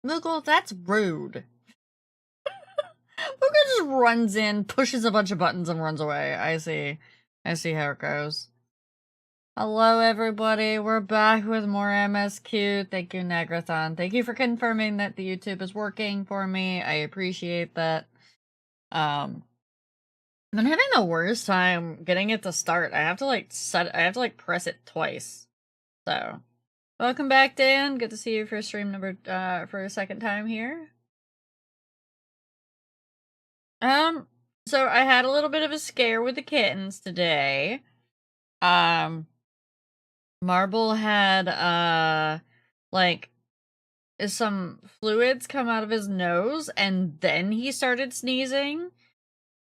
Moogle, that's rude. Moogle just runs in, pushes a bunch of buttons, and runs away. I see. I see how it goes. Hello, everybody. We're back with more MSQ. Thank you, Negrathon. Thank you for confirming that the YouTube is working for me. I appreciate that. I'm having the worst time getting it to start. I have to press it twice. So, welcome back, Dan. Good to see you for stream number, for a second time here. So I had a little bit of a scare with the kittens today. Marble had, like, some fluids come out of his nose, and then he started sneezing.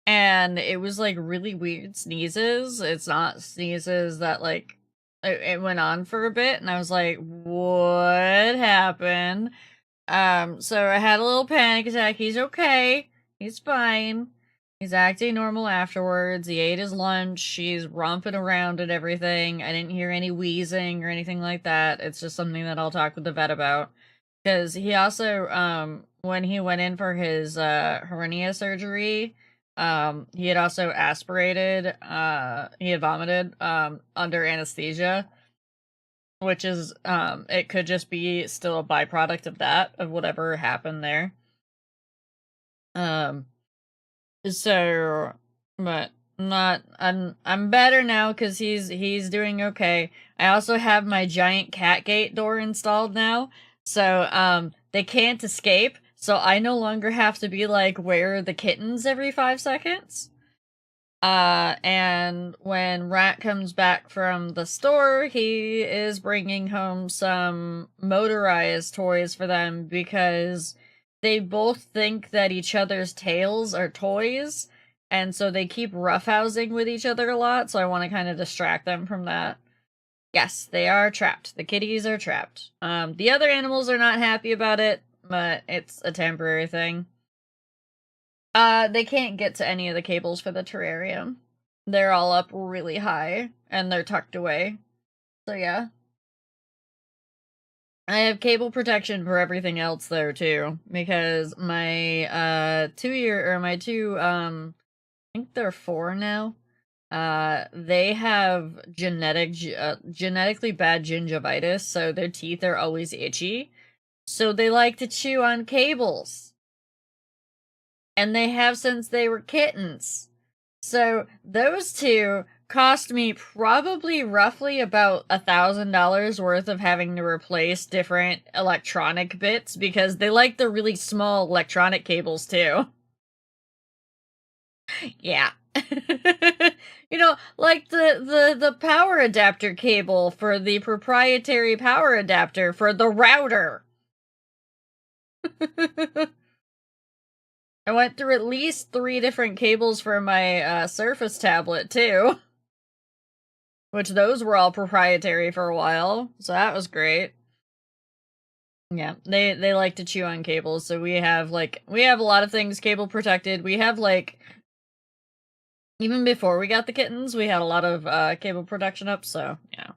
And it was, like, really weird sneezes. It's not sneezes that, like, it went on for a bit, and I was like, what happened? So I had a little panic attack. He's okay. He's fine. He's acting normal afterwards. He ate his lunch. He's romping around and everything. I didn't hear any wheezing or anything like that. It's just something that I'll talk with the vet about. Because he also, when he went in for his, hernia surgery, he had also aspirated, he had vomited, under anesthesia. Which is, it could just be still a byproduct of that, of whatever happened there. So, but I'm better now because he's doing okay. I also have my giant cat gate door installed now, so, they can't escape, so I no longer have to be like, where are the kittens every 5 seconds? And when Rat comes back from the store, he is bringing home some motorized toys for them because they both think that each other's tails are toys, and so they keep roughhousing with each other a lot, so I want to kind of distract them from that. Yes, they are trapped. The kitties are trapped. The other animals are not happy about it, but it's a temporary thing. They can't get to any of the cables for the terrarium. They're all up really high, and they're tucked away. So yeah. I have cable protection for everything else though, too, because my, I think they're 4 now. They have genetically bad gingivitis, so their teeth are always itchy. So they like to chew on cables. And they have since they were kittens. So those two cost me probably roughly about $1,000 worth of having to replace different electronic bits because they like the really small electronic cables too. Yeah. You know, like the power adapter cable for the proprietary power adapter for the router. I went through at least 3 different cables for my Surface tablet, too. Which those were all proprietary for a while, so that was great. Yeah, they like to chew on cables, so we have a lot of things cable protected. We have even before we got the kittens, we had a lot of cable protection up, so yeah.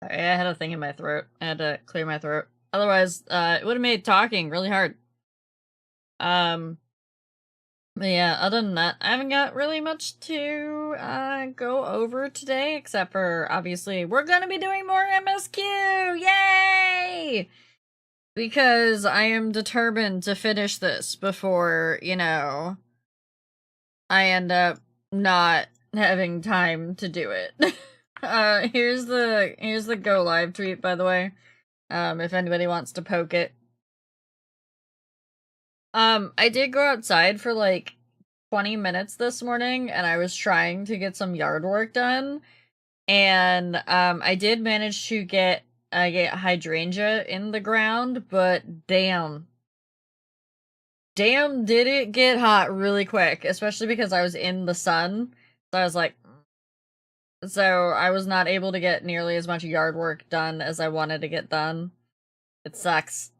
I had a thing in my throat. I had to clear my throat. Otherwise, it would have made talking really hard. But yeah, other than that, I haven't got really much to go over today, except for, obviously, we're gonna be doing more MSQ! Yay! Because I am determined to finish this before, you know, I end up not having time to do it. Here's the go live tweet, by the way, if anybody wants to poke it. I did go outside for like 20 minutes this morning, and I was trying to get some yard work done, and I did manage to get hydrangea in the ground, but damn did it get hot really quick, especially because I was in the sun. So I was like, so I was not able to get nearly as much yard work done as I wanted to get done. It sucks.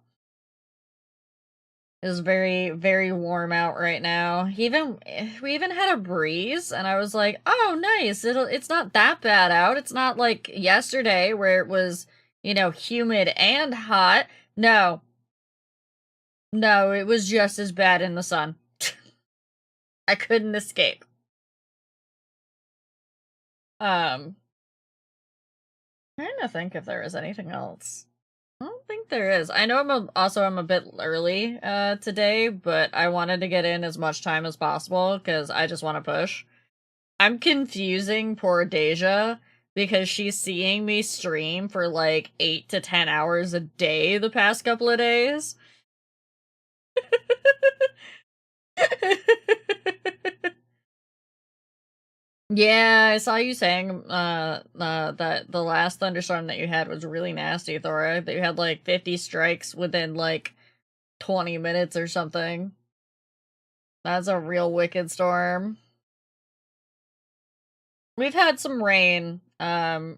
It was very, very warm out right now. We even had a breeze, and I was like, "Oh, nice! It's not that bad out. It's not like yesterday where it was, humid and hot. No, no, it was just as bad in the sun. I couldn't escape." Trying to think if there was anything else. I don't think there is. I know I'm a bit early today, but I wanted to get in as much time as possible because I just want to push. I'm confusing poor Deja because she's seeing me stream for like 8 to 10 hours a day the past couple of days. Yeah, I saw you saying that the last thunderstorm that you had was really nasty, Thora. That you had like 50 strikes within like 20 minutes or something. That's a real wicked storm. We've had some rain,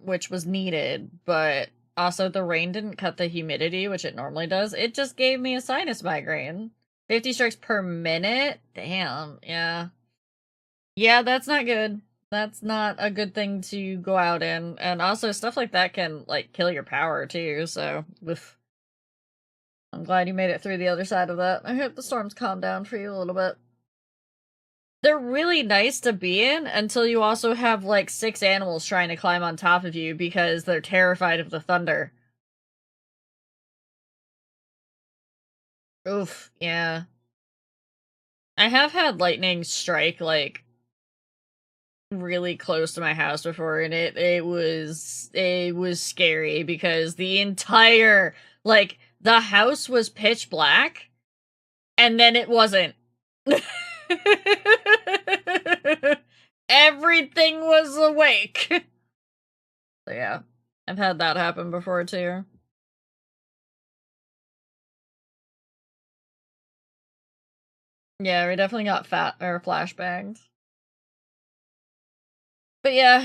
which was needed, but also the rain didn't cut the humidity, which it normally does. It just gave me a sinus migraine. 50 strikes per minute? Damn, yeah. Yeah, that's not good. That's not a good thing to go out in. And also stuff like that can like kill your power too, so oof. I'm glad you made it through the other side of that. I hope the storms calm down for you a little bit. They're really nice to be in until you also have like 6 animals trying to climb on top of you because they're terrified of the thunder. Oof, yeah. I have had lightning strike like really close to my house before, and it was scary because the entire the house was pitch black and then it wasn't. Everything was awake. So yeah, I've had that happen before too. Yeah, we definitely got fat or flashbangs. But yeah,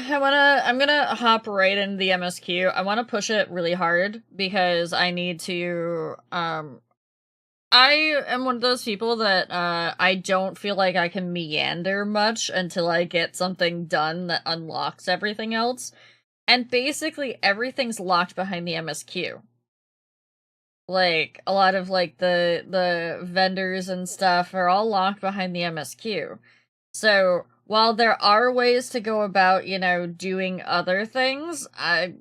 I'm gonna hop right into the MSQ. I wanna push it really hard because I need to I am one of those people that I don't feel like I can meander much until I get something done that unlocks everything else. And basically everything's locked behind the MSQ. Like a lot of like the vendors and stuff are all locked behind the MSQ. So while there are ways to go about, doing other things, I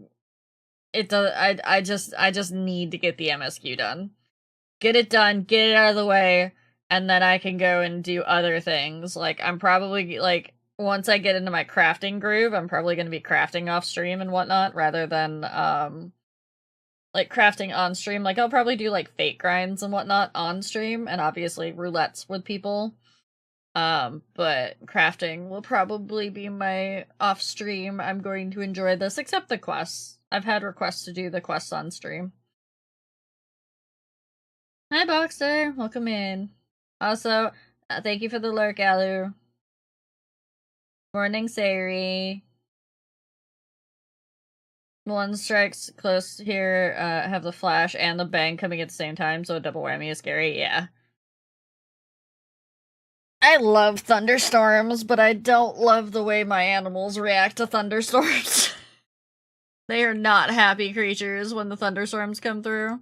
just need to get the MSQ done. Get it done, get it out of the way, and then I can go and do other things. Like I'm probably like once I get into my crafting groove, I'm probably gonna be crafting off stream and whatnot rather than like crafting on stream. Like I'll probably do like fate grinds and whatnot on stream and obviously roulettes with people. But crafting will probably be my off stream. I'm going to enjoy this, except the quests. I've had requests to do the quests on stream. Hi Boxer, welcome in. Also, thank you for the lurk, Alu. Morning, Sari. One strikes close here, have the flash and the bang coming at the same time, so a double whammy is scary, yeah. I love thunderstorms, but I don't love the way my animals react to thunderstorms. They are not happy creatures when the thunderstorms come through.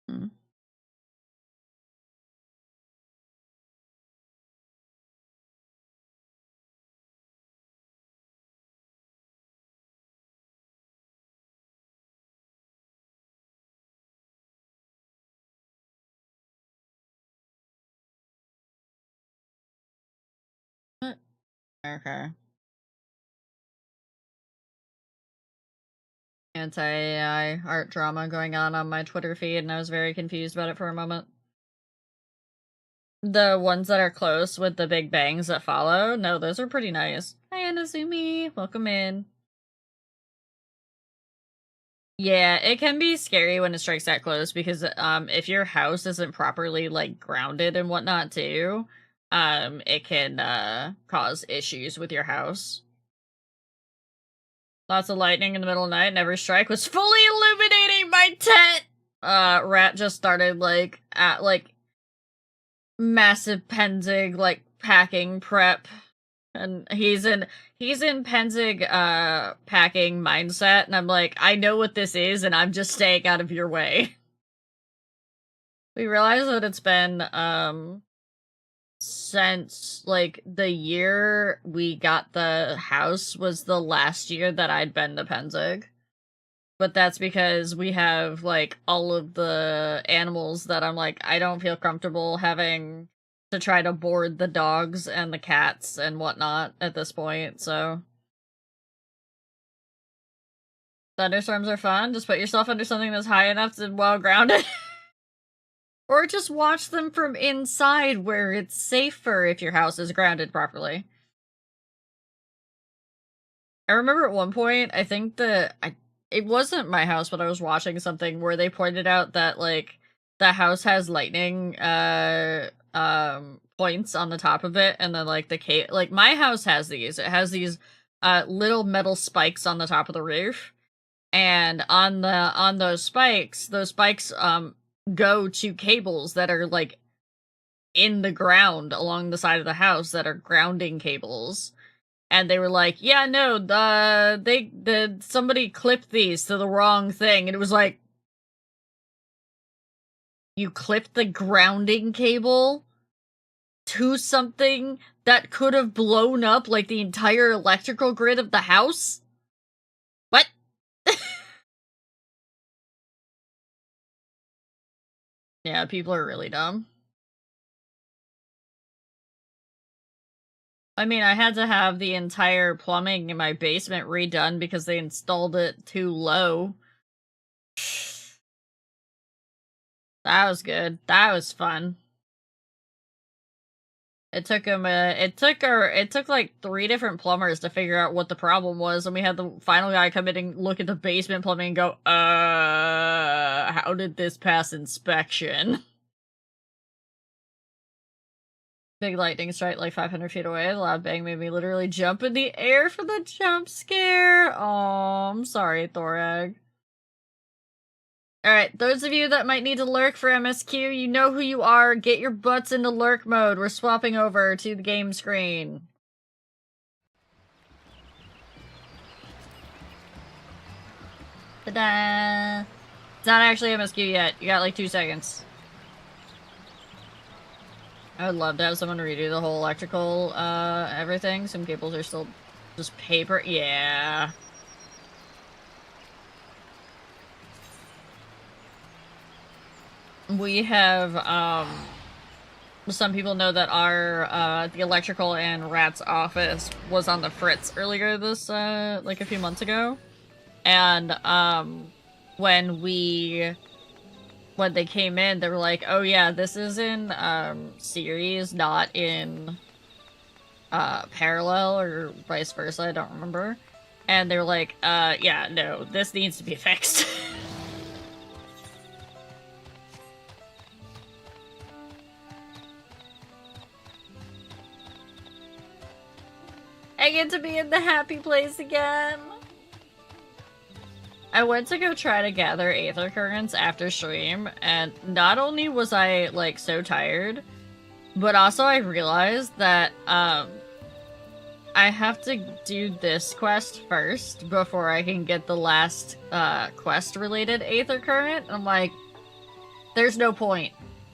Hmm. Okay. Anti-AI art drama going on my Twitter feed, and I was very confused about it for a moment. The ones that are close with the big bangs that follow, no, those are pretty nice. Hi, Anazumi, welcome in. Yeah, it can be scary when it strikes that close because if your house isn't properly like grounded and whatnot too, it can cause issues with your house. Lots of lightning in the middle of the night, and every strike was fully illuminating my tent! Rat just started, like, at, like, massive Penzig, like, packing prep. And he's in Penzig, packing mindset, and I'm like, I know what this is, and I'm just staying out of your way. We realize that it's been, since, like, the year we got the house was the last year that I'd been to Penzig. But that's because we have, like, all of the animals that I'm like, I don't feel comfortable having to try to board the dogs and the cats and whatnot at this point, so. Thunderstorms are fun. Just put yourself under something that's high enough to well grounded. Or just watch them from inside where it's safer if your house is grounded properly. I remember at one point, I think it wasn't my house, but I was watching something where they pointed out that, like, the house has lightning, points on the top of it, and then, like, like, my house has these. It has these, little metal spikes on the top of the roof, and on those spikes, go to cables that are, like, in the ground along the side of the house that are grounding cables. And they were like, yeah, no, somebody clipped these to the wrong thing. And it was like, you clipped the grounding cable to something that could have blown up, like, the entire electrical grid of the house? What? Yeah, people are really dumb. I mean, I had to have the entire plumbing in my basement redone because they installed it too low. That was good. That was fun. It took like 3 different plumbers to figure out what the problem was, and we had the final guy come in and look at the basement plumbing and go, how did this pass inspection? Big lightning strike like 500 feet away. The loud bang made me literally jump in the air for the jump scare. Oh, I'm sorry, Thorag. Alright, those of you that might need to lurk for MSQ, you know who you are. Get your butts into lurk mode. We're swapping over to the game screen. Ta-da! It's not actually MSQ yet. You got like 2 seconds. I would love to have someone redo the whole electrical, everything. Some cables are still just paper. Yeah. We have, some people know that our, the electrical in Rat's office was on the fritz earlier this, like a few months ago. And, when they came in, they were like, oh yeah, this is in, series, not in, parallel, or vice versa, I don't remember. And they were like, yeah, no, this needs to be fixed. I get to be in the happy place again. I went to go try to gather Aether Currents after stream, and not only was I, like, so tired, but also I realized that, I have to do this quest first before I can get the last, quest-related Aether Current. I'm like, there's no point.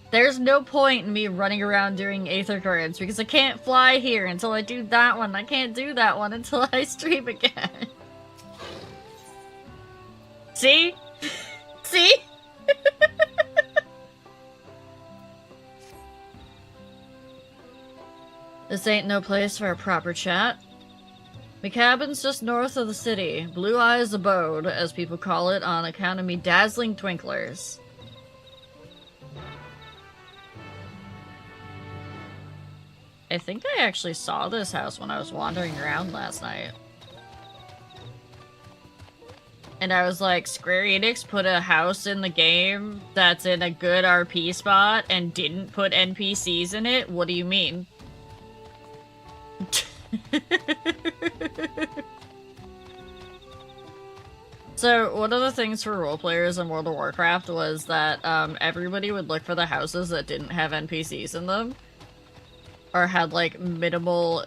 There's no point in me running around doing Aether Currents, because I can't fly here until I do that one. I can't do that one until I stream again. See? See? This ain't no place for a proper chat. My cabin's just north of the city. Blue Eyes Abode, as people call it, on account of me dazzling twinklers. I think I actually saw this house when I was wandering around last night. And I was like, Square Enix put a house in the game that's in a good RP spot and didn't put NPCs in it? What do you mean? So, one of the things for role players in World of Warcraft was that everybody would look for the houses that didn't have NPCs in them. Or had, like, minimal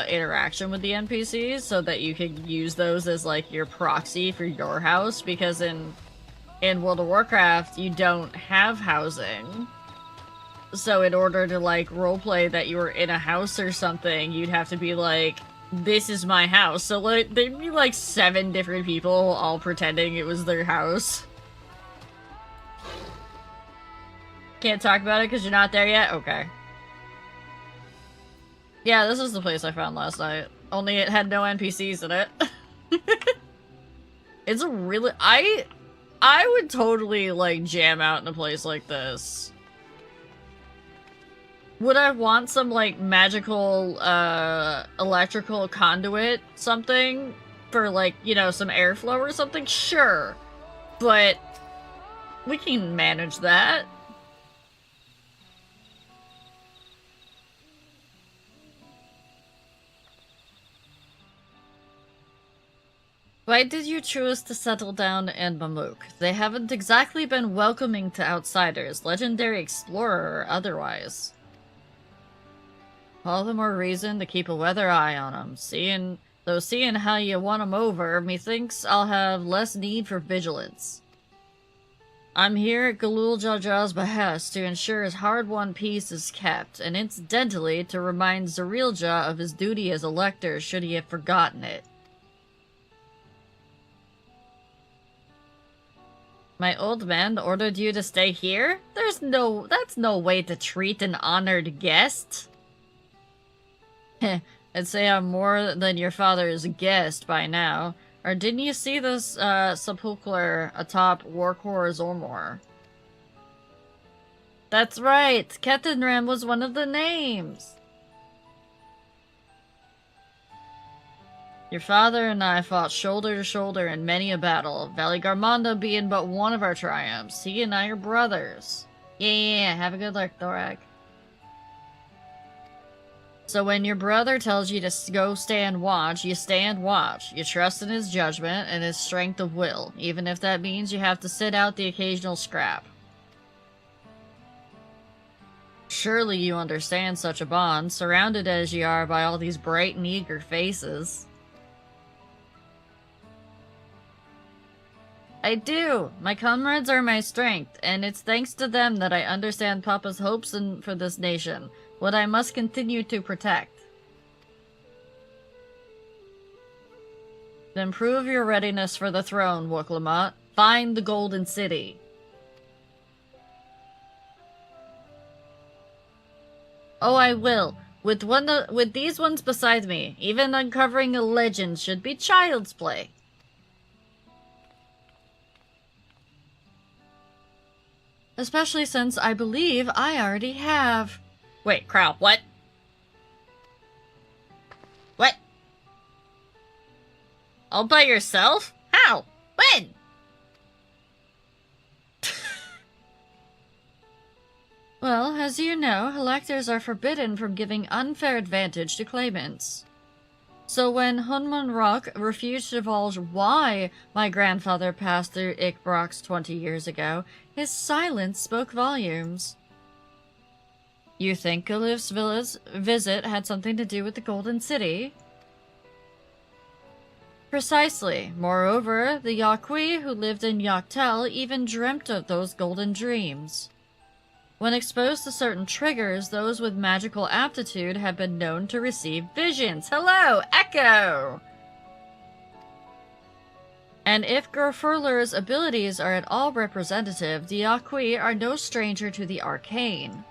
interaction with the NPCs, so that you could use those as, like, your proxy for your house, because in World of Warcraft, you don't have housing. So in order to, like, roleplay that you were in a house or something, you'd have to be like, this is my house. So, like, there'd be, like, 7 different people all pretending it was their house. Can't talk about it because you're not there yet? Okay. Yeah, this is the place I found last night. Only it had no NPCs in it. It's a really... I would totally, like, jam out in a place like this. Would I want some, like, magical, electrical conduit something for, like, you know, some airflow or something? Sure. But we can manage that. Why did you choose to settle down in Mamuk? They haven't exactly been welcoming to outsiders, legendary explorer or otherwise. All the more reason to keep a weather eye on 'em. Seeing how you won 'em over, methinks I'll have less need for vigilance. I'm here at Galul Jaja's behest to ensure his hard-won peace is kept, and incidentally to remind Zerilja of his duty as Elector should he have forgotten it. My old man ordered you to stay here? That's no way to treat an honored guest. I'd say I'm more than your father's guest by now. Or didn't you see this, sepulchre atop Warkor Zormor? That's right! Ketenram was one of the names! Your father and I fought shoulder to shoulder in many a battle, Valley Garmonda being but one of our triumphs. He and I are brothers. Yeah, have a good luck, Thorak. So when your brother tells you to go stand watch, you stand watch. You trust in his judgment and his strength of will, even if that means you have to sit out the occasional scrap. Surely you understand such a bond, surrounded as you are by all these bright and eager faces. I do! My comrades are my strength, and it's thanks to them that I understand Papa's hopes for this nation, what I must continue to protect. Then prove your readiness for the throne, Wuklamot. Find the Golden City. Oh, I will. With these ones beside me, even uncovering a legend should be child's play. Especially since I believe I already have. Wait, Crow, what? What? All by yourself? How? When? Well, as you know, electors are forbidden from giving unfair advantage to claimants. So when Hunman Rock refused to divulge why my grandfather passed through Ikbrox 20 years ago, his silence spoke volumes. You think Galif's visit had something to do with the Golden City? Precisely. Moreover, the Yaqui who lived in Yaktel even dreamt of those golden dreams. When exposed to certain triggers, those with magical aptitude have been known to receive visions. Hello, Echo! And if Gerfurler's abilities are at all representative, the Yaqui are no stranger to the arcane.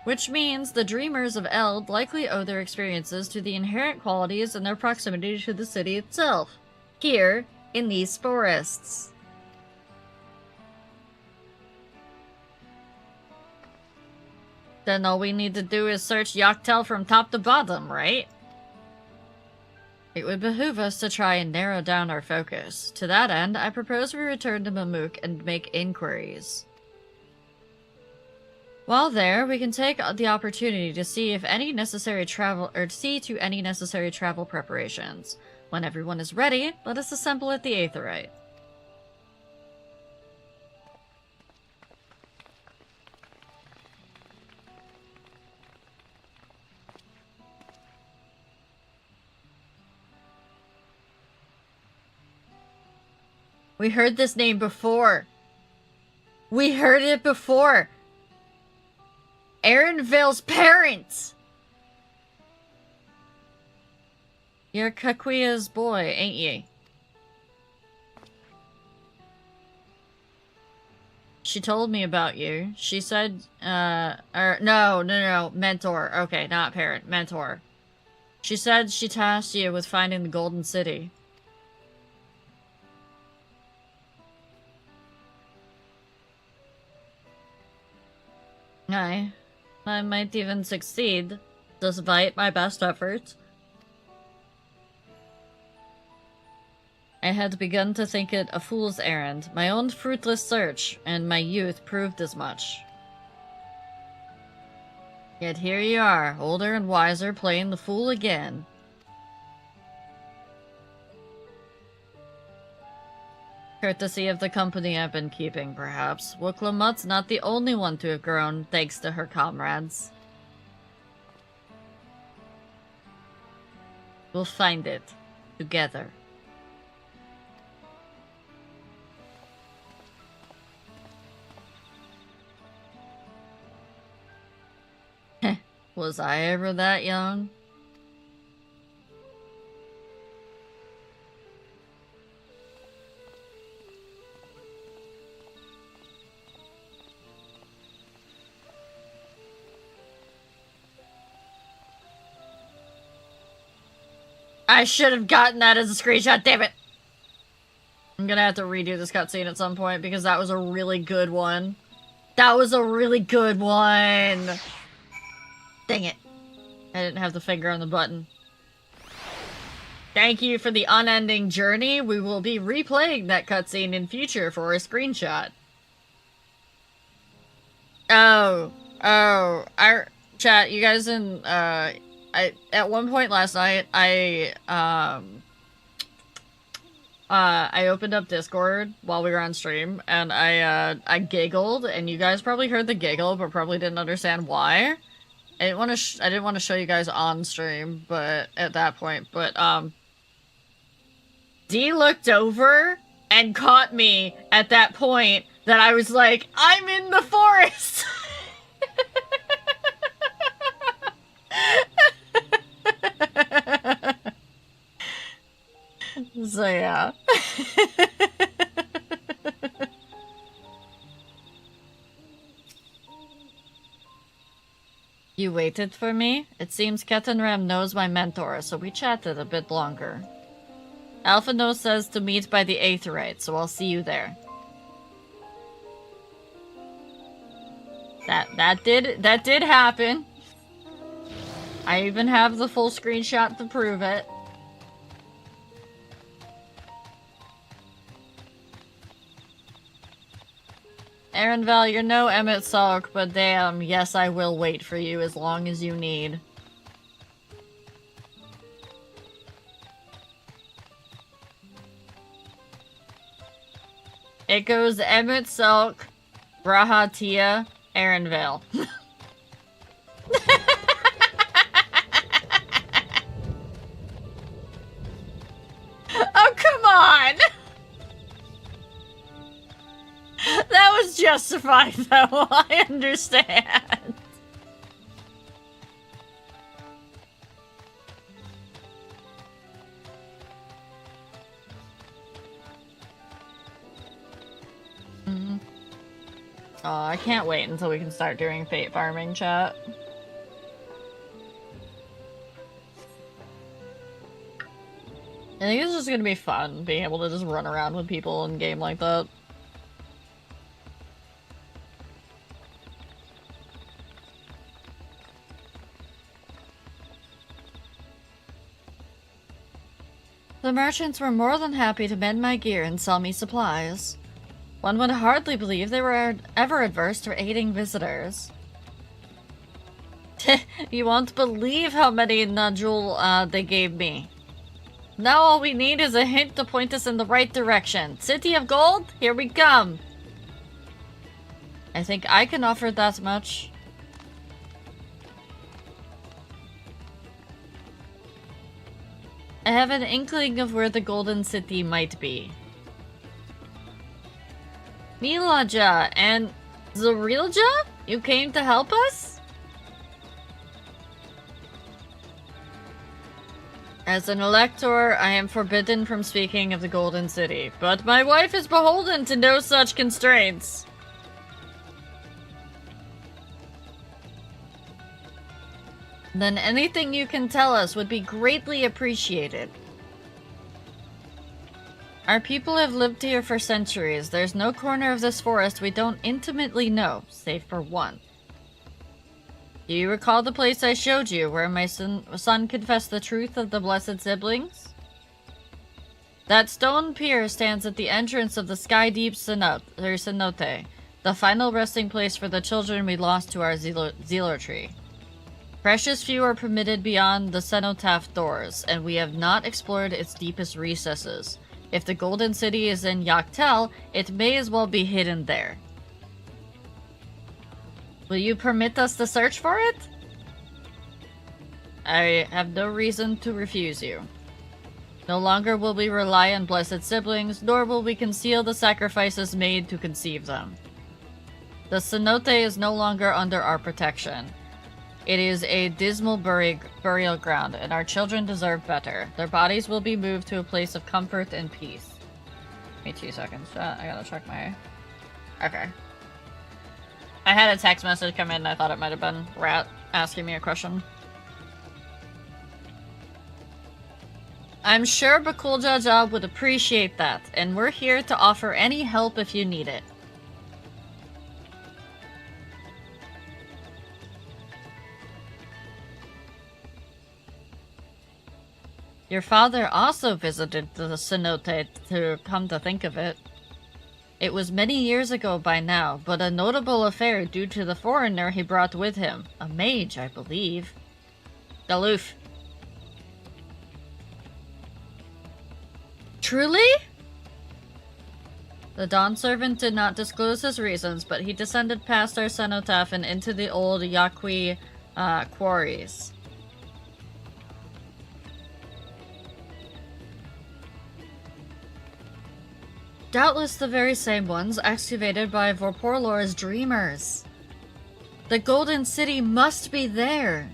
Which means the Dreamers of Eld likely owe their experiences to the inherent qualities and their proximity to the city itself, here in these forests. Then all we need to do is search Yaktel from top to bottom, right? It would behoove us to try and narrow down our focus. To that end, I propose we return to Mamuk and make inquiries. While there, we can take the opportunity to see if any necessary travel preparations. When everyone is ready, let us assemble at the Aetheryte. We heard this name before. We heard it before. Aaronville's parents. You're Kakuya's boy, ain't ye? She told me about you. She said, no, mentor. Okay, not parent, mentor. She said she tasked you with finding the Golden City. I might even succeed, despite my best efforts. I had begun to think it a fool's errand, my own fruitless search, and my youth proved as much. Yet here you are, older and wiser, playing the fool again. Courtesy of the company I've been keeping, perhaps. Wuklamut's not the only one to have grown, thanks to her comrades. We'll find it. Together. Was I ever that young? I should have gotten that as a screenshot, damn it! I'm gonna have to redo this cutscene at some point because that was a really good one. That was a really good one! Dang it. I didn't have the finger on the button. Thank you for the unending journey. We will be replaying that cutscene in future for a screenshot. Chat, you guys in, at one point last night, I opened up Discord while we were on stream, and I giggled, and you guys probably heard the giggle, but probably didn't understand why. I didn't want to show you guys on stream, but at that point, but, Dee looked over and caught me at that point that I was like, I'm in the forest! So, yeah. You waited for me? It seems Ketenram knows my mentor, so we chatted a bit longer. Alphino says to meet by the Aetheryte, so I'll see you there. That did happen. I even have the full screenshot to prove it. Aaronval, you're no Emmett Salk, but damn, yes, I will wait for you as long as you need. It goes Emmett Salk, Brahatia, Aaronval. Oh, come on! That was justified, though. I understand. Oh, I can't wait until we can start doing fate farming, chat. I think it's just gonna be fun, being able to just run around with people in game like that. The merchants were more than happy to mend my gear and sell me supplies. One would hardly believe they were ever adverse to aiding visitors. You won't believe how many Najul they gave me. Now all we need is a hint to point us in the right direction. City of Gold, here we come! I think I can offer that much. I have an inkling of where the Golden City might be. Milaja and Zorilja? You came to help us? As an elector, I am forbidden from speaking of the Golden City, but my wife is beholden to no such constraints. Then anything you can tell us would be greatly appreciated. Our people have lived here for centuries. There's no corner of this forest we don't intimately know, save for one. Do you recall the place I showed you, where my son confessed the truth of the Blessed Siblings? That stone pier stands at the entrance of the Sky Deep cenote, the final resting place for the children we lost to our zealotry. Precious few are permitted beyond the cenotaph doors, and we have not explored its deepest recesses. If the Golden City is in Yaktel, it may as well be hidden there. Will you permit us to search for it? I have no reason to refuse you. No longer will we rely on Blessed Siblings, nor will we conceal the sacrifices made to conceive them. The cenote is no longer under our protection. It is a dismal burial ground, and our children deserve better. Their bodies will be moved to a place of comfort and peace. Give me 2 seconds. I gotta check my... Okay. I had a text message come in and I thought it might have been Rat asking me a question. I'm sure Bakuljaja would appreciate that, and we're here to offer any help if you need it. Your father also visited the cenote, to come to think of it. It was many years ago by now, but a notable affair due to the foreigner he brought with him. A mage, I believe. Daloof. Truly? The Dawn Servant did not disclose his reasons, but he descended past our cenotaph and into the old Yaqui quarries. Doubtless the very same ones excavated by Vorporlor's dreamers. The Golden City must be there.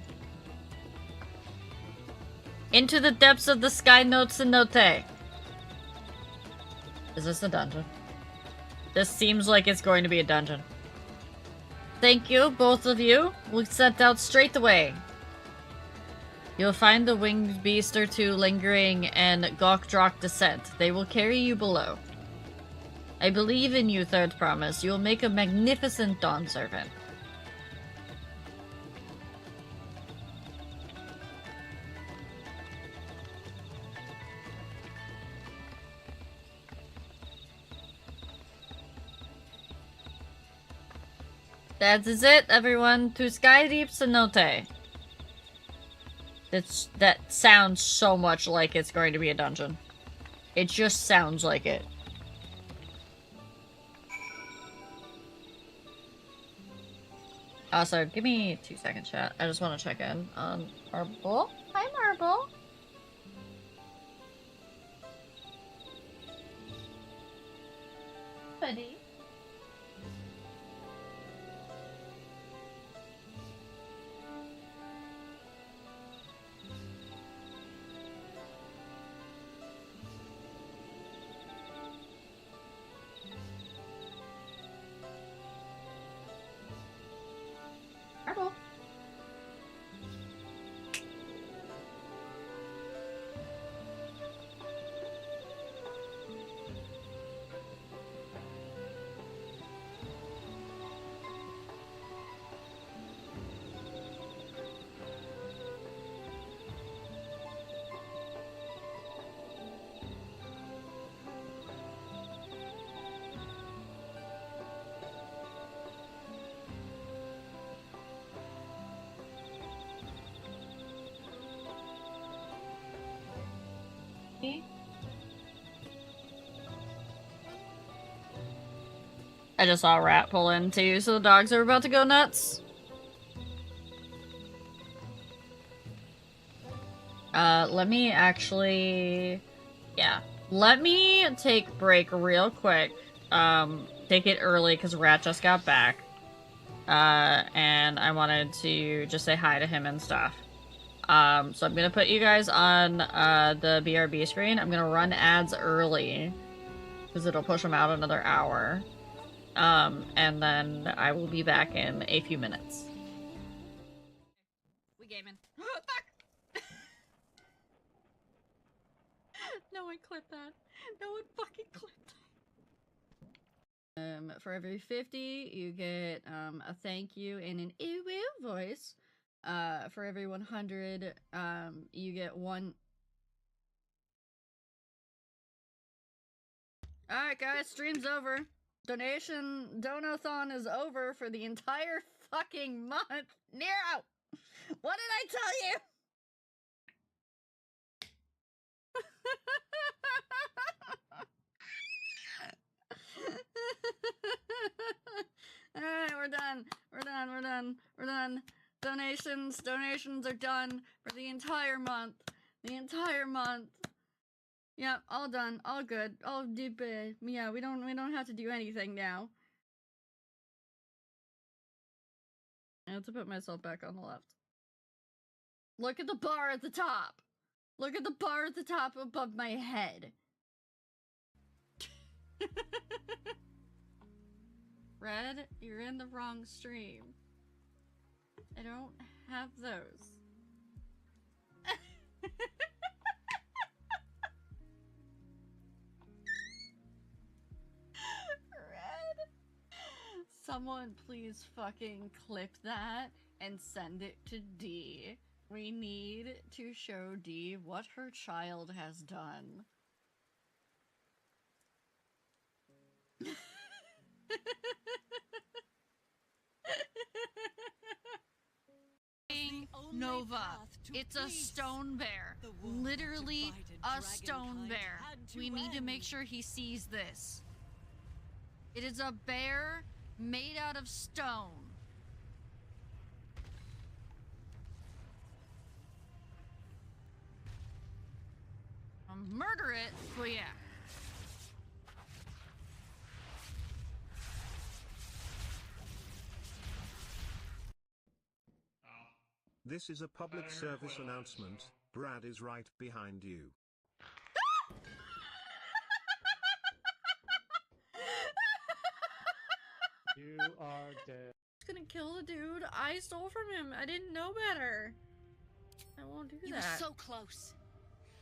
Into the depths of the Sky Cenote. Is this a dungeon? This seems like it's going to be a dungeon. Thank you, both of you. We'll set out straight away. You'll find the winged beast or two lingering in Gokdrok descent. They will carry you below. I believe in you, Third Promise. You will make a magnificent Dawn Servant. That is it, everyone. To Sky Deep Cenote. That sounds so much like it's going to be a dungeon. It just sounds like it. Also, give me 2 seconds, chat. I just want to check in on Marble. Hi, Marble. Buddy. Marble. I just saw a rat pull in too, so the dogs are about to go nuts. Let me actually... Yeah. Let me take a break real quick. take it early because Rat just got back. And I wanted to just say hi to him and stuff. So I'm gonna put you guys on the BRB screen. I'm gonna run ads early because it'll push them out another hour. And then I will be back in a few minutes. We gaming. Fuck! No one clipped that. No one fucking clipped that. For every 50, you get a thank you in an ooh-woo voice. For every 100, you get one. Alright guys, stream's over. Donathon is over for the entire fucking month. Nero! What did I tell you? Alright, we're done. We're done. Donations are done for the entire month. Yep, all done. All good. All deep. Yeah, we don't have to do anything now. I have to put myself back on the left. Look at the bar at the top. Look at the bar at the top above my head. Red, you're in the wrong stream. I don't have those. Red. Someone please fucking clip that and send it to D. We need to show D what her child has done. Nova. It's a stone bear. Literally a stone bear. We need to make sure he sees this. It is a bear made out of stone. I'll murder it, but yeah. This is a public service announcement. Brad is right behind you. You are dead. I was gonna kill the dude I stole from him. I didn't know better. I won't do that. You were so close.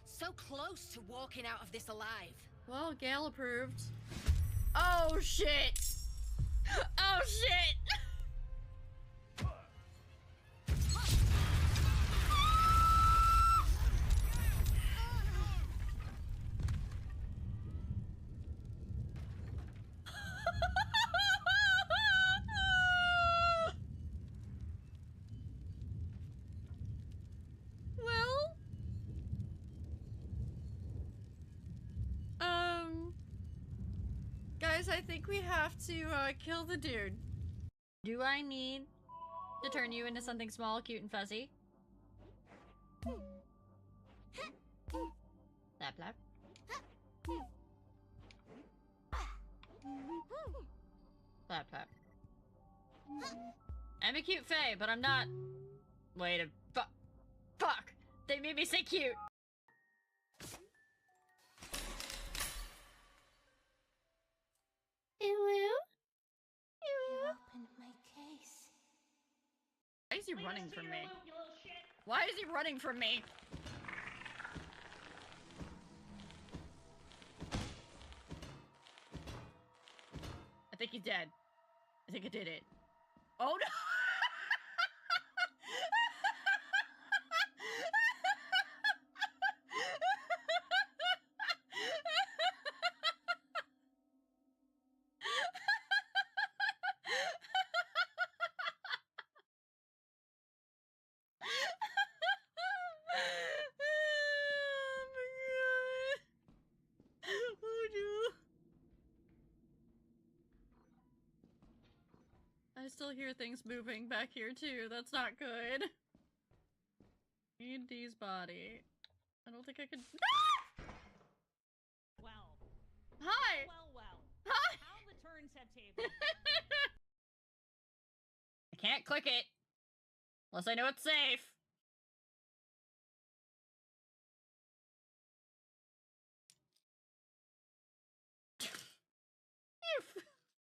So close to walking out of this alive. Well, Gail approved. Oh shit! Oh shit! Guys, I think we have to kill the dude. Do I need to turn you into something small, cute, and fuzzy? Lap lap. Lap lap. I'm a cute fae, but I'm not. Wait a fuck! They made me say cute. Opened my case. Why is he running from me? Why is he running from me? I think he's dead. I think I did it. Oh no! I still hear things moving back here too. That's not good. Need D's body. I don't think I could. Well. Hi! Well. Hi! How the turns have that table. I can't click it. Unless I know it's safe.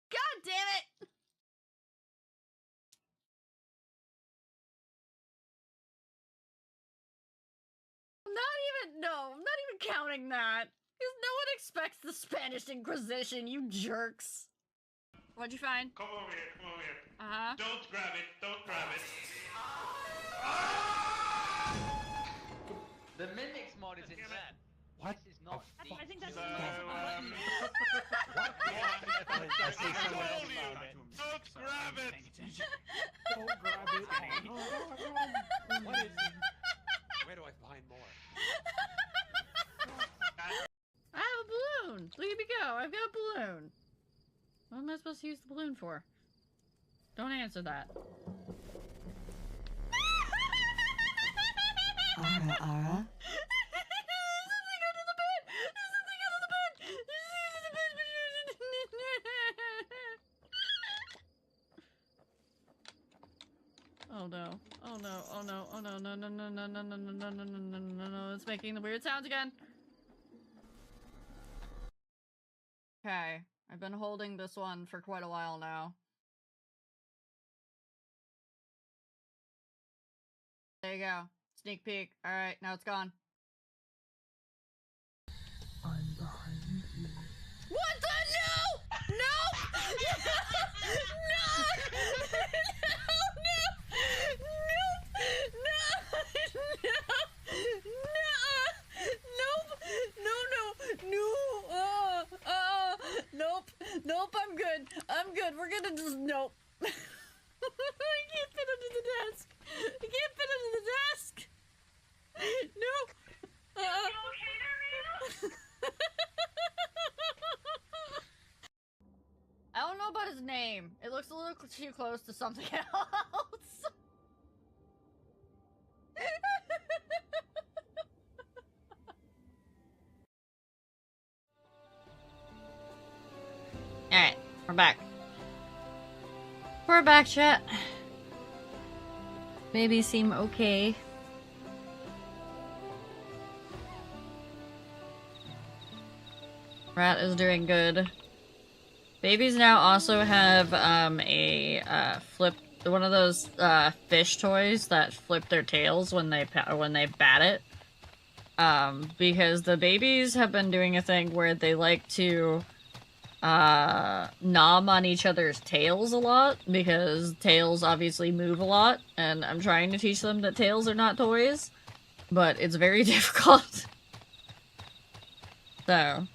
God damn it! I'm not even counting that. Because no one expects the Spanish Inquisition, you jerks. What'd you find? Come over here, come over here. Uh-huh. Don't grab it, don't grab it. The Mimics mod is insane. What? This is not I the... think that's So, What? I say someone else told you, about it. don't grab it. Don't grab it. Oh, what is it? Where do I find more? I have a balloon! Look at me go, I've got a balloon. What am I supposed to use the balloon for? Don't answer that. Ara. Oh no. Oh no. Oh no. Oh no. No no no no no no no no no no no no. It's making the weird sounds again. Okay. I've been holding this one for quite a while now. There you go. Sneak peek. Alright, now it's gone. I'm behind you. What the? No! No! No! Nope. Nope, I'm good. I'm good. We're gonna just nope. I can't fit under the desk. I can't fit under the desk. Nope. I don't know about his name. It looks a little too close to something else. Alright, we're back. We're back, chat. Babies seem okay. Rat is doing good. Babies now also have one of those fish toys that flip their tails when they bat it. Because the babies have been doing a thing where they like to nom on each other's tails a lot, because tails obviously move a lot, and I'm trying to teach them that tails are not toys, but it's very difficult. So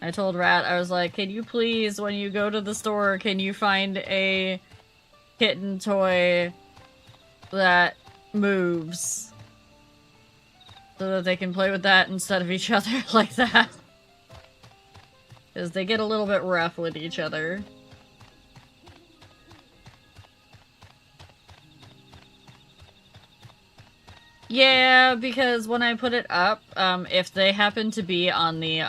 I told Rat, I was like, can you please, when you go to the store, can you find a kitten toy that moves? So that they can play with that instead of each other like that. Because they get a little bit rough with each other. Yeah, because when I put it up, if they happen to be on the,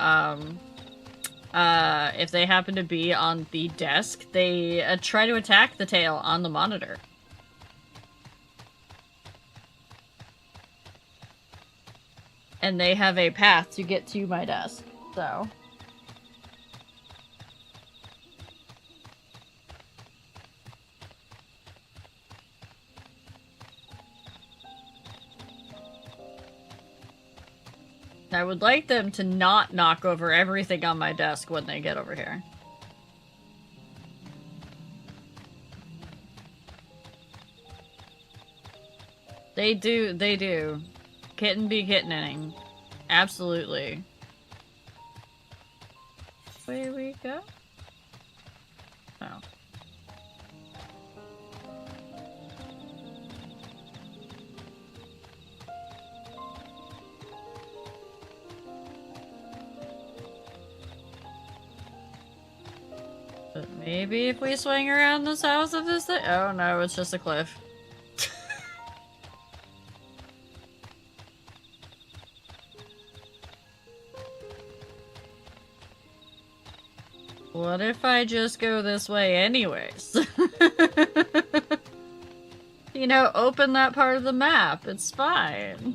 desk, they try to attack the tail on the monitor. And they have a path to get to my desk, so. I would like them to not knock over everything on my desk when they get over here. They do. Kitten be kittening. Absolutely. Where we go? Oh. But maybe if we swing around the south of this thing— oh no, it's just a cliff. What if I just go this way anyways? You know, open that part of the map. It's fine.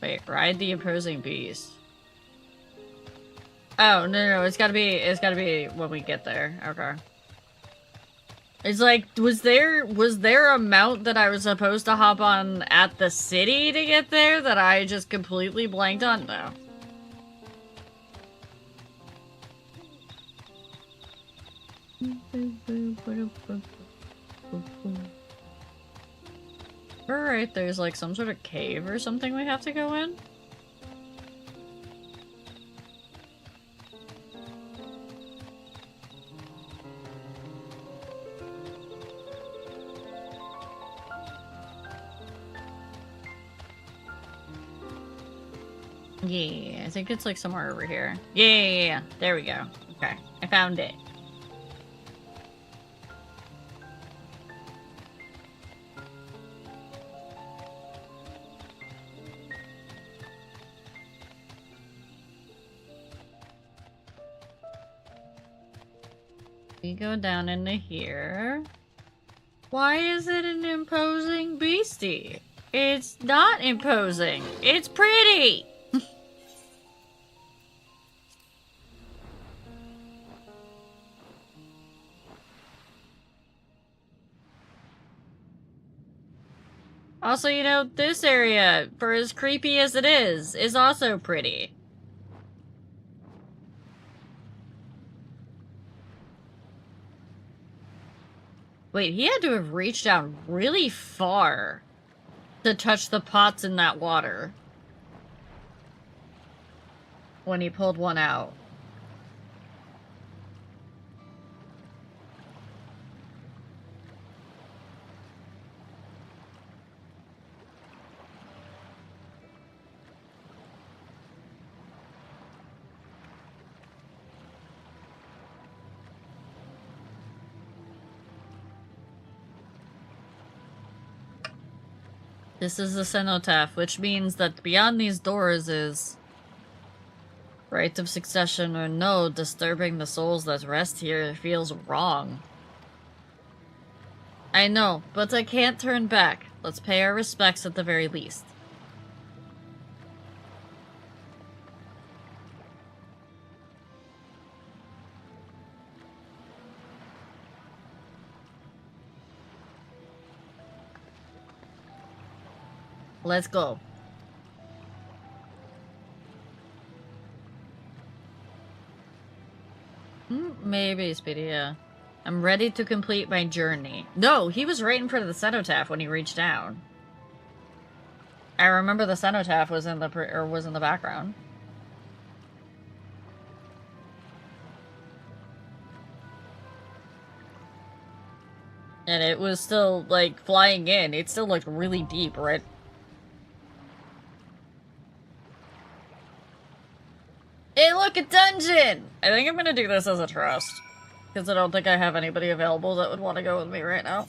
Wait, ride the opposing beast. Oh, no, it's gotta be when we get there. Okay. It's like, was there a mount that I was supposed to hop on at the city to get there that I just completely blanked on? No. Alright, there's like some sort of cave or something we have to go in? Yeah, I think it's like somewhere over here. Yeah. There we go. Okay, I found it. We go down into here. Why is it an imposing beastie? It's not imposing. It's pretty! Also, you know, this area, for as creepy as it is also pretty. Wait, he had to have reached out really far to touch the pots in that water when he pulled one out. This is the cenotaph, which means that beyond these doors is right of succession or no, disturbing the souls that rest here feels wrong. I know, but I can't turn back. Let's pay our respects at the very least. Let's go. Maybe, Speedy, yeah. I'm ready to complete my journey. No, he was right in front of the cenotaph when he reached down. I remember the cenotaph was in the background. And it was still, like, flying in. It still looked really deep, right? Hey, look, a dungeon! I think I'm gonna do this as a trust. Because I don't think I have anybody available that would want to go with me right now.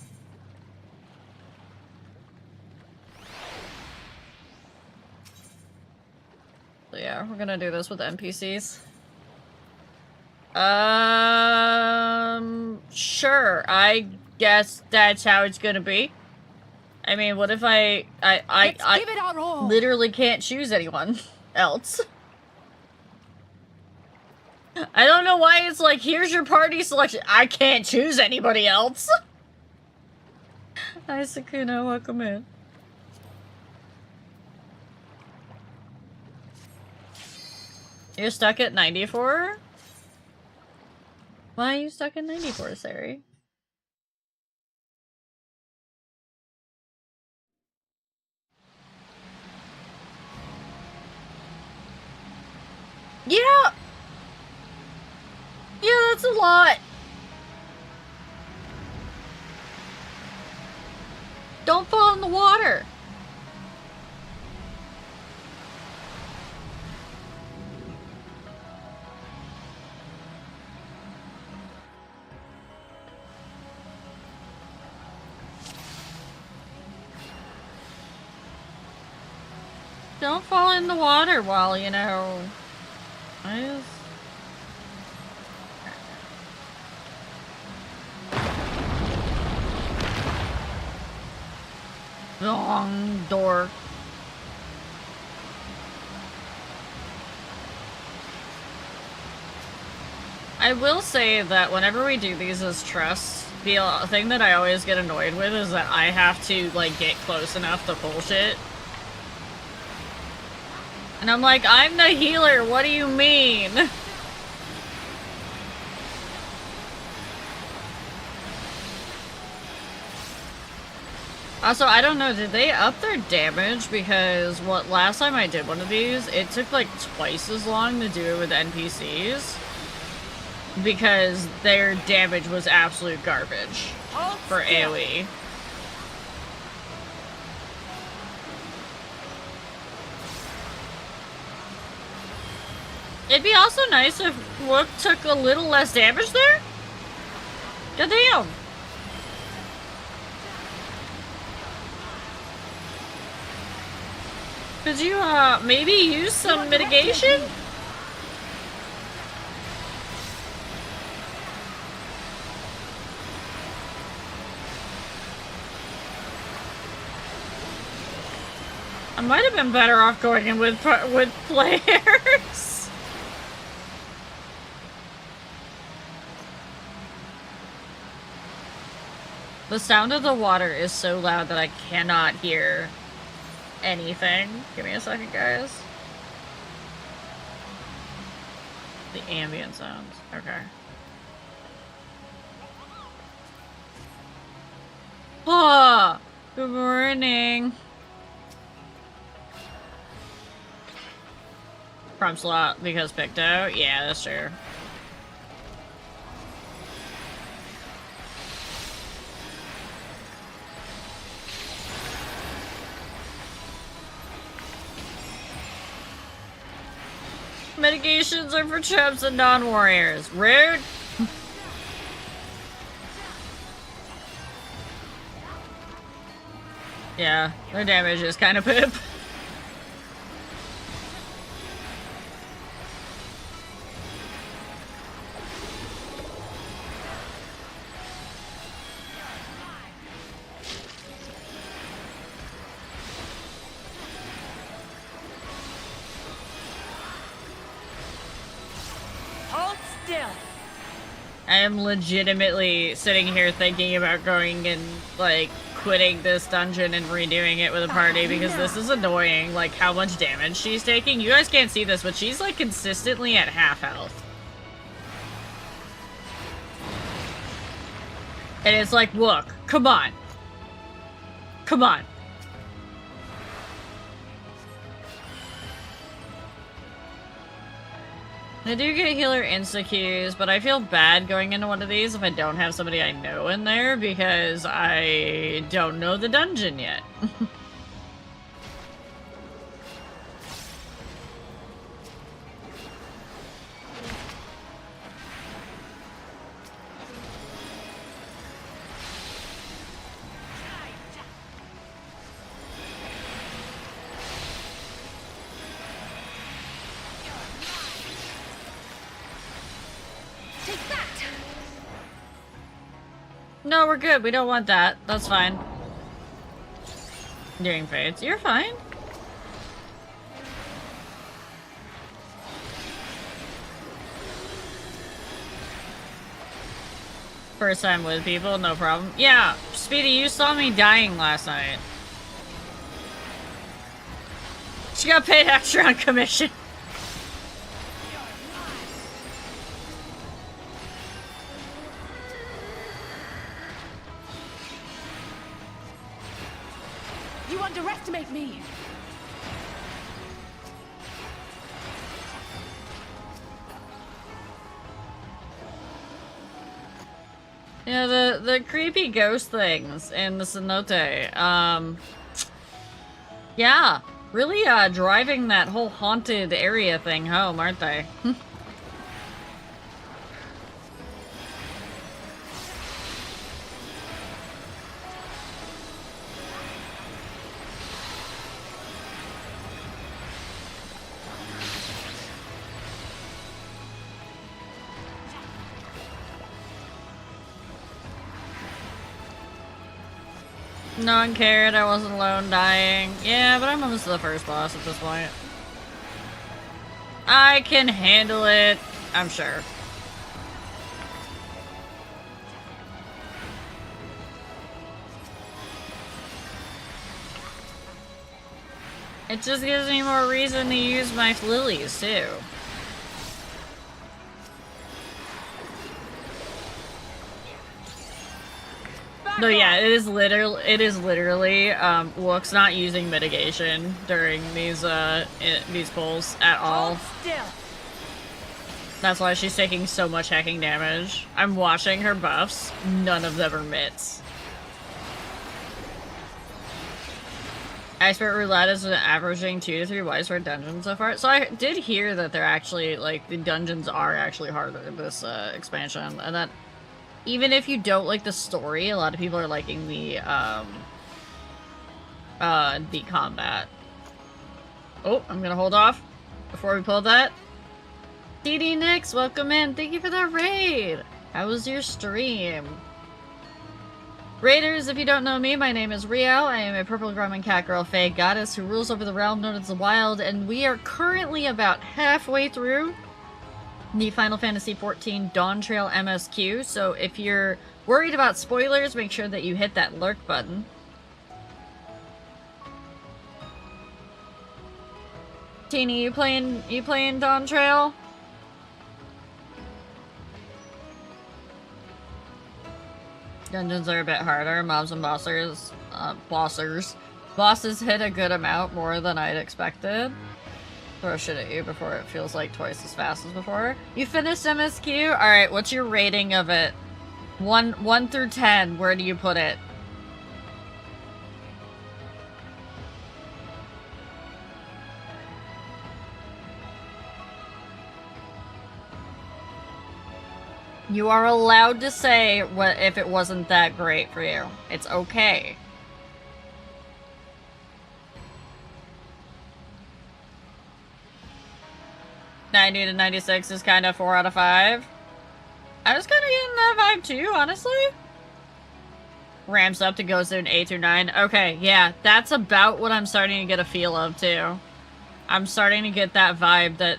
So yeah, we're gonna do this with NPCs. Sure. I guess that's how it's gonna be. I mean, what if I Give it our all. literally can't choose anyone else? I don't know why it's like, here's your party selection. I can't choose anybody else. Hi, Sakuna, welcome in. You're stuck at 94? Why are you stuck at 94, Sari? Yeah! Yeah, that's a lot. Don't fall in the water. Don't fall in the water while, you know, Nice. Wrong door. I will say that whenever we do these as trusts, the thing that I always get annoyed with is that I have to, like, get close enough to bullshit. And I'm like, I'm the healer, what do you mean? Also, I don't know, did they up their damage? Because last time I did one of these, it took like twice as long to do it with NPCs. Because their damage was absolute garbage for AoE. It'd be also nice if Wook took a little less damage there. Goddamn. Could you, maybe use some mitigation? I might have been better off going in with players. The sound of the water is so loud that I cannot hear anything. Give me a second, guys. The ambient sounds. Okay. Oh, good morning. Prompt slot because picked out? Yeah, that's true. Mitigations are for chumps and non-warriors. Rude! Yeah, their damage is kind of poop. I am legitimately sitting here thinking about going and, like, quitting this dungeon and redoing it with a party because this is annoying, like, how much damage she's taking. You guys can't see this, but she's, like, consistently at half health. And it's like, look, come on. Come on. I do get healer insta-Qs, but I feel bad going into one of these if I don't have somebody I know in there because I don't know the dungeon yet. No, we're good. We don't want that. That's fine. Doing fades. You're fine. First time with people, no problem. Yeah, Speedy, you saw me dying last night. She got paid extra on commission. Underestimate me. Yeah, the creepy ghost things in the cenote. Yeah, really driving that whole haunted area thing home, aren't they? No one cared, I wasn't alone dying. Yeah, but I'm almost to the first boss at this point. I can handle it, I'm sure. It just gives me more reason to use my lilies, too. No, yeah, it is literally, Wook's not using mitigation during these pulls at all. Still. That's why she's taking so much hacking damage. I'm watching her buffs, none of them are mits. Expert Roulette is averaging 2 to 3 wide sword dungeons so far. So I did hear that they're actually, like, the dungeons are actually harder this expansion, and that even if you don't like the story, a lot of people are liking the combat. Oh, I'm gonna hold off before we pull that. DD Nix, welcome in. Thank you for that raid. How was your stream? Raiders, if you don't know me, my name is Riel. I am a purple Grumman catgirl fae goddess who rules over the realm known as the Wild, and we are currently about halfway through the Final Fantasy XIV Dawntrail MSQ, so if you're worried about spoilers, make sure that you hit that lurk button. Teeny, you playing Dawntrail? Dungeons are a bit harder. Mobs and bosses hit a good amount more than I'd expected. Throw shit at you before it feels like twice as fast as before. You finished MSQ? Alright, what's your rating of it? 1 through 10, where do you put it? You are allowed to say what if it wasn't that great for you. It's okay. 90 to 96 is kind of 4 out of 5. I was kind of getting that vibe too, honestly. Ramps up to goes to an 8 through 9. Okay, yeah, that's about what I'm starting to get a feel of too. I'm starting to get that vibe that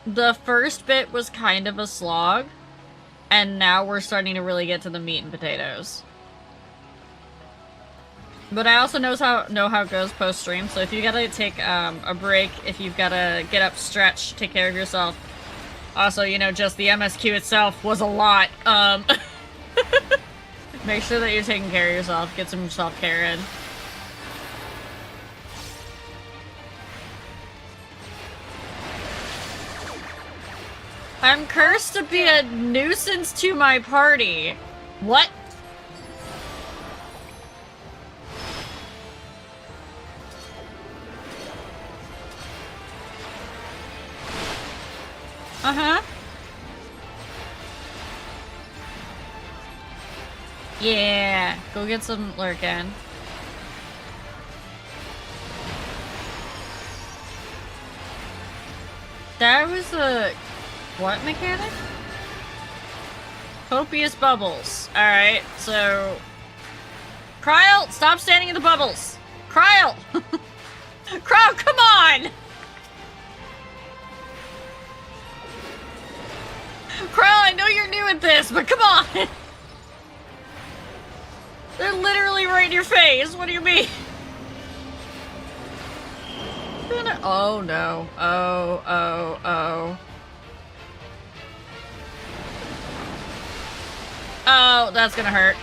the first bit was kind of a slog, and now we're starting to really get to the meat and potatoes. But I also know how it goes post-stream, so if you gotta take a break, if you've gotta get up, stretch, take care of yourself. Also, you know, just the MSQ itself was a lot. Make sure that you're taking care of yourself, get some self-care in. I'm cursed to be a nuisance to my party. What? Uh-huh. Yeah, go get some lurkin. That was a... what mechanic? Copious bubbles. Alright, so... Kryl, stop standing in the bubbles! Kryl! Kryl, come on! Kryl, I know you're new at this, but come on! They're literally right in your face, what do you mean? Oh no. Oh. Oh, that's gonna hurt.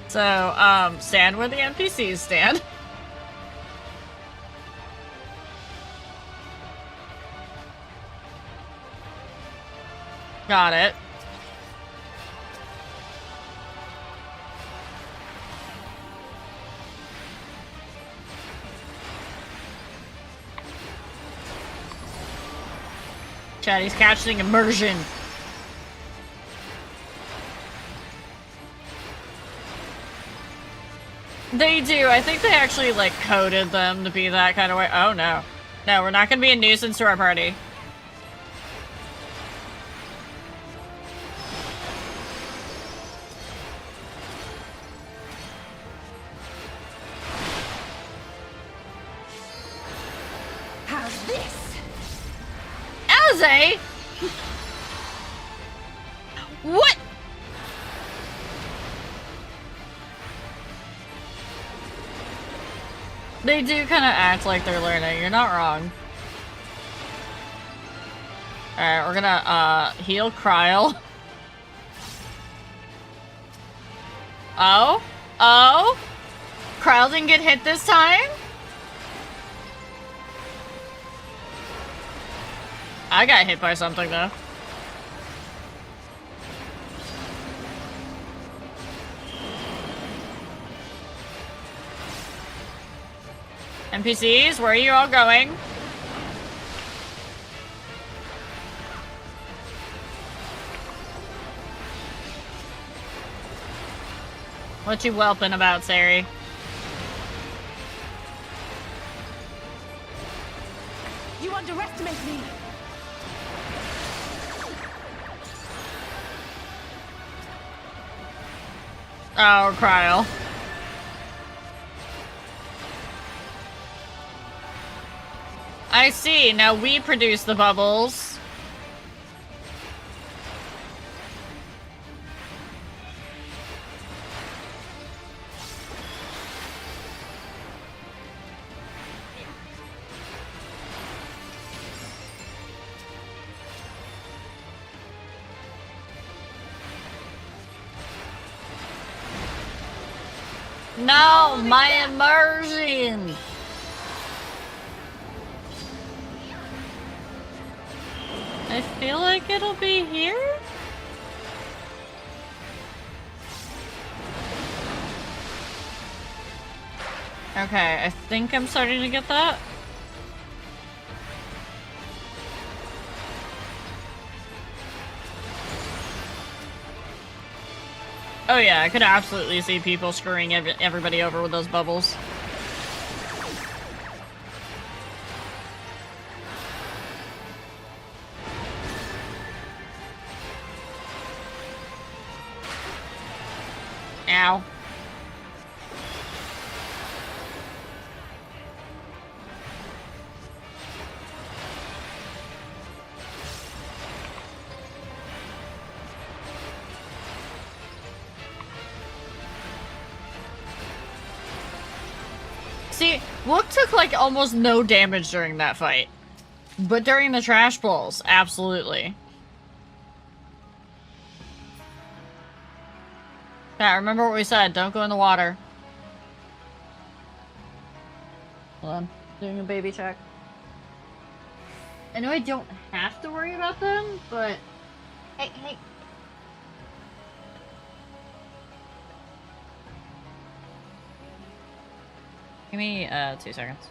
So, stand where the NPCs stand. Got it. Chad, he's catching immersion. They do. I think they actually, like, coded them to be that kind of way. Oh, no. No, we're not gonna be a nuisance to our party. say. What? They do kind of act like they're learning. You're not wrong. Alright, we're gonna, heal Kryle. Oh? Oh? Kryle didn't get hit this time? I got hit by something, though. NPCs, where are you all going? What you whelping about, Sari? You underestimate me. Oh, Kryle. I see. Now we produce the bubbles. No, my immersion. I feel like it'll be here? Okay, I think I'm starting to get that. Oh yeah, I could absolutely see people screwing everybody over with those bubbles. Ow. See, Wook took like almost no damage during that fight. But during the trash balls, absolutely. Yeah, remember what we said, don't go in the water. Hold on, doing a baby check. I know I don't have to worry about them, but... Hey, hey. Give me, 2 seconds.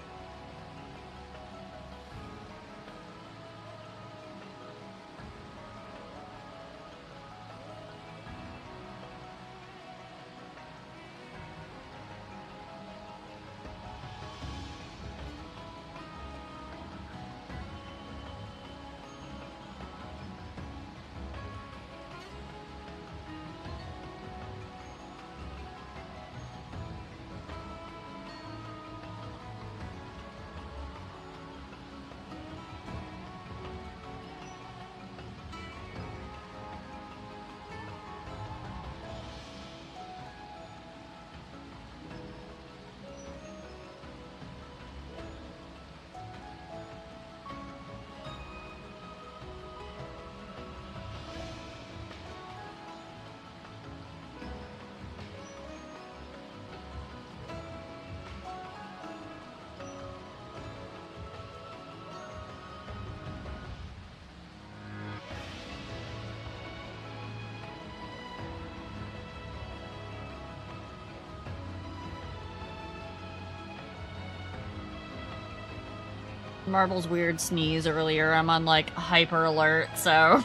Marble's weird sneeze earlier, I'm on like hyper alert, so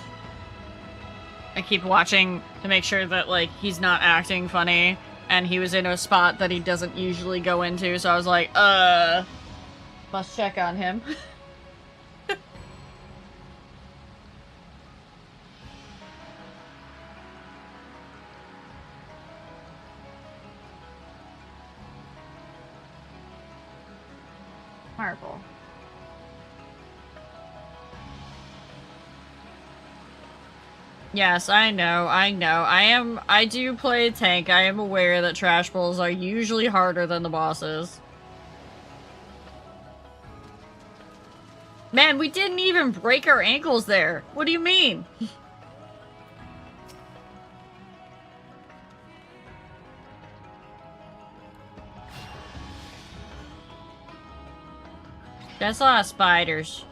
I keep watching to make sure that like he's not acting funny, and he was in a spot that he doesn't usually go into, so I was like, must check on him. Marble. Yes, I know. I do play tank. I am aware that trash pulls are usually harder than the bosses. Man, we didn't even break our ankles there. What do you mean? That's a lot of spiders.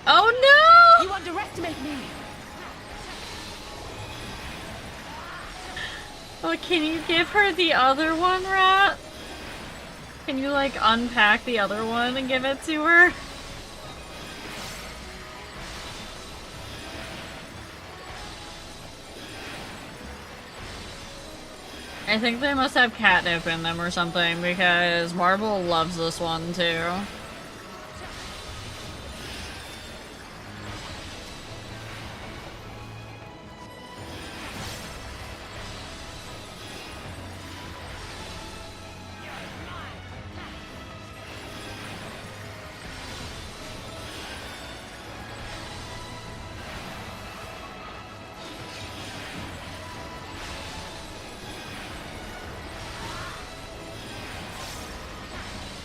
Oh no! You underestimate me. Oh, can you give her the other one, Rat? Can you, like, unpack the other one and give it to her? I think they must have catnip in them or something, because Marble loves this one, too.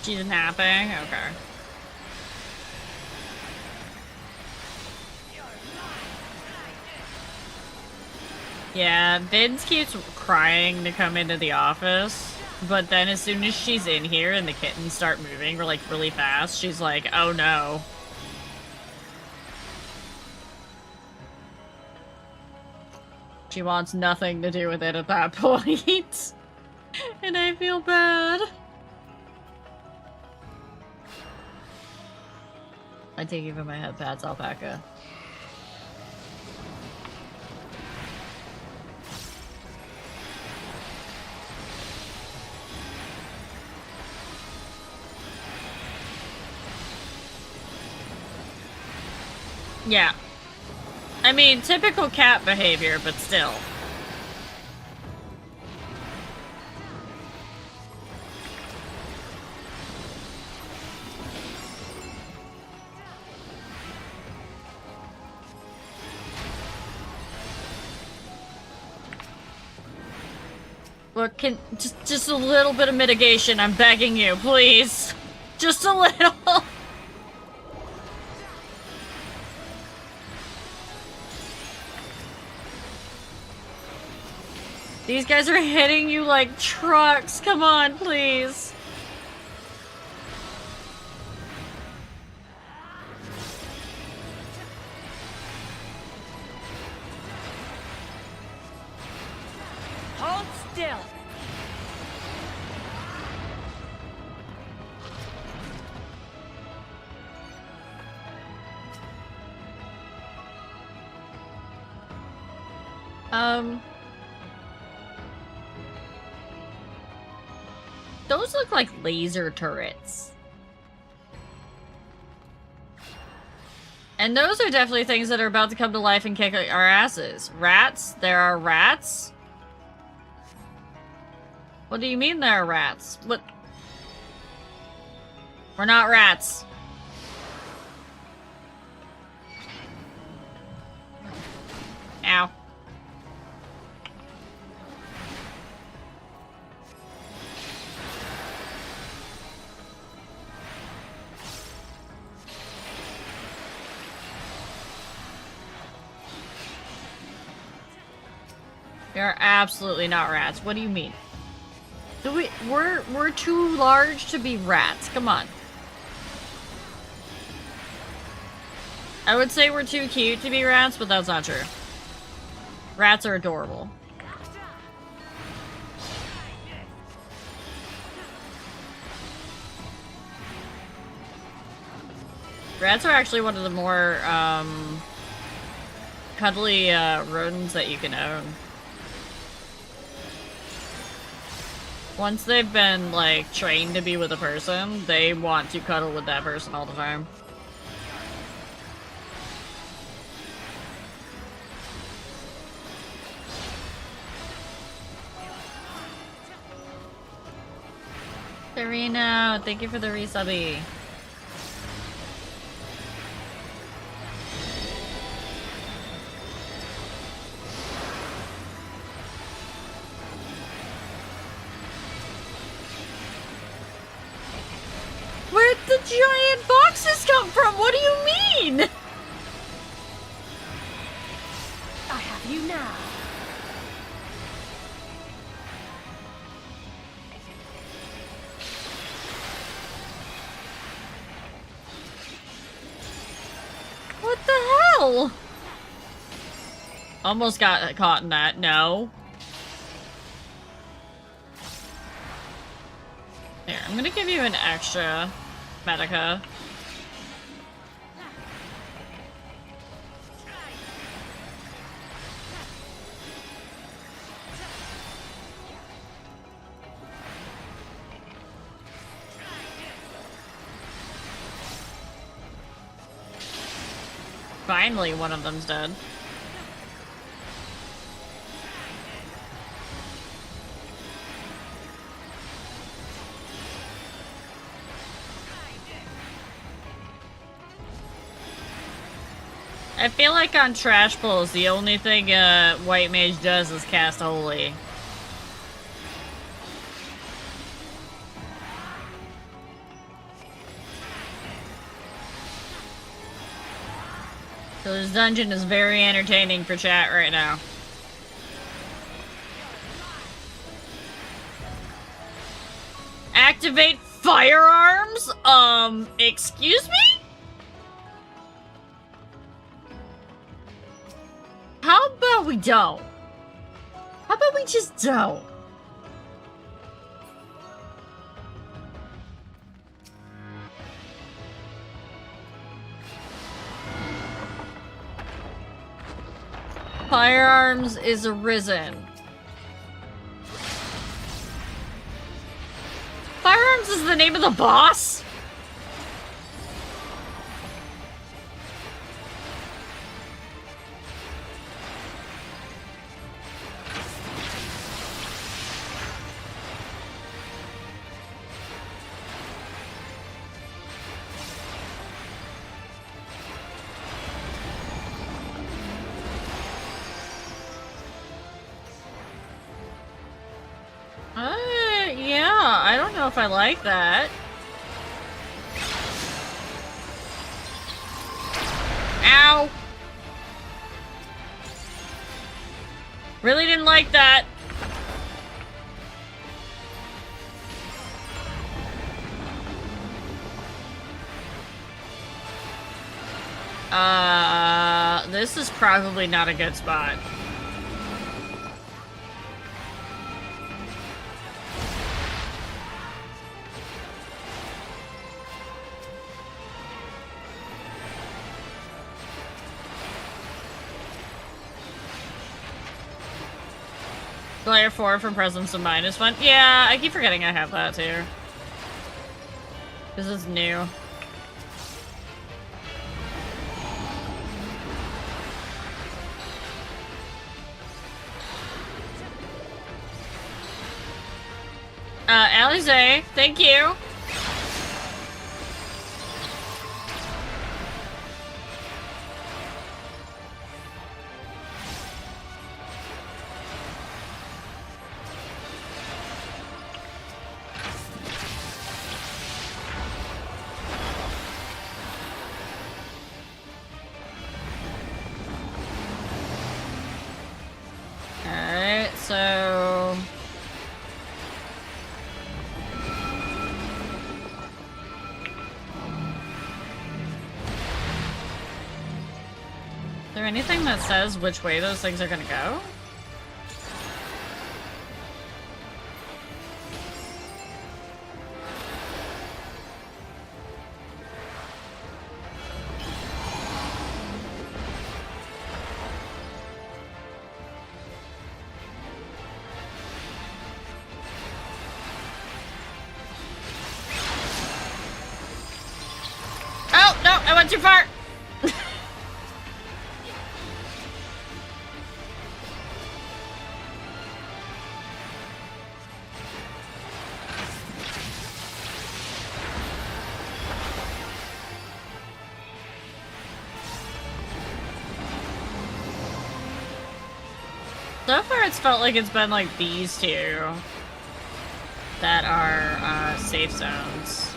She's napping? Okay. Yeah, Vince keeps crying to come into the office, but then as soon as she's in here and the kittens start moving like really fast, she's like, oh no. She wants nothing to do with it at that point. And I feel bad. I take you for my head pats, alpaca. Yeah. I mean, typical cat behavior, but still. Look, just a little bit of mitigation, I'm begging you, please. Just a little. These guys are hitting you like trucks. Come on, please. Hold still. Those look like laser turrets. And those are definitely things that are about to come to life and kick our asses. Rats? There are rats? What do you mean there are rats? What? We're not rats. Ow. We are absolutely not rats. What do you mean? We're too large to be rats. Come on. I would say we're too cute to be rats, but that's not true. Rats are adorable. Rats are actually one of the more cuddly rodents that you can own. Once they've been, like, trained to be with a person, they want to cuddle with that person all the time. Serena, thank you for the resubby. Where'd the giant boxes come from? What do you mean? I have you now. What the hell? Almost got caught in that. No. Here, I'm gonna give you an extra Medica. Finally, one of them's dead. I feel like on Trash Pulls, the only thing White Mage does is cast Holy. So this dungeon is very entertaining for chat right now. Activate firearms? Excuse me? How about we don't? How about we just don't? Firearms is arisen. Firearms is the name of the boss? Yeah, I don't know if I like that. Ow! Really didn't like that. This is probably not a good spot. Layer 4 from Presence of Mind is fun. Yeah, I keep forgetting I have that too. This is new. Alize, thank you. Alright, so... Is there anything that says which way those things are gonna go? Oh, no, I went too far! So far, it's felt like it's been like these two that are safe zones.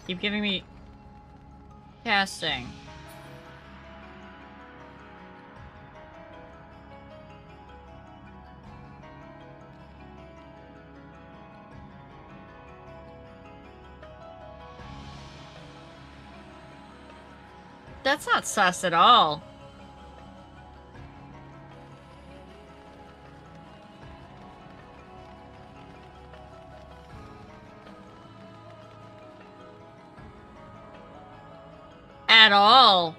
Keep giving me casting. That's not sus at all. At all.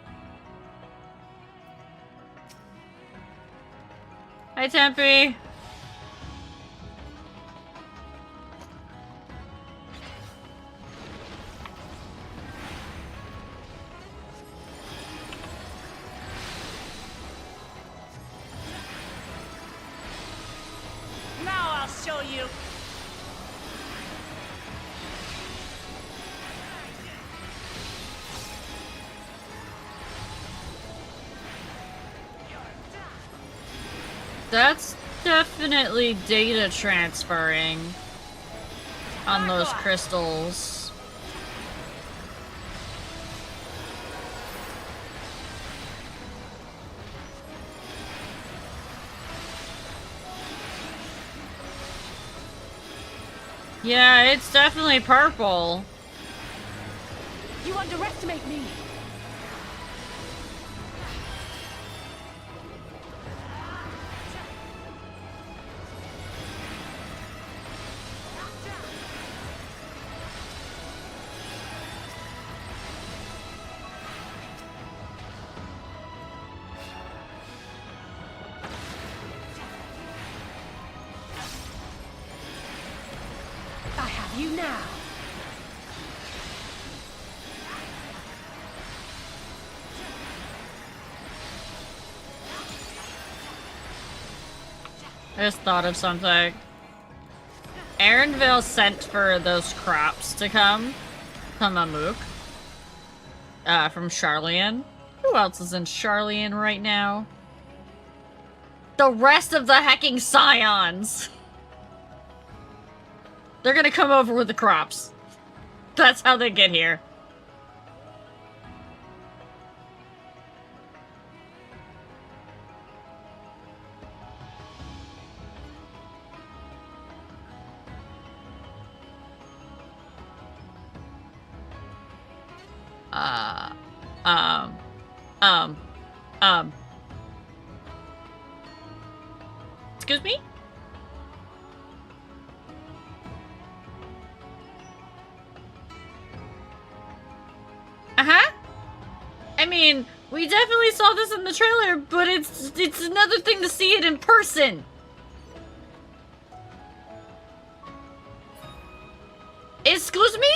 Hi, Tempe. Now I'll show you. That's definitely data transferring on those crystals. Yeah, it's definitely purple. You underestimate me. I have you now. I just thought of something. Aaronville sent for those crops to come from Amuk. From Charlian. Who else is in Charlian right now? The rest of the hecking Scions! They're gonna come over with the crops. That's how they get here. Excuse me? Uh-huh. I mean, we definitely saw this in the trailer, but it's another thing to see it in person. Excuse me?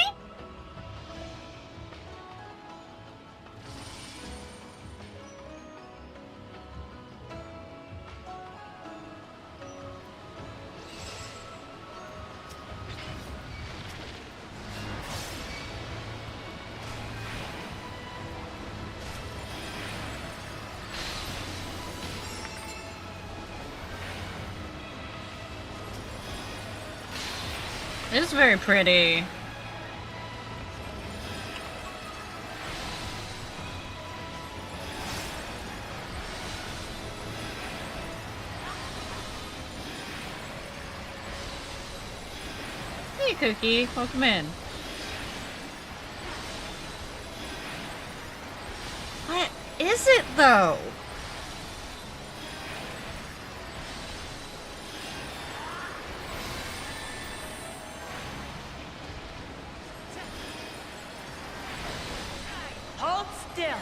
It's very pretty. Hey, Cookie. Welcome in. What is it, though? Hold still.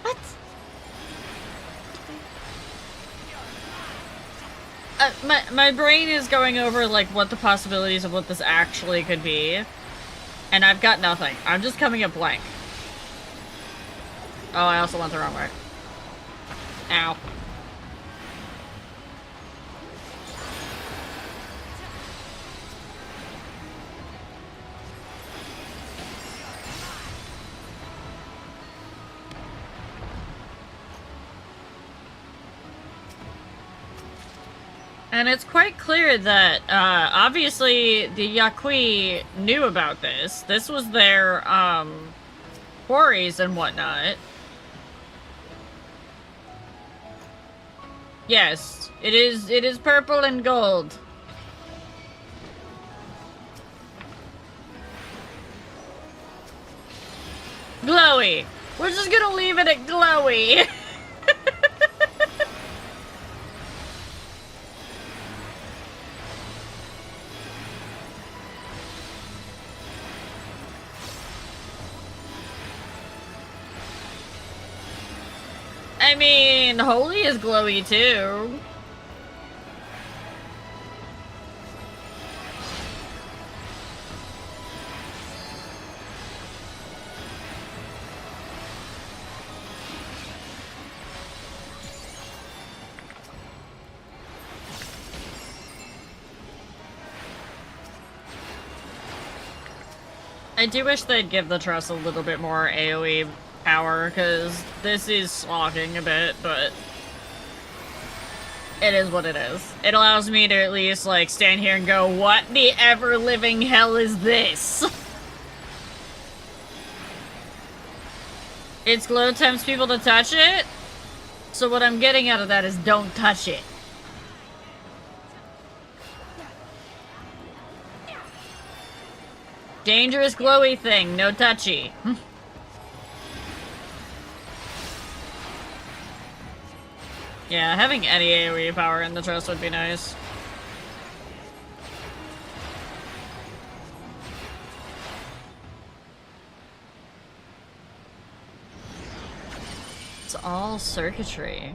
What? My brain is going over, like, what the possibilities of what this actually could be. And I've got nothing. I'm just coming up blank. Oh, I also went the wrong way. Ow. And it's quite clear that, obviously, the Yaqui knew about this. This was their, quarries and whatnot. Yes, it is purple and gold. Glowy! We're just gonna leave it at glowy! I mean, holy is glowy too. I do wish they'd give the truss a little bit more AoE power, because this is slogging a bit, but it is what it is. It allows me to at least, like, stand here and go, what the ever-living hell is this? Its glow tempts people to touch it? So what I'm getting out of that is don't touch it. Dangerous glowy thing, no touchy. Yeah, having any AoE power in the trust would be nice. It's all circuitry.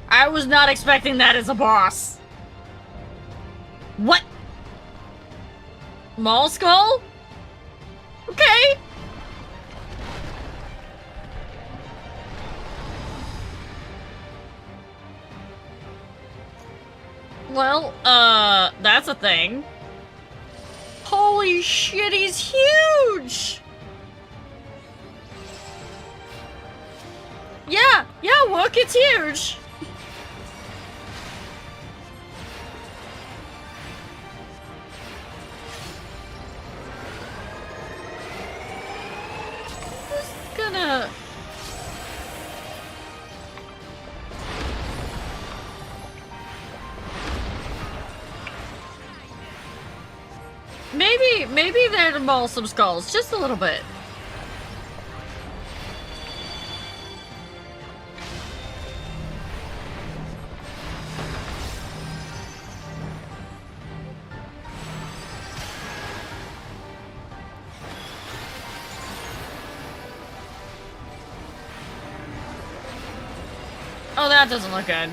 I was not expecting that as a boss. What? Maul Skull? Okay. Well, that's a thing. Holy shit, he's huge! Yeah, look, it's huge! Gonna... Maybe they'd maul some skulls, just a little bit. Oh, that doesn't look good.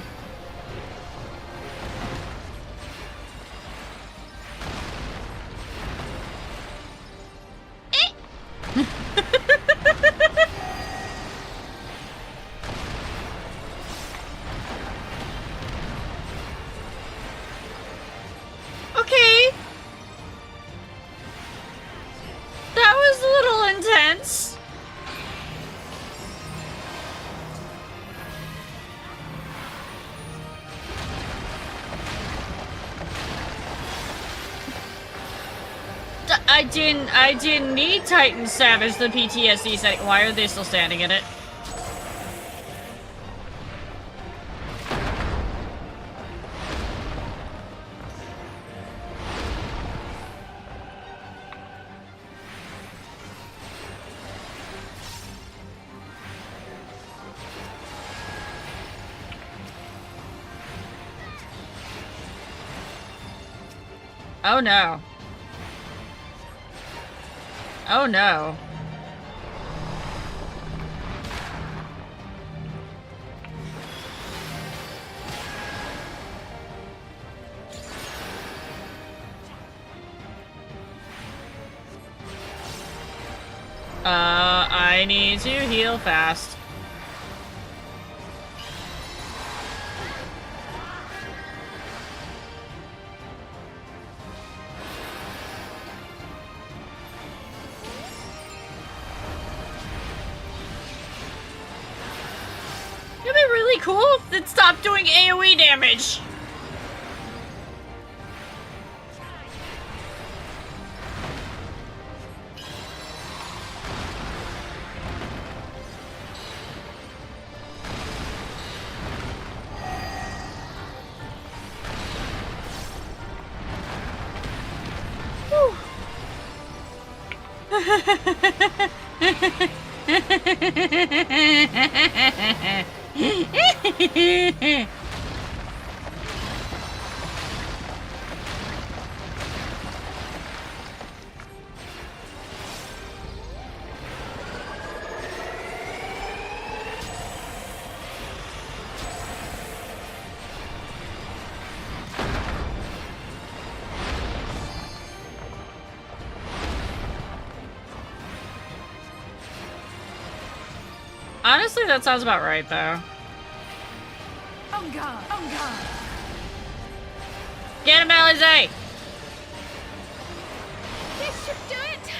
Okay. That was a little intense. I didn't need Titan Savage the PTSD setting. Why are they still standing in it? Oh no. Oh no. I need to heal fast. It'd be really cool if it stopped doing AoE damage. Honestly, that sounds about right, though. On guard! On guard! Get him, Alizé! This should do it!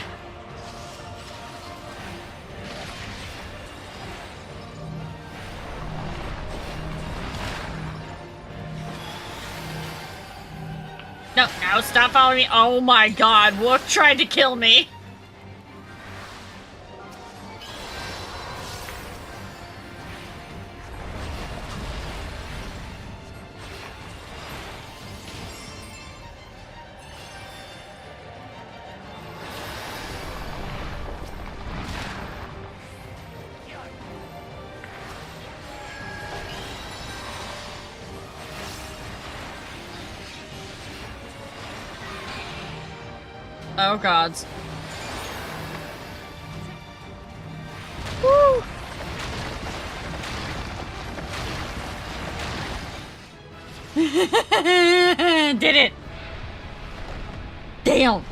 No, no, stop following me. Oh my god, Wook tried to kill me. Oh gods. Woo! Did it! Damn!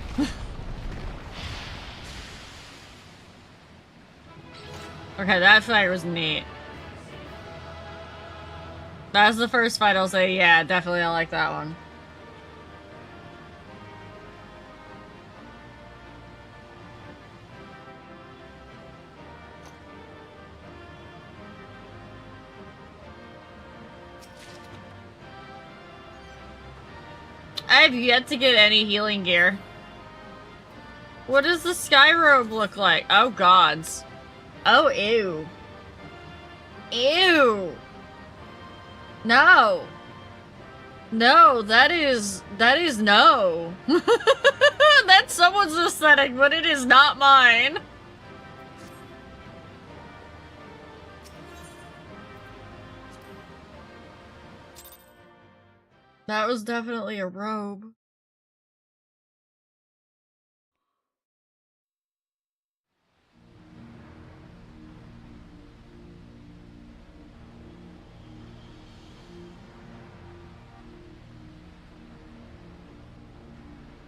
Okay, that fight was neat. That's the first fight I'll say, yeah, definitely I like that one. I have yet to get any healing gear. What does the sky robe look like? Oh gods. Oh ew. Ew. No. No, that is no. That's someone's aesthetic, but it is not mine. That was definitely a robe.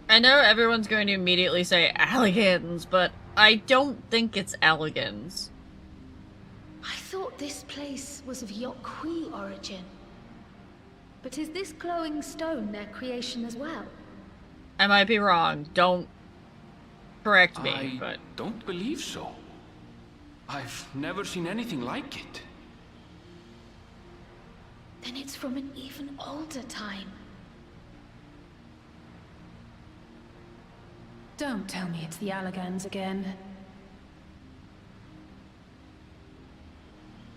I know everyone's going to immediately say Alligans, but I don't think it's Alligans. I thought this place was of Yokwi origin. But is this glowing stone their creation as well? I might be wrong. Don't correct me, I but... don't believe so. I've never seen anything like it. Then it's from an even older time. Don't tell me it's the Alligans again.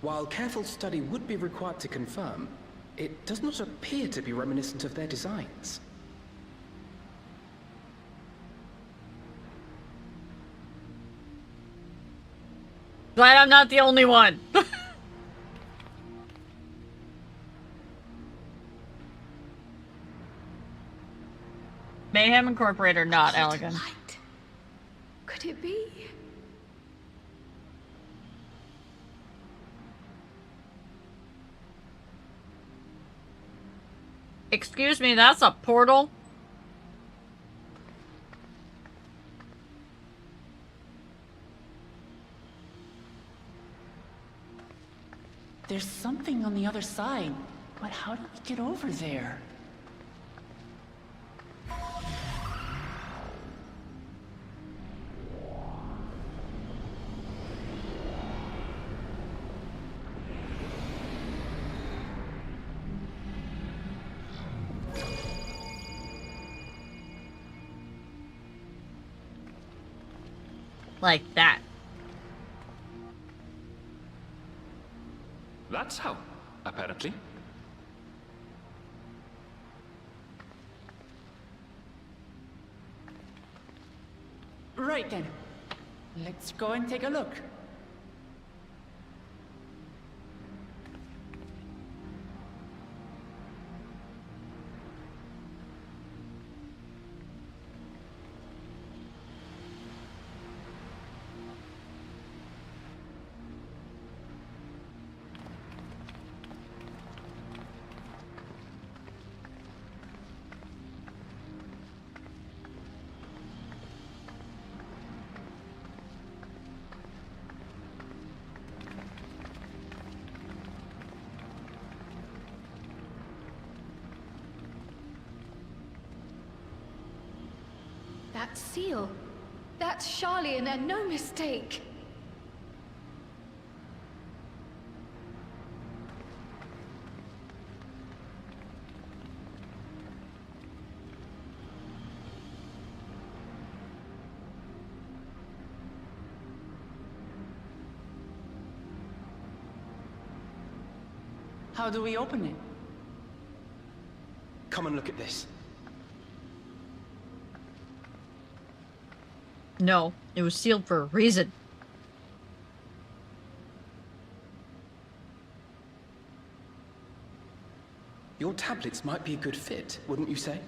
While careful study would be required to confirm, it does not appear to be reminiscent of their designs. Glad I'm not the only one. Mayhem Incorporated, not Elegant. Light. Could it be? Excuse me, that's a portal? There's something on the other side, but how do we get over there? Like that. That's how, apparently. Right then. Let's go and take a look. That seal. That's Charlian and no mistake. How do we open it? Come and look at this. No, it was sealed for a reason. Your tablets might be a good fit, wouldn't you say?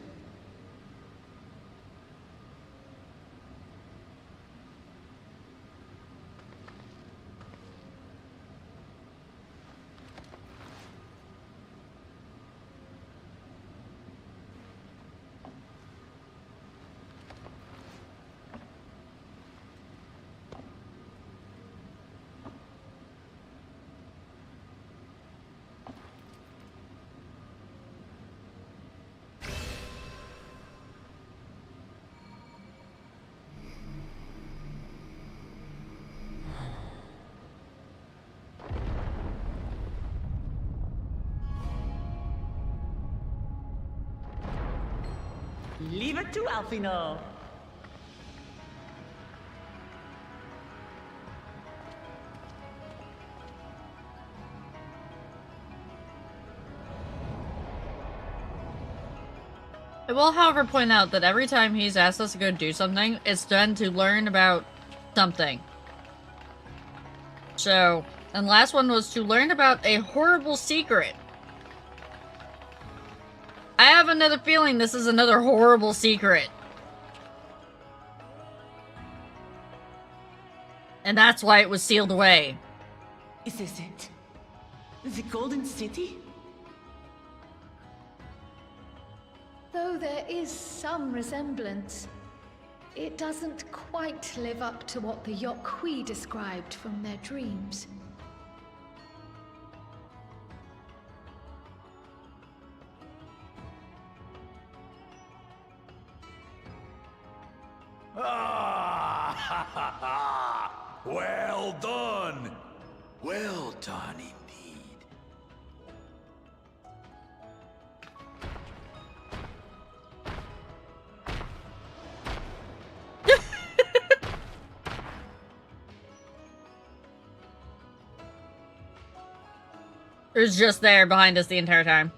Leave it to Alfino. I will, however, point out that every time he's asked us to go do something, it's done to learn about something. So, and the last one was to learn about a horrible secret. I have another feeling this is another horrible secret. And that's why it was sealed away. Is this it? The Golden City? Though there is some resemblance, it doesn't quite live up to what the Yokhui described from their dreams. Well done! Well done indeed. It was just there behind us the entire time.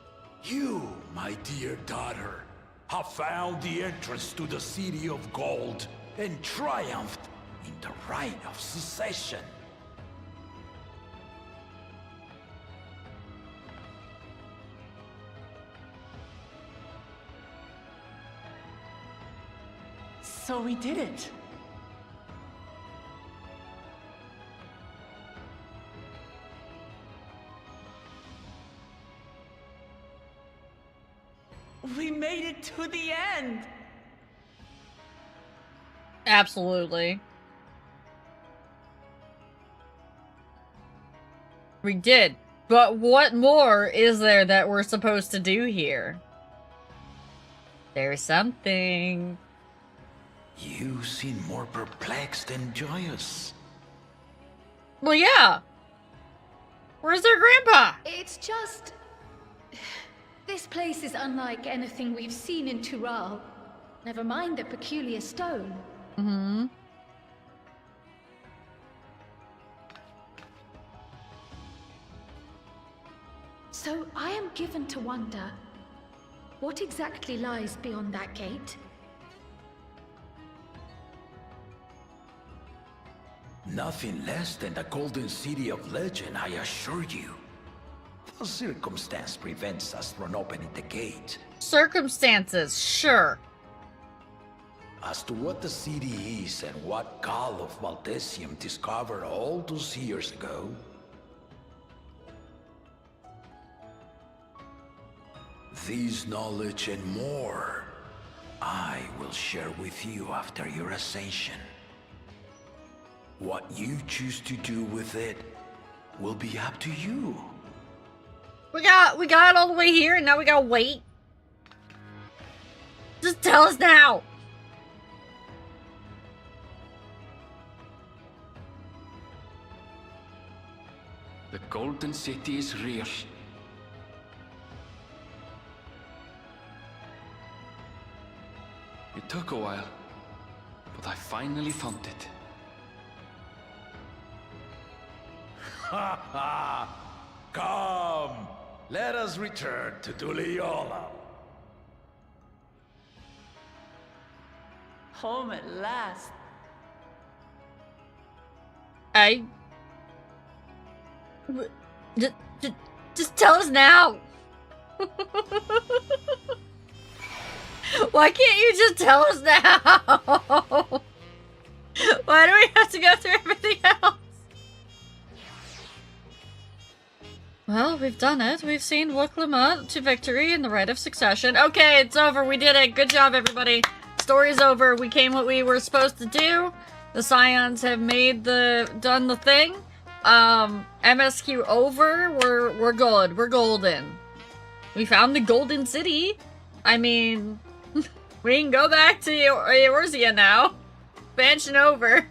You, my dear daughter, have found the entrance to the City of Gold and triumphed in the right of secession. So we did it. We made it to the end! Absolutely. We did. But what more is there that we're supposed to do here? There's something. You seem more perplexed than joyous. Well, yeah. Where's their grandpa? It's just... This place is unlike anything we've seen in Tural. Never mind the peculiar stone. Mm-hmm. So I am given to wonder, what exactly lies beyond that gate? Nothing less than the Golden City of Legend, I assure you. The circumstance prevents us from opening the gate. Circumstances, sure. As to what the city is and what Gall of Valdesium discovered all those years ago, this knowledge and more, I will share with you after your ascension. What you choose to do with it will be up to you. We got it all the way here and now we gotta wait. Just tell us now. The Golden City is real. It took a while, but I finally found it. Ha ha! Come! Let us return to Duliola. Home at last. Just tell us now. Why can't you just tell us now? Why do we have to go through everything else? Well, we've done it. We've seen Wuklamut to victory in the right of succession. Okay, it's over. We did it. Good job, everybody. Story's over. We came what we were supposed to do. The Scions have done the thing. MSQ over. We're good. We're golden. We found the Golden City. I mean, we can go back to Eorzea now. Expansion over.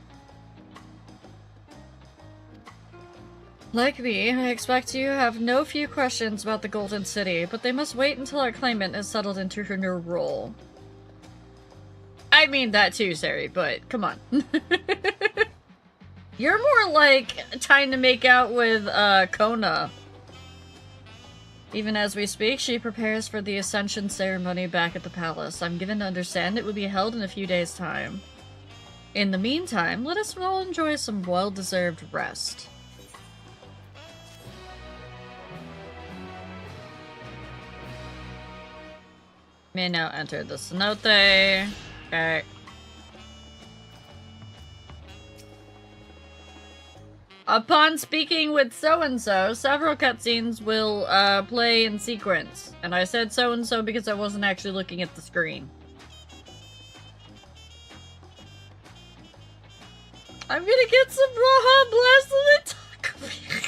Like me, I expect you have no few questions about the Golden City, but they must wait until our claimant is settled into her new role. I mean that too, Sari, but come on. You're more like trying to make out with Kona. Even as we speak, she prepares for the Ascension ceremony back at the palace. I'm given to understand it will be held in a few days' time. In the meantime, let us all enjoy some well-deserved rest. May now enter the cenote. Okay. Upon speaking with so-and-so, several cutscenes will play in sequence. And I said so-and-so because I wasn't actually looking at the screen. I'm gonna get some Raha Blast when they talk about it.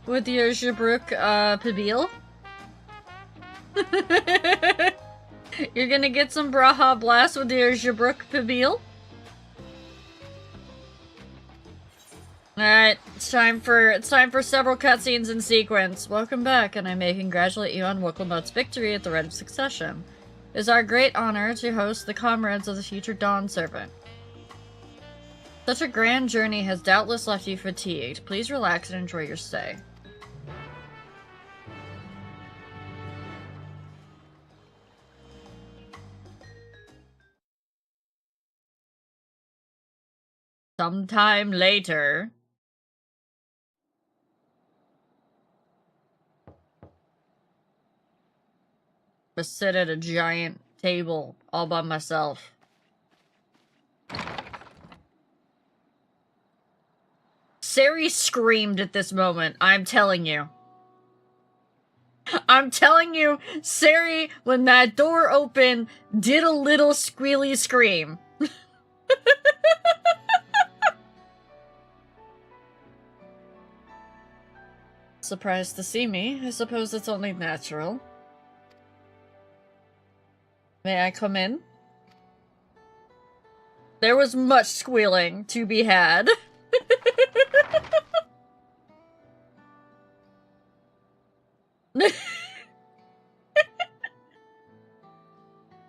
With your Jabruk Pabil. You're gonna get some Braha Blast with your Jabruk Pabil. Alright, it's time for several cutscenes in sequence. Welcome back, and I may congratulate you on Wuklamut's victory at the Rite of Succession. It is our great honor to host the comrades of the future Dawn Servant. Such a grand journey has doubtless left you fatigued. Please relax and enjoy your stay. Sometime later. I sit at a giant table all by myself. Sari screamed at this moment, I'm telling you. I'm telling you, Sari, when that door opened, did a little squealy scream. surprised to see me. I suppose it's only natural. May I come in? There was much squealing to be had.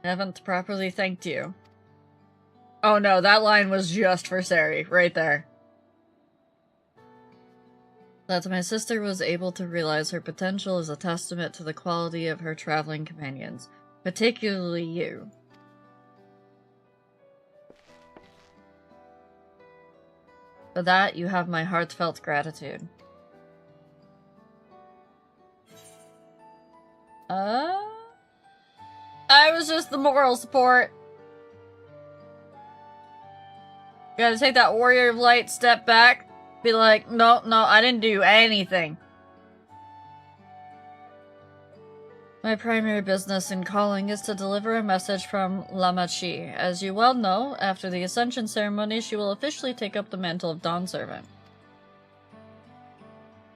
Haven't properly thanked you. Oh no, that line was just for Sari, right there. That my sister was able to realize her potential is a testament to the quality of her traveling companions, particularly you. For that, you have my heartfelt gratitude. I was just the moral support. Gotta take that warrior of light step back. Be like, no, I didn't do anything. My primary business in calling is to deliver a message from Lamachi. As you well know, after the Ascension ceremony, she will officially take up the mantle of Dawn Servant.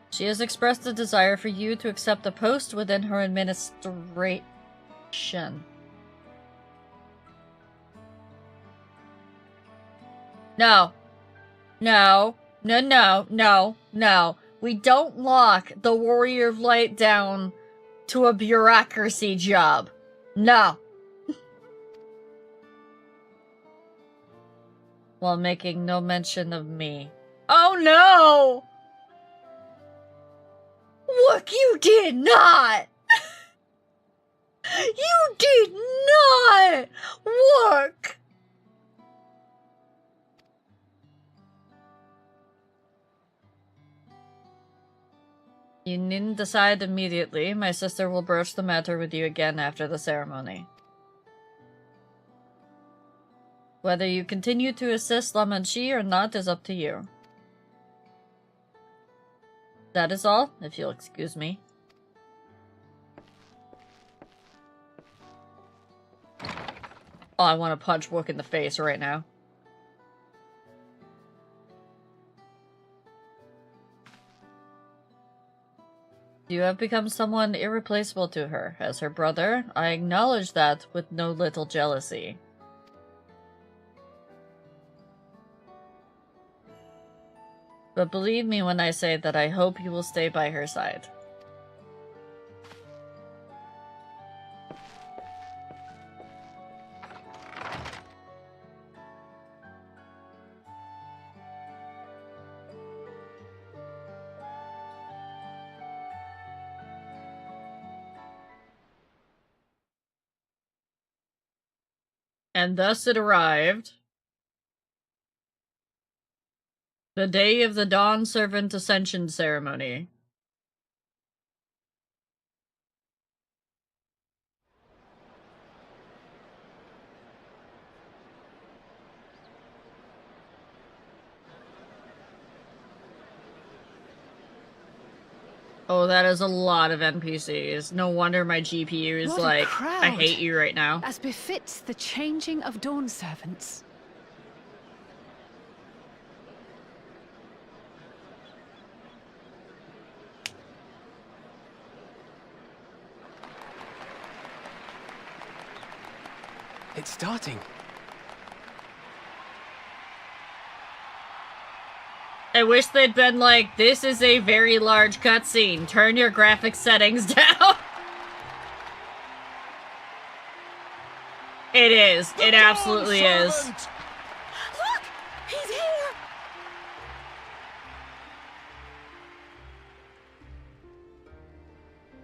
She has expressed a desire for you to accept a post within her administration. No. We don't lock the Warrior of Light down to a bureaucracy job. No. While making no mention of me. Oh no! Look, you did not! You did not! Look! You needn't decide immediately. My sister will broach the matter with you again after the ceremony. Whether you continue to assist Lamanchi or not is up to you. That is all, if you'll excuse me. Oh, I want to punch Wook in the face right now. You have become someone irreplaceable to her. As her brother, I acknowledge that with no little jealousy. But believe me when I say that I hope you will stay by her side. And thus it arrived. The day of the Dawn Servant Ascension Ceremony. Oh, that is a lot of NPCs. No wonder my GPU is like, I hate you right now. As befits the changing of Dawn Servants. It's starting. I wish they'd been like, this is a very large cutscene. Turn your graphics settings down. It is. It absolutely is. Look! He's here!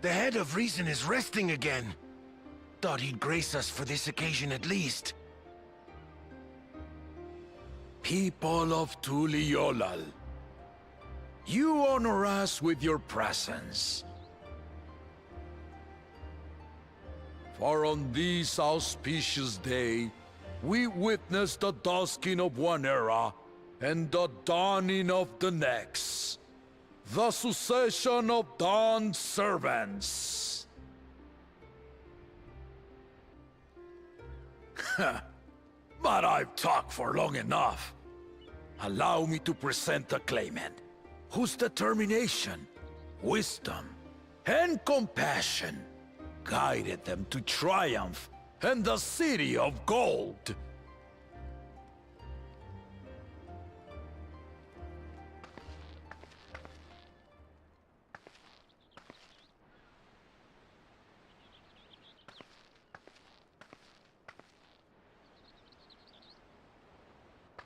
The head of reason is resting again. Thought he'd grace us for this occasion at least. People of Tuliolal, you honor us with your presence. For on this auspicious day, we witness the dusking of one era and the dawning of the next. The succession of Dawn Servants. But I've talked for long enough. Allow me to present the claimant, whose determination, wisdom, and compassion guided them to triumph and the City of Gold.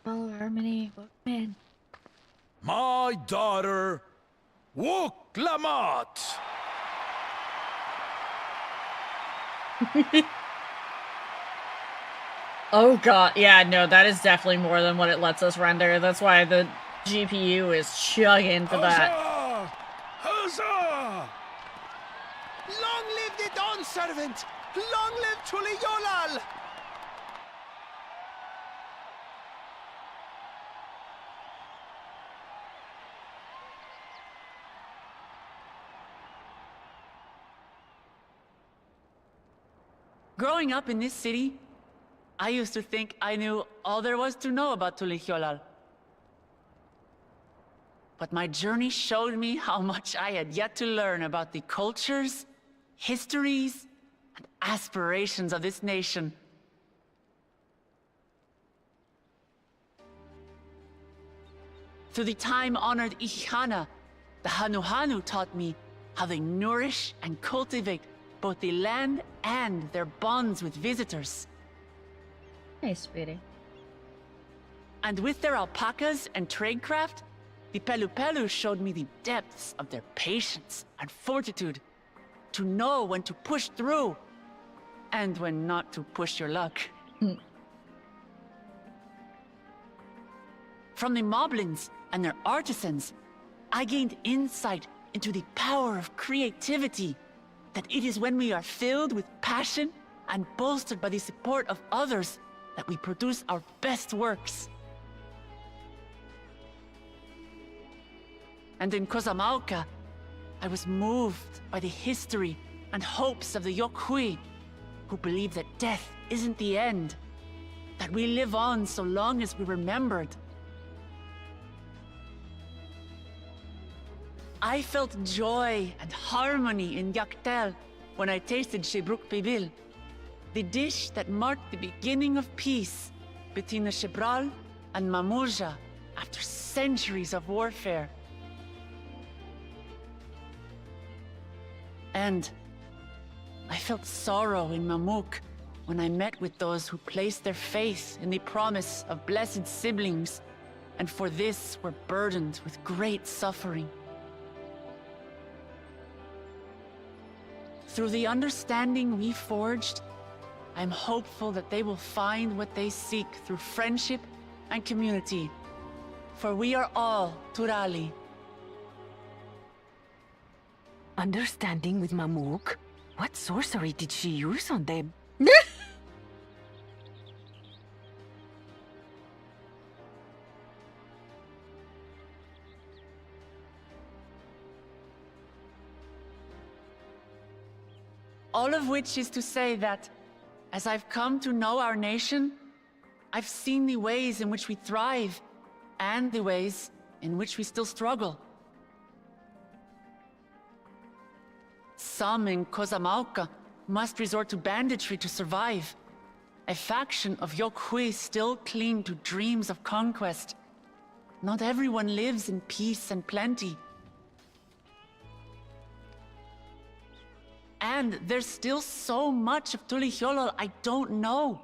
Follow Harmony, Bookman. My daughter, Wook Lamat. Oh god, yeah, no, that is definitely more than what it lets us render. That's why the GPU is chugging for that. Huzzah! Huzzah! Long live the Dawn Servant! Long live Tuliolal! Growing up in this city, I used to think I knew all there was to know about Tulihiolal. But my journey showed me how much I had yet to learn about the cultures, histories, and aspirations of this nation. Through the time-honored Ihana, the Hanuhanu taught me how they nourish and cultivate both the land and their bonds with visitors. Hey, sweetie. And with their alpacas and tradecraft, the Pelu Pelu showed me the depths of their patience and fortitude, to know when to push through and when not to push your luck. From the Moblins and their artisans, I gained insight into the power of creativity, that it is when we are filled with passion and bolstered by the support of others that we produce our best works. And in Kozamauka, I was moved by the history and hopes of the Yokhui, who believe that death isn't the end, that we live on so long as we're remembered. I felt joy and harmony in Yaktel when I tasted Shebruk Pibil, the dish that marked the beginning of peace between the Shebral and Mamurja after centuries of warfare. And I felt sorrow in Mamuk when I met with those who placed their faith in the promise of blessed siblings, and for this were burdened with great suffering. Through the understanding we forged, I'm hopeful that they will find what they seek through friendship and community, for we are all Turali. Understanding with Mamuk? What sorcery did she use on them? All of which is to say that, as I've come to know our nation, I've seen the ways in which we thrive, and the ways in which we still struggle. Some in Kozamauka must resort to banditry to survive. A faction of Yokhui still cling to dreams of conquest. Not everyone lives in peace and plenty. And there's still so much of Tulihiolol I don't know.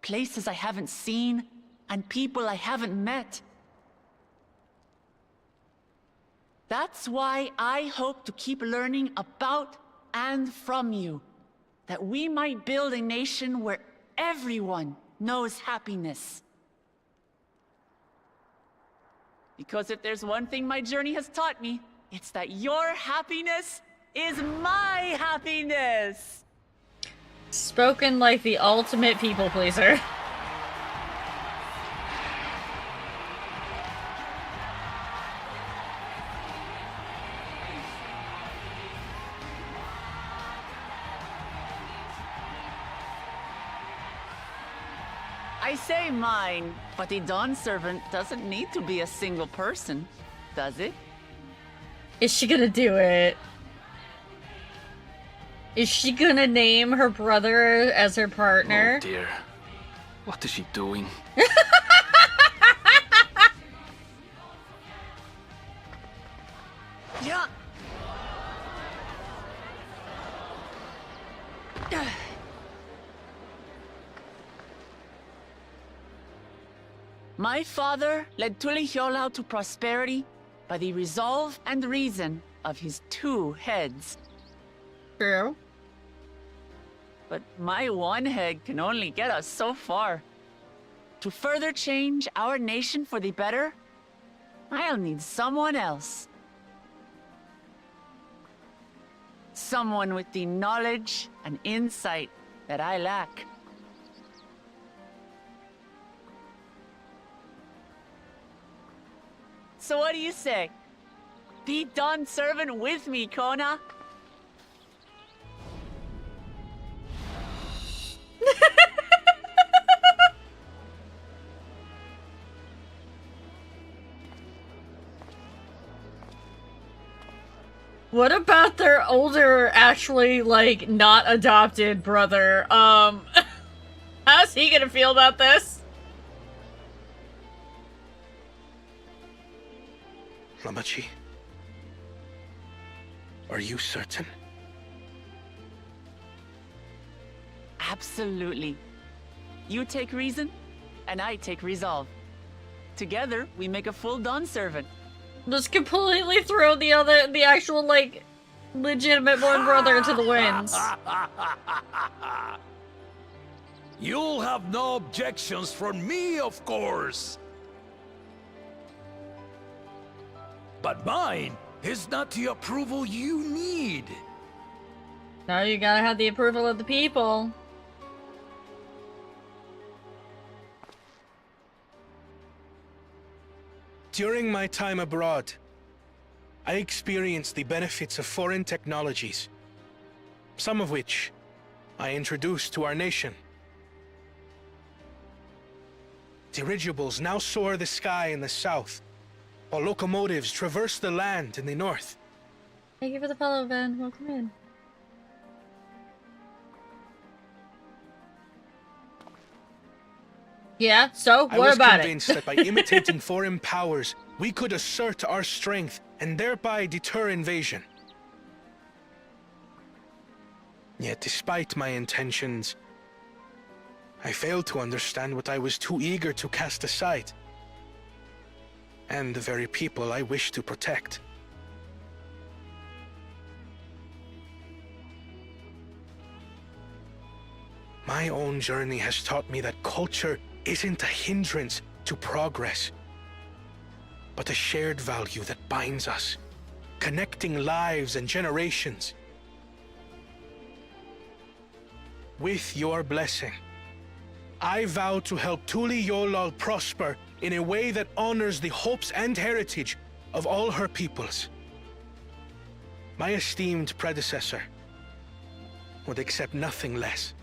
Places I haven't seen, and people I haven't met. That's why I hope to keep learning about and from you, that we might build a nation where everyone knows happiness. Because if there's one thing my journey has taught me, it's that your happiness is my happiness! Spoken like the ultimate people pleaser. I say mine, but the Dawn Servant doesn't need to be a single person, does it? Is she gonna do it? Is she gonna name her brother as her partner? Oh dear. What is she doing? Yeah. My father led Tulihiolau to prosperity by the resolve and reason of his 2 heads. True. But my 1 head can only get us so far. To further change our nation for the better, I'll need someone else. Someone with the knowledge and insight that I lack. So what do you say? Be Dawn servant with me, Kona? What about their older, actually, like, not adopted brother? How's he gonna feel about this? Lamachi, are you certain? Absolutely. You take reason, and I take resolve. Together, we make a full Dawn servant. Just completely throw the actual, like, legitimate born brother into the winds. You'll have no objections from me, of course. But mine is not the approval you need. Now you gotta have the approval of the people. During my time abroad, I experienced the benefits of foreign technologies, some of which I introduced to our nation. Dirigibles now soar the sky in the south, while locomotives traverse the land in the north. Thank you for the follow, Ben. Welcome in. Yeah, so what about it? I was convinced that by imitating foreign powers, we could assert our strength and thereby deter invasion. Yet despite my intentions, I failed to understand what I was too eager to cast aside, and the very people I wish to protect. My own journey has taught me that culture isn't a hindrance to progress, but a shared value that binds us, connecting lives and generations. With your blessing, I vow to help Tulihiolau prosper in a way that honors the hopes and heritage of all her peoples. My esteemed predecessor would accept nothing less.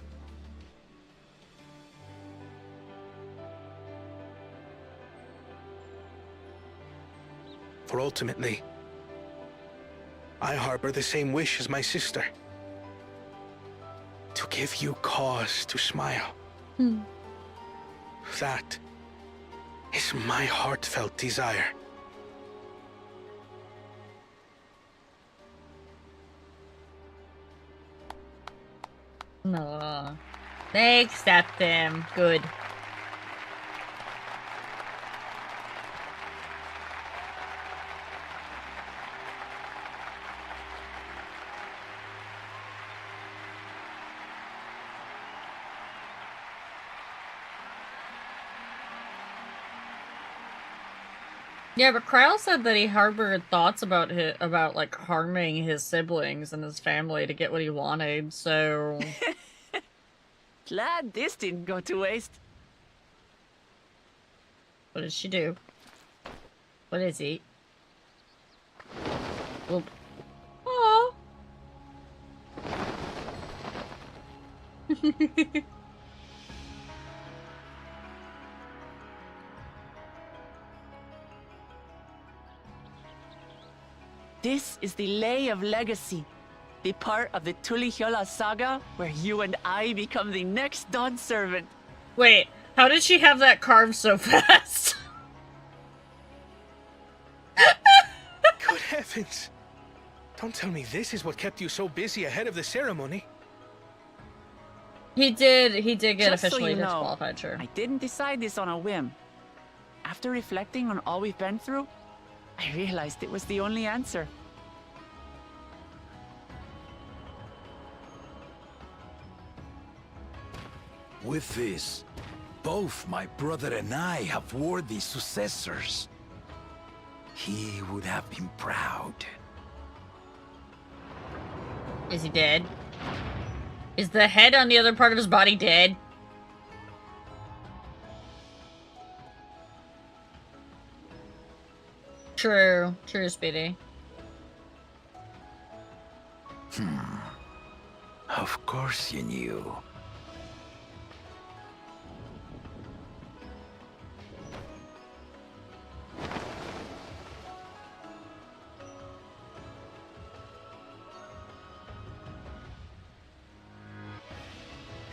For ultimately, I harbor the same wish as my sister. To give you cause to smile. That is my heartfelt desire. No. They accept him. Good. Yeah, but Kryle said that he harbored thoughts about like harming his siblings and his family to get what he wanted. So Glad this didn't go to waste. what did she do? What is he? Whoop. Oh. This is the Lay of Legacy, the part of the Tulihyola saga where you and I become the next Dawn servant. Wait, how did she have that carved so fast? Good heavens! Don't tell me this is what kept you so busy ahead of the ceremony. He did get Just so officially you know, disqualified, sure. I didn't decide this on a whim. After reflecting on all we've been through, I realized it was the only answer. With this, both my brother and I have worthy successors. He would have been proud. Is he dead? Is the head on the other part of his body dead? True, Speedy. Of course you knew.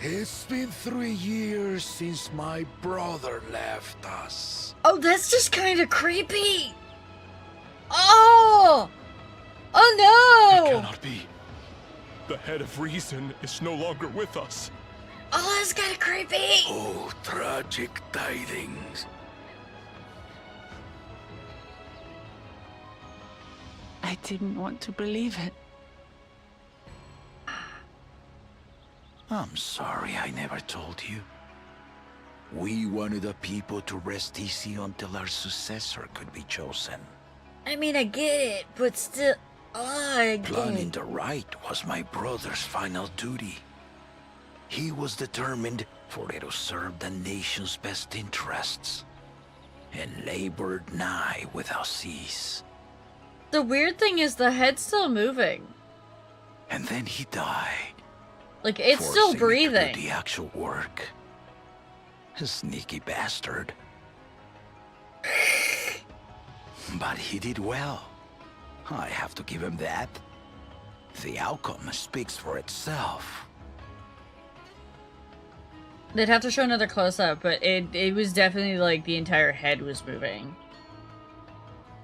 It's been 3 years since my brother left us. Oh, that's just kind of creepy. Oh! Oh no! It cannot be. The head of reason is no longer with us. Oh, that's kind of creepy. Oh, tragic tidings. I didn't want to believe it. I'm sorry I never told you. We wanted the people to rest easy until our successor could be chosen. I mean, I get it, but still... Planning the right was my brother's final duty. He was determined for it to serve the nation's best interests, and labored nigh without cease. The weird thing is the head's still moving. And then he died. Like, it's still forcing me to breathing. do the actual work. A sneaky bastard. But he did well. I have to give him that. The outcome speaks for itself. They'd have to show another close-up, but it was definitely, like, the entire head was moving.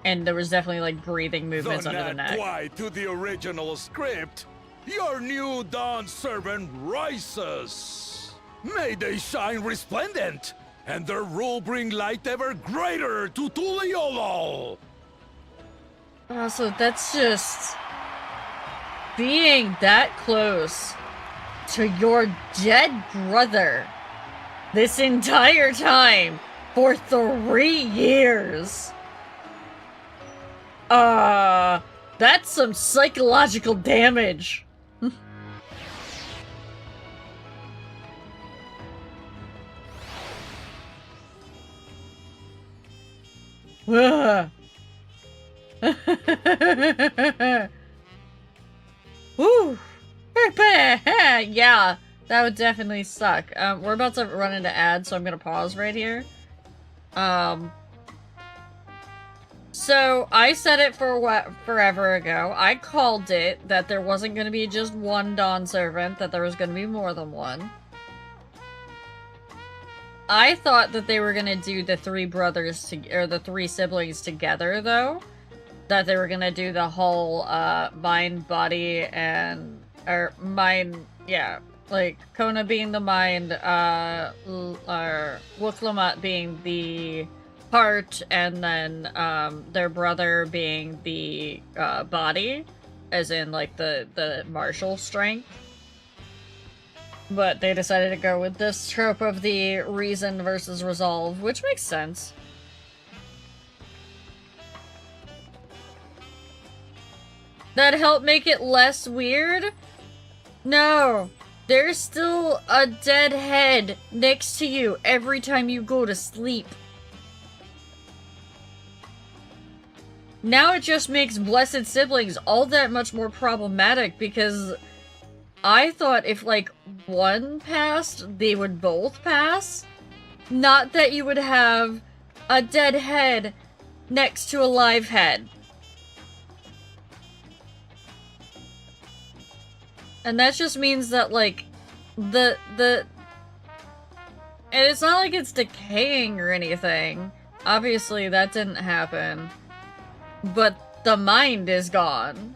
And there was definitely, like, breathing movements under the neck. Quite to the original script. Your new Dawn servant rises. May they shine resplendent, and their rule bring light ever greater to Tuliolo. Also, that's just... being that close to your dead brother this entire time for 3 years. That's some psychological damage. Woo! Yeah, that would definitely suck. We're about to run into ads, so I'm gonna pause right here. So I said it forever ago. I called it that there wasn't gonna be just one Dawn servant, that there was gonna be more than one. I thought that they were gonna do the 3 brothers or the 3 siblings together, though. That they were gonna do the whole mind, body, and mind. Yeah, like Kona being the mind, or Wuklamat being the heart, and then their brother being the body, as in like the martial strength. But they decided to go with this trope of the reason versus resolve, which makes sense. That helped make it less weird? No. There's still a dead head next to you every time you go to sleep. Now it just makes blessed siblings all that much more problematic, because I thought if, like, one passed, they would both pass. Not that you would have a dead head next to a live head. And that just means that, like, and it's not like it's decaying or anything. Obviously, that didn't happen. But the mind is gone.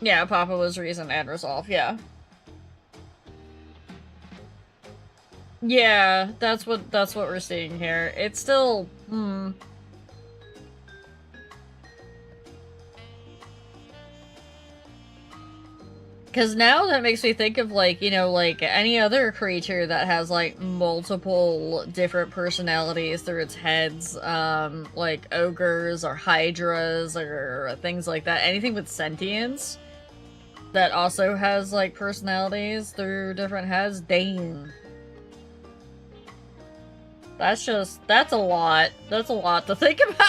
Yeah, Papa was reason and resolve, yeah. Yeah, that's what we're seeing here. It's still, Because now that makes me think of, like, you know, like, any other creature that has, like, multiple different personalities through its heads, like ogres or hydras or things like that. Anything with sentience that also has, like, personalities through different heads. Dang. That's a lot. That's a lot to think about.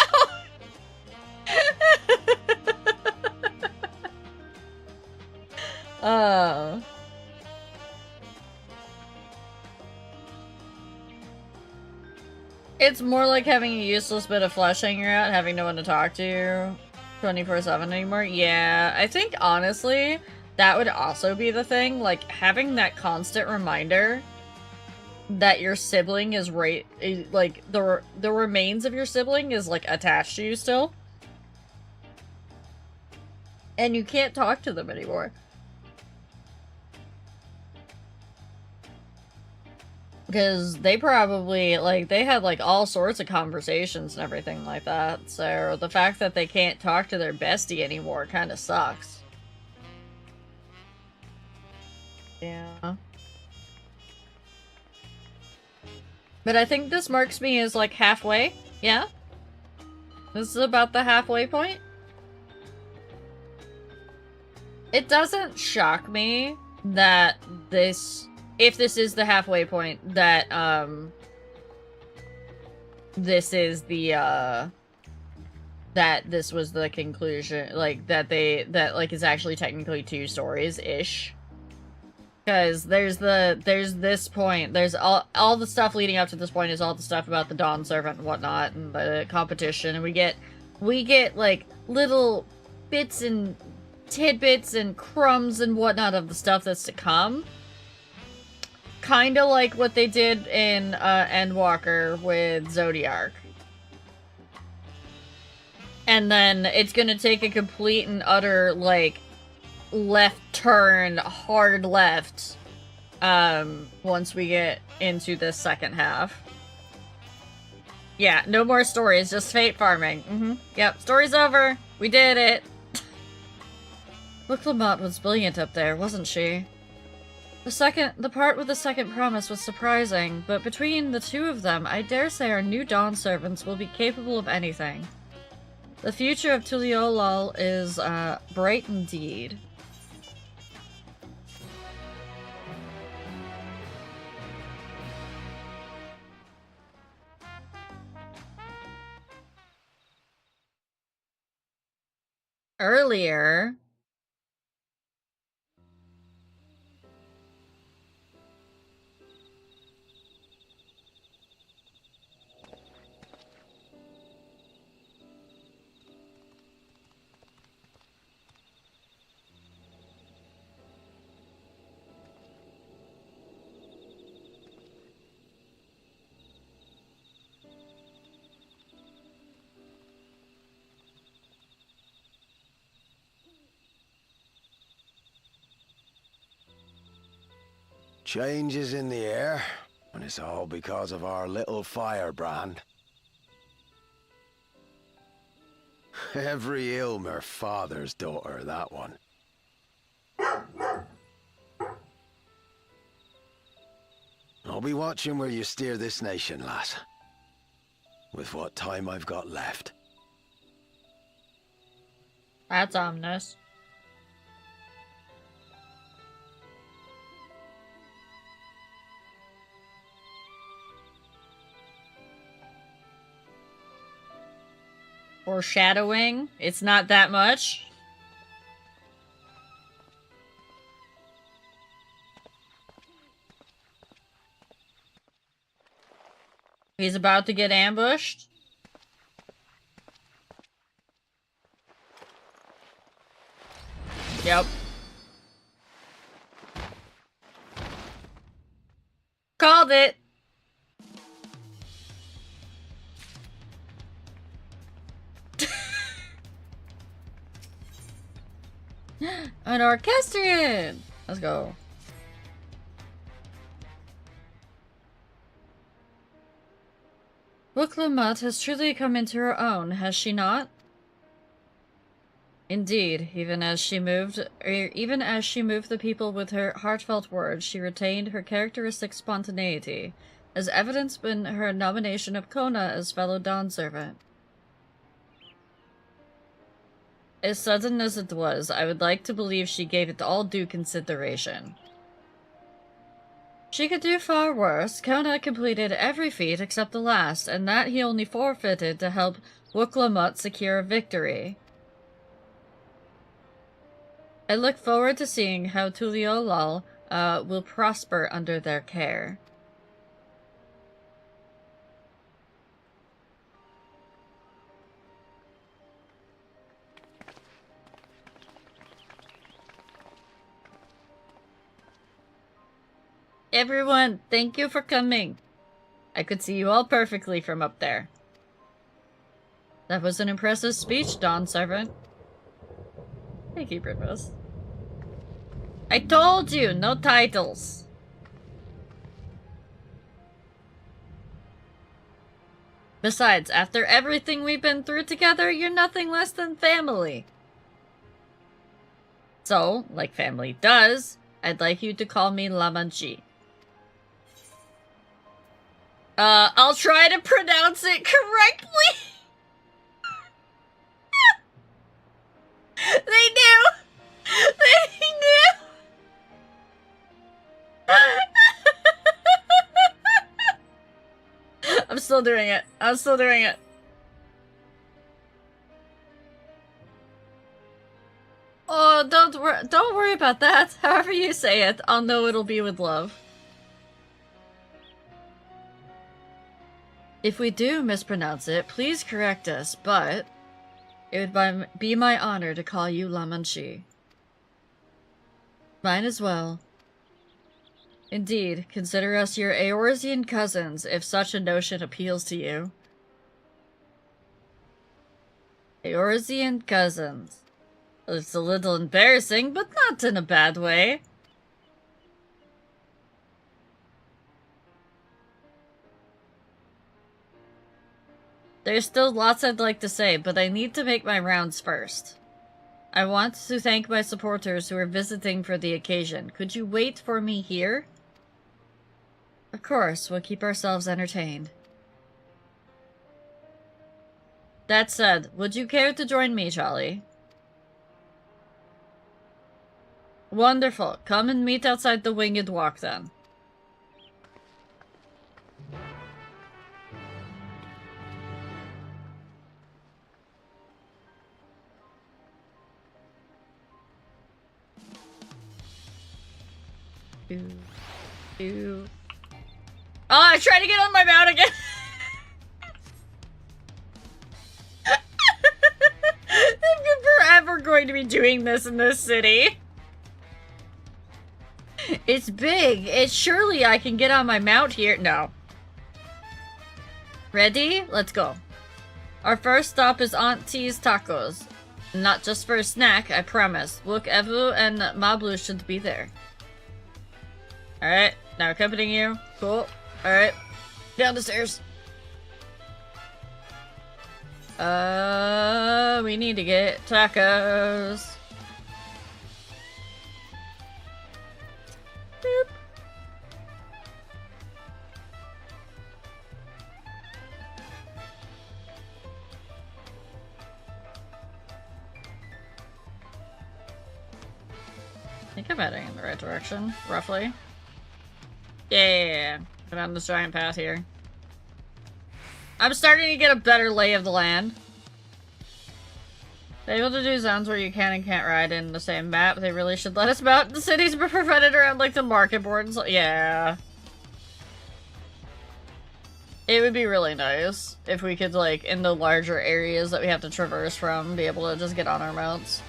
It's more like having a useless bit of flesh hanging out, having no one to talk to 24/7 anymore. Yeah, I think honestly, that would also be the thing, like, having that constant reminder that your sibling is like, the remains of your sibling is, like, attached to you still. And you can't talk to them anymore. Because they probably, like, they had, like, all sorts of conversations and everything like that. So the fact that they can't talk to their bestie anymore kind of sucks. Yeah. But I think this marks me as, like, halfway. Yeah? This is about the halfway point? It doesn't shock me that if this is the halfway point, that, this is the, that this was the conclusion, like, that like, it's actually technically 2 stories-ish. Because there's this point, there's all the stuff leading up to this point is all the stuff about the Dawn Servant and whatnot, and the competition, and we get, like, little bits and tidbits and crumbs and whatnot of the stuff that's to come. Kinda like what they did in, Endwalker with Zodiark. And then it's gonna take a complete and utter, like, left turn, hard left, once we get into this second half. Yeah, no more stories, just fate farming. Yep, story's over. We did it. Look, Lamont was brilliant up there, wasn't she? The part with the second promise was surprising, but between the 2 of them, I dare say our new Dawn servants will be capable of anything. The future of Tuliolal is, bright indeed. Earlier... Change is in the air, and it's all because of our little firebrand. Every Ilmer father's daughter, that one. I'll be watching where you steer this nation, lass. With what time I've got left. That's ominous. Foreshadowing? It's not that much? He's about to get ambushed? Yep. Called it. An orchestrion! Let's go. Wuklamut has truly come into her own, has she not? Indeed, even as she moved the people with her heartfelt words, she retained her characteristic spontaneity, as evidenced in her nomination of Kona as fellow Dawn servant. As sudden as it was, I would like to believe she gave it all due consideration. She could do far worse. Kona completed every feat except the last, and that he only forfeited to help Wuklamut secure a victory. I look forward to seeing how Tuliolal will prosper under their care. Everyone, thank you for coming. I could see you all perfectly from up there. That was an impressive speech, Dawn Servant. Thank you, Britmus. I told you, no titles. Besides, after everything we've been through together, you're nothing less than family. So, like family does, I'd like you to call me Lamanchi. I'll try to pronounce it correctly. They knew! They knew! I'm still doing it. I'm still doing it. Oh, don't worry about that. However you say it, I'll know it'll be with love. If we do mispronounce it, please correct us, but it would be my honor to call you Lamanchi. Mine as well. Indeed, consider us your Eorzean cousins, if such a notion appeals to you. Eorzean cousins. It's a little embarrassing, but not in a bad way. There's still lots I'd like to say, but I need to make my rounds first. I want to thank my supporters who are visiting for the occasion. Could you wait for me here? Of course, we'll keep ourselves entertained. That said, would you care to join me, Charlie? Wonderful. Come and meet outside the Winged Walk, then. Oh, I tried to get on my mount again. I'm forever going to be doing this in this city. It's big. Surely I can get on my mount here. No. Ready? Let's go. Our first stop is Auntie's Tacos. Not just for a snack, I promise. Look, Evu and Mablu should be there. Alright, now accompanying you. Cool. Alright. Down the stairs. We need to get tacos. Boop. I think I'm heading in the right direction, roughly. Yeah, I'm on this giant path here. I'm starting to get a better lay of the land. They're able to do zones where you can and can't ride in the same map. They really should let us mount in the cities, but prevented around like the market boards. Yeah. It would be really nice if we could, like, in the larger areas that we have to traverse from, be able to just get on our mounts.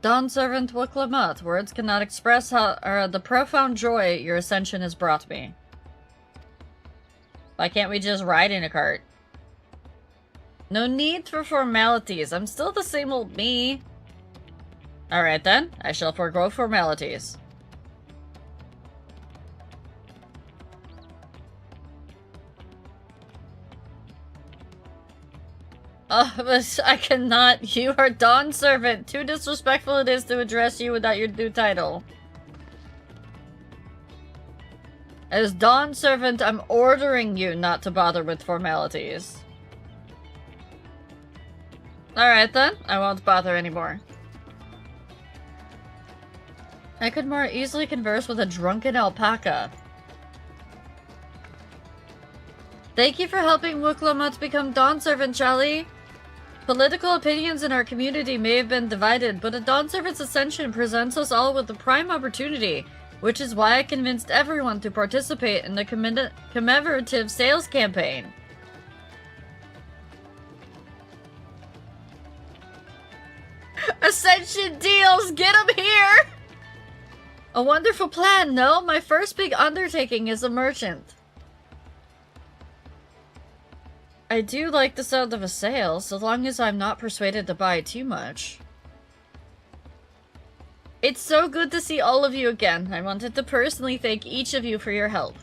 Dawn Servant Wuklamut, words cannot express how the profound joy your ascension has brought me. Why can't we just ride in a cart? No need for formalities. I'm still the same old me. Alright then, I shall forego formalities. But I cannot. You are Dawn Servant. Too disrespectful it is to address you without your due title. As Dawn Servant, I'm ordering you not to bother with formalities. Alright then, I won't bother anymore. I could more easily converse with a drunken alpaca. Thank you for helping Wuklamut become Dawn Servant, Charlie. Political opinions in our community may have been divided, but a Dawn Servant's ascension presents us all with a prime opportunity, which is why I convinced everyone to participate in the commemorative sales campaign. Ascension deals! Get them here! A wonderful plan, no? My first big undertaking as a merchant. I do like the sound of a sale, so long as I'm not persuaded to buy too much. It's so good to see all of you again. I wanted to personally thank each of you for your help.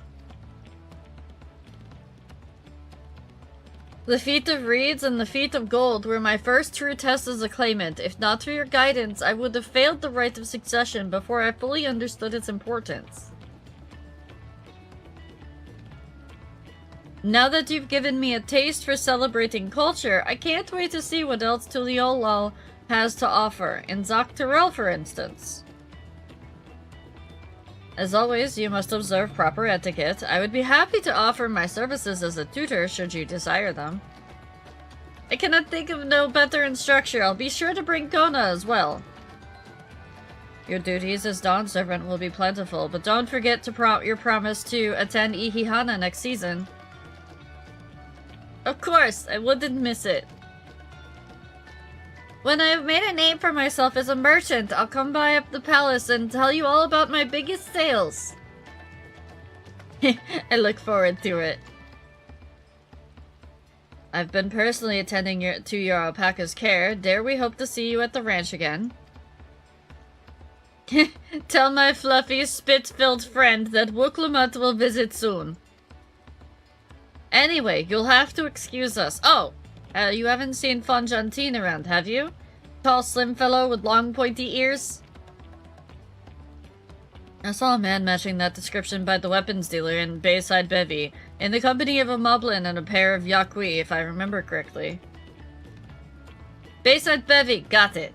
The feat of reeds and the feat of gold were my first true test as a claimant. If not for your guidance, I would have failed the rite of succession before I fully understood its importance. Now that you've given me a taste for celebrating culture, I can't wait to see what else Tuliolal has to offer, in Zak'Tarel for instance. As always, you must observe proper etiquette. I would be happy to offer my services as a tutor should you desire them. I cannot think of no better instructor. I'll be sure to bring Kona as well. Your duties as Dawn Servant will be plentiful, but don't forget to your promise to attend Ihihana next season. Of course, I wouldn't miss it. When I have made a name for myself as a merchant, I'll come by up the palace and tell you all about my biggest sales. I look forward to it. I've been personally attending to your alpaca's care. Dare we hope to see you at the ranch again? Tell my fluffy, spit-filled friend that Wuklamut will visit soon. Anyway, you'll have to excuse us. Oh, you haven't seen Fonjantine around, have you? Tall, slim fellow with long, pointy ears? I saw a man matching that description by the weapons dealer in Bayside Bevy, in the company of a moblin and a pair of Yakui, if I remember correctly. Bayside Bevy, got it.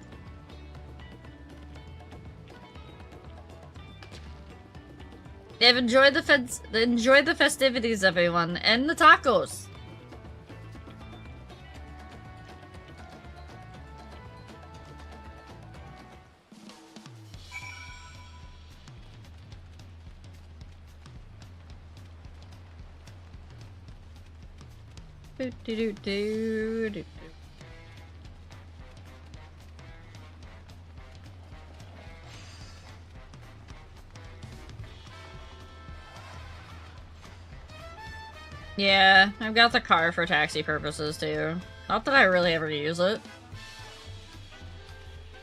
Enjoy the festivities, everyone, and the tacos. Yeah, I've got the car for taxi purposes too. Not that I really ever use it.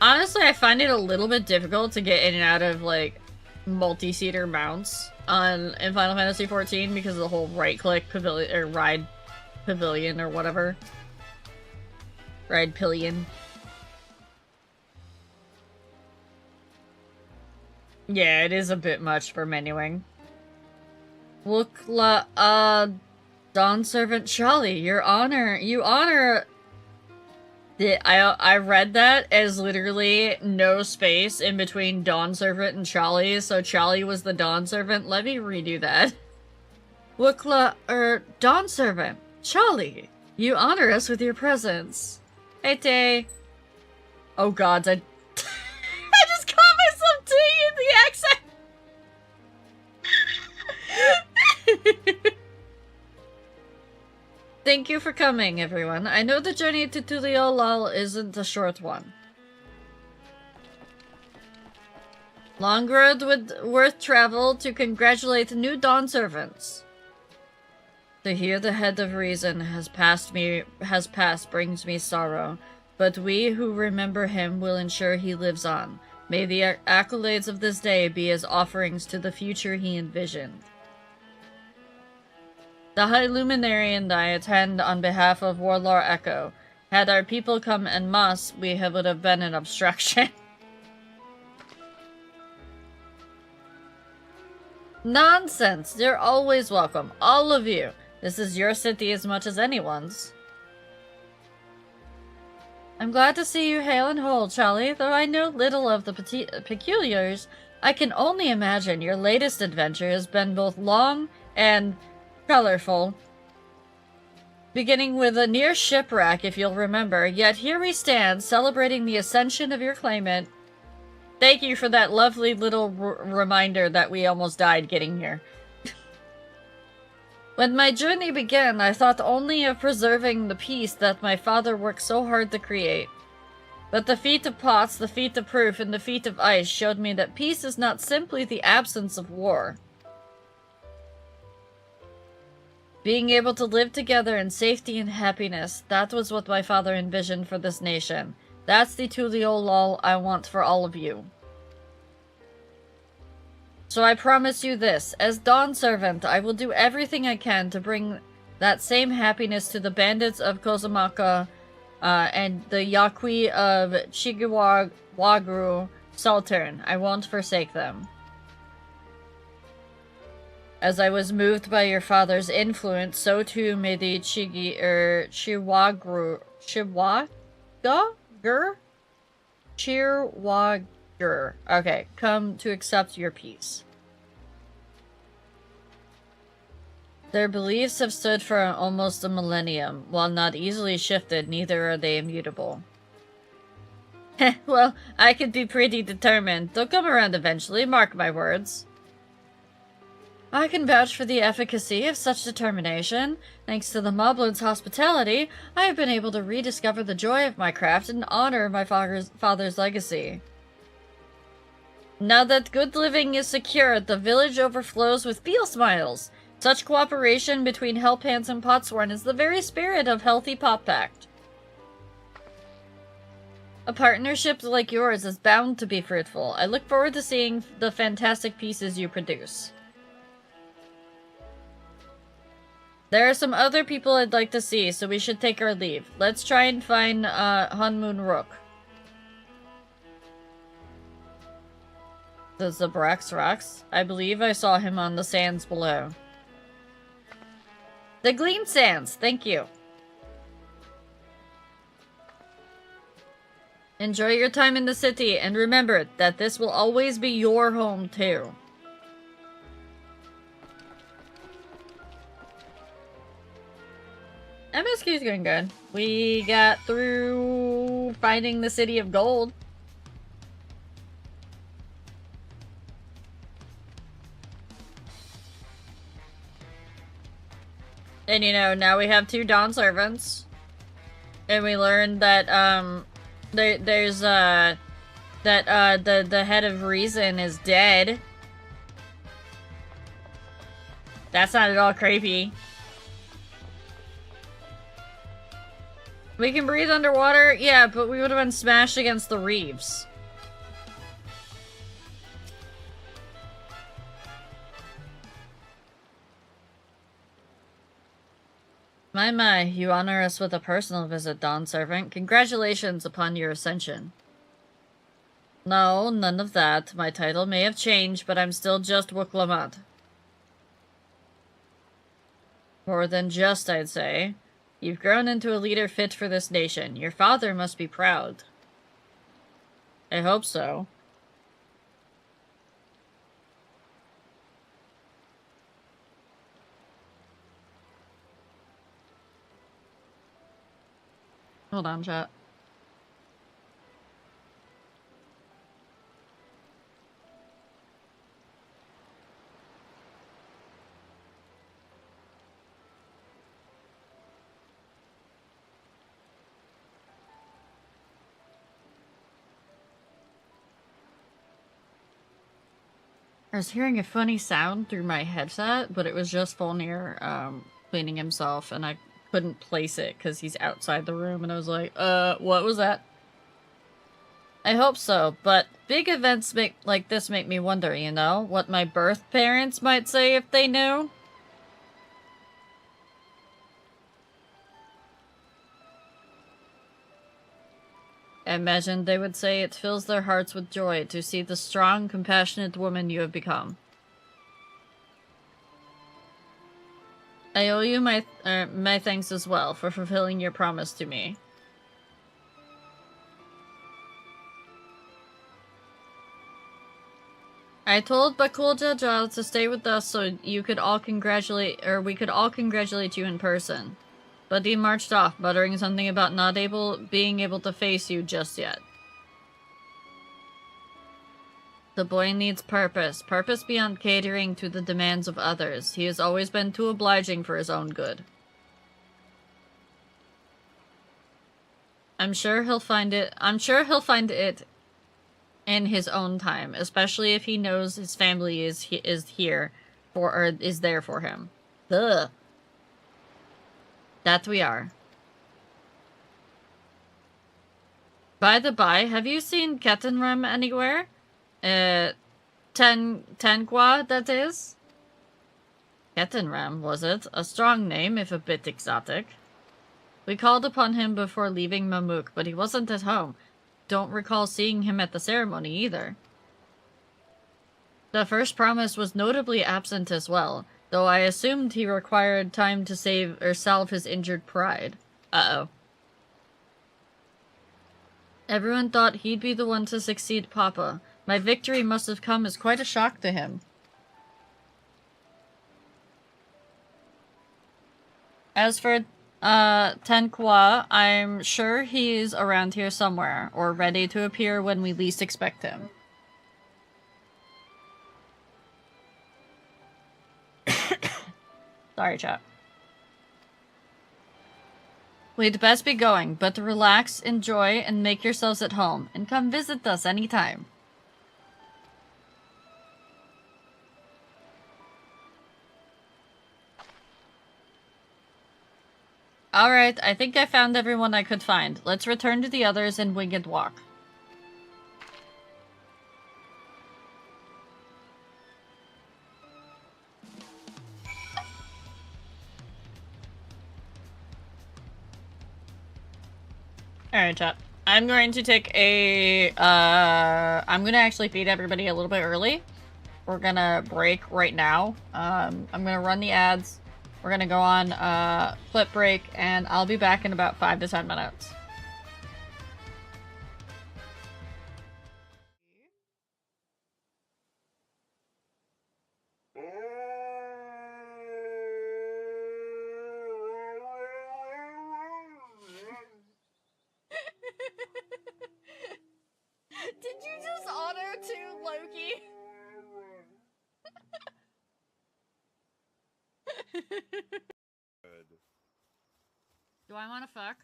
Honestly, I find it a little bit difficult to get in and out of like multi-seater mounts in Final Fantasy XIV because of the whole right-click pavilion or ride pavilion or whatever. Ride pillion. Yeah, it is a bit much for menuing. Dawn Servant Charlie, you honor... I read that as literally no space in between Dawn Servant and Charlie, so Charlie was the Dawn Servant. Let me redo that. Dawn Servant, Charlie, you honor us with your presence. Hey, Tay. Oh gods, I just caught myself doing the accent! Thank you for coming, everyone. I know the journey to Tuliolal isn't a short one. Long road worth travel to congratulate the new Dawn servants. To hear the head of reason has passed brings me sorrow, but we who remember him will ensure he lives on. May the accolades of this day be as offerings to the future he envisioned. The High Luminary and I attend on behalf of Warlord Echo. Had our people come en masse, would have been an obstruction. Nonsense! You're always welcome, all of you. This is your city as much as anyone's. I'm glad to see you hale and whole, Charlie. Though I know little of the peculiars, I can only imagine your latest adventure has been both long and colorful. Beginning with a near shipwreck, if you'll remember, yet here we stand, celebrating the ascension of your claimant. Thank you for that lovely little reminder that we almost died getting here. When my journey began, I thought only of preserving the peace that my father worked so hard to create. But the feat of pots, the feat of proof, and the feat of ice showed me that peace is not simply the absence of war. Being able to live together in safety and happiness, that was what my father envisioned for this nation. That's the Tuliolol I want for all of you. So I promise you this, as Dawn Servant, I will do everything I can to bring that same happiness to the bandits of Kozumaka and the Yaqui of Chigiwagru Saltern. I won't forsake them. As I was moved by your father's influence, so too may the Chiwagru okay, come to accept your peace. Their beliefs have stood for almost a millennium. While not easily shifted, neither are they immutable. Well, I could be pretty determined. They'll come around eventually, mark my words. I can vouch for the efficacy of such determination. Thanks to the Moblins' hospitality, I have been able to rediscover the joy of my craft and honor my father's legacy. Now that good living is secured, the village overflows with Beale Smiles. Such cooperation between Hellpants and Potsworn is the very spirit of Healthy Pop Pact. A partnership like yours is bound to be fruitful. I look forward to seeing the fantastic pieces you produce. There are some other people I'd like to see, so we should take our leave. Let's try and find Hunmoon Rook. The Zabrax Rocks? I believe I saw him on the sands below. The Gleam Sands, thank you. Enjoy your time in the city, and remember that this will always be your home, too. MSQ's going good. We got through finding the City of Gold. And you know, now we have 2 Dawn servants. And we learned that there's the head of reason is dead. That's not at all creepy. We can breathe underwater? Yeah, but we would have been smashed against the reefs. My, you honor us with a personal visit, Dawn Servant. Congratulations upon your ascension. No, none of that. My title may have changed, but I'm still just Wuklamut. More than just, I'd say. You've grown into a leader fit for this nation. Your father must be proud. I hope so. Hold on, chat. I was hearing a funny sound through my headset, but it was just Volnir cleaning himself, and I couldn't place it because he's outside the room, and I was like, what was that? I hope so, but big events like this make me wonder, you know? What my birth parents might say if they knew? I imagine they would say it fills their hearts with joy to see the strong, compassionate woman you have become. I owe you my thanks as well for fulfilling your promise to me. I told Bakul Jajal to stay with us so you could all we could all congratulate you in person. But he marched off, muttering something about not being able to face you just yet. The boy needs purpose. Purpose beyond catering to the demands of others. He has always been too obliging for his own good. I'm sure he'll find it in his own time, especially if he knows his family is there for him. Ugh. That we are. By the by, have you seen Ketenrem anywhere? Tenqua, that is? Ketenrem, was it? A strong name, if a bit exotic. We called upon him before leaving Mamuk, but he wasn't at home. Don't recall seeing him at the ceremony either. The first promise was notably absent as well, though I assumed he required time to salve his injured pride. Uh-oh. Everyone thought he'd be the one to succeed Papa. My victory must have come as quite a shock to him. As for Tenqua, I'm sure he's around here somewhere, or ready to appear when we least expect him. Sorry, chat. We'd best be going, but relax, enjoy, and make yourselves at home, and come visit us anytime. Alright, I think I found everyone I could find. Let's return to the others and winged walk. Alright, chat. I'm going to take a, I'm gonna actually feed everybody a little bit early. We're gonna break right now. I'm gonna run the ads. We're gonna go on, flip break, and I'll be back in about 5 to 10 minutes. Did you just auto-tune Loki? Do I want to fuck?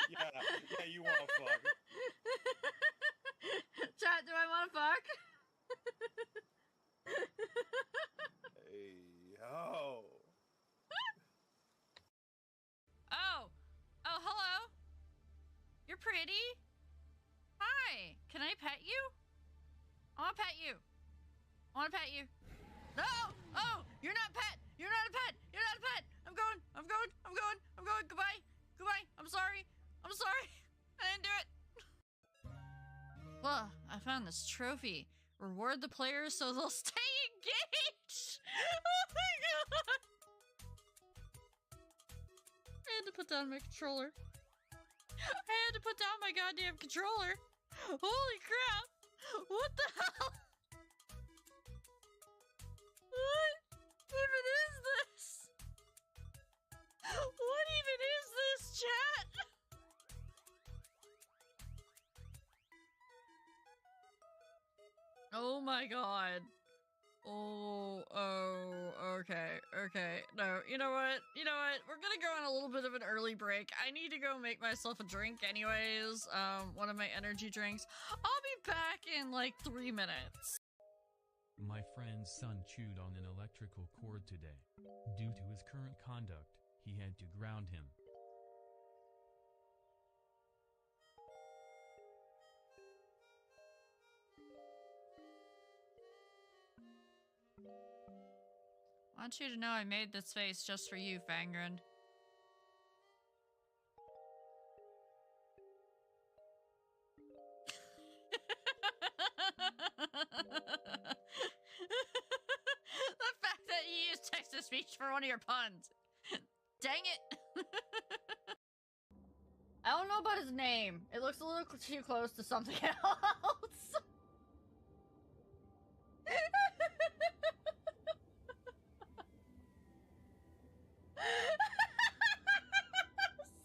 yeah, you want to fuck. Chat, do I want to fuck? Hey, yo. Oh, hello. You're pretty. Hi. Can I pet you? I want to pet you. I want to pet you. No! Oh! You're not pet! You're not a pet! You're not a pet! I'm going! Goodbye! I'm sorry! I didn't do it! Well, I found this trophy. Reward the players so they'll stay engaged! Oh my god! I had to put down my controller. I had to put down my goddamn controller! Holy crap! What the hell? What even is this? What even is this, chat? Oh my god. Oh, okay. Okay, no, you know what? We're gonna go on a little bit of an early break. I need to go make myself a drink anyways, one of my energy drinks. I'll be back in like 3 minutes. My friend's son chewed on an electrical cord today. Due to his current conduct, he had to ground him. I want you to know I made this face just for you, Fangren. The fact that you used text-to-speech for one of your puns. Dang it. I don't know about his name. It looks a little too close to something else.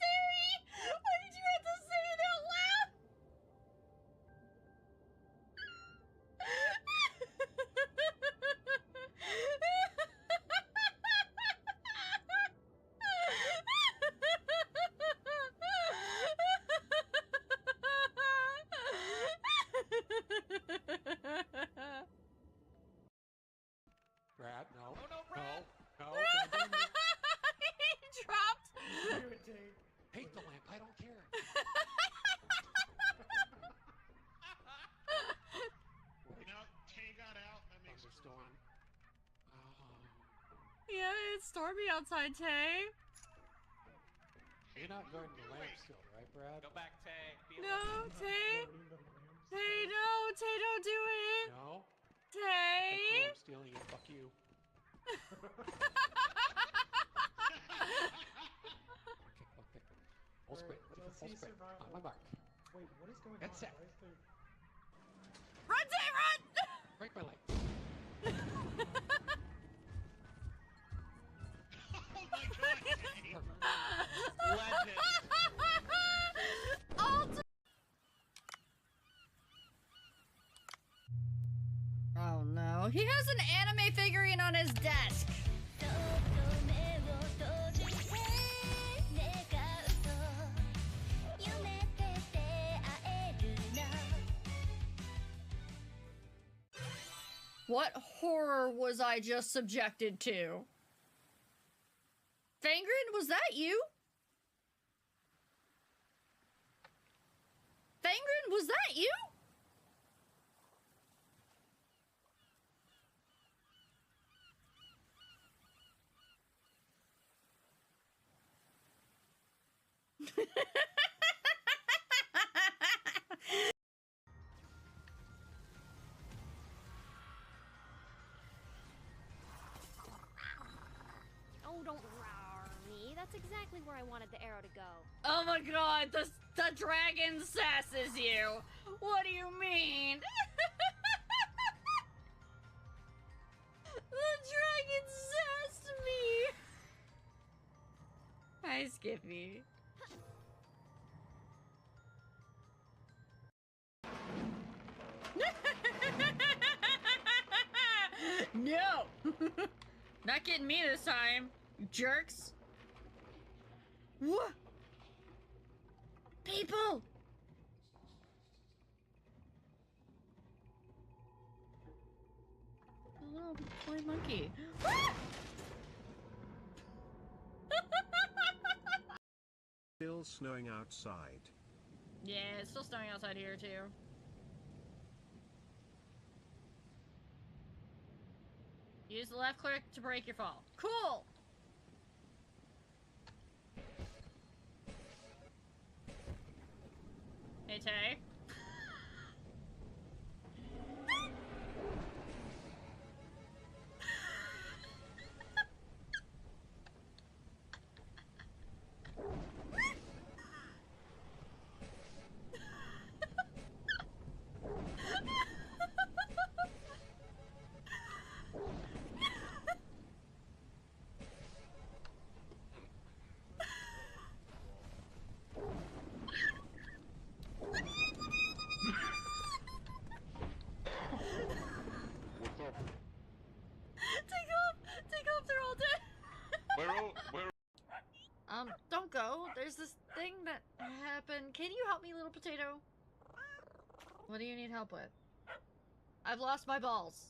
Siri! Why did you have to say it out loud? Brad, no. Oh no, Brad! No. He dropped. Hate the lamp. I don't care. You know, Tay got out. That makes it Thunderstorm. Yeah, it's stormy outside, Tay. You're not guarding the lamp still, right, Brad? Go back, Tay. No, Tay. Tay, no. Tay, don't do it. No? Tay. Hey, cool, I'm stealing it. Fuck you. Okay. Full sprint. Full sprint. On my mark. Wait, what is going Get on? set. Why is there... Run, Tay, run! Break my leg. Oh my god! Legend. Oh no, he has an anime figurine on his desk. What horror was I just subjected to? Fangren, was that you? Fangren, was that you? Oh, don't roar me. That's exactly where I wanted the arrow to go. Oh my god, the dragon sasses you. What do you mean? The dragon sassed me. Hi, Skippy. No! Not getting me this time, you jerks. What? People! A little toy monkey. Still snowing outside. Yeah, it's still snowing outside here too. Use the left click to break your fall. Cool! Hey, Tay. though. There's this thing that happened. Can you help me, little potato? What do you need help with? I've lost my balls.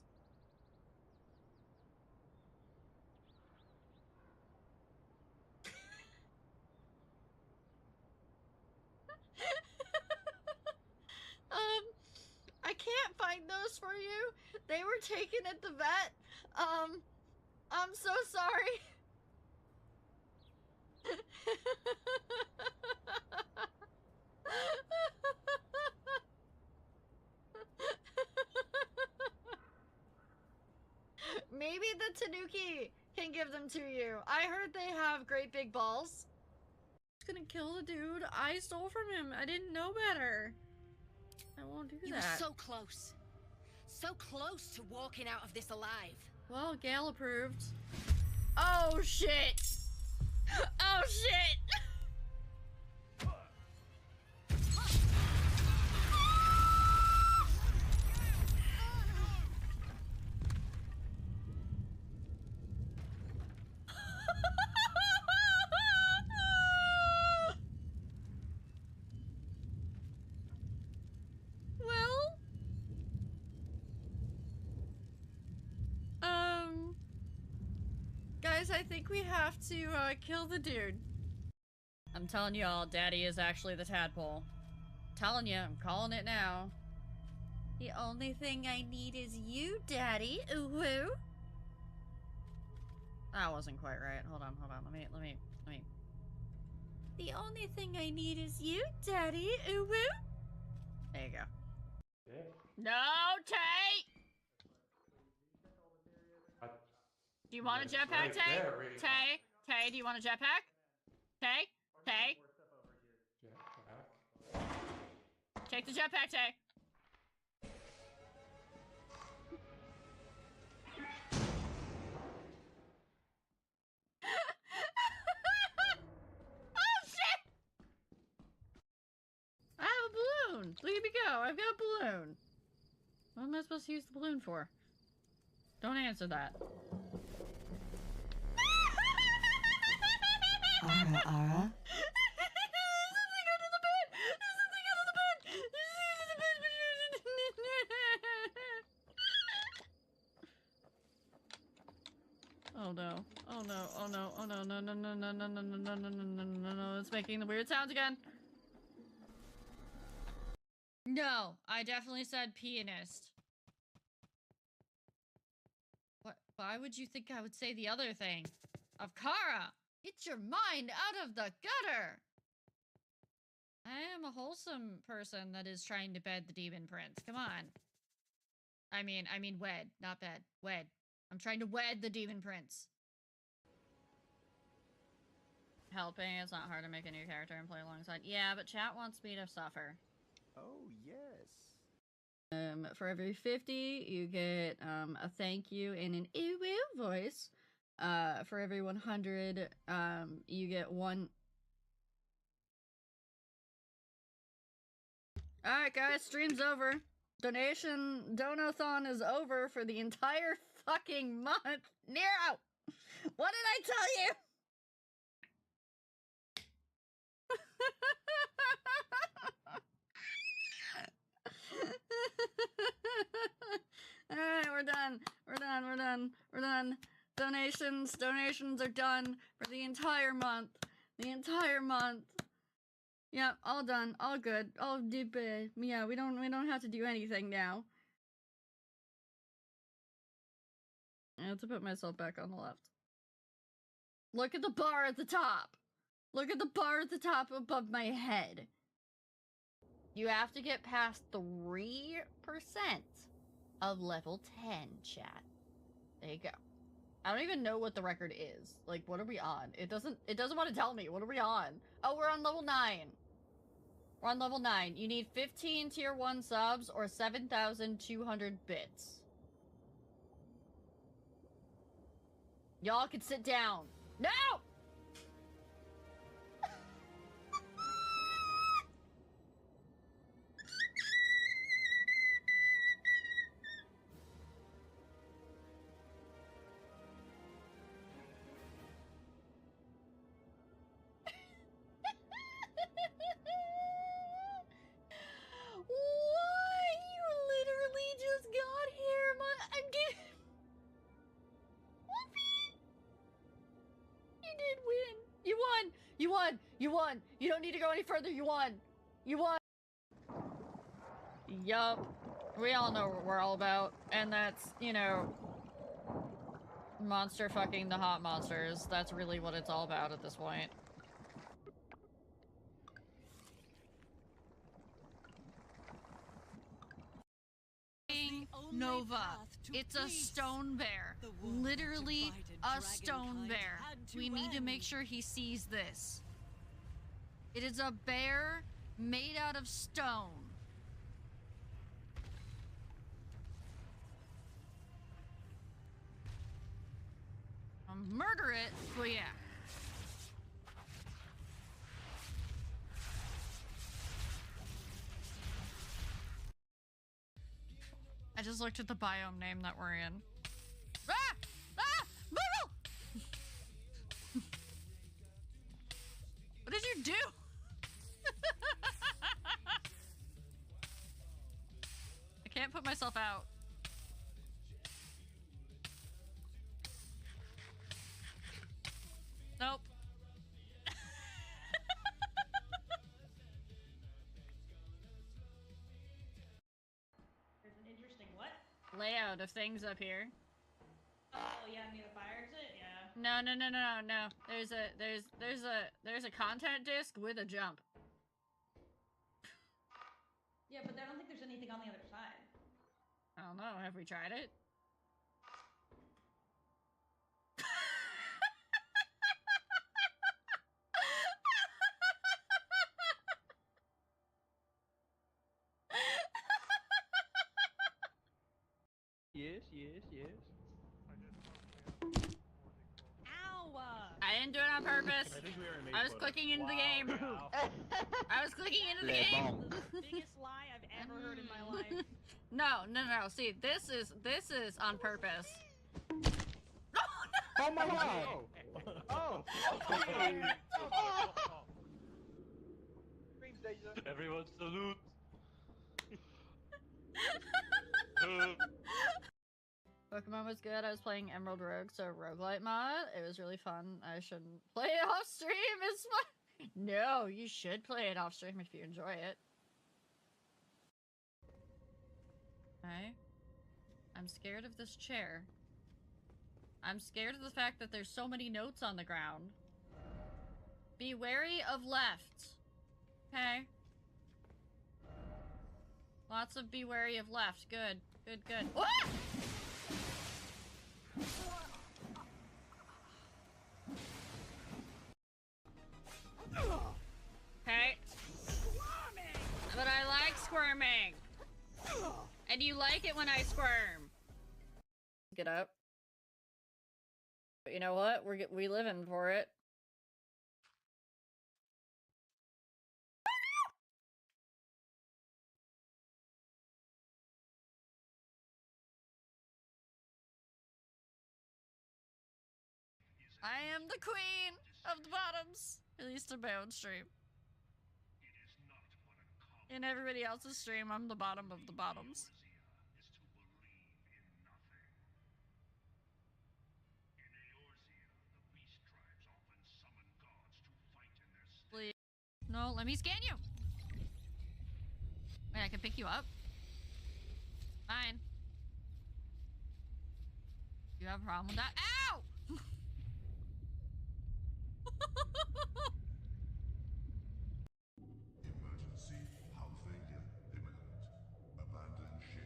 I can't find those for you. They were taken at the vet. I'm so sorry. Maybe the Tanuki can give them to you. I heard they have great big balls. I'm gonna kill the dude I stole from him. I didn't know better. I won't do You that. were so close. So close to walking out of this alive. Well, Gale approved. Oh shit! Oh shit! Well, guys, I think we have to kill the dude. I'm telling y'all, Daddy is actually the tadpole. Telling you, I'm calling it now. The only thing I need is you, Daddy. Ooh woo. That wasn't quite right. Hold on. Let me. The only thing I need is you, Daddy. Ooh woo. There you go. Yeah. No, Tay! Do you want a jetpack, right Tay? there, Rita. Tay, do you want a jetpack? Tay? Jetpack. Take the jetpack, Tay. Oh, shit! I have a balloon. Look at me go. I've got a balloon. What am I supposed to use the balloon for? Don't answer that. Ara. Oh no. Oh no. Oh no. Oh no. No, no, no, no, no, no, no, no, no, no, no, no. It's making the weird sounds again. No, I definitely said pianist. What? Why would you think I would say the other thing? Of Kara! Get your mind out of the gutter! I am a wholesome person that is trying to bed the demon prince. Come on. I mean wed, not bed. Wed. I'm trying to wed the demon prince. Helping, it's not hard to make a new character and play alongside. Yeah, but chat wants me to suffer. Oh, yes. For every 50, you get a thank you in an ooh-woo voice. For every 100, you get one. Alright guys, stream's over. Donathon is over for the entire fucking month. Nero! What did I tell you? Alright, we're done. We're done. Donations are done for the entire month. Yep, all done. All good. All deep. Yeah, we don't have to do anything now. I have to put myself back on the left. Look at the bar at the top. Look at the bar at the top above my head. You have to get past 3% of level 10, chat. There you go. I don't even know what the record is. Like, what are we on? It doesn't want to tell me. What are we on? Oh, we're on level 9. We're on level 9. You need 15 tier 1 subs or 7,200 bits. Y'all can sit down. No! You won! You won! You won! You don't need to go any further, you won! You won! Yup. We all know what we're all about. And that's, you know... monster fucking the hot monsters. That's really what it's all about at this point. Nova. It's a stone bear. Literally a stone bear. We need to make sure he sees this. It is a bear made out of stone. I'll murder it, but yeah. I just looked at the biome name that we're in. Ah! Ah! Myrtle! What did you do? I can't put myself out. Nope. There's an interesting what? Layout of things up here. Oh yeah, near the fire exit. Yeah. No. There's a content disc with a jump. Yeah, but I don't think there's anything on the other side. I don't know. Have we tried it? Yes. Ow! I didn't do it on purpose. I think we were made I was for it. clicking into the game. Wow. I was clicking into the game. The biggest lie I've ever heard in my life. No. See, this is on purpose. Oh my god! Oh! Everyone salute. Pokemon was good. I was playing Emerald Rogue, so roguelite mod. It was really fun. I shouldn't play it off stream. It's fun. No, you should play it off stream if you enjoy it. Okay. I'm scared of this chair. I'm scared of the fact that there's so many notes on the ground. Be wary of left. Okay. Lots of be wary of left. Good. Good. Ah! Okay. But I like squirming. And you like it when I squirm. Get up. But you know what? We living for it. I am the queen of the bottoms. At least in my own stream. In everybody else's stream, I'm the bottom of the bottoms. Please. No, let me scan you. Wait, I can pick you up? Fine. You have a problem with that? Ow! Emergency hull failure imminent. Abandoned ship.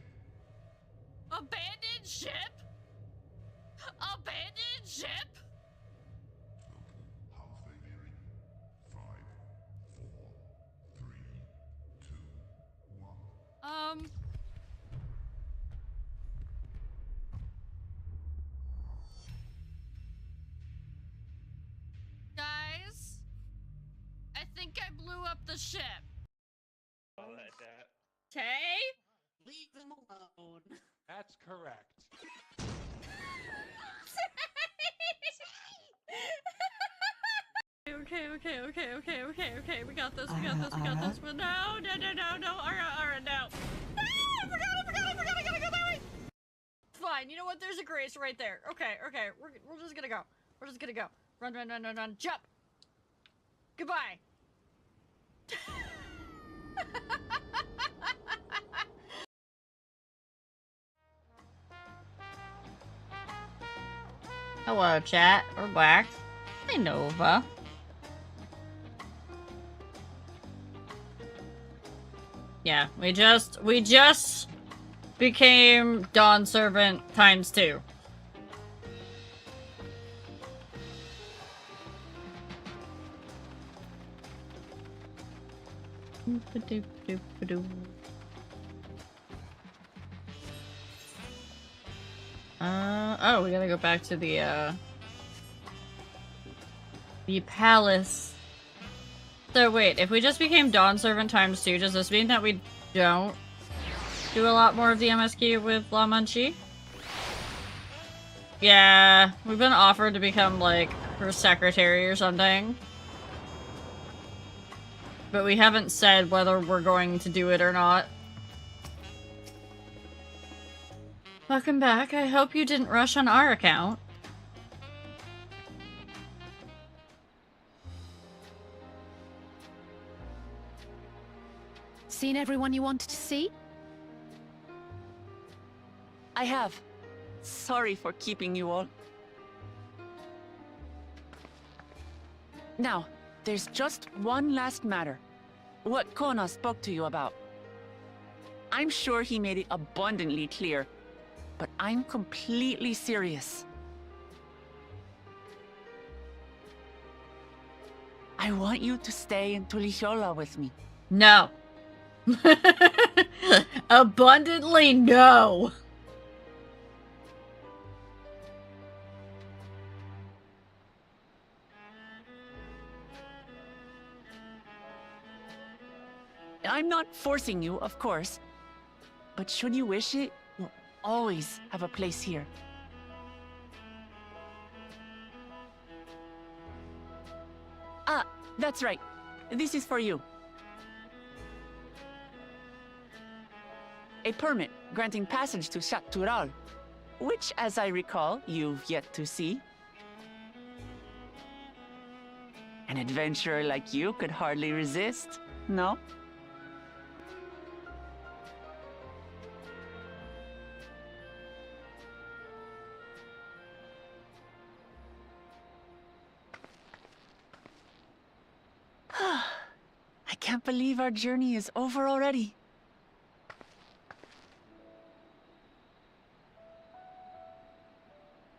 Abandoned ship? Abandoned ship? Hull failure in 5, 4, 3, 2, 1. Guys, I think I blew up the ship. Tay? Leave them alone. That's correct. Okay. We got this. But no. Ara, no. Ah, I forgot. I gotta go that way. Fine. You know what? There's a grace right there. Okay. We're just gonna go. Run. Jump. Goodbye. Hello, chat. We're back. Hey, Nova. Yeah, we just became Dawn Servant ×2. Oh, we gotta go back to the palace. So wait, if we just became Dawn Servant ×2, does this mean that we don't do a lot more of the MSQ with La Munchie? Yeah, we've been offered to become, like, her secretary or something. But we haven't said whether we're going to do it or not. Welcome back. I hope you didn't rush on our account. Seen everyone you wanted to see? I have. Sorry for keeping you all. Now, there's just one last matter. What Kona spoke to you about. I'm sure he made it abundantly clear, but I'm completely serious. I want you to stay in Tulihiola with me. No. Abundantly no. I'm not forcing you, of course. But should you wish it, you'll always have a place here. Ah, that's right. This is for you. A permit granting passage to Chat which, as I recall, you've yet to see. An adventurer like you could hardly resist, no? I can't believe our journey is over already.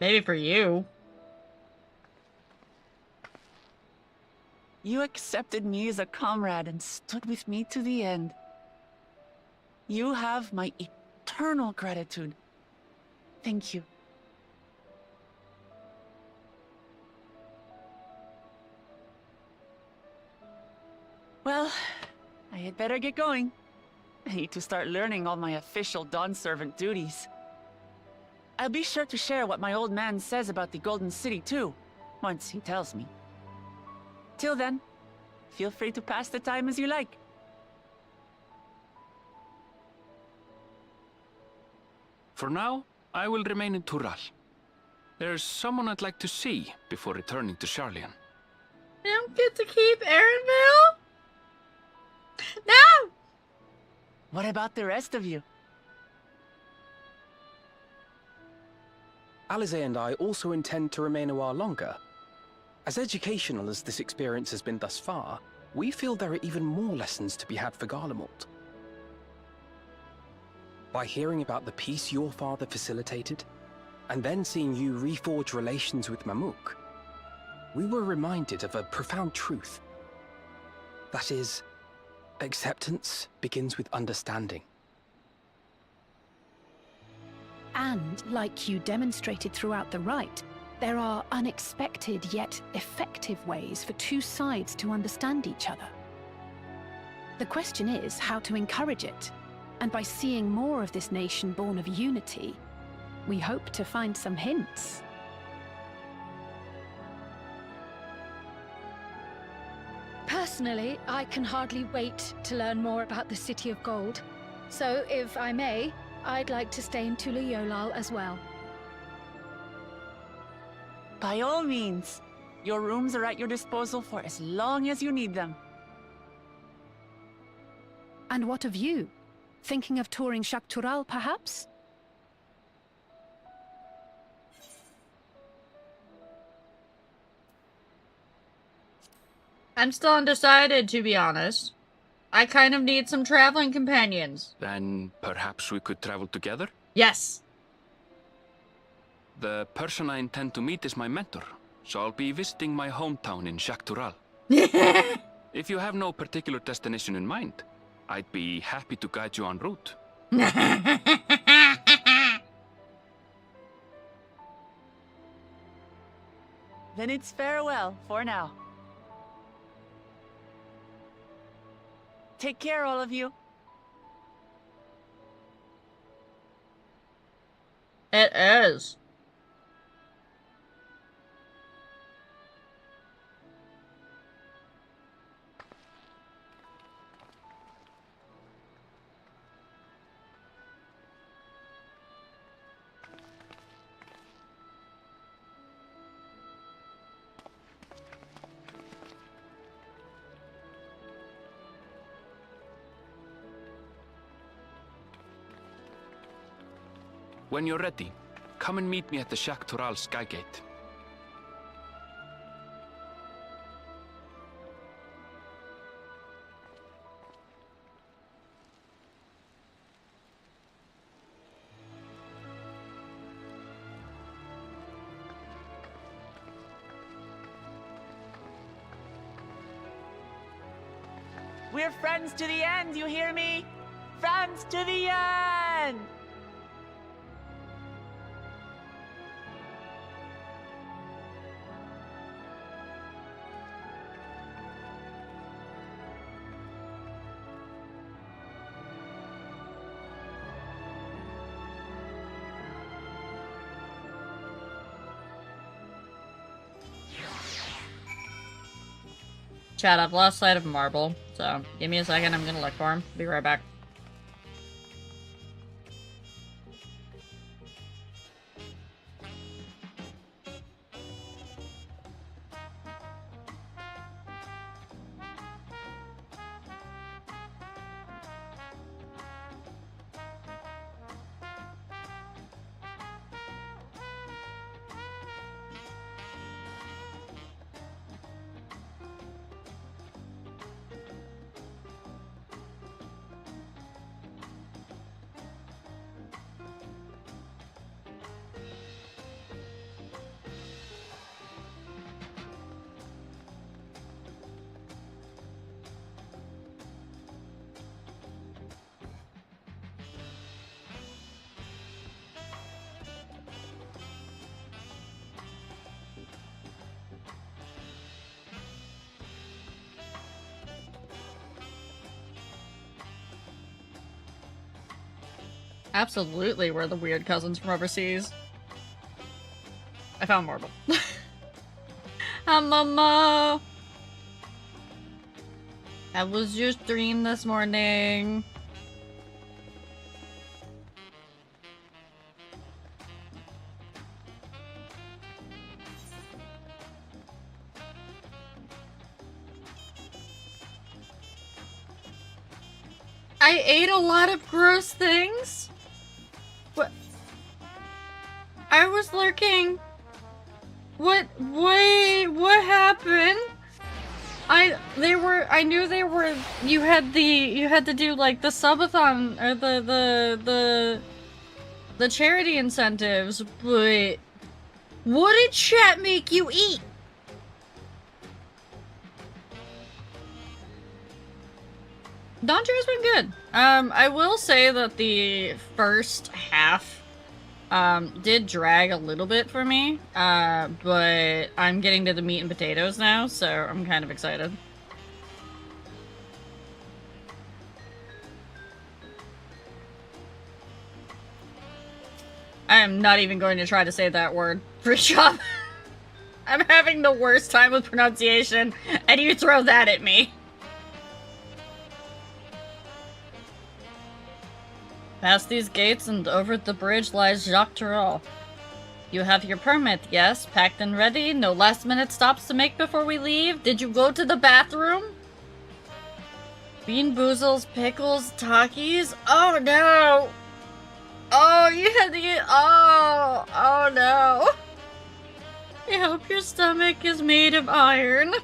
Maybe for you. You accepted me as a comrade and stood with me to the end. You have my eternal gratitude. Thank you. Well, I had better get going. I need to start learning all my official Dawn Servant duties. I'll be sure to share what my old man says about the Golden City too, once he tells me. Till then, feel free to pass the time as you like. For now, I will remain in Tural. There's someone I'd like to see before returning to Sharlayan. I don't get to keep Aaronville? No! What about the rest of you? Alize and I also intend to remain a while longer. As educational as this experience has been thus far, we feel there are even more lessons to be had for Garlemald. By hearing about the peace your father facilitated, and then seeing you reforge relations with Mamook, we were reminded of a profound truth. That is, acceptance begins with understanding. And, like you demonstrated throughout the rite, there are unexpected yet effective ways for two sides to understand each other. The question is how to encourage it, and by seeing more of this nation born of unity, we hope to find some hints. Personally, I can hardly wait to learn more about the City of Gold. So, if I may, I'd like to stay in Tuliyolal as well. By all means. Your rooms are at your disposal for as long as you need them. And what of you? Thinking of touring Shaktural, perhaps? I'm still undecided, to be honest. I kind of need some traveling companions. Then perhaps we could travel together? Yes. The person I intend to meet is my mentor, so I'll be visiting my hometown in Shaktural. If you have no particular destination in mind, I'd be happy to guide you en route. Then it's farewell for now. Take care, all of you. It is. When you're ready, come and meet me at the Shaktural Skygate. We're friends to the end, you hear me? Friends to the end! Chat, I've lost sight of Marble, so give me a second, I'm gonna look for him. Be right back. Absolutely, we're the weird cousins from overseas. I found Marble. Mama! That was your stream this morning. I ate a lot of gross things? What? I was lurking. What happened? I knew they were, you had to do like the subathon, or the charity incentives, but what did chat make you eat? Dawntrail's been good. I will say that the first half did drag a little bit for me, but I'm getting to the meat and potatoes now, so I'm kind of excited. I am not even going to try to say that word. Free shop. I'm having the worst time with pronunciation, and you throw that at me. Past these gates and over the bridge lies Jacques Turrell. You have your permit, yes? Packed and ready? No last-minute stops to make before we leave? Did you go to the bathroom? Bean boozles, pickles, Takis? Oh no! Oh, you had to get. Oh no. I hope your stomach is made of iron.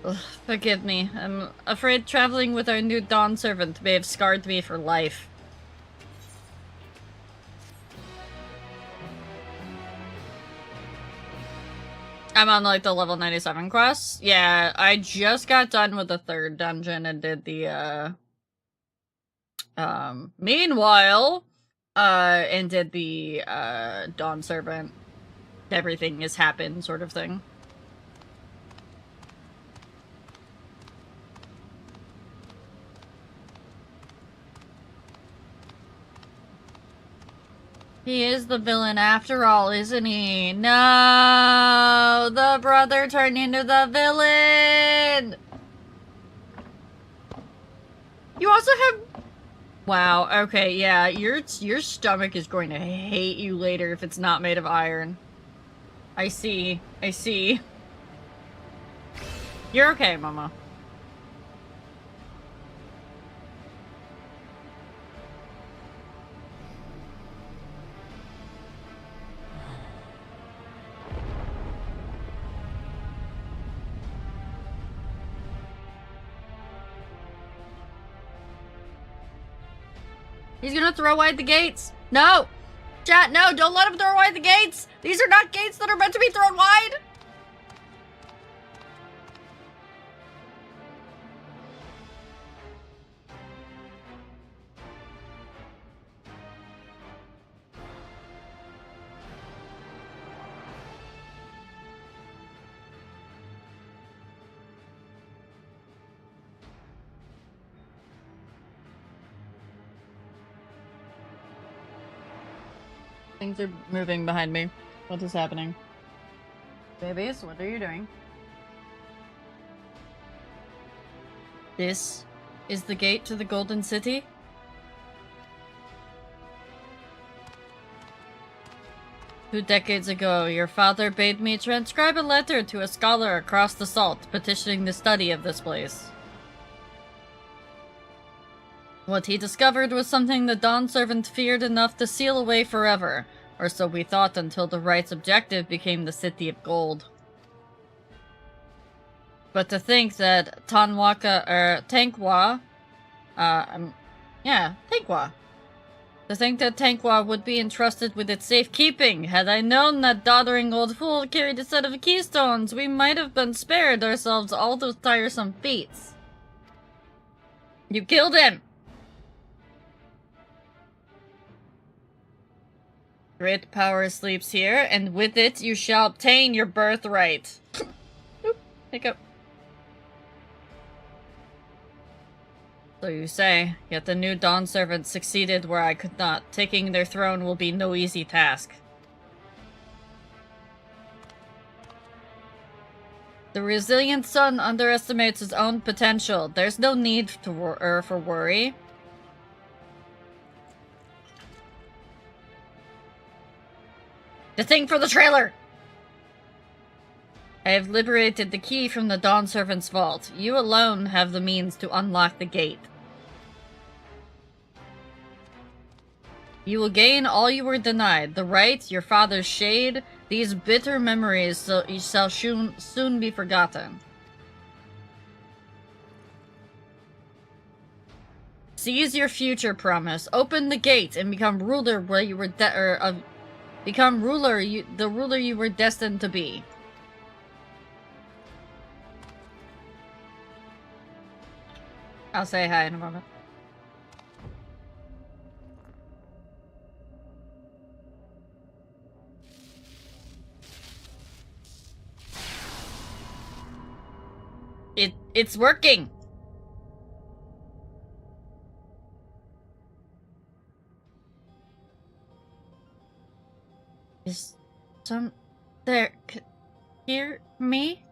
Ugh, forgive me. I'm afraid traveling with our new Dawn servant may have scarred me for life. I'm on like the level 97 quest. Yeah, I just got done with the 3rd dungeon and did the meanwhile and did the Dawn servant. Everything has happened sort of thing. He is the villain after all, isn't he? No! The brother turned into the villain! You also have... Wow, okay, yeah, your stomach is going to hate you later if it's not made of iron. I see. I see. You're okay, Mama. He's gonna throw wide the gates. No! Chat, no, don't let him throw wide the gates! These are not gates that are meant to be thrown wide! Things are moving behind me. What is happening? Babies, what are you doing? This is the gate to the Golden City? 2 decades ago, your father bade me transcribe a letter to a scholar across the salt, petitioning the study of this place. What he discovered was something the Dawn Servant feared enough to seal away forever, or so we thought until the Right's objective became the City of Gold. But to think that Tankwa, To think that Tankwa would be entrusted with its safekeeping. Had I known that doddering old fool carried a set of keystones, we might have been spared ourselves all those tiresome feats. You killed him! Great power sleeps here, and with it you shall obtain your birthright. Oop, hiccup. So you say, yet the new Dawn Servants succeeded where I could not. Taking their throne will be no easy task. The resilient son underestimates his own potential. There's no need to for worry. The thing for the trailer! I have liberated the key from the Dawn Servant's vault. You alone have the means to unlock the gate. You will gain all you were denied. The right, your father's shade, these bitter memories shall soon be forgotten. Seize your future promise. Open the gate and become ruler where you were the ruler you were destined to be. I'll say hi in a moment. It's working. Is some there hear me?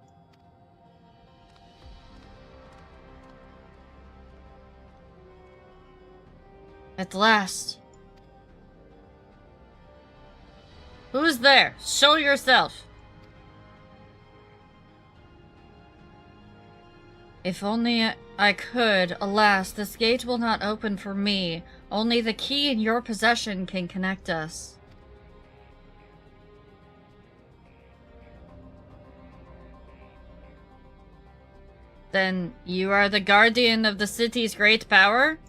At last. Who's there? Show yourself! If only I could. Alas, this gate will not open for me. Only the key in your possession can connect us. Then you are the guardian of the city's great power?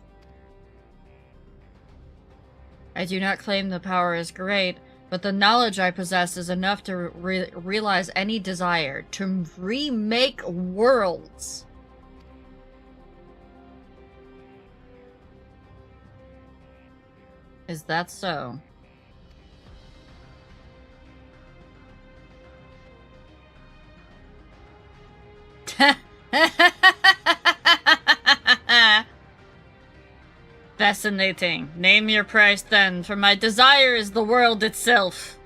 I do not claim the power is great, but the knowledge I possess is enough to realize any desire to remake worlds. Is that so? Fascinating. Name your price then, for my desire is the world itself.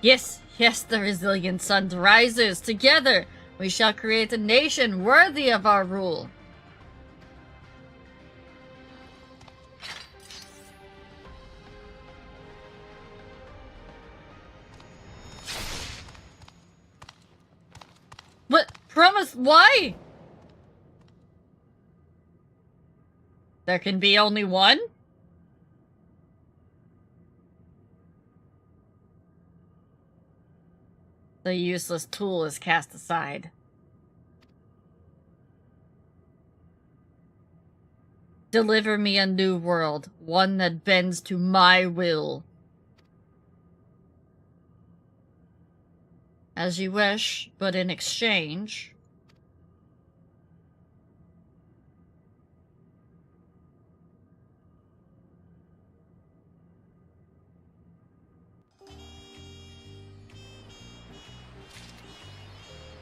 Yes, yes, the resilient sun rises. Together, we shall create a nation worthy of our rule. What? Promise? Why? There can be only one? The useless tool is cast aside. Deliver me a new world, one that bends to my will. As you wish, but in exchange...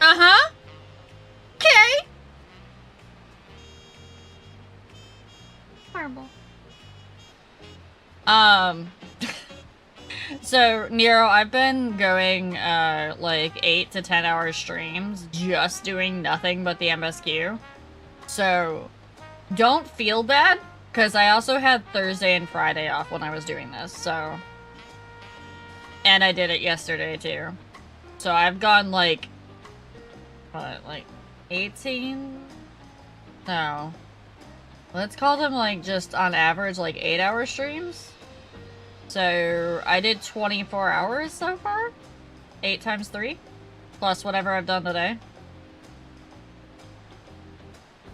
Uh-huh. Okay. Horrible. So, Nero, I've been going, like, 8 to 10 hour streams just doing nothing but the MSQ. So, don't feel bad, because I also had Thursday and Friday off when I was doing this, so... And I did it yesterday, too. So, I've gone, like... What, like, 18? No. Let's call them, like, just on average, like, 8-hour streams. So, I did 24 hours so far? 8 times 3? Plus whatever I've done today.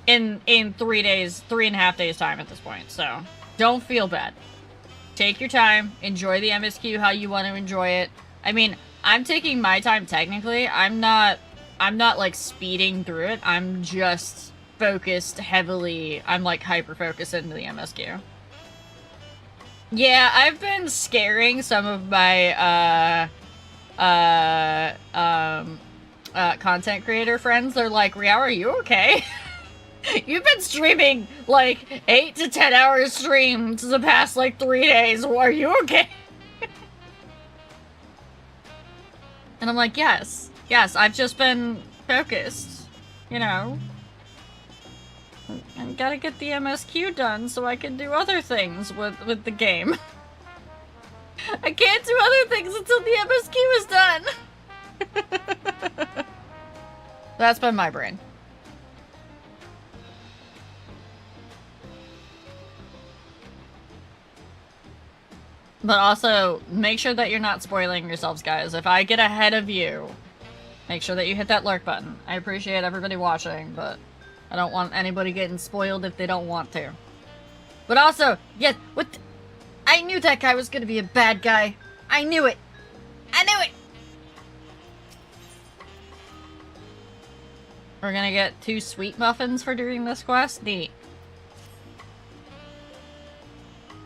In 3 days, 3.5 days time at this point, so don't feel bad. Take your time, enjoy the MSQ how you want to enjoy it. I mean, I'm taking my time technically. I'm not like speeding through it. I'm just focused heavily. I'm like hyper focused into the MSQ. Yeah, I've been scaring some of my content creator friends. They're like, Riao, are you okay? You've been streaming like 8 to 10 hour streams the past like 3 days. Are you okay? And I'm like, yes, I've just been focused, you know. I gotta get the MSQ done so I can do other things with the game. I can't do other things until the MSQ is done! That's been my brain. But also, make sure that you're not spoiling yourselves, guys. If I get ahead of you, make sure that you hit that lurk button. I appreciate everybody watching, but I don't want anybody getting spoiled if they don't want to. But also, yeah, I knew that guy was gonna be a bad guy. I knew it. I knew it! We're gonna get 2 sweet muffins for doing this quest? Neat.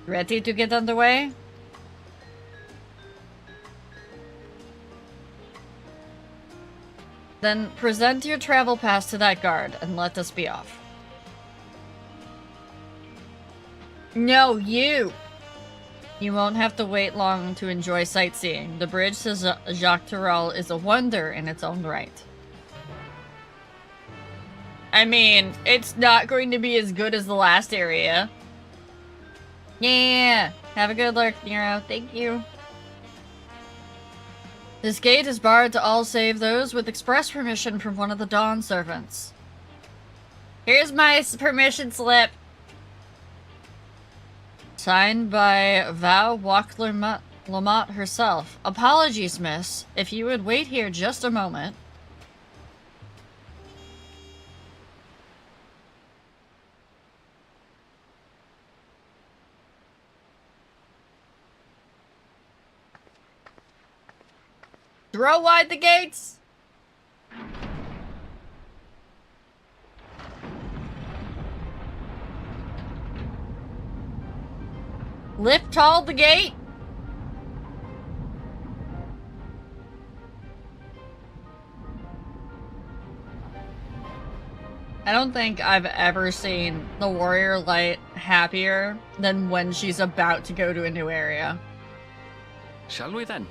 Ready to get underway? Then present your travel pass to that guard and let us be off. No, you! You won't have to wait long to enjoy sightseeing. The bridge to Jacques Tarral is a wonder in its own right. I mean, it's not going to be as good as the last area. Yeah! Have a good lurk, Nero. Thank you. This gate is barred to all save those with express permission from one of the Dawn servants. Here's my permission slip. Signed by Val Lamont herself. Apologies, miss. If you would wait here just a moment. Throw wide the gates! Lift tall the gate? I don't think I've ever seen the Warrior Light happier than when she's about to go to a new area. Shall we then?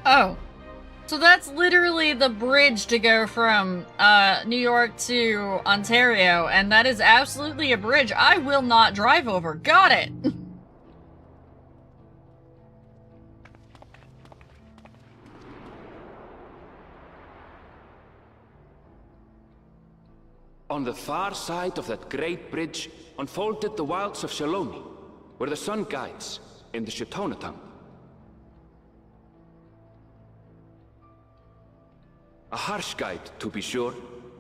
Oh. So that's literally the bridge to go from New York to Ontario, and that is absolutely a bridge I will not drive over. Got it! On the far side of that great bridge unfolded the wilds of Shaloni, where the sun guides in the Shitona tongue. A harsh guide, to be sure,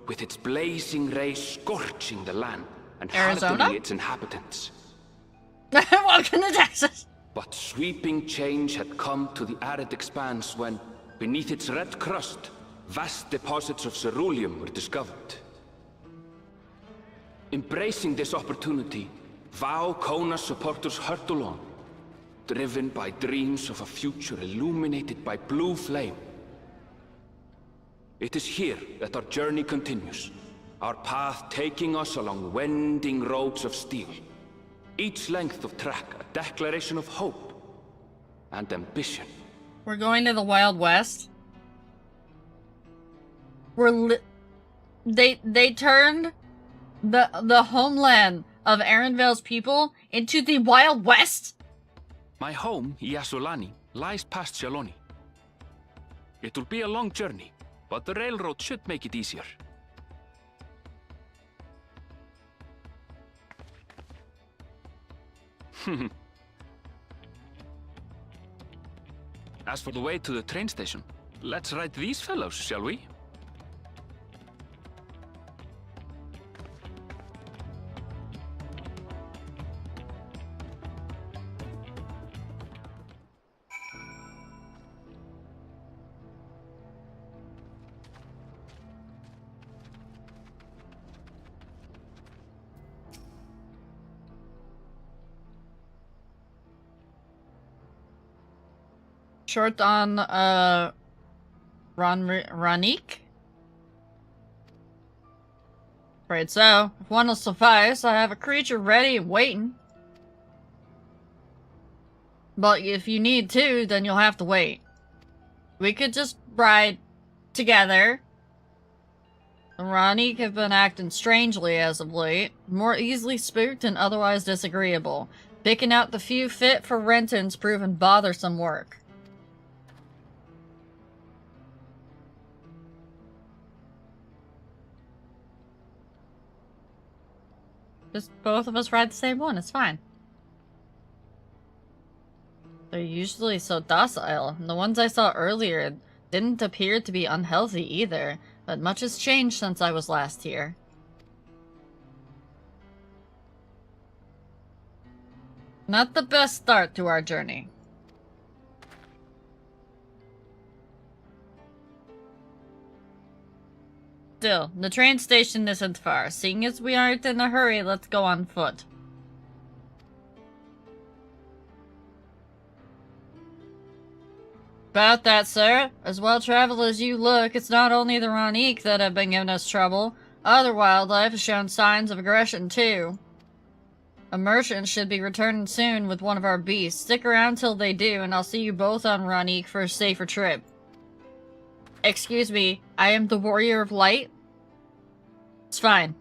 with its blazing rays scorching the land and hardening its inhabitants. Welcome to Texas! But sweeping change had come to the arid expanse when, beneath its red crust, vast deposits of ceruleum were discovered. Embracing this opportunity, Vau Kona supporters hurtle on, driven by dreams of a future illuminated by blue flame. It is here that our journey continues, our path taking us along winding roads of steel. Each length of track a declaration of hope and ambition. We're going to the Wild West. They turned the homeland of Arenvale's people into the Wild West? My home, Yasulani, lies past Shaloni. It will be a long journey, but the railroad should make it easier. As for the way to the train station, let's ride these fellows, shall we? Short on, Ronique? Afraid so. If one will suffice, I have a creature ready and waiting. But if you need to, then you'll have to wait. We could just ride together. Ronique have been acting strangely as of late. More easily spooked and otherwise disagreeable. Picking out the few fit for Renton's proven bothersome work. Just both of us ride the same one, it's fine. They're usually so docile. The ones I saw earlier didn't appear to be unhealthy either, but much has changed since I was last here. Not the best start to our journey. Still, the train station isn't far. Seeing as we aren't in a hurry, let's go on foot. About that, sir. As well traveled as you look, it's not only the Ronique that have been giving us trouble. Other wildlife has shown signs of aggression too. A merchant should be returning soon with one of our beasts. Stick around till they do, and I'll see you both on Ranique for a safer trip. Excuse me, I am the Warrior of Light? It's fine.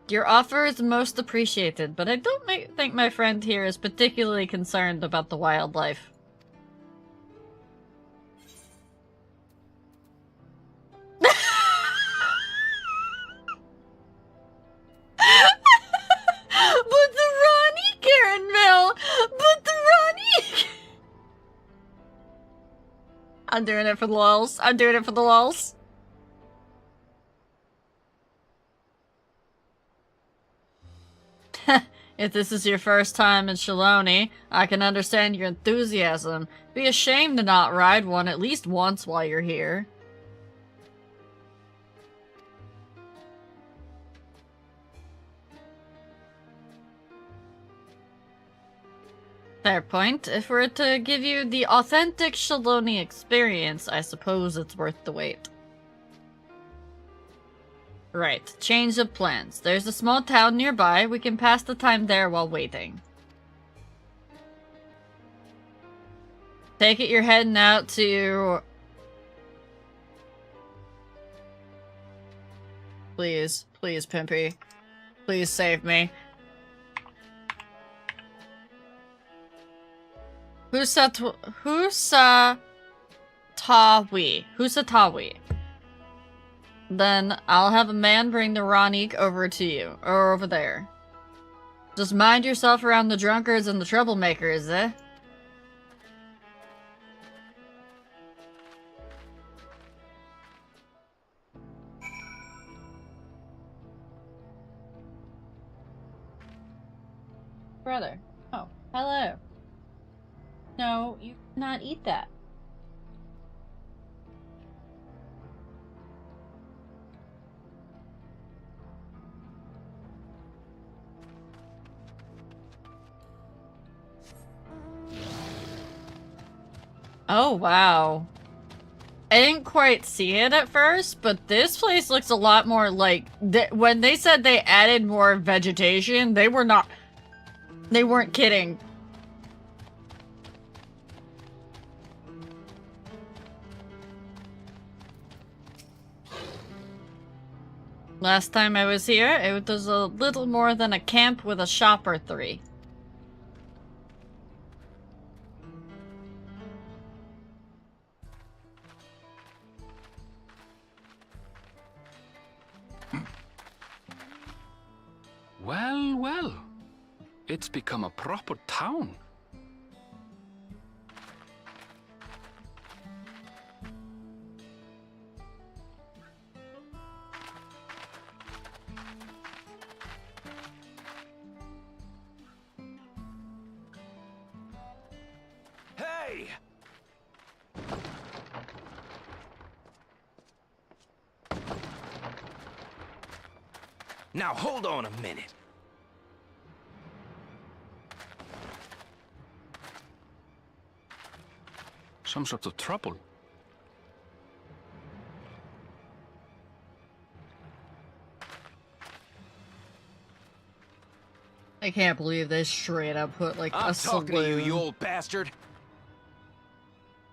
Your offer is most appreciated, but I don't think my friend here is particularly concerned about the wildlife. But the Ronnie, Karenville! But the Ronnie! I'm doing it for the lulz. I'm doing it for the lulz. If this is your first time in Shaloni, I can understand your enthusiasm. Be ashamed to not ride one at least once while you're here. Fair point. If we're to give you the authentic Shaloni experience, I suppose it's worth the wait. Right, change of plans. There's a small town nearby. We can pass the time there while waiting. Take it you're heading out to... Please, please, Pimpy. Please save me. Husatawi. Then I'll have a man bring the Ranique over to you, or over there. Just mind yourself around the drunkards and the troublemakers, eh? Brother. Oh, hello. No, you cannot eat that. Oh, wow. I didn't quite see it at first, but this place looks a lot more like... when they said they added more vegetation, they weren't kidding. Last time I was here, it was a little more than a camp with a shop or three. Well, well. It's become a proper town. Hey! Now hold on a minute. Some sort of trouble. I can't believe they straight up put like I'm a talking saloon to you, you old bastard.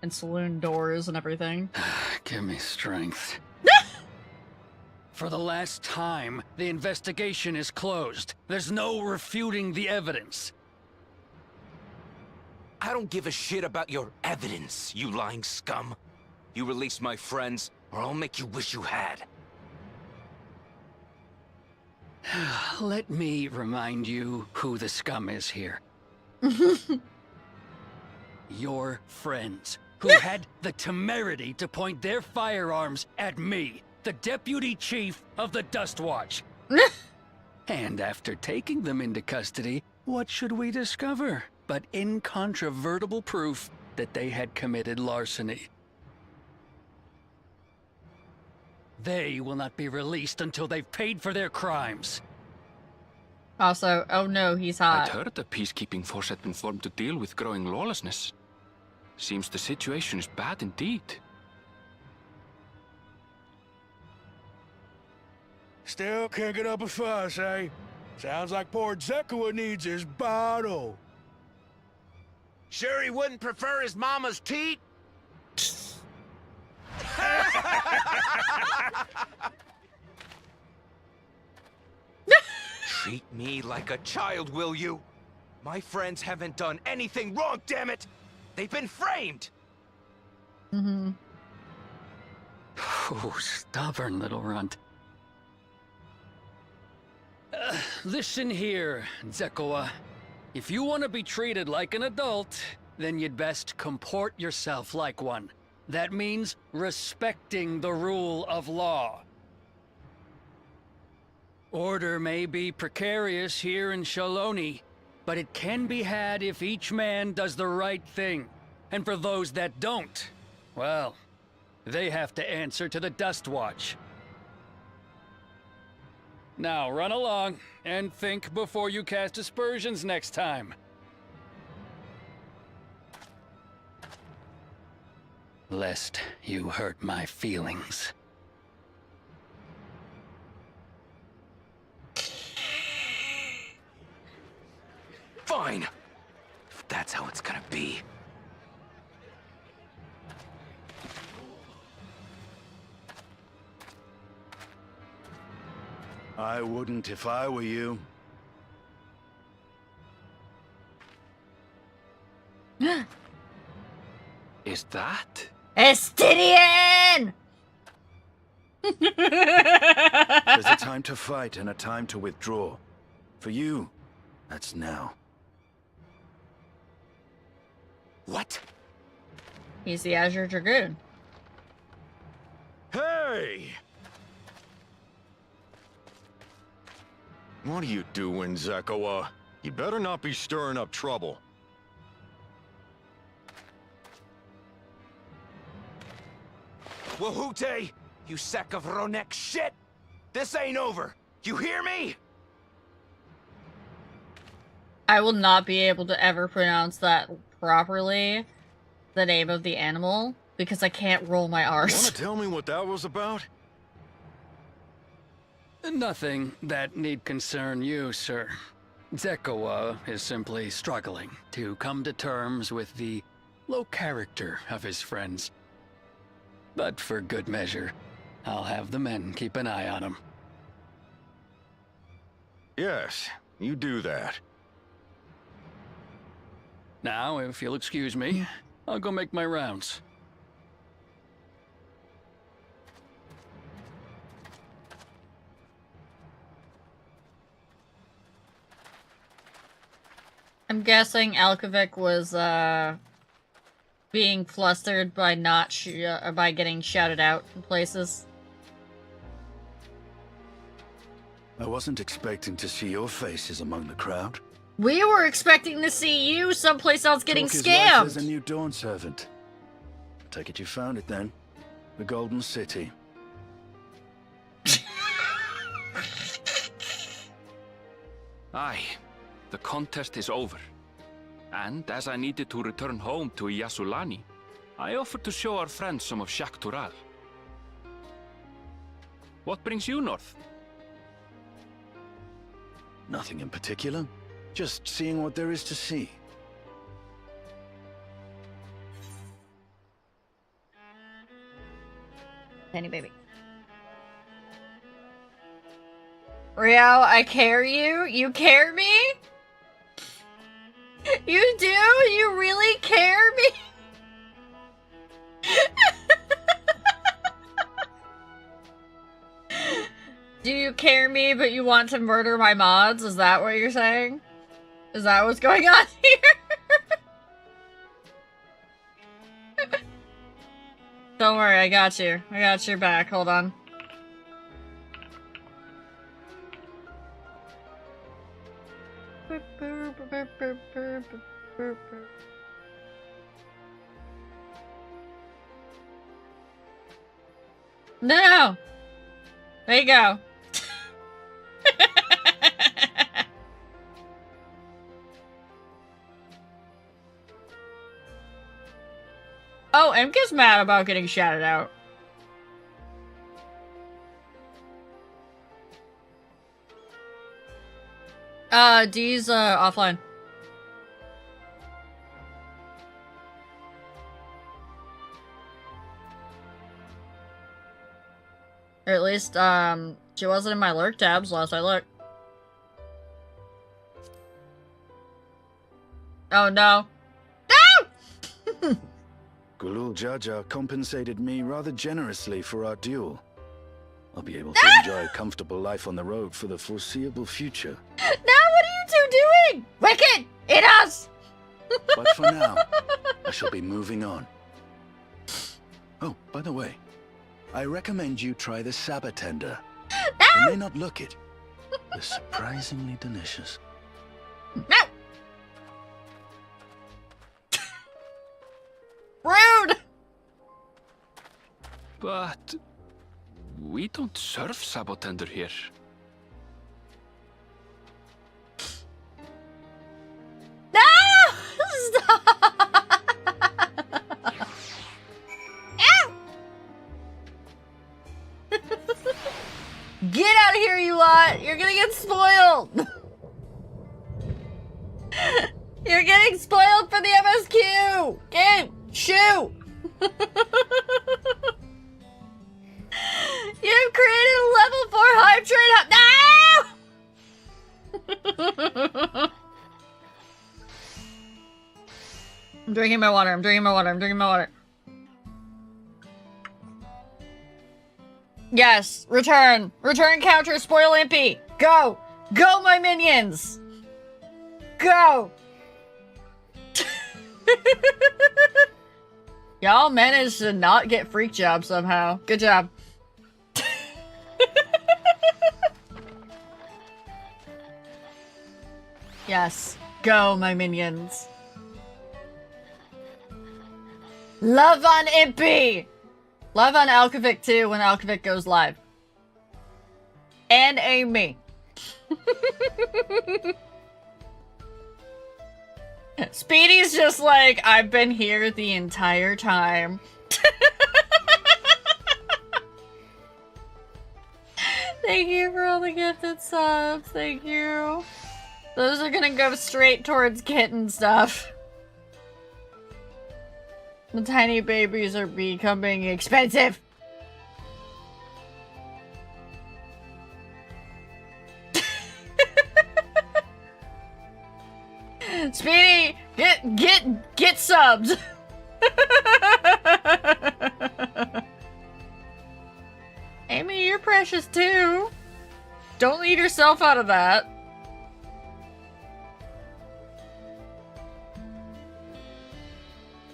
and saloon doors and everything. Give me strength. For the last time, the investigation is closed. There's no refuting the evidence. I don't give a shit about your evidence, you lying scum. You release my friends, or I'll make you wish you had. Let me remind you who the scum is here. Your friends, who had the temerity to point their firearms at me, the deputy chief of the Dust Watch. And after taking them into custody, what should we discover but incontrovertible proof that they had committed larceny? They will not be released until they've paid for their crimes. Also, oh no, he's hot. I'd heard the peacekeeping force had been formed to deal with growing lawlessness. Seems the situation is bad indeed. Still can't get up a fuss, eh? Sounds like poor Zekua needs his bottle. Sure he wouldn't prefer his mama's teat? Treat me like a child, will you? My friends haven't done anything wrong, damn it! They've been framed! Mm-hmm. Oh, stubborn little runt. Listen here, Zekoa. If you want to be treated like an adult, then you'd best comport yourself like one. That means respecting the rule of law. Order may be precarious here in Shaloni, but it can be had if each man does the right thing. And for those that don't, well, they have to answer to the Dust Watch. Now run along, and think before you cast aspersions next time. Lest you hurt my feelings. Fine! If that's how it's gonna be. I wouldn't if I were you. Is that? Estidian! There's a time to fight and a time to withdraw. For you, that's now. What? He's the Azure Dragoon. Hey! What are you doing, Zekoa? You better not be stirring up trouble. Wahute! You sack of Ronek shit! This ain't over! You hear me? I will not be able to ever pronounce that properly, the name of the animal, because I can't roll my R's. Wanna tell me what that was about? Nothing that need concern you, sir. Zekoa is simply struggling to come to terms with the low character of his friends. But for good measure, I'll have the men keep an eye on him. Yes, you do that. Now, if you'll excuse me, I'll go make my rounds. I'm guessing Alkovic was, being flustered by by getting shouted out in places. I wasn't expecting to see your faces among the crowd. We were expecting to see you someplace else getting Talk his life as a scammed! new Dawn servant. Take it you found it then. The Golden City. Aye, the contest is over. And as I needed to return home to Yasulani, I offered to show our friends some of Shak Tural. What brings you north? Nothing in particular. Just seeing what there is to see. Penny baby. Rio, I carry you? You care me? You do? You really care me? Do you care me, but you want to murder my mods? Is that what you're saying? Is that what's going on here? Don't worry, I got you. I got your back. Hold on. No! There you go. Oh, Emka's mad about getting shouted out. D's offline. Or at least, she wasn't in my lurk tabs last I looked. Oh no. No! Gulul Jaja compensated me rather generously for our duel. I'll be able to enjoy a comfortable life on the road for the foreseeable future. Now what are you two doing? Wicked! Eat us! But for now, I shall be moving on. Oh, by the way, I recommend you try the Sabatender. No! You may not look it. They're surprisingly delicious. No! Rude! But we don't serve Sabotender here. No! Stop! Ow! Get out of here, you lot! You're gonna get spoiled! You're getting spoiled for the MSQ! Game! Shoo! You've created a level 4 hype train up. No! I'm drinking my water, I'm drinking my water, I'm drinking my water. Yes, return! Return counter, spoil Impy! Go! Go, my minions! Go! Y'all managed to not get freak job somehow. Good job. Yes. Go, my minions. Love on Impy! Love on Alkovic too when Alkovic goes live. And Amy. Speedy's just like, I've been here the entire time. Thank you for all the gifted subs. Thank you. Those are gonna go straight towards kitten stuff. The tiny babies are becoming expensive. Speedy, get subs. Amy, you're precious too. Don't leave yourself out of that.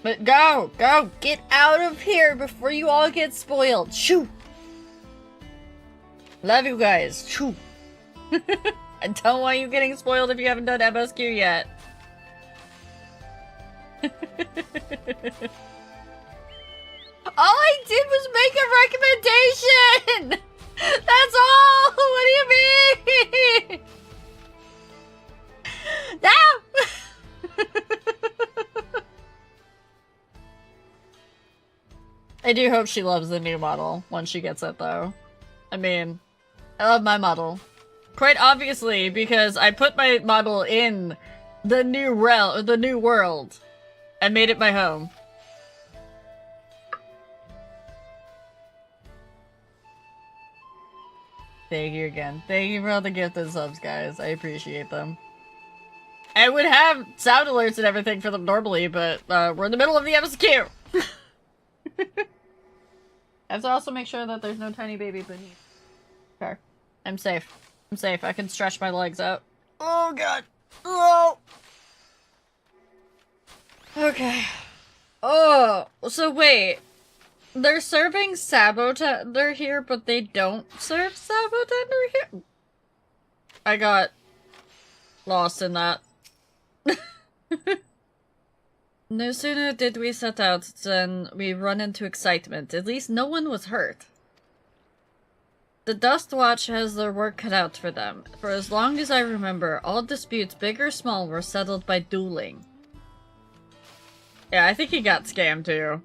But go, get out of here before you all get spoiled. Shoo. Love you guys. Shoo. I don't want you getting spoiled if you haven't done MSQ yet. All I did was make a recommendation! That's all! What do you mean? No! I do hope she loves the new model once she gets it, though. I mean, I love my model. Quite obviously, because I put my model in the new world. I made it my home. Thank you again. Thank you for all the gifted subs, guys. I appreciate them. I would have sound alerts and everything for them normally, but we're in the middle of the MSQ. I have to also make sure that there's no tiny baby beneath. Okay. I'm safe. I'm safe. I can stretch my legs out. Oh god. Oh. Okay. Oh, so wait. They're serving Sabotender here, but they don't serve Sabotender here? I got lost in that. No sooner did we set out than we run into excitement. At least no one was hurt. The Dust Watch has their work cut out for them. For as long as I remember, all disputes, big or small, were settled by dueling. Yeah, I think he got scammed too.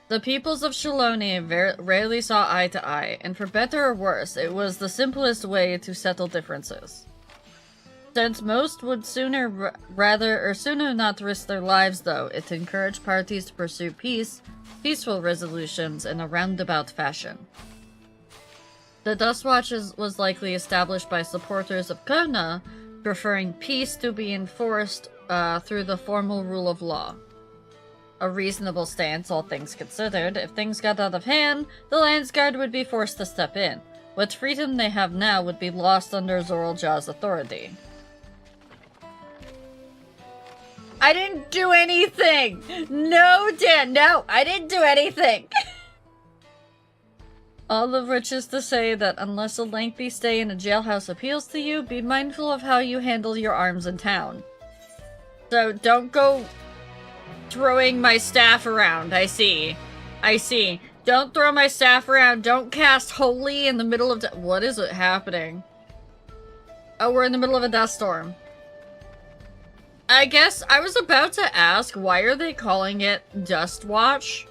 The peoples of Shaloni rarely saw eye to eye, and for better or worse, it was the simplest way to settle differences. Since most would sooner not risk their lives, though, it encouraged parties to pursue peaceful resolutions in a roundabout fashion. The Dust Watch was likely established by supporters of Kona, preferring peace to be enforced through the formal rule of law. A reasonable stance, all things considered. If things got out of hand, the Landsguard would be forced to step in. What freedom they have now would be lost under Zoraljaw's authority. I didn't do anything! No, Dan, no! I didn't do anything! All of which is to say that unless a lengthy stay in a jailhouse appeals to you, be mindful of how you handle your arms in town. So don't go throwing my staff around, I see. I see. Don't throw my staff around, don't cast Holy in the middle of what is it happening? Oh, we're in the middle of a dust storm. I guess I was about to ask, why are they calling it Dust Watch?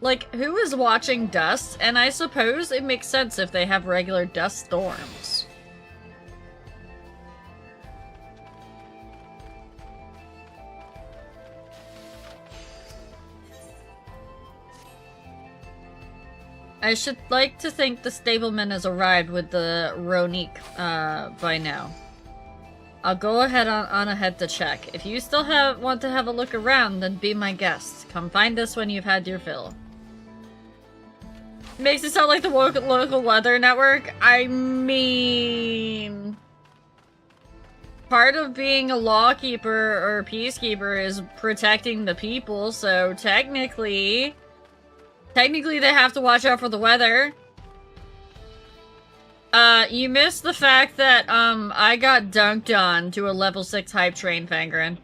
Like, who is watching dust? And I suppose it makes sense if they have regular dust storms. I should like to think the stableman has arrived with the Ronique by now. I'll go ahead on ahead to check. If you still want to have a look around, then be my guest. Come find us when you've had your fill. Makes it sound like the local weather network. I mean, part of being a lawkeeper or a peacekeeper is protecting the people, so technically they have to watch out for the weather. You missed the fact that, I got dunked on to a level 6 hype train, Fangren.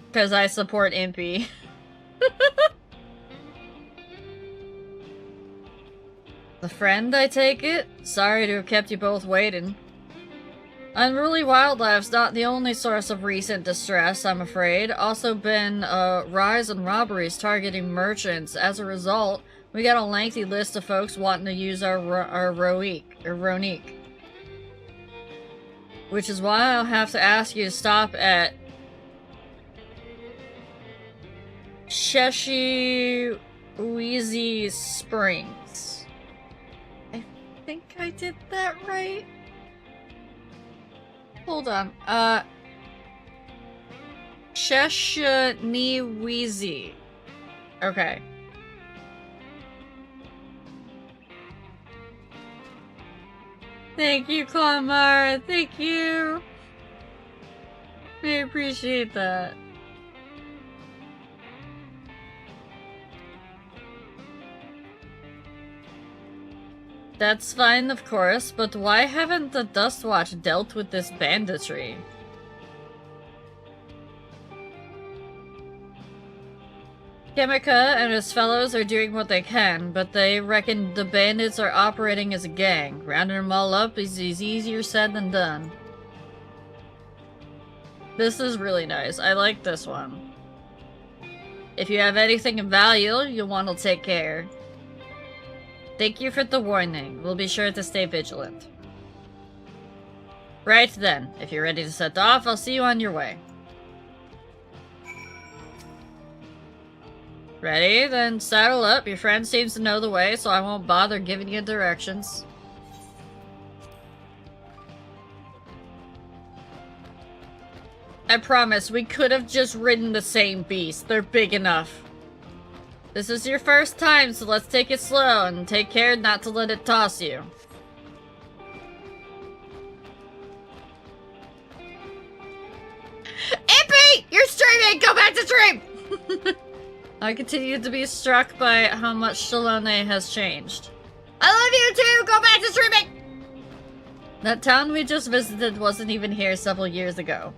Because I support Impy. The friend, I take it? Sorry to have kept you both waiting. Unruly wildlife's not the only source of recent distress, I'm afraid. Also been a rise in robberies targeting merchants. As a result, we got a lengthy list of folks wanting to use our Ronique. Which is why I'll have to ask you to stop at Sheshiwizi Springs. I think I did that right. Hold on. Sheshiwizi. Okay. Thank you, Clamara. Thank you. I appreciate that. That's fine, of course, but why haven't the Dust Watch dealt with this banditry? Kimika and his fellows are doing what they can, but they reckon the bandits are operating as a gang. Rounding them all up is easier said than done. This is really nice. I like this one. If you have anything of value, you'll want to take care. Thank you for the warning. We'll be sure to stay vigilant. Right then. If you're ready to set off, I'll see you on your way. Ready? Then saddle up. Your friend seems to know the way, so I won't bother giving you directions. I promise, we could have just ridden the same beast. They're big enough. This is your first time, so let's take it slow and take care not to let it toss you. Impy! You're streaming! Go back to stream! I continue to be struck by how much Shalone has changed. I love you too! Go back to streaming! That town we just visited wasn't even here several years ago.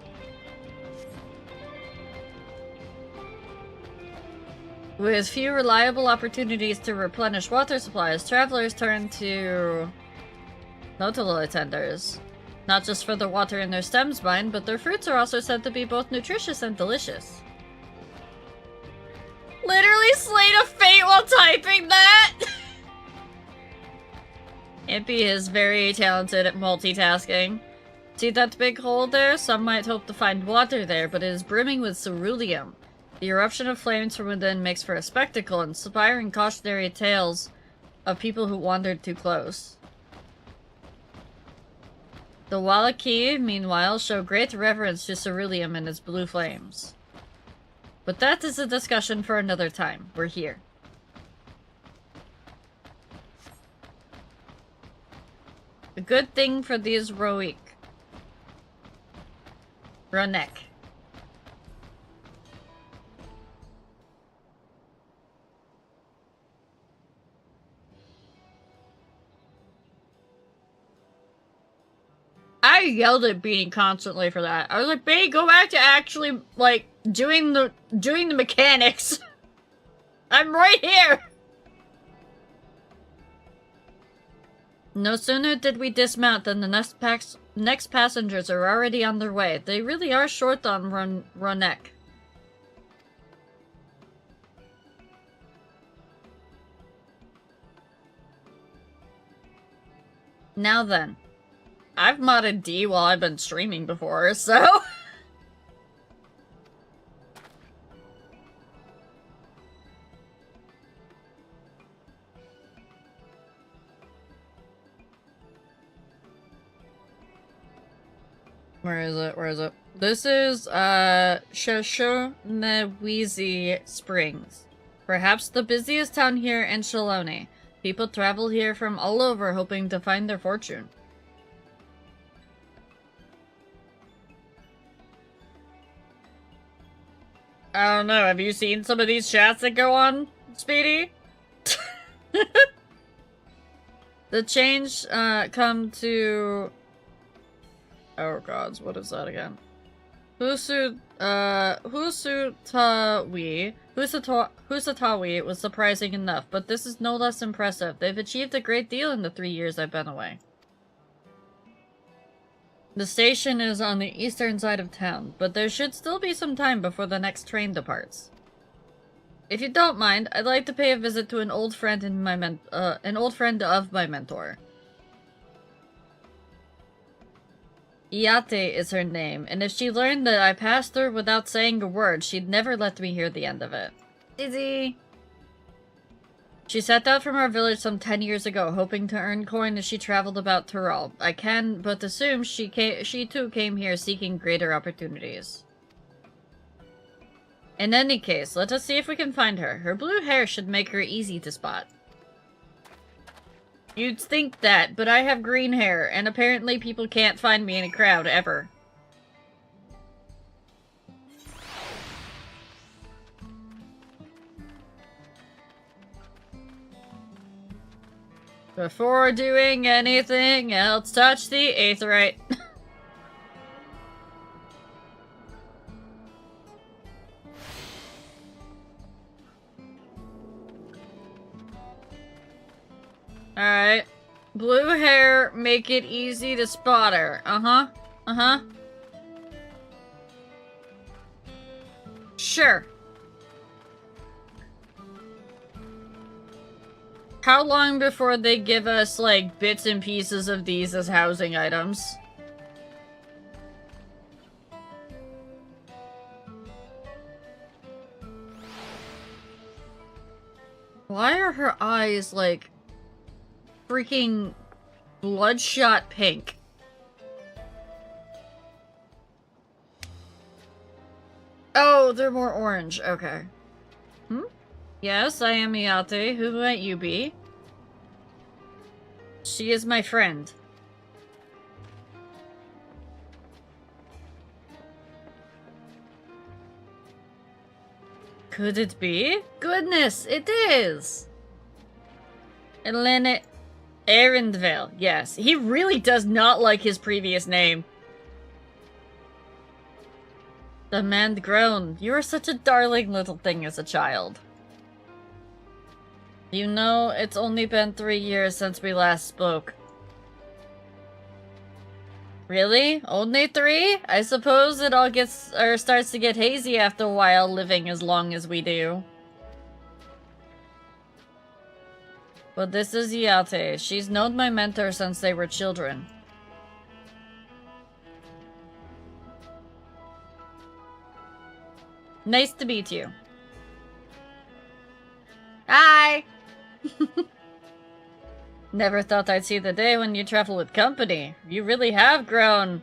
With few reliable opportunities to replenish water supplies, travelers turn to Notolo tenders. Not just for the water in their stems mined, but their fruits are also said to be both nutritious and delicious. Literally slayed a fate while typing that! Impy is very talented at multitasking. See that big hole there? Some might hope to find water there, but it is brimming with ceruleum. The eruption of flames from within makes for a spectacle, inspiring cautionary tales of people who wandered too close. The Wallachie, meanwhile, show great reverence to ceruleum and its blue flames. But that is a discussion for another time. We're here. A good thing for these Roik. Ronek. I yelled at Beanie constantly for that. I was like, Beanie, go back to actually, like, doing the mechanics. I'm right here! No sooner did we dismount than the next passengers are already on their way. They really are short on Ronek. Now then. I've modded D while I've been streaming before, so... Where is it? Where is it? This is, Shoshonewezi Springs. Perhaps the busiest town here in Shaloni. People travel here from all over hoping to find their fortune. I don't know, have you seen some of these chats that go on, Speedy? The change, come to... Oh gods, what is that again? Husatawi was surprising enough, but this is no less impressive. They've achieved a great deal in the 3 years I've been away. The station is on the eastern side of town, but there should still be some time before the next train departs. If you don't mind, I'd like to pay a visit to an old friend of my mentor. Iate is her name, and if she learned that I passed through without saying a word, she'd never let me hear the end of it. Izzy! She set out from our village some 10 years ago, hoping to earn coin as she traveled about Tyrol. I can but assume she too came here seeking greater opportunities. In any case, let us see if we can find her. Her blue hair should make her easy to spot. You'd think that, but I have green hair, and apparently people can't find me in a crowd, ever. Before doing anything else, touch the aetheryte. Alright. Blue hair, make it easy to spot her. Uh-huh. Uh-huh. Sure. How long before they give us, like, bits and pieces of these as housing items? Why are her eyes, like, freaking bloodshot pink? Oh, they're more orange. Okay. Hmm? Yes, I am Iate. Who might you be? She is my friend. Could it be? Goodness, it is! Elena Arendvale. Yes, he really does not like his previous name. The man groaned. You were such a darling little thing as a child. You know, it's only been 3 years since we last spoke. Really? Only 3? I suppose it all starts to get hazy after a while living as long as we do. But this is Yate. She's known my mentor since they were children. Nice to meet you. Hi! Never thought I'd see the day when you travel with company. You really have grown.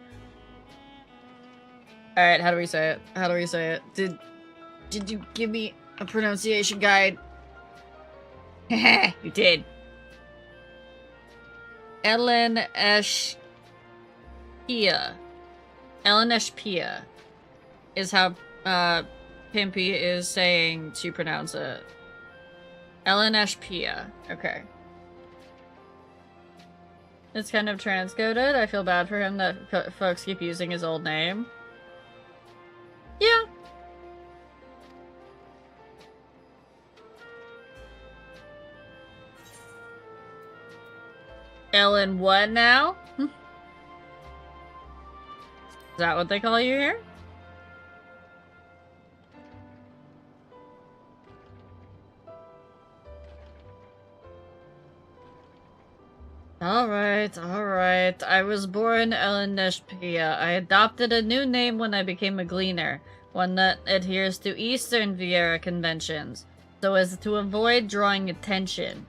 Alright, how do we say it? How do we say it? Did you give me a pronunciation guide? You did. Ellen Eshpia. Ellen Eshpia is how Pimpy is saying to pronounce it. Ellen Eshpia. Okay. It's kind of transcoded. I feel bad for him that folks keep using his old name. Yeah. Ellen what now? Is that what they call you here? Alright, alright. I was born Ellen Neshpia. I adopted a new name when I became a gleaner, one that adheres to Eastern Viera conventions, so as to avoid drawing attention.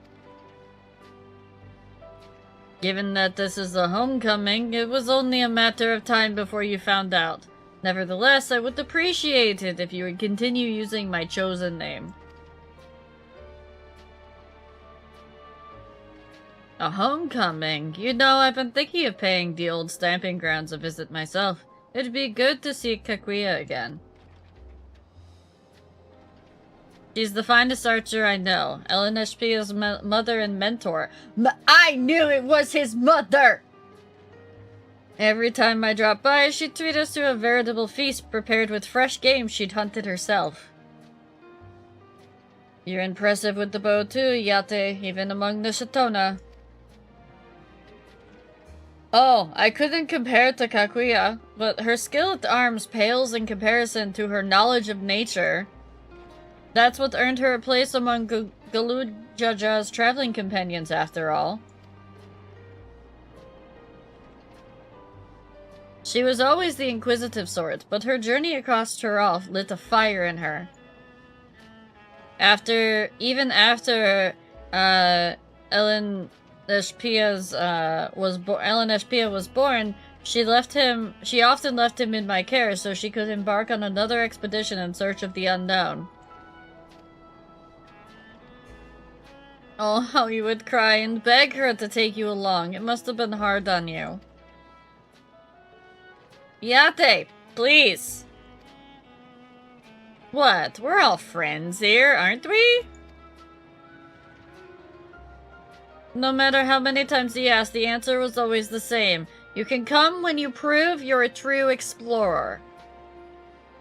Given that this is a homecoming, it was only a matter of time before you found out. Nevertheless, I would appreciate it if you would continue using my chosen name. A homecoming? You know, I've been thinking of paying the old stamping grounds a visit myself. It'd be good to see Kakuya again. She's the finest archer I know. Ellen Eshpia's mother and mentor. I knew it was his mother! Every time I dropped by, she'd treat us to a veritable feast prepared with fresh game she'd hunted herself. You're impressive with the bow too, Yate, even among the Shatona. Oh, I couldn't compare to Kakuya, but her skill at arms pales in comparison to her knowledge of nature. That's what earned her a place among Galud Jaja's traveling companions, after all. She was always the inquisitive sort, but her journey across Turalf lit a fire in her. Even after Ellen Eshpia was born, she often left him in my care so she could embark on another expedition in search of the unknown. Oh, how you would cry and beg her to take you along. It must have been hard on you. Yate, please. What? We're all friends here, aren't we? No matter how many times he asked, the answer was always the same. You can come when you prove you're a true explorer.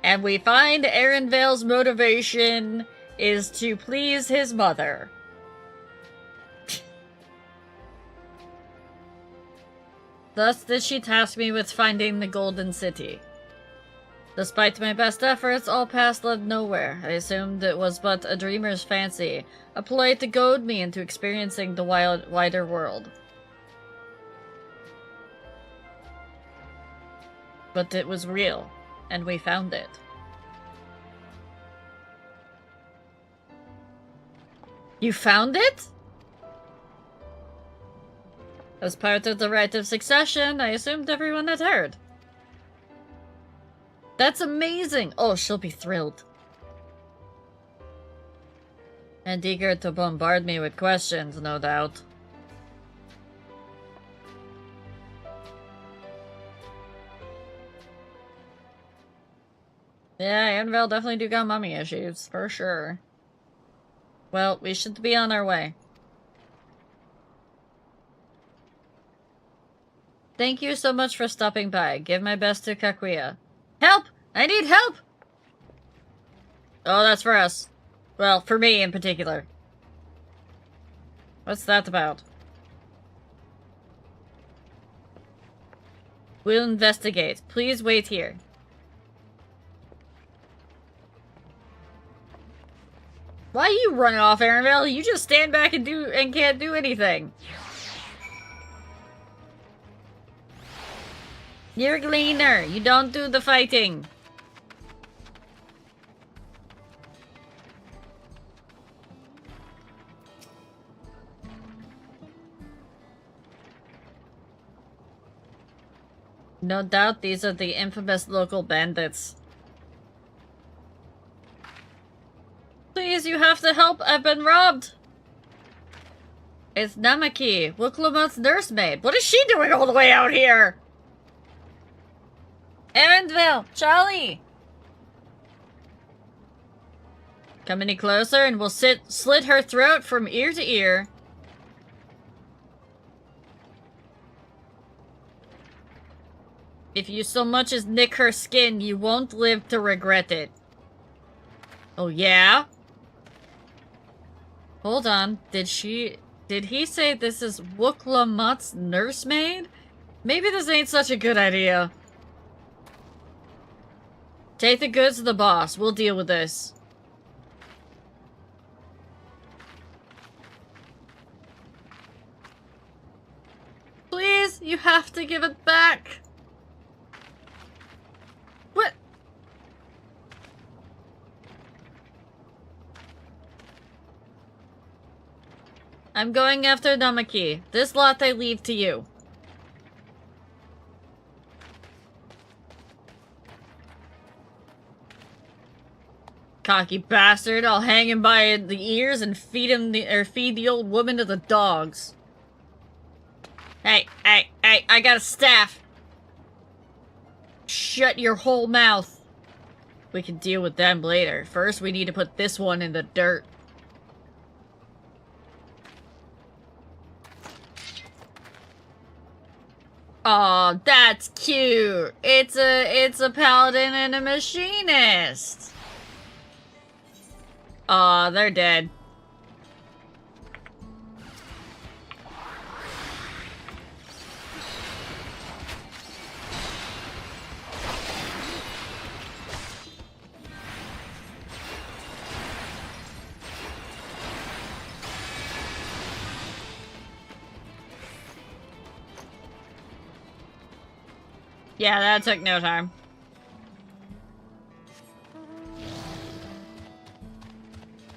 And we find Aaron Vale's motivation is to please his mother. Thus did she task me with finding the Golden City. Despite my best efforts, all paths led nowhere. I assumed it was but a dreamer's fancy, a ploy to goad me into experiencing the wider world. But it was real, and we found it. You found it? As part of the rite of succession, I assumed everyone had heard. That's amazing! Oh, she'll be thrilled. And eager to bombard me with questions, no doubt. Yeah, Annabelle definitely do got mommy issues, for sure. Well, we should be on our way. Thank you so much for stopping by. Give my best to Kakuya. Help! I need help! Oh, that's for us. Well, for me in particular. What's that about? We'll investigate. Please wait here. Why are you running off, Arenville? You just stand back and can't do anything. You're a gleaner. You don't do the fighting. No doubt these are the infamous local bandits. Please, you have to help. I've been robbed. It's Namaki, Wuklamut's nursemaid. What is she doing all the way out here? Arendville, Charlie! Come any closer and we'll slit her throat from ear to ear. If you so much as nick her skin, you won't live to regret it. Oh, yeah? Hold on. Did he say this is Wuklamut's nursemaid? Maybe this ain't such a good idea. Take the goods to the boss. We'll deal with this. Please, you have to give it back. What? I'm going after Namaki. This lot I leave to you. Cocky bastard. I'll hang him by the ears and feed the old woman to the dogs. Hey, I got a staff. Shut your whole mouth. We can deal with them later. First, we need to put this one in the dirt. Aw, that's cute. It's a paladin and a machinist. Aw, they're dead. Yeah, that took no time.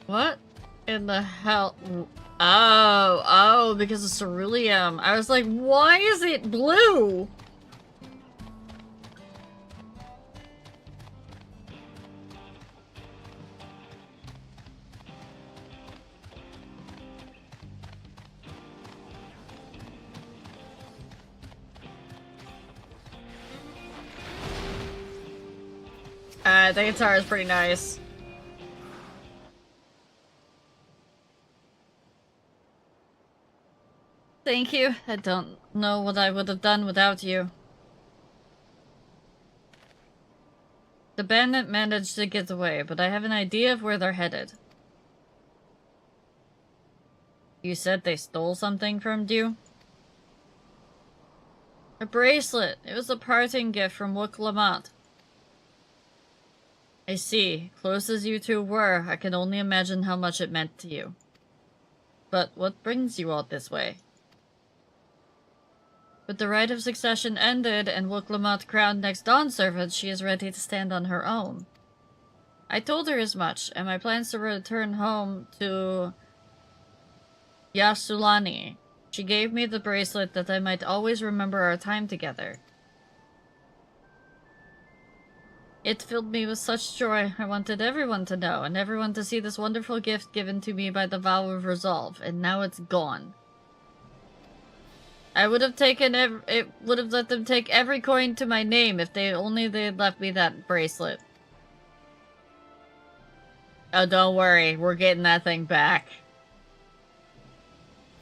What in the hell? Oh, because of ceruleum. I was like, why is it blue? The guitar is pretty nice. Thank you. I don't know what I would have done without you. The bandit managed to get away, but I have an idea of where they're headed. You said they stole something from you? A bracelet. It was a parting gift from Wuklamut. I see. Close as you two were, I can only imagine how much it meant to you. But what brings you all this way? With the right of succession ended and Wuklamut crowned next Dawn servant, she is ready to stand on her own. I told her as much, and my plans to return home to Yasulani. She gave me the bracelet that I might always remember our time together. It filled me with such joy. I wanted everyone to know, and everyone to see this wonderful gift given to me by the vow of resolve, and now it's gone. I would have let them take every coin to my name if they had left me that bracelet. Oh, don't worry, we're getting that thing back.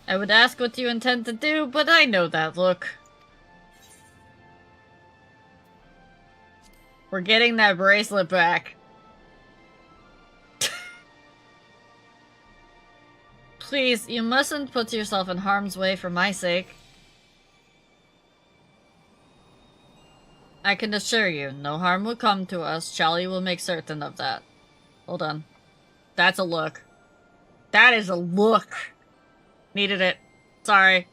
I would ask what you intend to do, but I know that look. We're getting that bracelet back. Please, you mustn't put yourself in harm's way for my sake. I can assure you, no harm will come to us. Charlie will make certain of that. Hold on. That's a look. That is a look. Needed it. Sorry.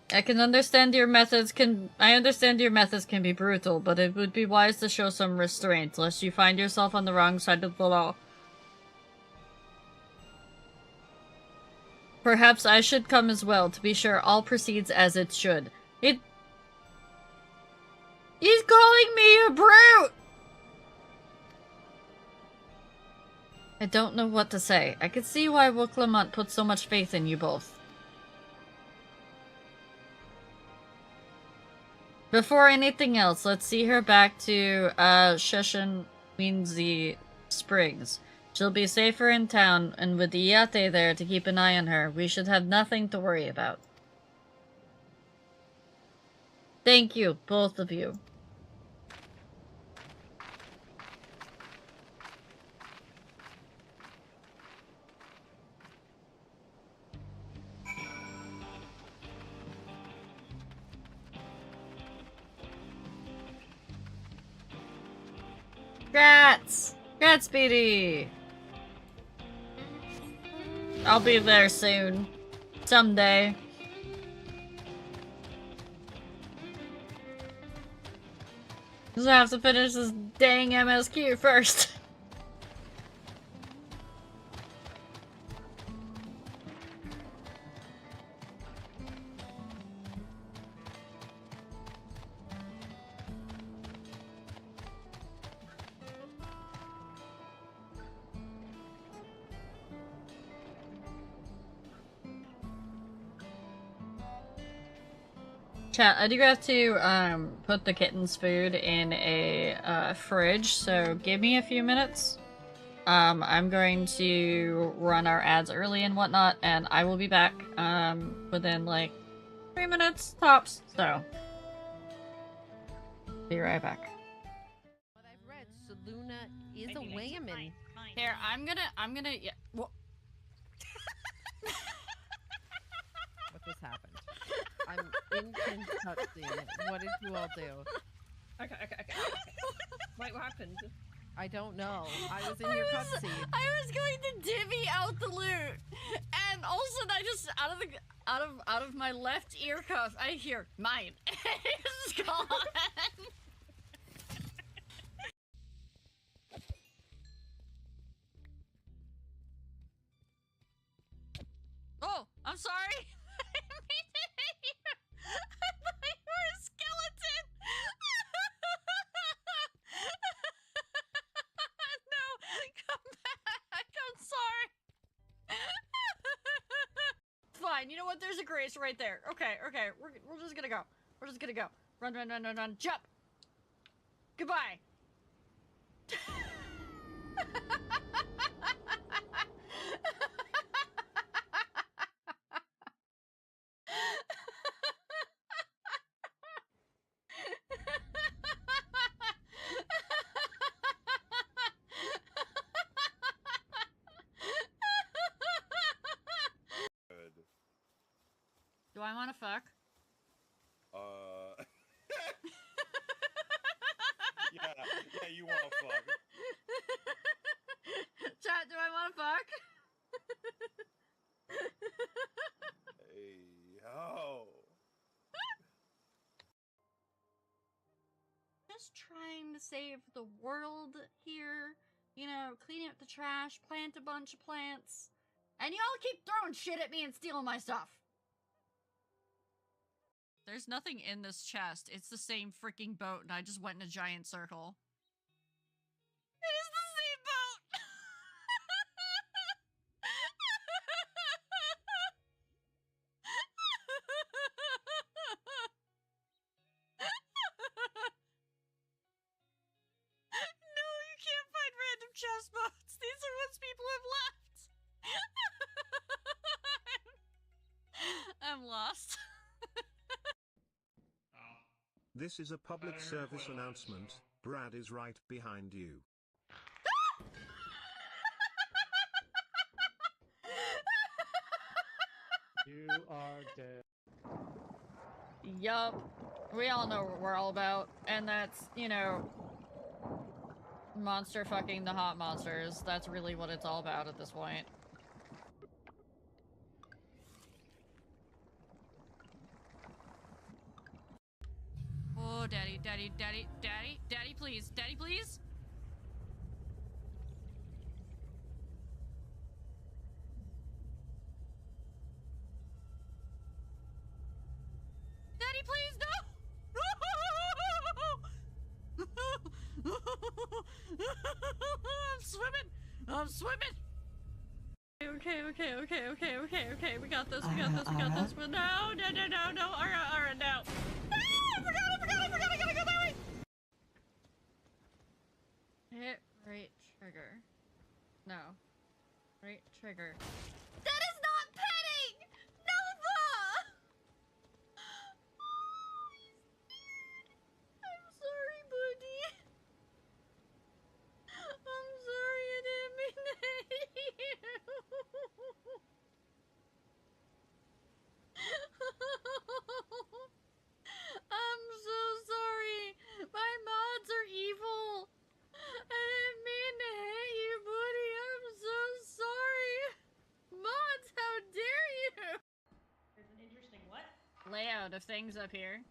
I understand your methods can be brutal, but it would be wise to show some restraint, lest you find yourself on the wrong side of the law. Perhaps I should come as well, to be sure all proceeds as it should. He's calling me a brute! I don't know what to say. I can see why Will Clement put so much faith in you both. Before anything else, let's see her back to, Sheshin Winzy Springs. She'll be safer in town, and with the Iate there to keep an eye on her, we should have nothing to worry about. Thank you, both of you. Grats! Grats, Speedy! I'll be there soon. Someday. Just have to finish this dang MSQ first. Chat, I do have to, put the kitten's food in a, fridge, so give me a few minutes. I'm going to run our ads early and whatnot, and I will be back, within, like, 3 minutes, tops, so. Be right back. What I've read, Saluna is a wayman. Here, I'm gonna, yeah, What just happened? I'm in Kentucky. What did you all do? Okay. Wait, what happened? I don't know. I was in your cutscene. I was going to divvy out the loot, and all of a sudden I just out of my left ear cuff I hear mine. It's gone. Oh, I'm sorry. I didn't mean to hit you. I thought you were a skeleton. No, come back. I'm sorry. It's fine. You know what? There's a grace right there. Okay. We're just gonna go. We're just gonna go. Run. Jump. Goodbye. Do I want to fuck? Yeah, you want to fuck. Chat, do I want to fuck? Hey, yo. Just trying to save the world here. You know, clean up the trash, plant a bunch of plants. And y'all keep throwing shit at me and stealing my stuff. There's nothing in this chest. It's the same freaking boat, and I just went in a giant circle. It is the same boat! No, you can't find random chest boats. These are ones people have left. I'm lost. This is a public service announcement. Brad is right behind you. You are dead. Yup. We all know what we're all about. And that's, you know, monster fucking the hot monsters. That's really what it's all about at this point. Oh, daddy, daddy, daddy, daddy, daddy, please, daddy, please. Daddy, please, no! I'm swimming! I'm swimming! Okay, okay, okay, okay, okay, okay. We got this, we got this, we got this. But no, no, no, no, no. Alright, no. I forgot, I gotta go that way! Hit right trigger. No. Right trigger. That is not petting! Nova! I'm sorry, buddy. I'm sorry, I didn't mean to hit you. I'm so sorry. My mods are evil. I didn't mean to hit you, buddy. I'm so sorry. Mods, how dare you? There's an interesting what? Layout of things up here.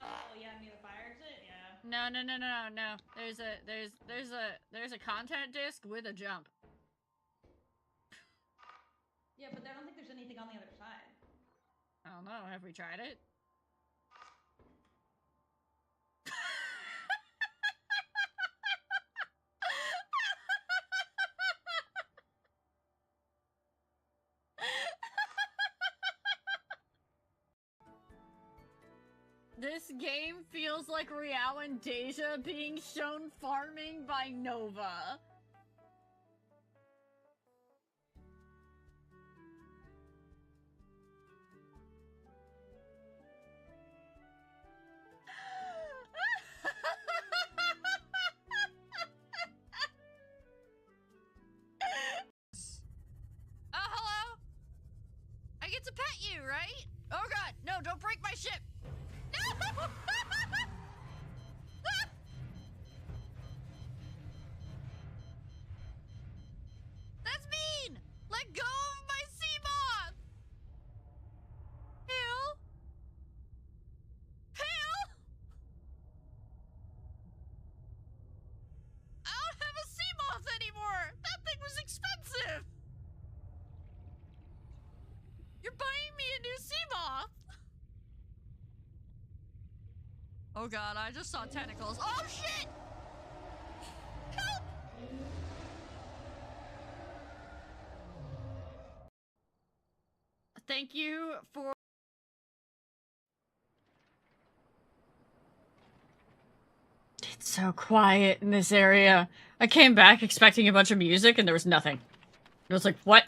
Oh yeah, near the fire exit. Yeah. No, no, no, no, no. There's a content disc with a jump. Yeah, but I don't think there's anything on the other side. I don't know. Have we tried it? This game feels like Riao and Deja being shown farming by Nova. Oh, hello? I get to pet you, right? Oh god, no, don't break my ship! No! That's mean! Let go of my sea moth! Hale? Hale? I don't have a sea moth anymore! That thing was expensive! You're buying me a new sea moth! Oh god, I just saw tentacles. Oh shit! Help! Thank you for... It's so quiet in this area. I came back expecting a bunch of music and there was nothing. It was like, what?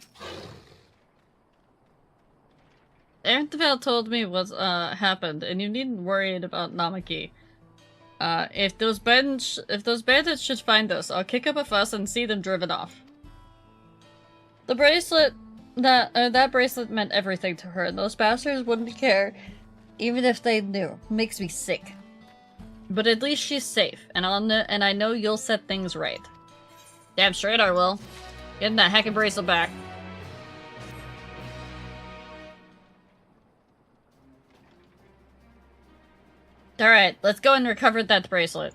Erntevale told me what happened, and you needn't worry about Namaki. If those bandits should find us, I'll kick up a fuss and see them driven off. The bracelet, that bracelet meant everything to her, and those bastards wouldn't care, even if they knew. Makes me sick. But at least she's safe, and I know you'll set things right. Damn straight I will. Getting that heckin' bracelet back. Alright, let's go and recover that bracelet.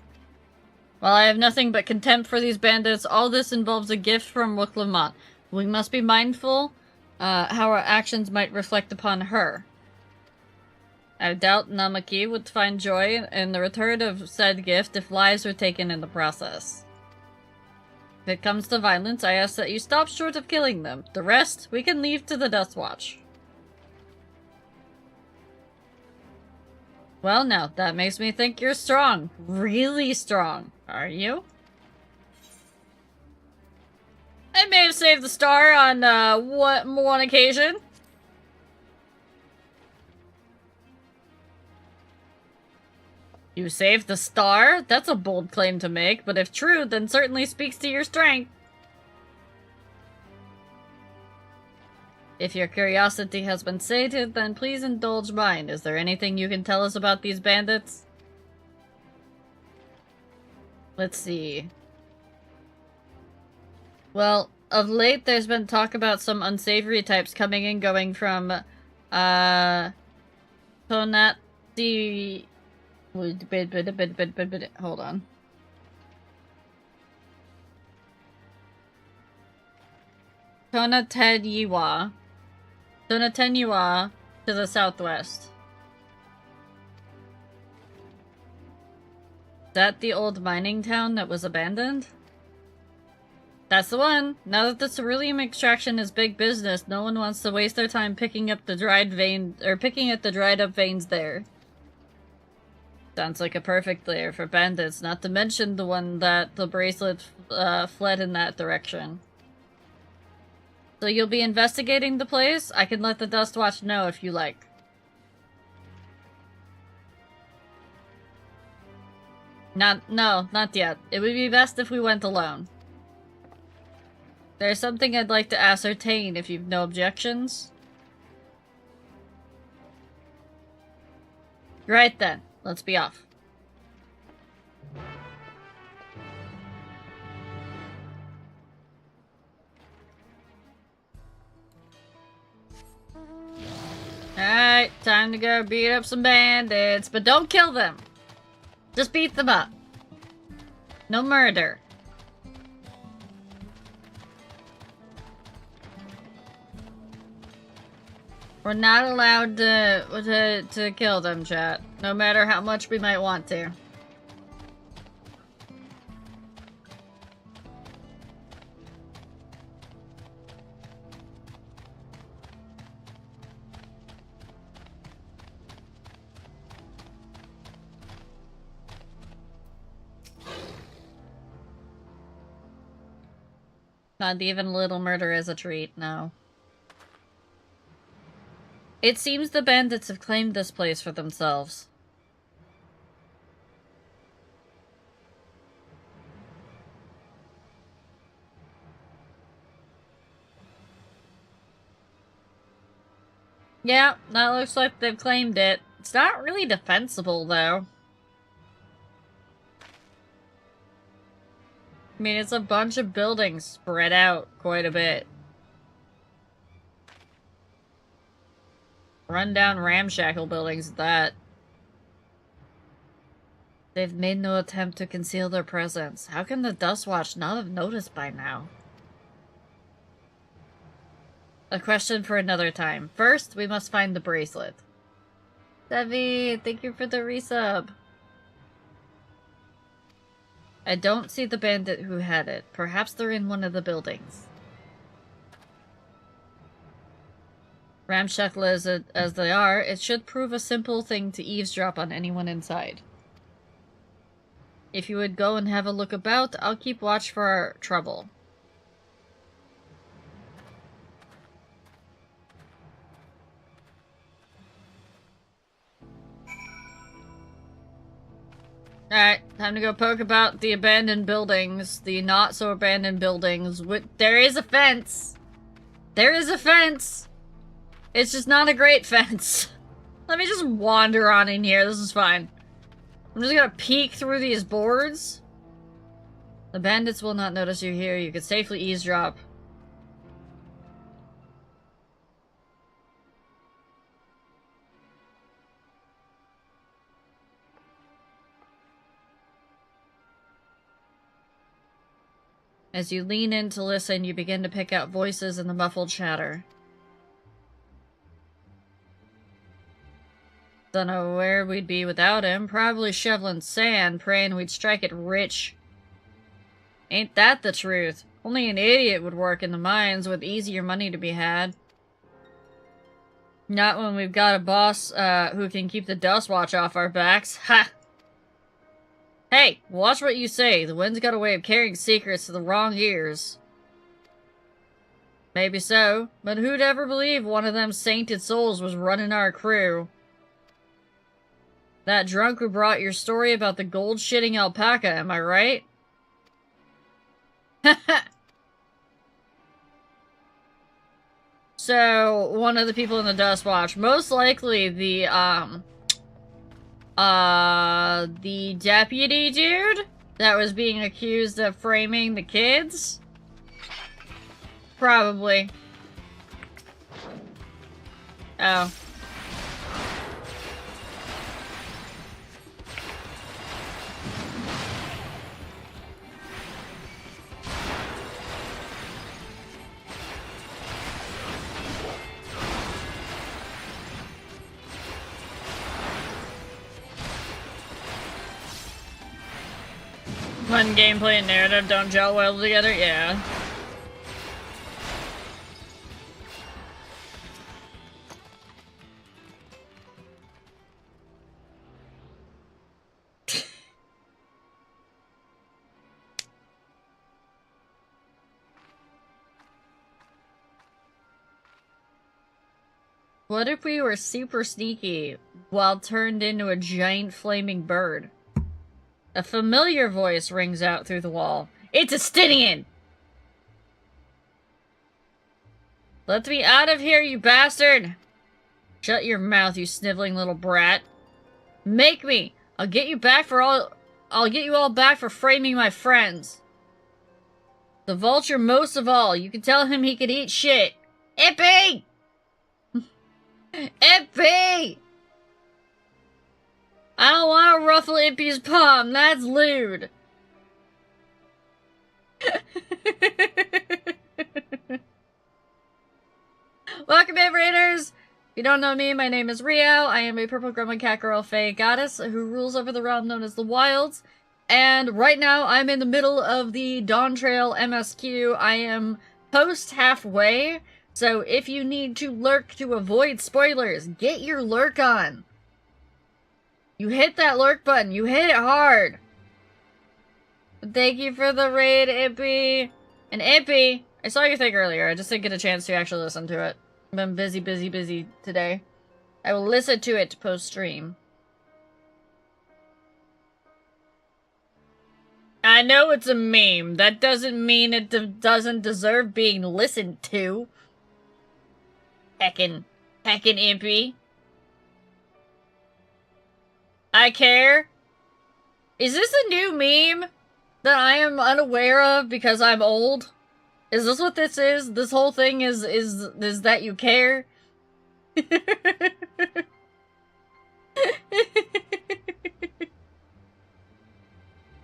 While I have nothing but contempt for these bandits, all this involves a gift from Wuklamant. We must be mindful how our actions might reflect upon her. I doubt Namaki would find joy in the return of said gift if lives were taken in the process. If it comes to violence, I ask that you stop short of killing them. The rest, we can leave to the Death Watch. Well now, that makes me think you're strong. Really strong. Are you? I may have saved the star on, one occasion. You saved the star? That's a bold claim to make, but if true, then certainly speaks to your strength. If your curiosity has been sated, then please indulge mine. Is there anything you can tell us about these bandits? Let's see. Well, of late there's been talk about some unsavory types coming and going from, Tonati... Hold on. Tonateniwa to the southwest. Is that the old mining town that was abandoned? That's the one. Now that the ceruleum extraction is big business, no one wants to waste their time picking up the dried up veins there. Sounds like a perfect lair for bandits, not to mention the one that the bracelet fled in that direction. So you'll be investigating the place? I can let the Dust Watch know if you like. No, not yet. It would be best if we went alone. There's something I'd like to ascertain if you've no objections. Right then, let's be off. Alright, time to go beat up some bandits, but don't kill them. Just beat them up. No murder. We're not allowed to kill them, chat. No matter how much we might want to. Not even a little murder as a treat, no. It seems the bandits have claimed this place for themselves. Yeah, that looks like they've claimed it. It's not really defensible, though. I mean, it's a bunch of buildings spread out quite a bit. Rundown ramshackle buildings at that. They've made no attempt to conceal their presence. How can the Dust Watch not have noticed by now? A question for another time. First, we must find the bracelet. Devi, thank you for the resub. I don't see the bandit who had it. Perhaps they're in one of the buildings. Ramshackle as they are, it should prove a simple thing to eavesdrop on anyone inside. If you would go and have a look about, I'll keep watch for our trouble. Alright, time to go poke about the abandoned buildings, the not-so-abandoned buildings. There is a fence! There is a fence! It's just not a great fence. Let me just wander on in here, this is fine. I'm just gonna peek through these boards. The bandits will not notice you here, you can safely eavesdrop. As you lean in to listen, you begin to pick out voices in the muffled chatter. Don't know where we'd be without him. Probably shoveling sand, praying we'd strike it rich. Ain't that the truth? Only an idiot would work in the mines with easier money to be had. Not when we've got a boss who can keep the Dust Watch off our backs. Ha! Hey, watch what you say. The wind's got a way of carrying secrets to the wrong ears. Maybe so, but who'd ever believe one of them sainted souls was running our crew? That drunk who brought your story about the gold-shitting alpaca, am I right? So, one of the people in the Dust Watch, most likely the deputy dude that was being accused of framing the kids. Probably. Oh. When gameplay and narrative don't gel well together, yeah. What if we were super sneaky while turned into a giant flaming bird? A familiar voice rings out through the wall. It's Estinian! Let me out of here, you bastard! Shut your mouth, you sniveling little brat. Make me! I'll get you all back for framing my friends. The vulture most of all. You can tell him he could eat shit. Ippy! Ippy! I don't want to ruffle Impy's palm. That's lewd. Welcome in, Raiders! If you don't know me, my name is Rio. I am a purple gremlin cat girl fae goddess who rules over the realm known as the Wilds. And right now, I'm in the middle of the Dawntrail MSQ. I am post-halfway, so if you need to lurk to avoid spoilers, get your lurk on. You hit that lurk button. You hit it hard. Thank you for the raid, Impy. And Impy, I saw your thing earlier. I just didn't get a chance to actually listen to it. I've been busy today. I will listen to it post-stream. I know it's a meme. That doesn't mean it doesn't deserve being listened to. Heckin' Impy. I care. Is this a new meme that I am unaware of because I'm old? Is this what this is? This whole thing is that you care?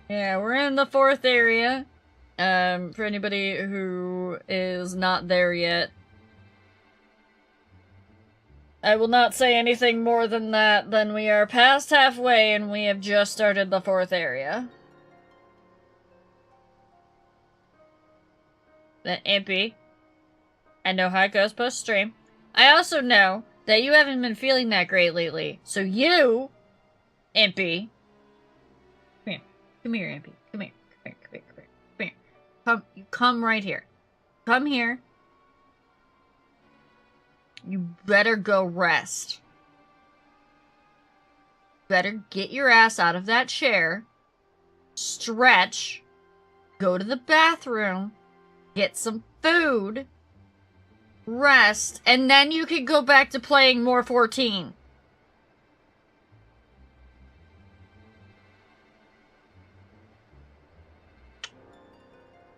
Yeah, we're in the 4th area. For anybody who is not there yet. I will not say anything more than that. Then we are past halfway and we have just started the 4th area. Then Impy. I know how it goes post-stream. I also know that you haven't been feeling that great lately. So you, Impy. Come here. Come here, Impy. Come here. Come here. Come here. Come here. Come here. Come right here. Come here. You better go rest. Better get your ass out of that chair. Stretch. Go to the bathroom. Get some food. Rest. And then you can go back to playing more 14.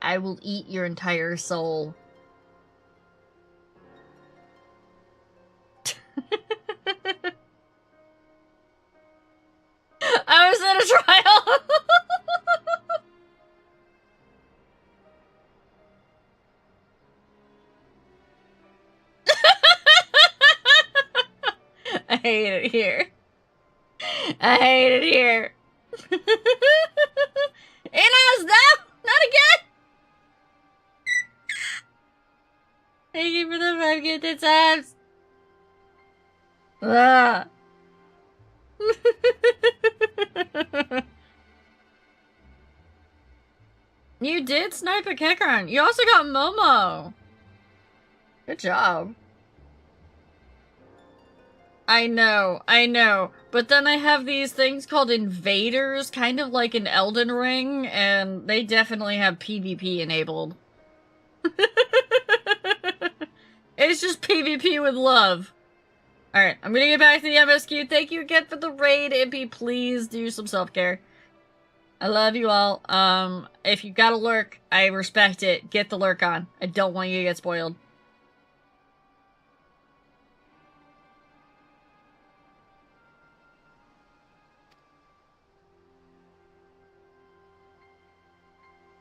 I will eat your entire soul. I was in a trial. I hate it here. I hate it here. Enos, no! Not again! Thank you for the 5 gifted subs. Ah. You did snipe a Kekron. You also got Momo. Good job. I know. But then I have these things called invaders, kind of like an Elden Ring, and they definitely have PvP enabled. It's just PvP with love. Alright, I'm gonna get back to the MSQ. Thank you again for the raid, Impy. Please do some self-care. I love you all. If you got a lurk, I respect it. Get the lurk on. I don't want you to get spoiled.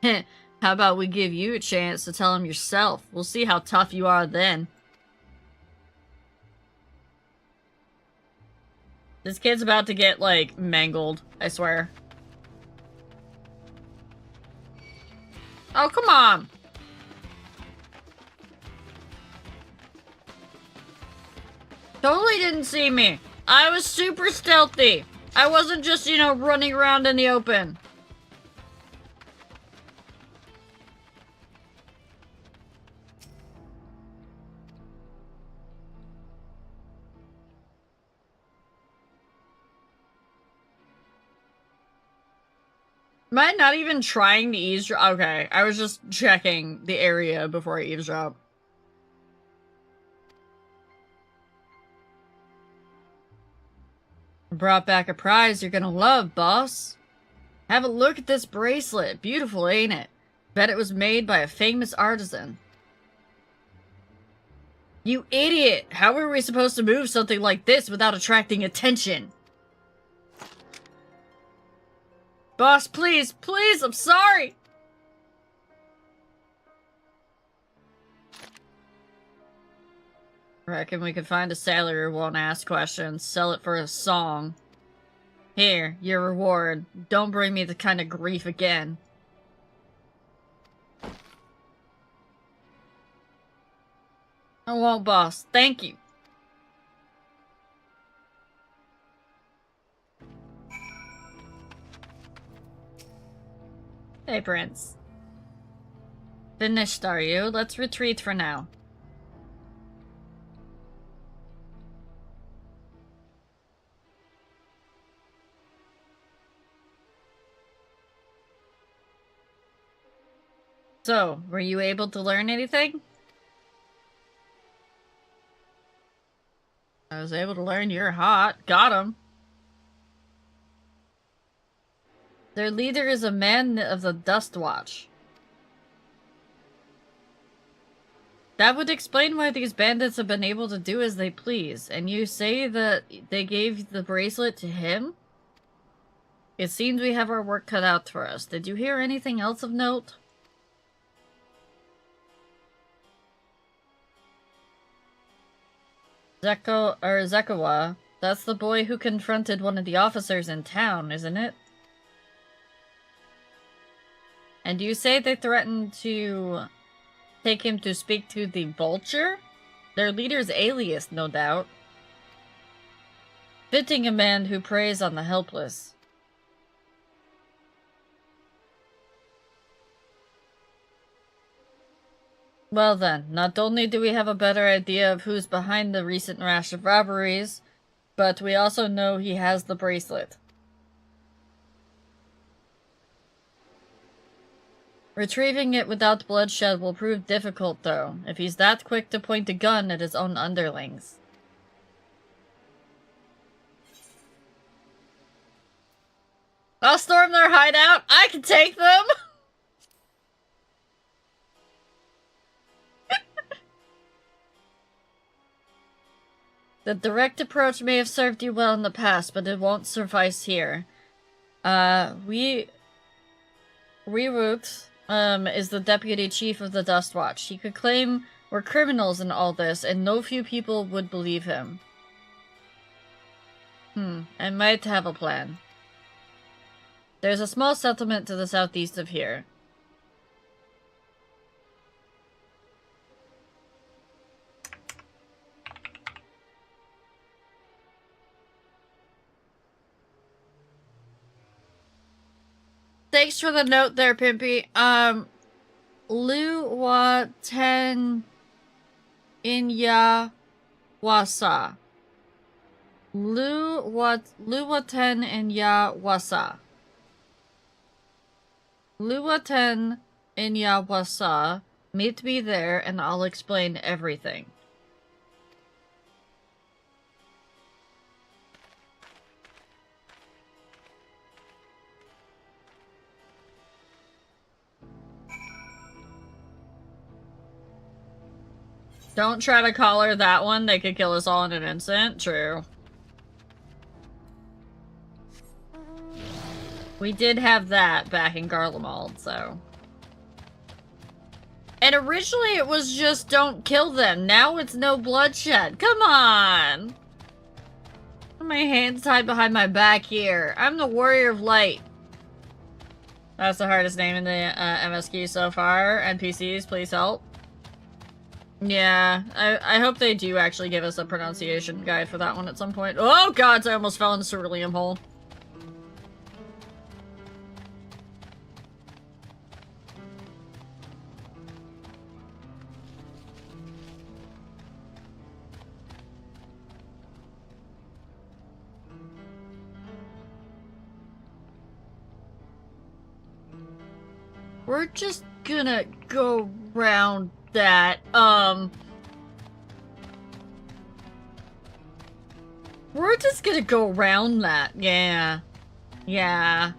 How about we give you a chance to tell him yourself? We'll see how tough you are then. This kid's about to get, like, mangled, I swear. Oh, come on! Totally didn't see me. I was super stealthy. I wasn't just, you know, running around in the open. Am I not even trying to eavesdrop? Okay, I was just checking the area before I eavesdrop. I brought back a prize you're gonna love, boss. Have a look at this bracelet. Beautiful, ain't it? Bet it was made by a famous artisan. You idiot! How were we supposed to move something like this without attracting attention? Boss, please, please, I'm sorry! Reckon we could find a sailor who won't ask questions, sell it for a song. Here, your reward. Don't bring me the kind of grief again. I won't, boss. Thank you. Hey, Prince. Finished, are you? Let's retreat for now. So, were you able to learn anything? I was able to learn you're hot. Got him. Their leader is a man of the Dust Watch. That would explain why these bandits have been able to do as they please. And you say that they gave the bracelet to him? It seems we have our work cut out for us. Did you hear anything else of note? Zekawa, that's the boy who confronted one of the officers in town, isn't it? And you say they threatened to take him to speak to the Vulture? Their leader's alias, no doubt. Fitting a man who preys on the helpless. Well then, not only do we have a better idea of who's behind the recent rash of robberies, but we also know he has the bracelet. Retrieving it without bloodshed will prove difficult, though, if he's that quick to point a gun at his own underlings. I'll storm their hideout! I can take them! The direct approach may have served you well in the past, but it won't suffice here. Reroot, is the deputy chief of the Dust Watch. He could claim we're criminals in all this, and no few people would believe him. I might have a plan. There's a small settlement to the southeast of here. Thanks for the note there, Pimpy. Luwaten Inya Wasa. Luwaten Inya Wasa. Luwaten Inya Wasa. Meet me there and I'll explain everything. Don't try to collar that one. They could kill us all in an instant. True. We did have that back in Garlemald, so... And originally it was just don't kill them. Now it's no bloodshed. Come on! My hands tied behind my back here. I'm the Warrior of Light. That's the hardest name in the MSQ so far. NPCs, please help. Yeah, I hope they do actually give us a pronunciation guide for that one at some point. Oh god, I almost fell in the cerulean hole. We're just gonna go round that, we're just gonna go around that, yeah. Yeah.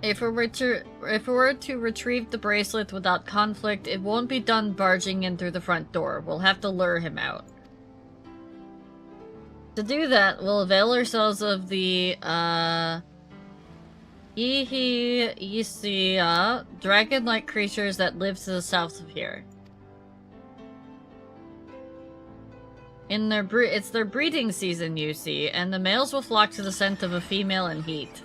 If we were to retrieve the bracelet without conflict, it won't be done barging in through the front door. We'll have to lure him out. To do that, we'll avail ourselves of the, Isia, dragon-like creatures that live to the south of here. It's their breeding season, you see, and the males will flock to the scent of a female in heat.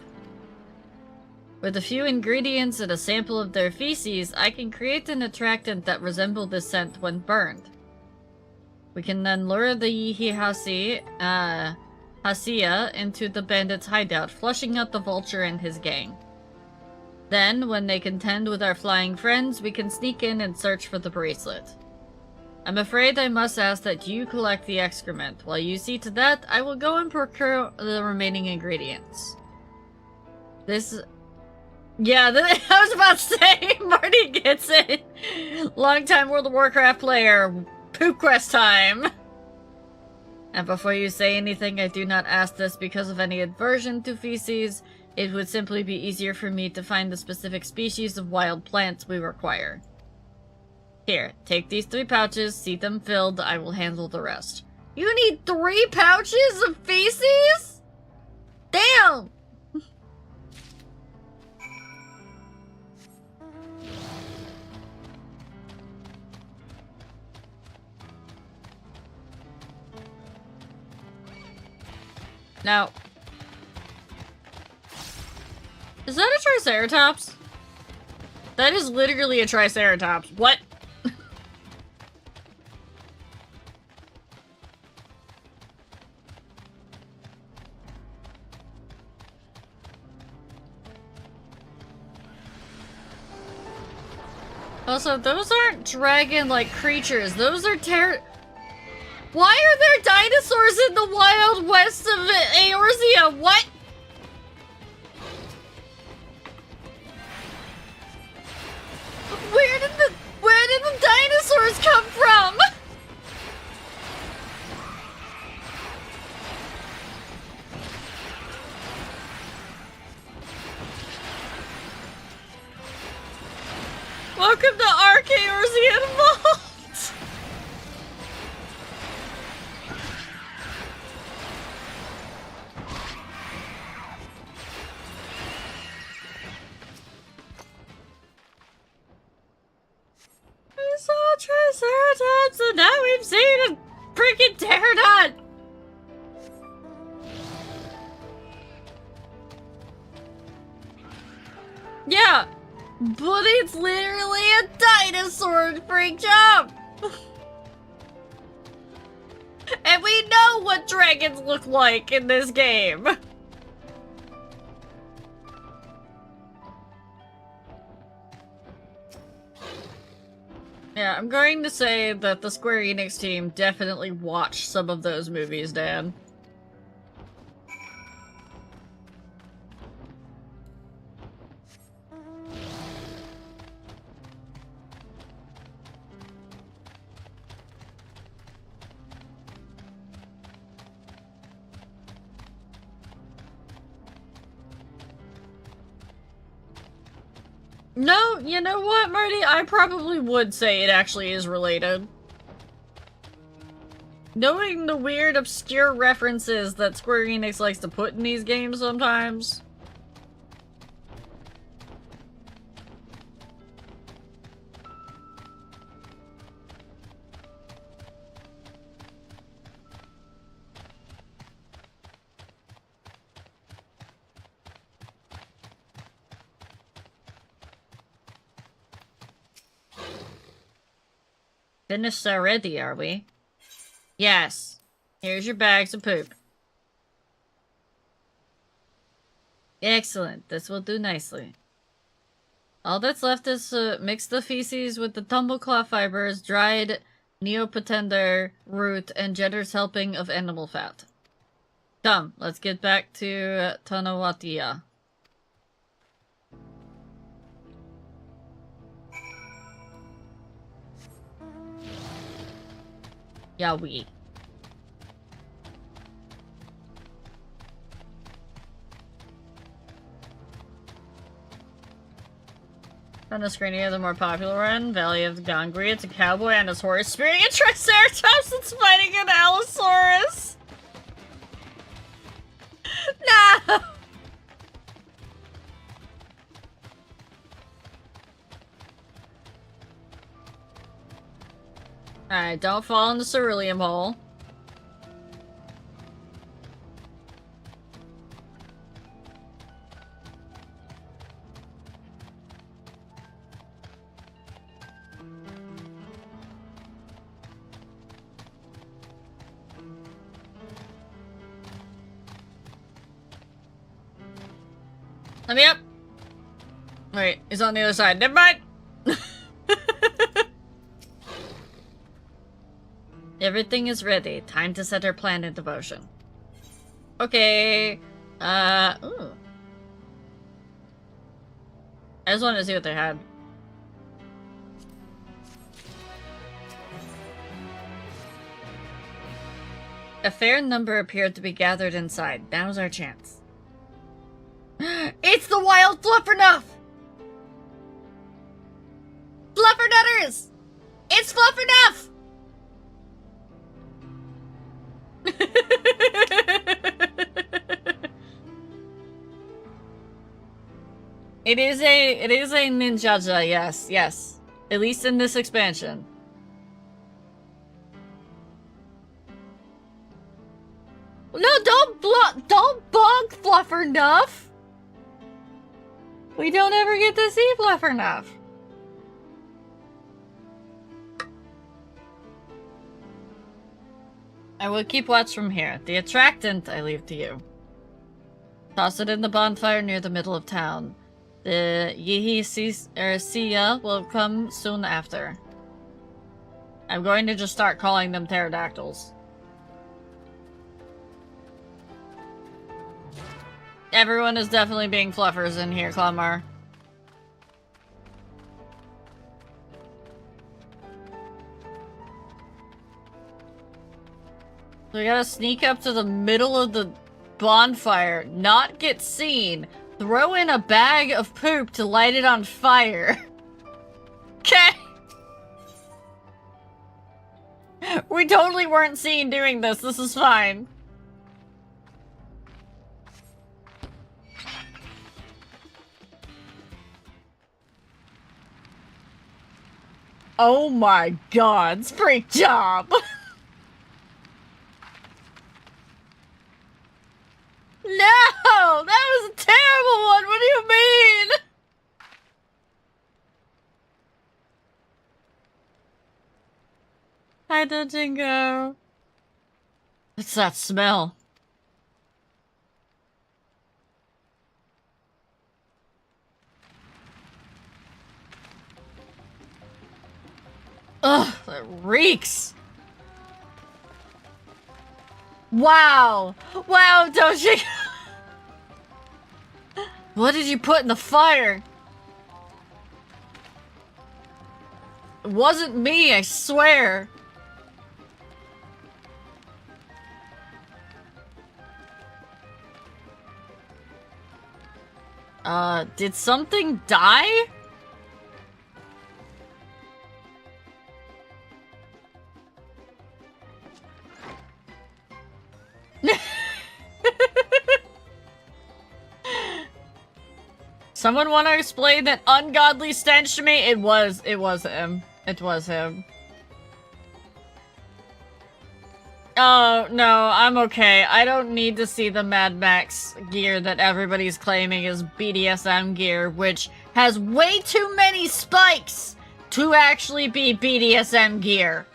With a few ingredients and a sample of their feces, I can create an attractant that resembles this scent when burned. We can then lure the Yihi Hasia into the bandit's hideout, flushing out the vulture and his gang. Then, when they contend with our flying friends, we can sneak in and search for the bracelet. I'm afraid I must ask that you collect the excrement. While you see to that, I will go and procure the remaining ingredients. Yeah, I was about to say, Marty gets it. Longtime World of Warcraft player. Poop quest time. And before you say anything, I do not ask this because of any aversion to feces. It would simply be easier for me to find the specific species of wild plants we require. Here, take these 3 pouches, see them filled, I will handle the rest. You need 3 pouches of feces? Damn! Now, is that a Triceratops? That is literally a Triceratops. What? Also, those aren't dragon-like creatures. Those are Why are there dinosaurs in the wild west of Eorzea? What? Where did the dinosaurs come from? Welcome to Ark Eorzean Vault. We saw Triceratops and now we've seen a freaking pterodon! Yeah, but it's literally a dinosaur freak jump! And we know what dragons look like in this game! Yeah, I'm going to say that the Square Enix team definitely watched some of those movies, Dan. No, you know what, Marty? I probably would say it actually is related. Knowing the weird, obscure references that Square Enix likes to put in these games sometimes. Finished already, are we? Yes. Here's your bags of poop. Excellent. This will do nicely. All that's left is to mix the feces with the tumbleclaw fibers, dried neopotender root, and generous helping of animal fat. Come, let's get back to Tanawatia. Yaoi. On the screen here, the more popular one, Valley of the Gangri. It's a cowboy and his horse spearing a triceratops that's fighting an allosaurus. No! Alright, don't fall in the cerulean hole. Let me up! Wait, he's on the other side. Never mind! Everything is ready. Time to set our plan into motion. Okay. Ooh. I just wanted to see what they had. A fair number appeared to be gathered inside. Now's our chance. It's the wild Fluffernuff! Fluffernutters! It's Fluffernuff! It is a ninjaja, yes, yes. At least in this expansion. No, don't bug Fluffernuff! We don't ever get to see Fluffernuff. I will keep watch from here. The attractant I leave to you. Toss it in the bonfire near the middle of town. The Siya will come soon after. I'm going to just start calling them pterodactyls. Everyone is definitely being fluffers in here, Clamar. So we gotta sneak up to the middle of the bonfire, not get seen, throw in a bag of poop to light it on fire. Okay. We totally weren't seen doing this. This is fine. Oh my god, great job! No! That was a terrible one! What do you mean? Hi, Dojingo. What's that smell? Ugh, that reeks! Wow! Wow, Doji! What did you put in the fire? It wasn't me, I swear! Did something die? Someone want to explain that ungodly stench to me? It was him. It was him. Oh, no, I'm okay. I don't need to see the Mad Max gear that everybody's claiming is BDSM gear, which has way too many spikes to actually be BDSM gear.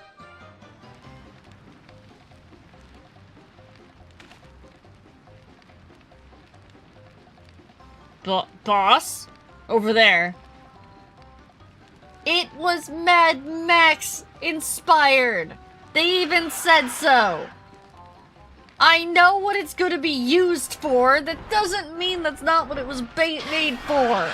Boss? Over there. It was Mad Max inspired. They even said so. I know what it's going to be used for. That doesn't mean that's not what it was made for.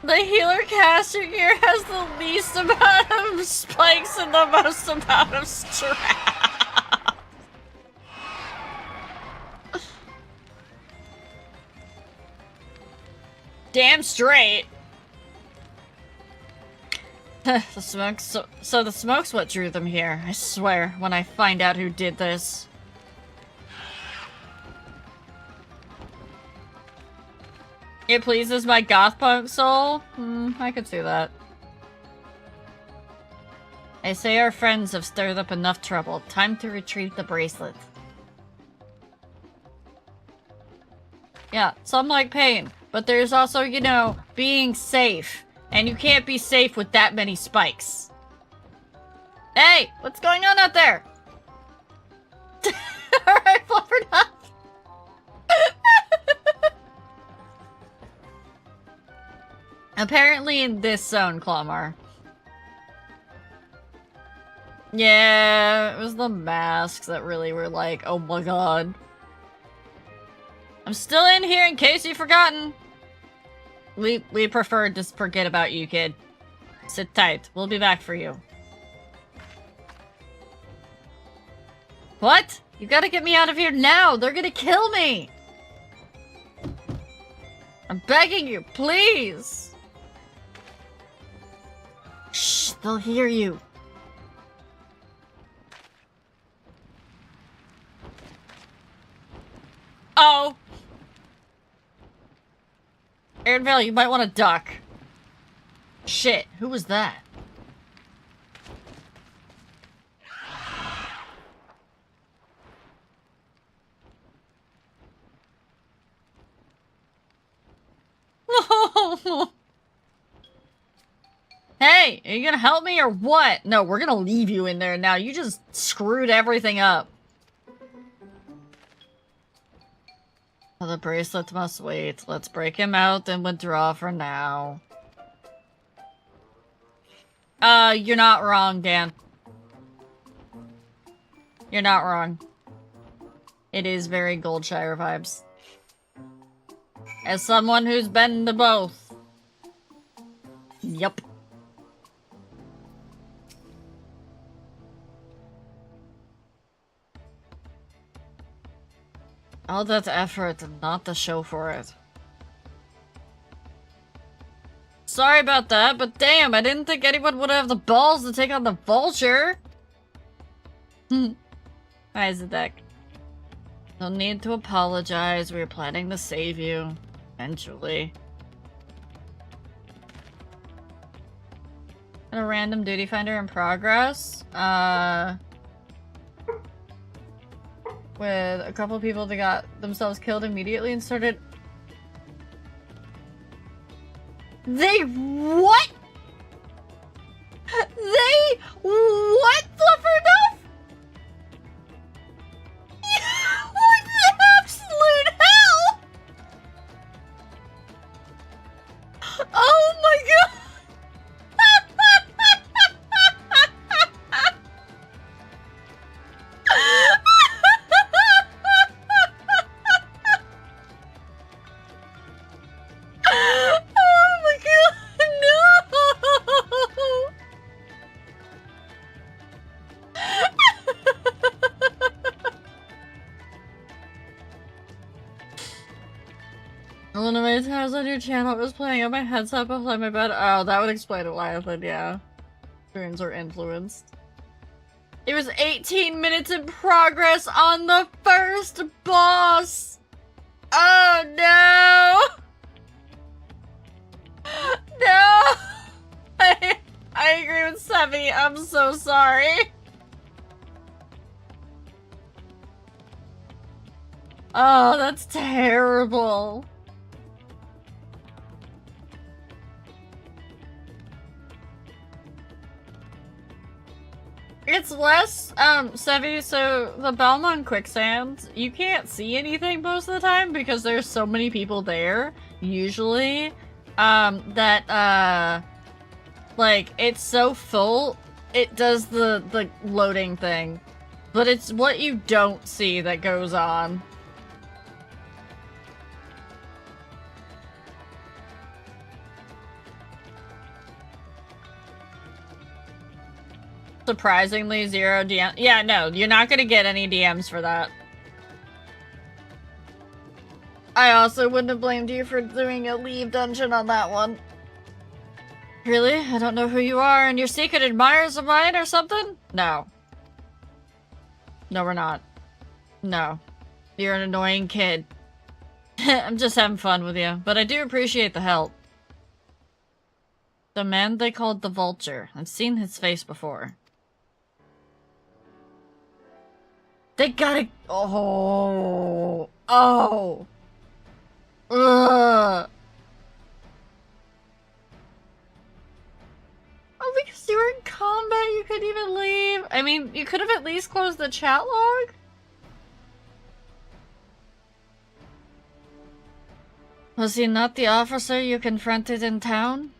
The healer caster gear has the least amount of spikes and the most amount of strap. Damn straight. The smoke, so the smoke's what drew them here. I swear, when I find out who did this. It pleases my goth punk soul? I could see that. I say our friends have stirred up enough trouble. Time to retrieve the bracelet. Yeah, some like pain, but there's also, you know, being safe. And you can't be safe with that many spikes. Hey, what's going on out there? Alright, Fluffernuff. Apparently in this zone, Clomar. Yeah, it was the masks that really were like, oh my god. I'm still in here in case you've forgotten. We prefer to forget about you, kid. Sit tight. We'll be back for you. What? You gotta get me out of here now! They're gonna kill me! I'm begging you, please! Shh, they'll hear you. Oh! Aaronvale, you might want to duck. Shit, who was that? Hey, are you gonna help me or what? No, we're gonna leave you in there now. You just screwed everything up. Oh, the bracelet must wait. Let's break him out and withdraw for now. You're not wrong, Dan. You're not wrong. It is very Goldshire vibes. As someone who's been to both. Yup. All that effort and not the show for it. Sorry about that, but damn, I didn't think anyone would have the balls to take on the vulture. Hi, Zedek. No need to apologize. We were planning to save you. Eventually. A random duty finder in progress. With a couple people that got themselves killed immediately and started... They what? They what, Fluffernuff? What the absolute hell? Oh my god! One of my times on your channel was playing on my headset behind my bed. Oh, that would explain it why I said, yeah. Dreams were influenced. It was 18 minutes in progress on the first boss! Oh no! No! I agree with Sevi, I'm so sorry. Oh, that's terrible. It's less, Sevi, so the Belmont quicksand, you can't see anything most of the time because there's so many people there, usually, that, like, it's so full, it does the loading thing. But it's what you don't see that goes on. Surprisingly, 0 DM. Yeah, no, you're not gonna get any DMs for that. I also wouldn't have blamed you for doing a leave dungeon on that one. Really? I don't know who you are and you're secret admirers of mine or something? No. No, we're not. No. You're an annoying kid. I'm just having fun with you, but I do appreciate the help. The man they called the Vulture. I've seen his face before. They gotta... Oh. Oh. Ugh. Oh, because you were in combat, you couldn't even leave. I mean, you could have at least closed the chat log. Was he not the officer you confronted in town?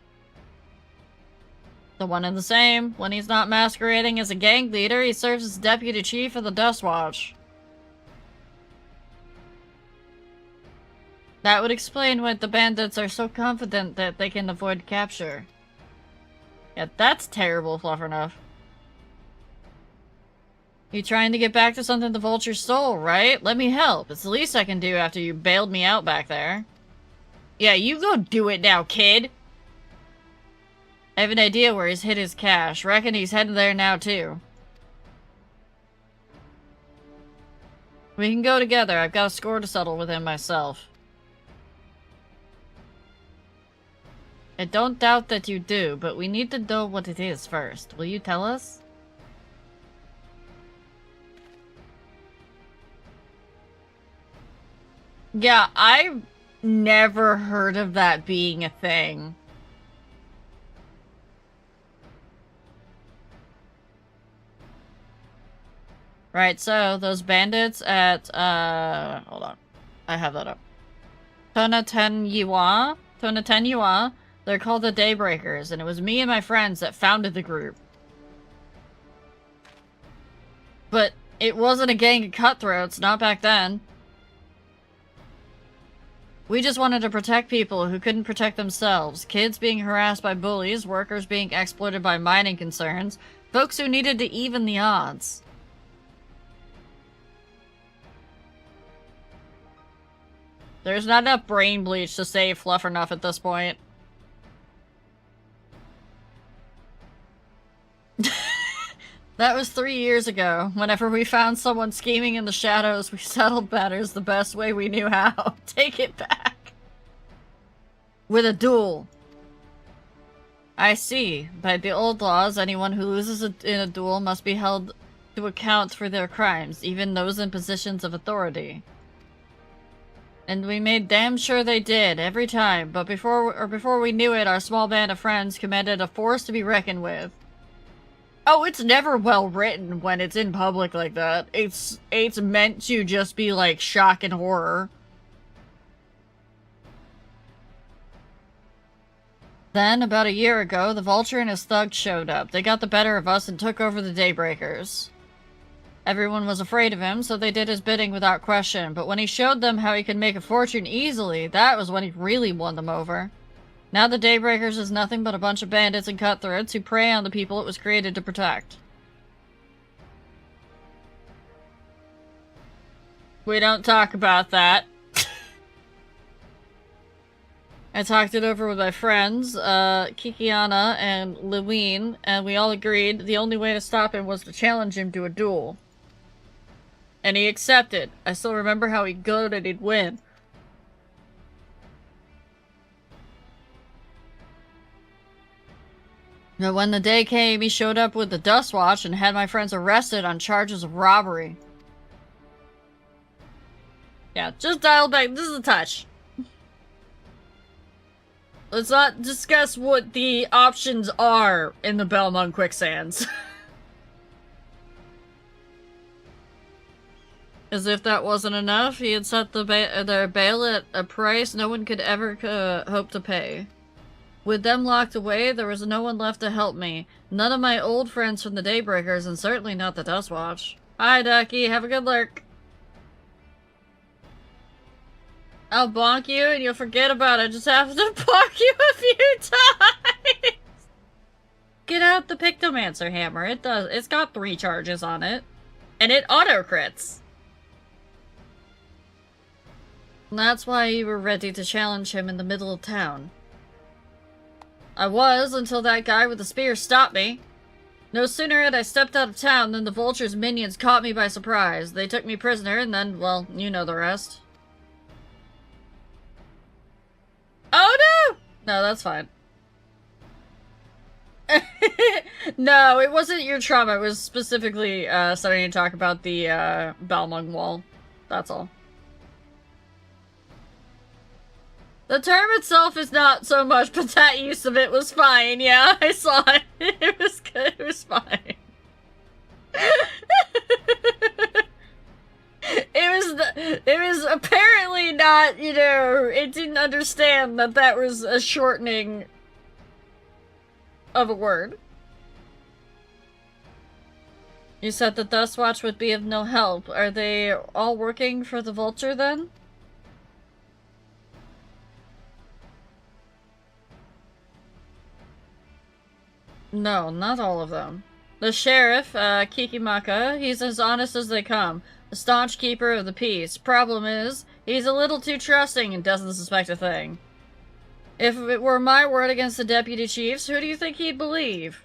The one and the same. When he's not masquerading as a gang leader, he serves as deputy chief of the Dust Watch. That would explain why the bandits are so confident that they can avoid capture. Yeah, that's terrible, Fluffernuff. You trying to get back to something the Vulture stole, right? Let me help. It's the least I can do after you bailed me out back there. Yeah, you go do it now, kid! I have an idea where he's hid his cash. Reckon he's heading there now, too. We can go together. I've got a score to settle with him myself. I don't doubt that you do, but we need to know what it is first. Will you tell us? Yeah, I've never heard of that being a thing. Right, so those bandits at, hold on. I have that up. Tonaten Yua, they're called the Daybreakers, and it was me and my friends that founded the group. But it wasn't a gang of cutthroats, not back then. We just wanted to protect people who couldn't protect themselves. Kids being harassed by bullies, workers being exploited by mining concerns, folks who needed to even the odds. There's not enough brain bleach to save Fluffernuff at this point. That was 3 years ago. Whenever we found someone scheming in the shadows, we settled matters the best way we knew how. Take it back. With a duel. I see. By the old laws, anyone who loses in a duel must be held to account for their crimes, even those in positions of authority. And we made damn sure they did, every time, but before we knew it, our small band of friends commanded a force to be reckoned with. Oh, it's never well written when it's in public like that. It's meant to just be like shock and horror. Then, about a year ago, the Vulture and his thugs showed up. They got the better of us and took over the Daybreakers. Everyone was afraid of him, so they did his bidding without question, but when he showed them how he could make a fortune easily, that was when he really won them over. Now the Daybreakers is nothing but a bunch of bandits and cutthroats who prey on the people it was created to protect. We don't talk about that. I talked it over with my friends, Kikiana and Lewine, and we all agreed the only way to stop him was to challenge him to a duel. And he accepted. I still remember how he gloated he'd win. But when the day came, he showed up with the Dust Watch and had my friends arrested on charges of robbery. Yeah, just dial back. This is a touch. Let's not discuss what the options are in the Belmont quicksands. As if that wasn't enough, he had set their bail at a price no one could ever hope to pay. With them locked away, there was no one left to help me. None of my old friends from the Daybreakers, and certainly not the Dust Watch. Hi, Ducky. Have a good lurk. I'll bonk you and you'll forget about it. Just have to bonk you a few times. Get out the Pictomancer hammer. It's got 3 charges on it. And it auto-crits. And that's why you were ready to challenge him in the middle of town. I was, until that guy with the spear stopped me. No sooner had I stepped out of town than the Vulture's minions caught me by surprise. They took me prisoner and then, well, you know the rest. Oh no! No, that's fine. No, it wasn't your trauma. It was specifically starting to talk about the Balmung Wall. That's all. The term itself is not so much, but that use of it was fine. Yeah, I saw it. It was good. It was fine. It was apparently not, you know, it didn't understand that that was a shortening of a word. You said the Dust Watch would be of no help. Are they all working for the Vulture then? No, not all of them. The sheriff, Kikimaka, he's as honest as they come. A staunch keeper of the peace. Problem is, he's a little too trusting and doesn't suspect a thing. If it were my word against the deputy chiefs, who do you think he'd believe?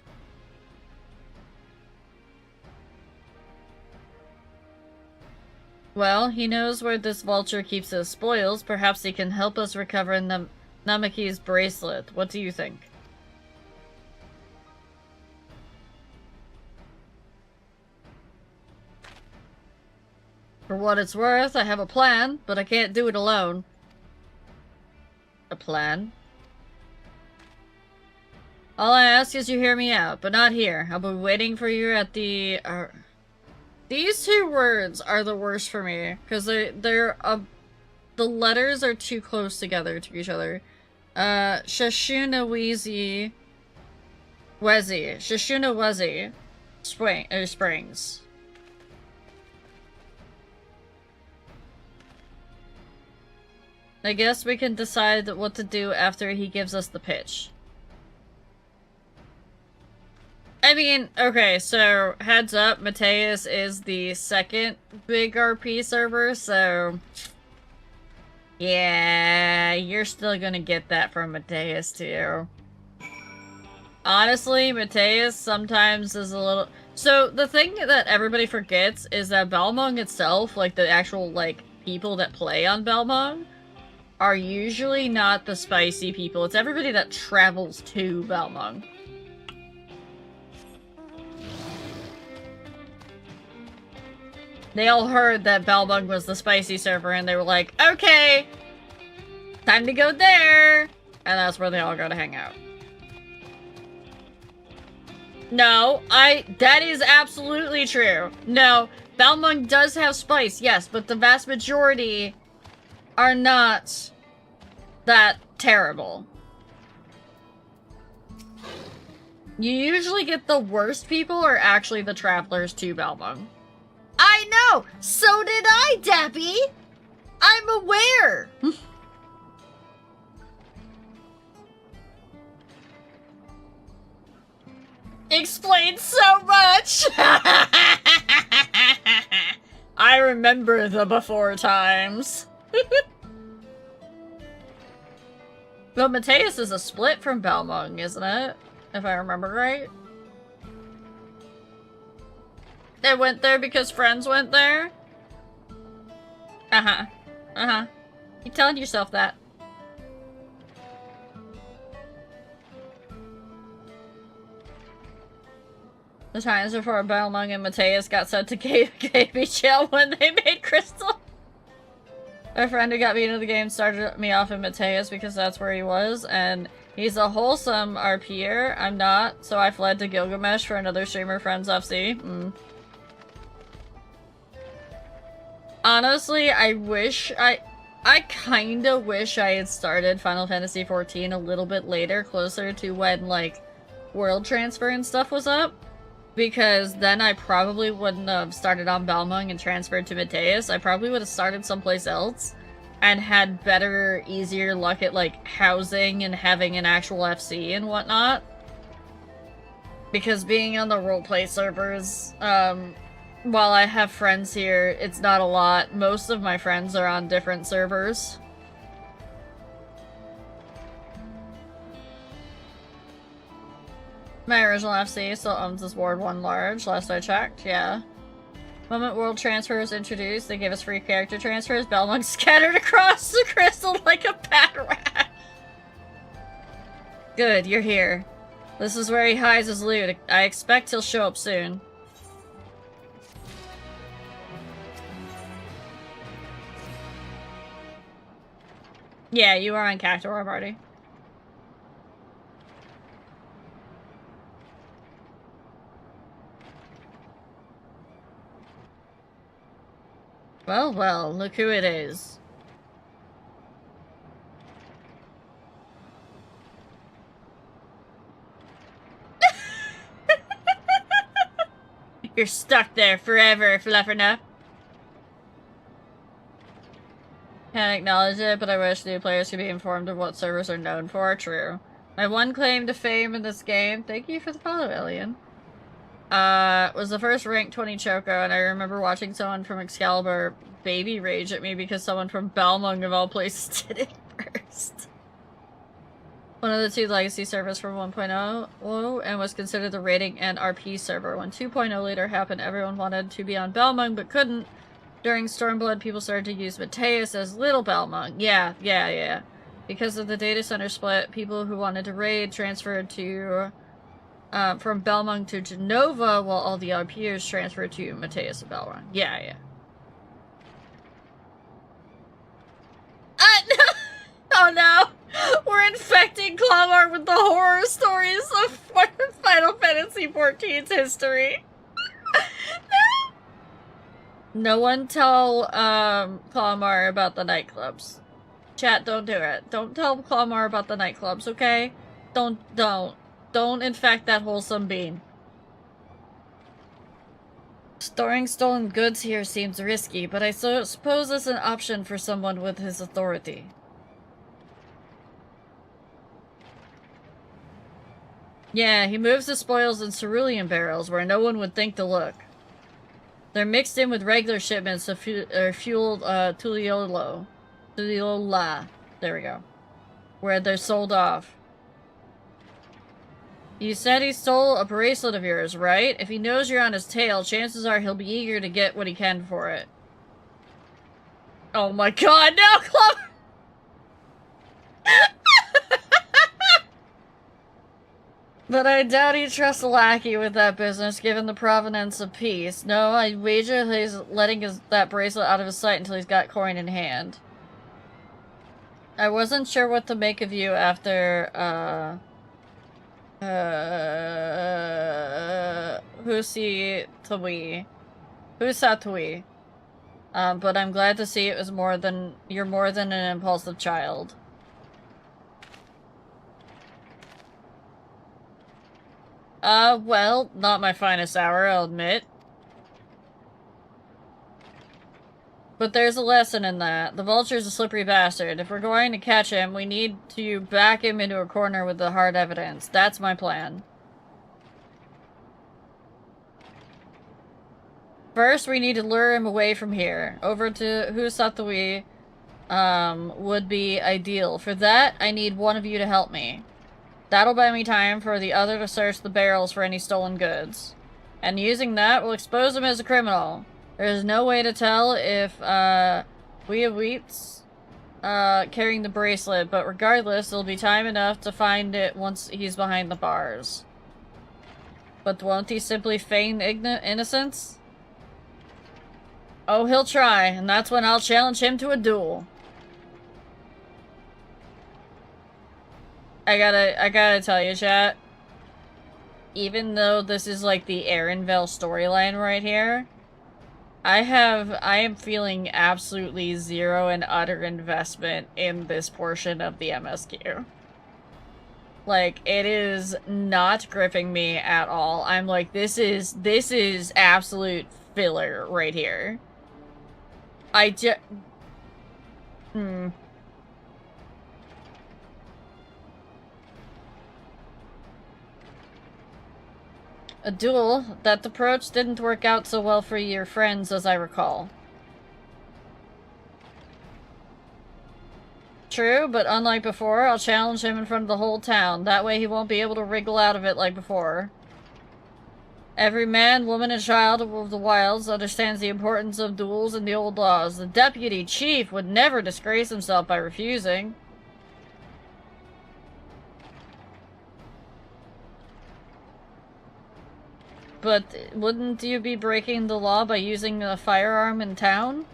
Well, he knows where this Vulture keeps his spoils. Perhaps he can help us recover Namaki's bracelet. What do you think? For what it's worth, I have a plan, but I can't do it alone. A plan? All I ask is you hear me out, but not here. I'll be waiting for you at the... These 2 words are the worst for me, because they're the letters are too close together to each other. Shashunawizi... Wezi. Shashunawezi. Springs. I guess we can decide what to do after he gives us the pitch. I mean, okay, so heads up, Mateus is the 2nd big RP server, so... Yeah, you're still gonna get that from Mateus too. Honestly, Mateus sometimes is a little... So, the thing that everybody forgets is that Balmung itself, like the actual, like, people that play on Balmung, are usually not the spicy people. It's everybody that travels to Balmung. They all heard that Balmung was the spicy server and they were like, okay, time to go there. And that's where they all go to hang out. No, that is absolutely true. No, Balmung does have spice, yes, but the vast majority are not that terrible. You usually get the worst people are actually the travelers to Balmung. I know! So did I, Dappy! I'm aware! Explains so much! I remember the before times. But Mateus is a split from Balmung, isn't it? If I remember right. They went there because friends went there? Uh-huh. Uh-huh. You're telling yourself that. The times before Balmung and Mateus got sent to KB jail when they made Crystal. My friend who got me into the game started me off in Mateus because that's where he was, and he's a wholesome RPer. I'm not, so I fled to Gilgamesh for another streamer friends FC. Honestly, I kinda wish I had started Final Fantasy XIV a little bit later, closer to when, like, World Transfer and stuff was up. Because then I probably wouldn't have started on Balmung and transferred to Mateus. I probably would have started someplace else and had better, easier luck at, like, housing and having an actual FC and whatnot. Because being on the roleplay servers, while I have friends here, it's not a lot. Most of my friends are on different servers. My original FC still owns this Ward 1 large, last I checked, yeah. Moment World Transfer was introduced, they gave us free character transfers, Balmung scattered across the crystal like a bat rat. Good, you're here. This is where he hides his loot. I expect he'll show up soon. Yeah, you are on Cactuar Party. Well, well, look who it is. You're stuck there forever, Fluffernuff. Can't acknowledge it, but I wish new players could be informed of what servers are known for. True. My one claim to fame in this game, thank you for the follow, Alien, was the first rank 20 Choco, and I remember watching someone from Excalibur baby rage at me because someone from Balmung of all places did it first. One of the two legacy servers from 1.0 and was considered the rating and RP server. When 2.0 later happened, everyone wanted to be on Balmung but couldn't. During Stormblood, people started to use Mateus as Little Balmung. Yeah. Because of the data center split, people who wanted to raid transferred to from Balmung to Genova, while all the RPers transferred to Mateus and Balmung. Yeah. No! Oh no! We're infecting Clamar with the horror stories of Final Fantasy XIV's history. No! No one tell Clamar about the nightclubs. Chat, don't do it. Don't tell Clamar about the nightclubs, okay? Don't infect that wholesome bean. Storing stolen goods here seems risky, but I suppose it's an option for someone with his authority. Yeah, he moves the spoils in cerulean barrels where no one would think to look. They're mixed in with regular shipments of fueled Tuliola. There we go. Where they're sold off. You said he stole a bracelet of yours, right? If he knows you're on his tail, chances are he'll be eager to get what he can for it. Oh my god, no, Club! But I doubt he trusts a lackey with that business, given the provenance of peace. No, I wager he's letting that bracelet out of his sight until he's got coin in hand. I wasn't sure what to make of you after, Husatui. But I'm glad to see it was you're more than an impulsive child. Well, not my finest hour, I'll admit. But there's a lesson in that. The vulture's a slippery bastard. If we're going to catch him, we need to back him into a corner with the hard evidence. That's my plan. First, we need to lure him away from here, over to Husatui, would be ideal. For that, I need one of you to help me. That'll buy me time for the other to search the barrels for any stolen goods. And using that will expose him as a criminal. There is no way to tell if, we have Wheats, carrying the bracelet, but regardless, it'll be time enough to find it once he's behind the bars. But won't he simply feign innocence? Oh, he'll try, and that's when I'll challenge him to a duel. I gotta tell you, chat. Even though this is like the Aaronville storyline right here, I am feeling absolutely zero and utter investment in this portion of the MSQ. Like, it is not gripping me at all. I'm like, this is absolute filler right here. A duel? That approach didn't work out so well for your friends, as I recall. True, but unlike before, I'll challenge him in front of the whole town. That way he won't be able to wriggle out of it like before. Every man, woman, and child of the wilds understands the importance of duels and the old laws. The deputy chief would never disgrace himself by refusing. But wouldn't you be breaking the law by using a firearm in town?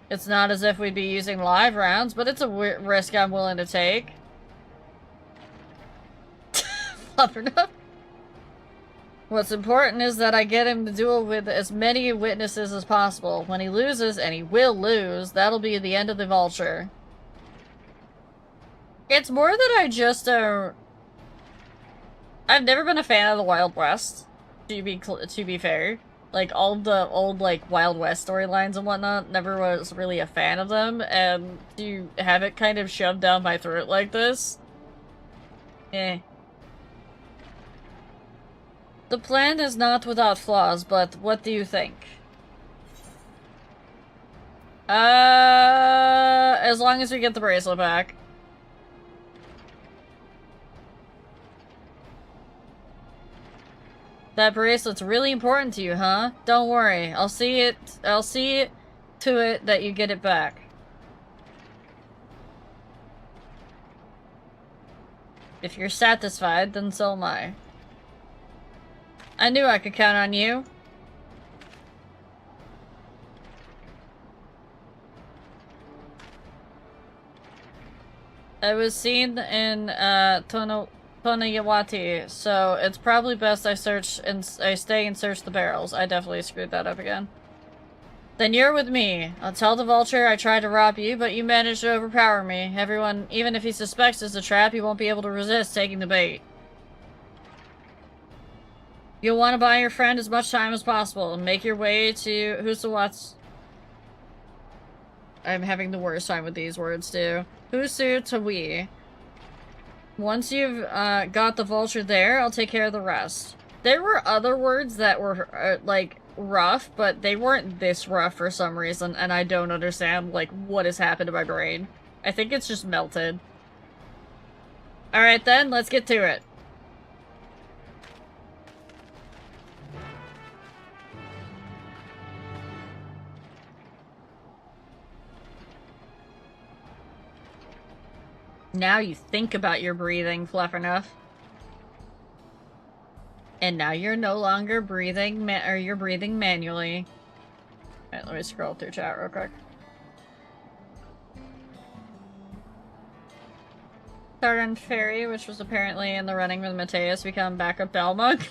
It's not as if we'd be using live rounds, but it's a risk I'm willing to take. Fluffernuff. What's important is that I get him to duel with as many witnesses as possible. When he loses, and he will lose, that'll be the end of the Vulture. It's more that I just don't... I've never been a fan of the Wild West, to be fair. Like, all the old, like, Wild West storylines and whatnot, never was really a fan of them, and to have it kind of shoved down my throat like this? Eh. The plan is not without flaws, but what do you think? As long as we get the bracelet back. That bracelet's really important to you, huh? Don't worry, I'll see to it that you get it back. If you're satisfied, then so am I. I knew I could count on you. I was seen in, Tonayawati, so it's probably best I stay and search the barrels. I definitely screwed that up again. Then you're with me. I'll tell the Vulture I tried to rob you, but you managed to overpower me. Everyone, even if he suspects it's a trap, he won't be able to resist taking the bait. You'll want to buy your friend as much time as possible and make your way to Husawat's... I'm having the worst time with these words, too. Husu Tawi. Once you've got the Vulture there, I'll take care of the rest. There were other words that were, like, rough, but they weren't this rough for some reason, and I don't understand, like, what has happened to my brain. I think it's just melted. Alright then, let's get to it. Now you think about your breathing, Fluffernuff. And now you're no longer breathing, you're breathing manually. Alright, let me scroll through chat real quick. Thorn Fairy, which was apparently in the running with Mateus, become backup Balmug.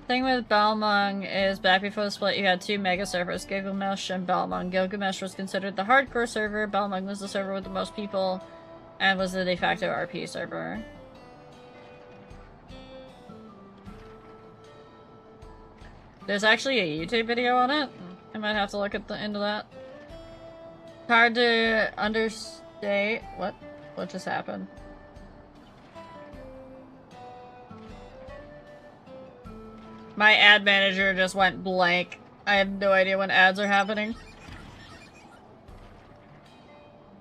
Thing with Balmung is back before the split you had two mega servers, Gilgamesh and Balmung. Gilgamesh was considered the hardcore server, Balmung was the server with the most people, and was the de facto RP server. There's actually a YouTube video on it. I might have to look into that. Hard to understate. What just happened? My ad manager just went blank. I have no idea when ads are happening.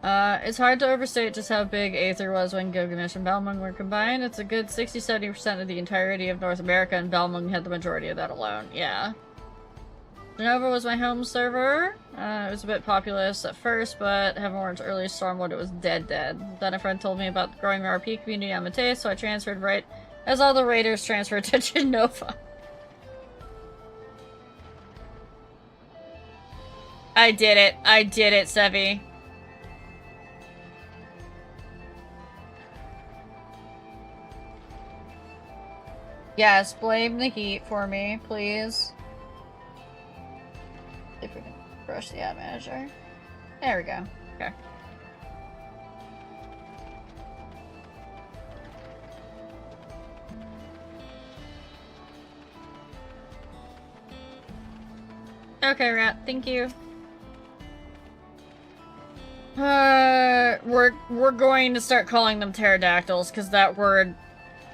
It's hard to overstate just how big Aether was when Gilgamesh and Balmung were combined. It's a good 60-70% of the entirety of North America, and Balmung had the majority of that alone. Yeah. Genova was my home server. It was a bit populous at first, but Heavenward's early Stormwood, it was dead. Then a friend told me about the growing RP community on Mateus, so I transferred right as all the raiders transferred to Genova. I did it, Sevi. Yes, blame the heat for me, please. If we can brush the ad manager. There we go. Okay. Okay, Rat, thank you. We're going to start calling them pterodactyls, because that word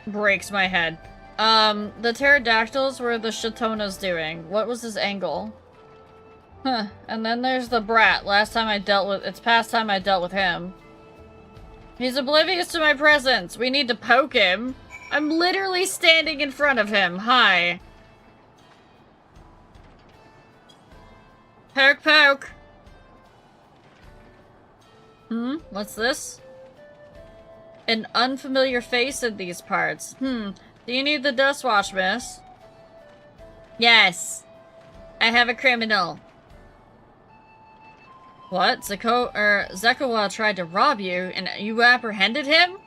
breaks my head. The pterodactyls were the Shatona's doing. What was his angle? Huh. And then there's the brat. It's past time I dealt with him. He's oblivious to my presence. We need to poke him. I'm literally standing in front of him. Hi. Poke, poke. What's this? An unfamiliar face in these parts. Do you need the dust wash, miss? Yes. I have a criminal. What? Zekawa tried to rob you, and you apprehended him?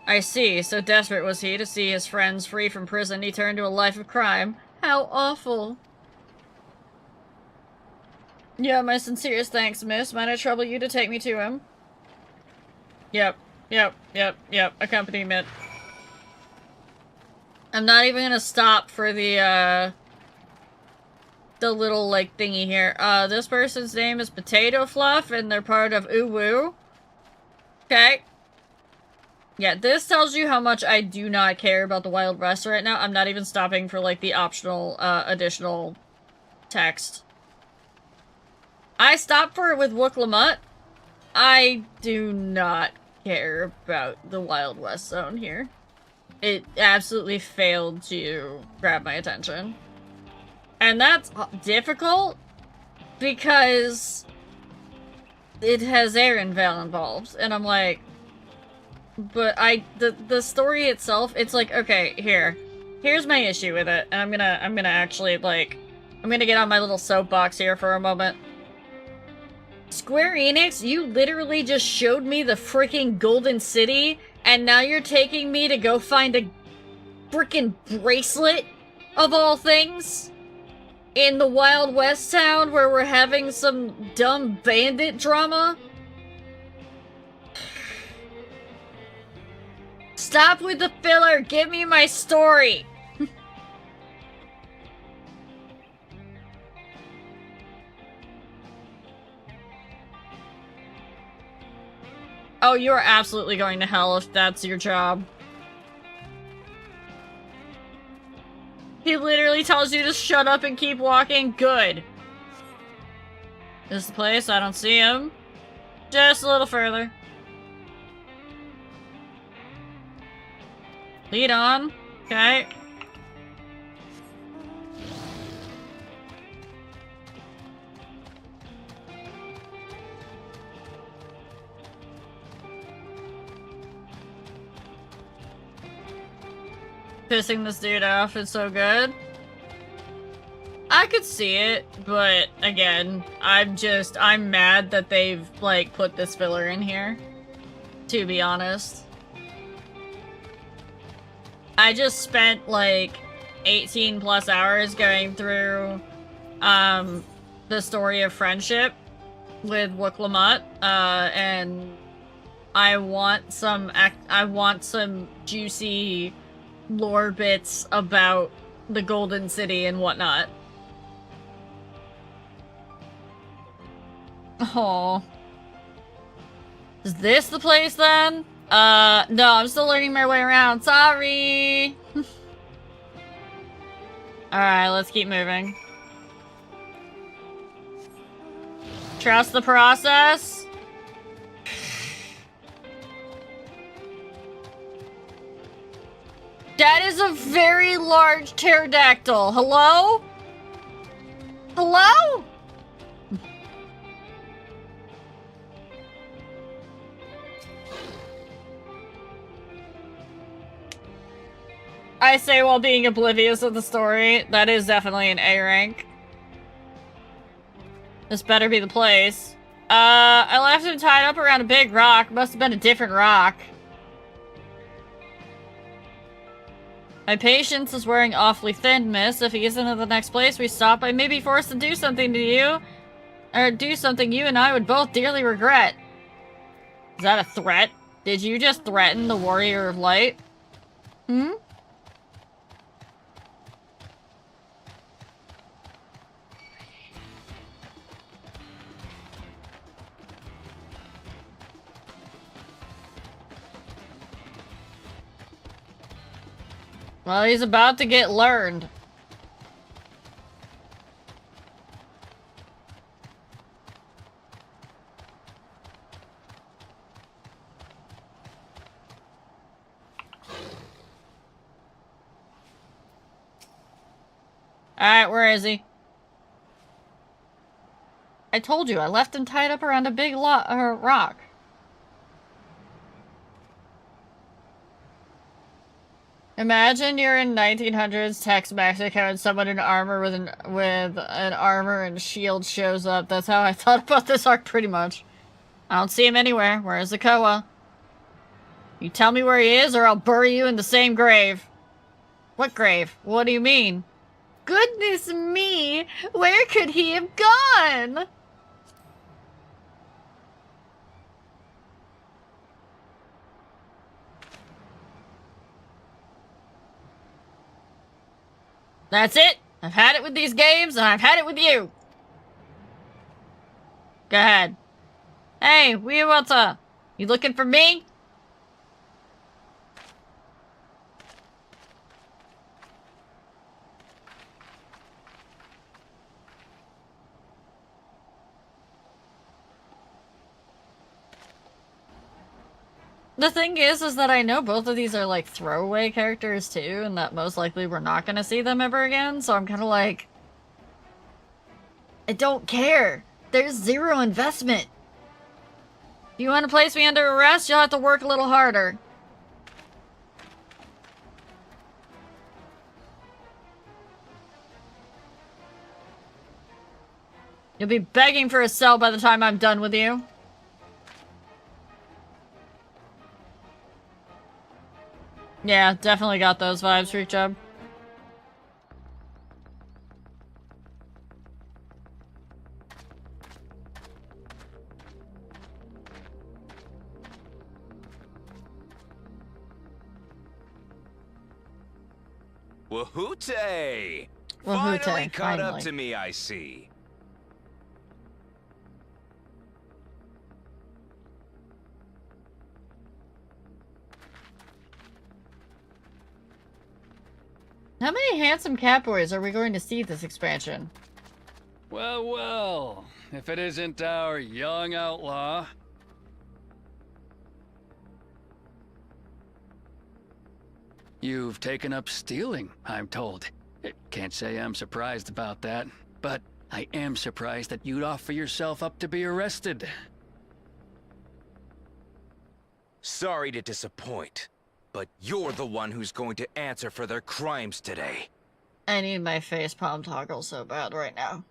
I see. So desperate was he to see his friends free from prison, he turned to a life of crime. How awful. Yeah, my sincerest thanks, miss. Might I trouble you to take me to him? Yep. Accompaniment. I'm not even gonna stop for the little, like, thingy here. This person's name is Potato Fluff, and they're part of Uwu. Okay. Yeah, this tells you how much I do not care about the Wild West right now. I'm not even stopping for, like, the optional, additional text. I stopped for it with Wooklamut. I do not care about the Wild West zone here. It absolutely failed to grab my attention. And that's difficult because it has Aaronvale involved. And I'm like, but the story itself, it's like, okay, here's my issue with it. And I'm gonna actually, like, I'm gonna get on my little soapbox here for a moment. Square Enix, you literally just showed me the freaking Golden City, and now you're taking me to go find a freaking bracelet, of all things, in the Wild West town where we're having some dumb bandit drama? Stop with the filler, give me my story! Oh, you are absolutely going to hell if that's your job. He literally tells you to shut up and keep walking? Good. This is the place? I don't see him. Just a little further. Lead on. Okay. Pissing this dude off is so good. I could see it, but again, I'm mad that they've, like, put this filler in here, to be honest. I just spent, like, 18 plus hours going through, the story of friendship with Wooklamut, and I want some juicy lore bits about the Golden City and whatnot. Oh. Is this the place then? No, I'm still learning my way around. Sorry! Alright, let's keep moving. Trust the process. That is a very large pterodactyl. Hello? Hello? I say while being oblivious of the story, that is definitely an A rank. This better be the place. I left him tied up around a big rock. Must have been a different rock. My patience is wearing awfully thin, miss. If he isn't at the next place we stop, I may be forced to do something to you. Or do something you and I would both dearly regret. Is that a threat? Did you just threaten the Warrior of Light? Hmm? Well, he's about to get learned. Alright, where is he? I told you, I left him tied up around a big rock. Imagine you're in 1900s Tex Mexico and someone in armor with an armor and shield shows up. That's how I thought about this arc pretty much. I don't see him anywhere. Where is the Koa? You tell me where he is or I'll bury you in the same grave. What grave? What do you mean? Goodness me! Where could he have gone? That's it. I've had it with these games, and I've had it with you. Go ahead. Hey, Wiwata. You looking for me? The thing is that I know both of these are like throwaway characters too, and that most likely we're not gonna see them ever again, so I'm kinda like... I don't care. There's zero investment. If you want to place me under arrest, you'll have to work a little harder. You'll be begging for a cell by the time I'm done with you. Yeah, definitely got those vibes, Freak Job. Wahoote! Wahoote, Finally caught up finally. to me, I see. How many handsome catboys are we going to see this expansion? Well, well, if it isn't our young outlaw. You've taken up stealing, I'm told. Can't say I'm surprised about that, but I am surprised that you'd offer yourself up to be arrested. Sorry to disappoint, but you're the one who's going to answer for their crimes today. I need my face palm toggle so bad right now.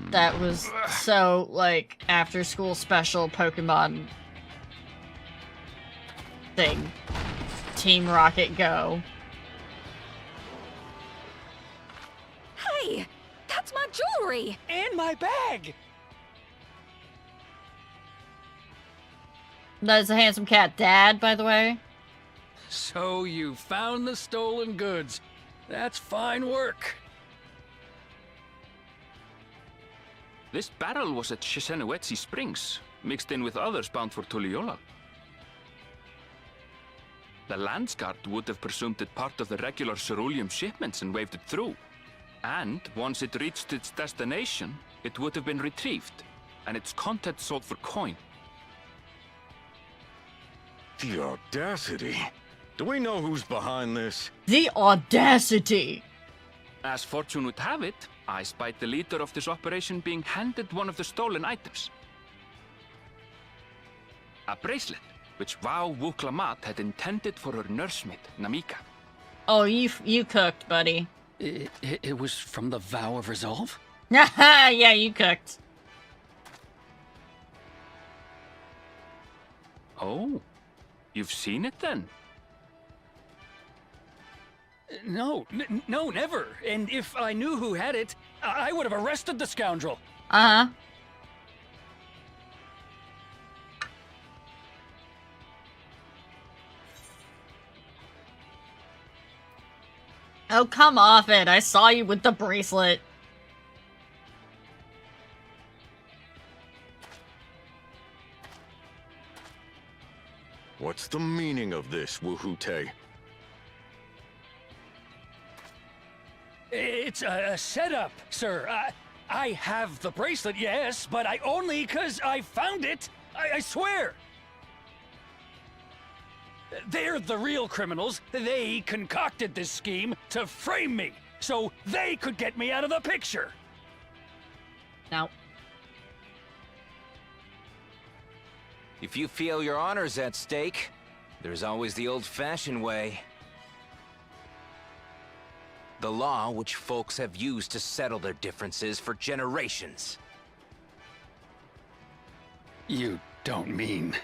That was so, like, after school special Pokemon thing. Team Rocket Go. Hey! That's my jewelry! And my bag! That is a handsome cat dad, by the way. So you found the stolen goods. That's fine work. This barrel was at Shisenuetsi Springs, mixed in with others bound for Tuliyola. The Landsguard would have presumed it part of the regular ceruleum shipments and waved it through. And once it reached its destination, it would have been retrieved, and its contents sold for coin. The audacity. Do we know who's behind this? The audacity! As fortune would have it, I spied the leader of this operation being handed one of the stolen items. A bracelet, which Vau Wuklamat had intended for her nursemaid, Namika. Oh, you cooked, buddy. It was from the Vow of Resolve? Yeah, you cooked. Oh, you've seen it then? No, no, never. And if I knew who had it, I would have arrested the scoundrel. Uh-huh. Oh, come off it. I saw you with the bracelet. What's the meaning of this, Wuhute? It's a setup, sir. I have the bracelet, yes, but I only 'cause I found it. I swear. They're the real criminals. They concocted this scheme to frame me, so they could get me out of the picture. No. If you feel your honor's at stake, there's always the old-fashioned way. The law which folks have used to settle their differences for generations. You don't mean...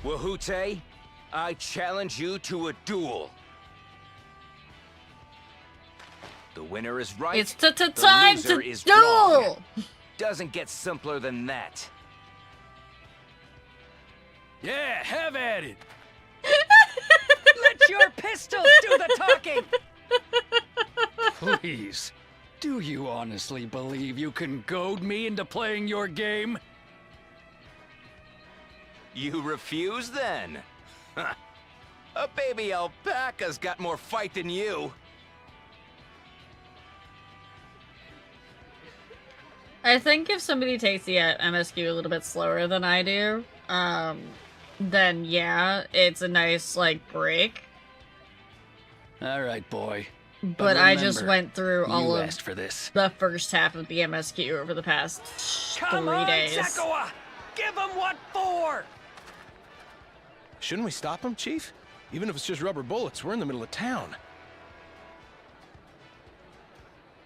Wuhute, I challenge you to a duel. The winner is right. It's time the loser to is duel! wrong. Doesn't get simpler than that. Yeah, have at it. Let your pistols do the talking. Please, do you honestly believe you can goad me into playing your game? You refuse then? A baby alpaca's got more fight than you. I think if somebody takes the MSQ a little bit slower than I do, then yeah, it's a nice, like, break. All right, boy. But I just remember, went through all of asked for this. the first half of the MSQ over the past 3 days. Zekawa! Give him what for! Shouldn't we stop him, Chief? Even if it's just rubber bullets, we're in the middle of town.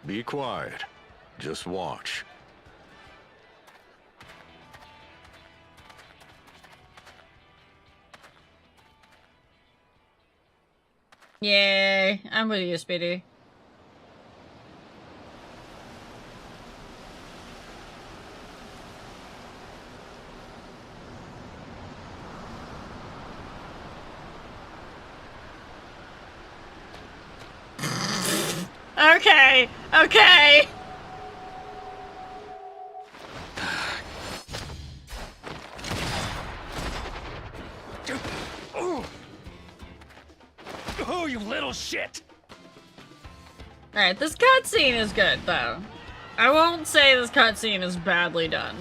Be quiet. Just watch. Yay, I'm with you, Speedy. Okay, okay. Oh, you little shit! Alright, this cutscene is good, though. I won't say this cutscene is badly done.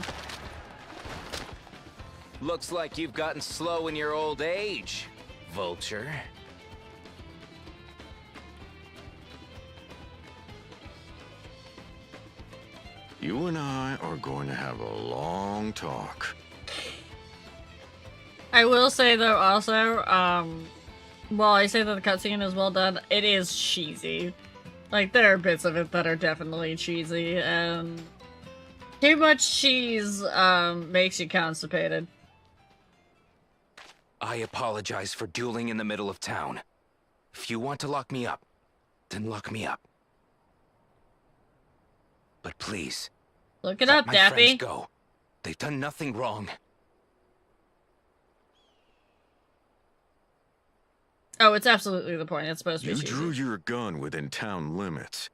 Looks like you've gotten slow in your old age, Vulture. You and I are going to have a long talk. I will say, though, also, while I say that the cutscene is well done, it is cheesy. Like, there are bits of it that are definitely cheesy, and too much cheese, makes you constipated. I apologize for dueling in the middle of town. If you want to lock me up, then lock me up. But please, look it let up, my Daffy. friends go. They've done nothing wrong. Oh, it's absolutely the point. It's supposed to be You cheesy. drew your gun within town limits.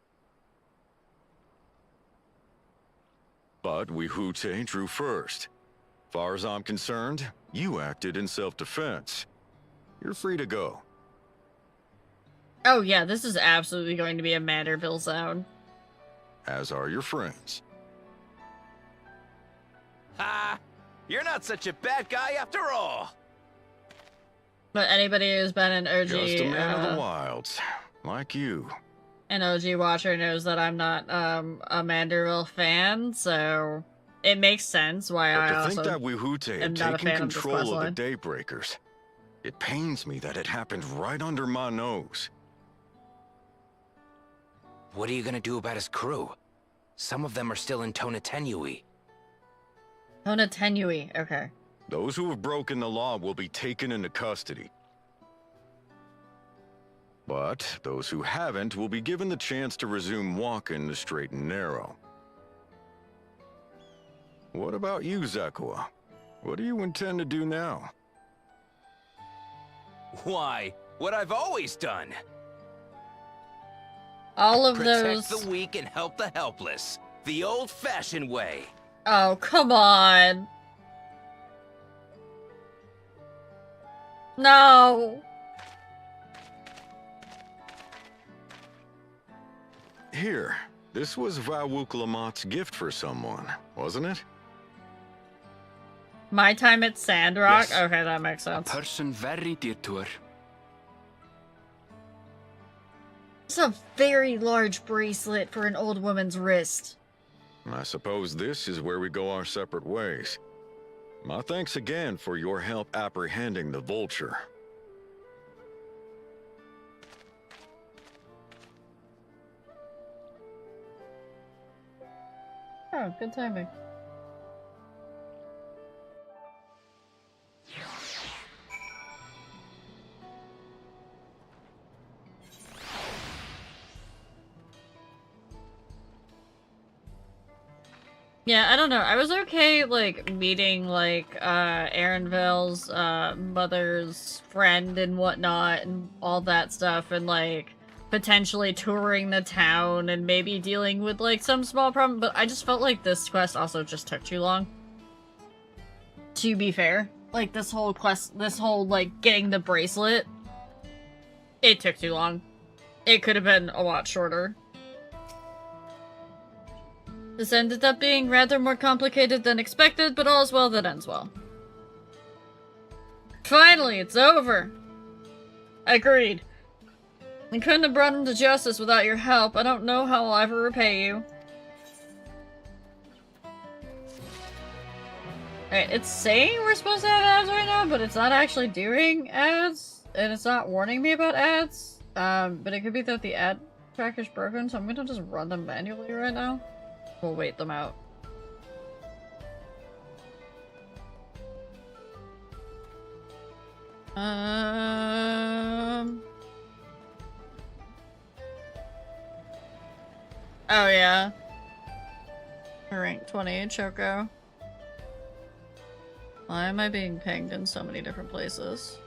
But Wihute drew first. Far as I'm concerned, you acted in self-defense. You're free to go. Oh yeah, this is absolutely going to be a Manderville zone. As are your friends. Ha! You're not such a bad guy after all! But anybody who's been an OG, Just a man of the wilds, like you. An OG watcher knows that I'm not a Manderville fan, so it makes sense why But I to also think that Wihute am had not a taken fan of this control of questline. the Daybreakers, it pains me that it happened right under my nose. What are you gonna do about his crew? Some of them are still in Tonatenui. Tonatenui, okay. Those who have broken the law will be taken into custody. But those who haven't will be given the chance to resume walking the straight and narrow. What about you, Zekua? What do you intend to do now? Why? What I've always done! All of Protect those... the weak and help the helpless. The old-fashioned way. Oh, come on. No. Here, this was Vawuk Lamot's gift for someone, wasn't it? My time at Sandrock? Yes. Okay, that makes A sense. person very dear to her. It's a very large bracelet for an old woman's wrist. I suppose this is where we go our separate ways. My thanks again for your help apprehending the vulture. Oh, good timing. Yeah, I don't know. I was okay, like, meeting, like, Aaronville's, mother's friend and whatnot and all that stuff and, like, potentially touring the town and maybe dealing with, like, some small problem, but I just felt like this quest also just took too long. To be fair. Like, this whole quest, like, getting the bracelet, it took too long. It could have been a lot shorter. This ended up being rather more complicated than expected, but all's well that ends well. Finally, it's over! Agreed. I couldn't have brought him to justice without your help. I don't know how I'll ever repay you. Alright, it's saying we're supposed to have ads right now, but it's not actually doing ads, and it's not warning me about ads. But it could be that the ad tracker's broken, so I'm gonna just run them manually right now. We'll wait them out. Oh yeah. Rank 20, Choco. Why am I being pinged in so many different places?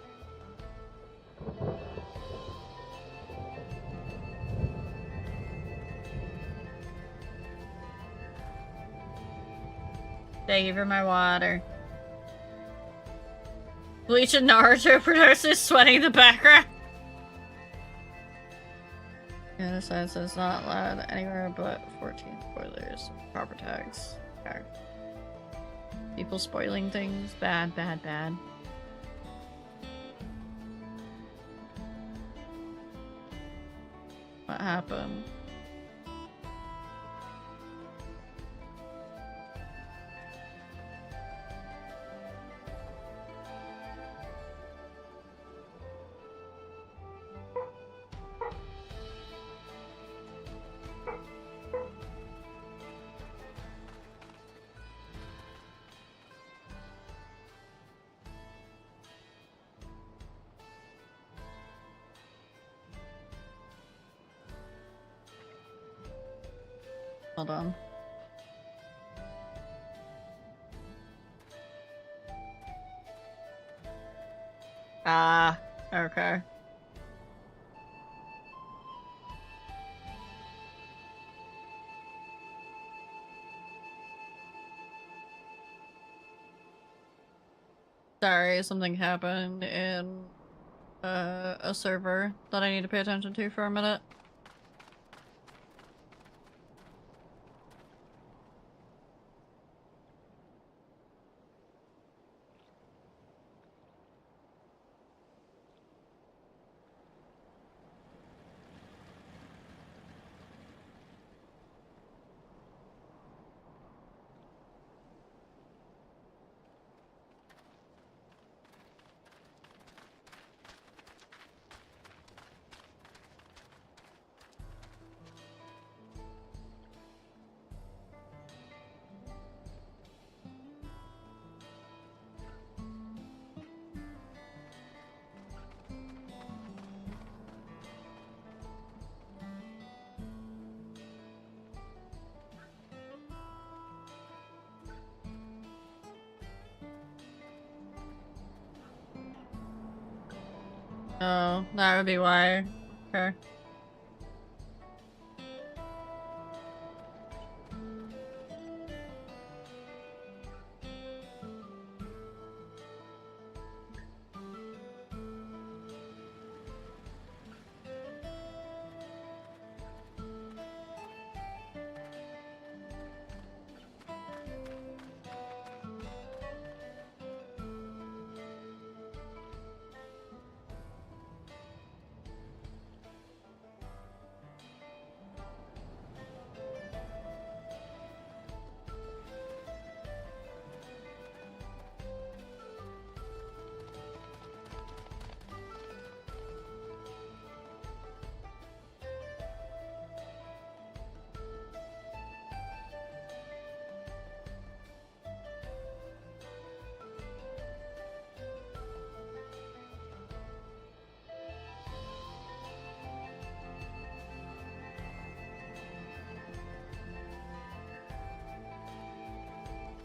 Thank you for my water. Bleach and Naruto produces sweating in the background. The other side says not allowed anywhere but 14 spoilers. Proper tags. Okay. People spoiling things. Bad, bad, bad. What happened? Hold on. Ah, okay. Sorry, something happened in a server that I need to pay attention to for a minute. Oh, that would be why. Okay.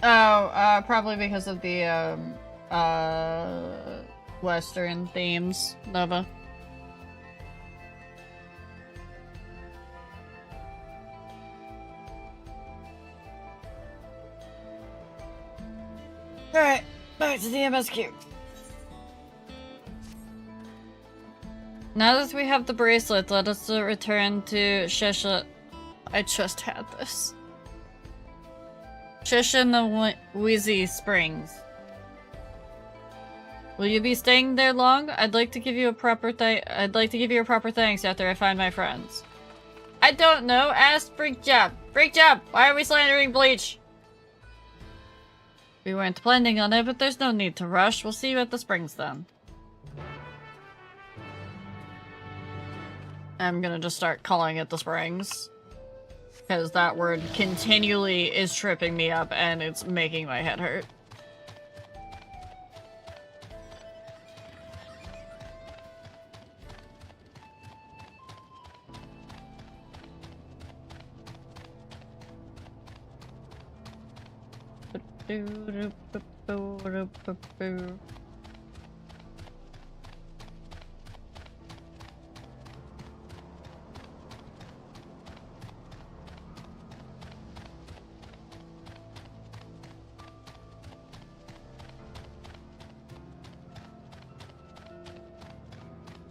Oh, probably because of the, Western themes, Nova. Alright, back to the MSQ. Now that we have the bracelet, let us return to Shesha. I just had this. Wheezy Springs. Will you be staying there long? I'd like to give you a proper thanks after I find my friends. I don't know. Ask Freak Job. Freak Job, why are we slandering Bleach? We weren't planning on it, but there's no need to rush. We'll see you at the springs then. I'm gonna just start calling it the springs. Because that word continually is tripping me up and it's making my head hurt.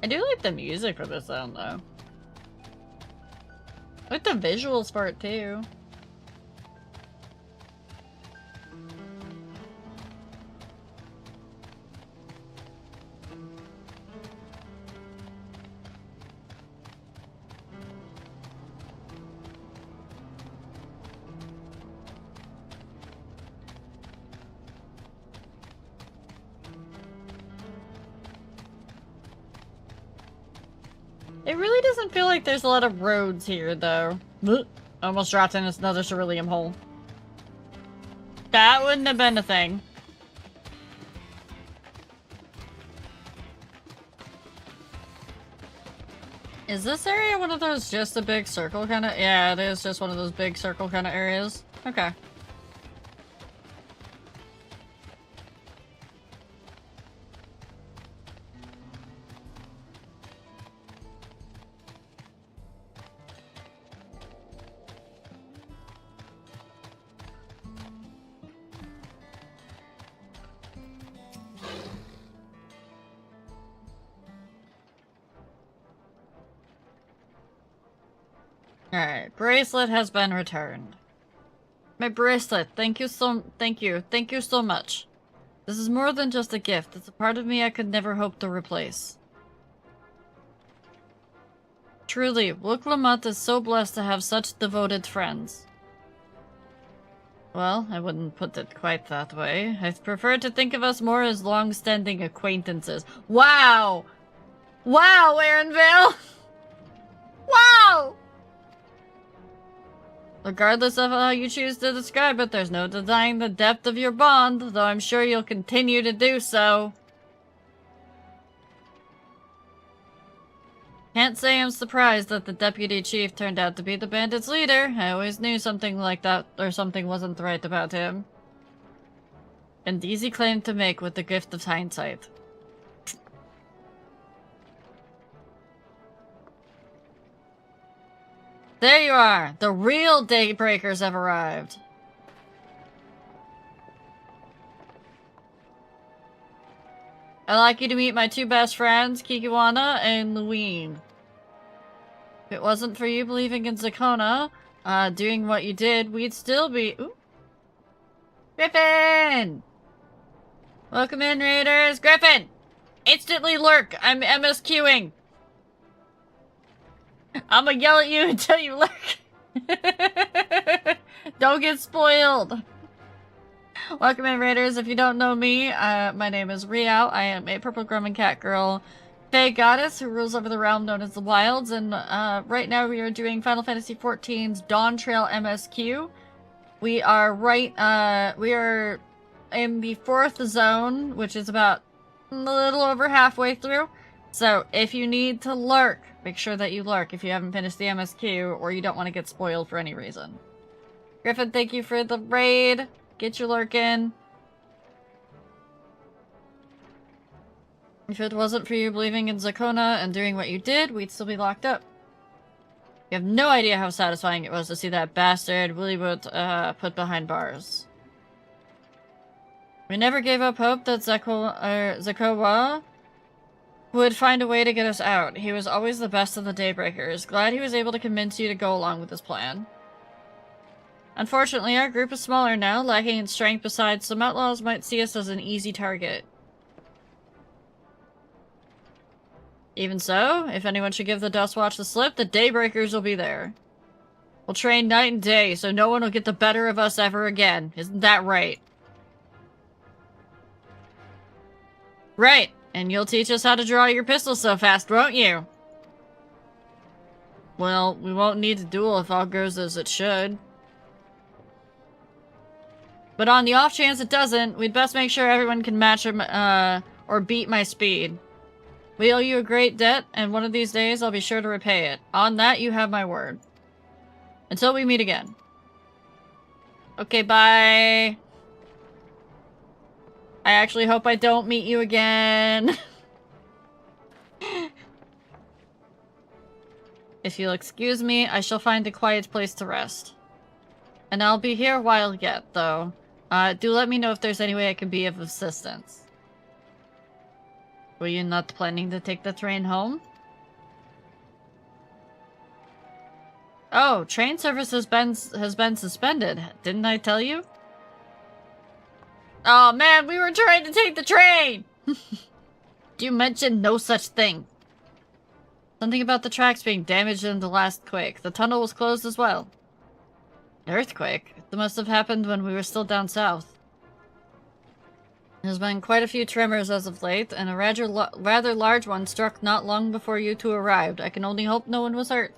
I do like the music for this sound though. I like the visuals for it too. It really doesn't feel like there's a lot of roads here, though. Almost dropped in another cerulean hole. That wouldn't have been a thing. Is this area one of those just a big circle kind of? Yeah, it is just one of those big circle kind of areas. Okay. Alright, bracelet has been returned. My bracelet, thank you so much. This is more than just a gift, it's a part of me I could never hope to replace. Truly, Wook Lamont is so blessed to have such devoted friends. Well, I wouldn't put it quite that way. I prefer to think of us more as long-standing acquaintances. Wow! Wow, Aaronvale! Wow! Regardless of how you choose to describe it, there's no denying the depth of your bond, though I'm sure you'll continue to do so. Can't say I'm surprised that the deputy chief turned out to be the bandits' leader. I always knew something like that, or something wasn't right about him. An easy claim to make with the gift of hindsight. There you are! The real Daybreakers have arrived! I'd like you to meet my two best friends, Kikiwana and Luween. If it wasn't for you believing in Zakona, doing what you did, we'd still be— Ooh. Griffin! Welcome in, Raiders! Griffin! Instantly lurk! I'm MSQing! I'ma yell at you until you lurk! Don't get spoiled! Welcome in, Raiders. If you don't know me, my name is Riao. I am a purple Grumman cat girl Fey goddess who rules over the realm known as the Wilds, and right now we are doing Final Fantasy XIV's Dawntrail MSQ. We are we are in the 4th zone, which is about a little over halfway through. So if you need to lurk, make sure that you lurk if you haven't finished the MSQ or you don't want to get spoiled for any reason. Griffin, thank you for the raid. Get your lurk in. If it wasn't for you believing in Zakona and doing what you did, we'd still be locked up. You have no idea how satisfying it was to see that bastard Willywood put behind bars. We never gave up hope that Zakowa would find a way to get us out. He was always the best of the Daybreakers. Glad he was able to convince you to go along with his plan. Unfortunately, our group is smaller now, lacking in strength. Besides, some outlaws might see us as an easy target. Even so, if anyone should give the Dustwatch the slip, the Daybreakers will be there. We'll train night and day, so no one will get the better of us ever again. Isn't that right? Right, and you'll teach us how to draw your pistol so fast, won't you? Well, we won't need to duel if all goes as it should. But on the off chance it doesn't, we'd best make sure everyone can match him, or beat my speed. We owe you a great debt, and one of these days I'll be sure to repay it. On that, you have my word. Until we meet again. Okay, bye. I actually hope I don't meet you again. If you'll excuse me, I shall find a quiet place to rest. And I'll be here a while yet, though. Do let me know if there's any way I can be of assistance. Were you not planning to take the train home? Oh, train service has been suspended. Didn't I tell you? Oh man, we were trying to take the train! You mentioned no such thing. Something about the tracks being damaged in the last quake. The tunnel was closed as well. Earthquake? That must have happened when we were still down south. There's been quite a few tremors as of late, and a rather large one struck not long before you two arrived. I can only hope no one was hurt.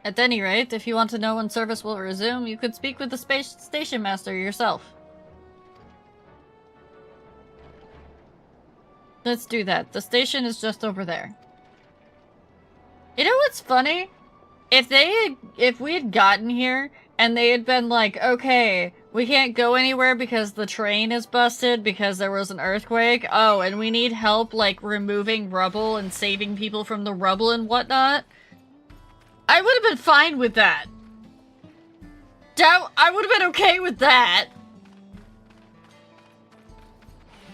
At any rate, if you want to know when service will resume, you could speak with the station master yourself. Let's do that. The station is just over there. You know what's funny? If we had gotten here and they had been like, okay, we can't go anywhere because the train is busted because there was an earthquake. Oh, and we need help like removing rubble and saving people from the rubble and whatnot. I would have been fine with that. I would have been okay with that.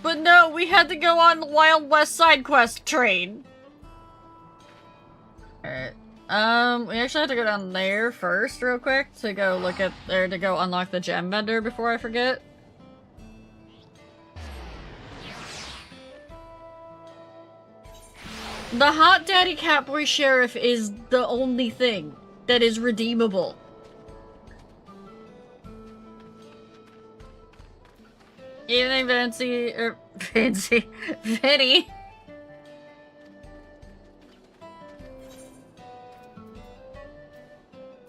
But no, we had to go on the Wild West side quest train. Alright. We actually have to go down there first real quick to go look at there to go unlock the gem vendor before I forget. The Hot Daddy Catboy Sheriff is the only thing that is redeemable. Evening, Vinny.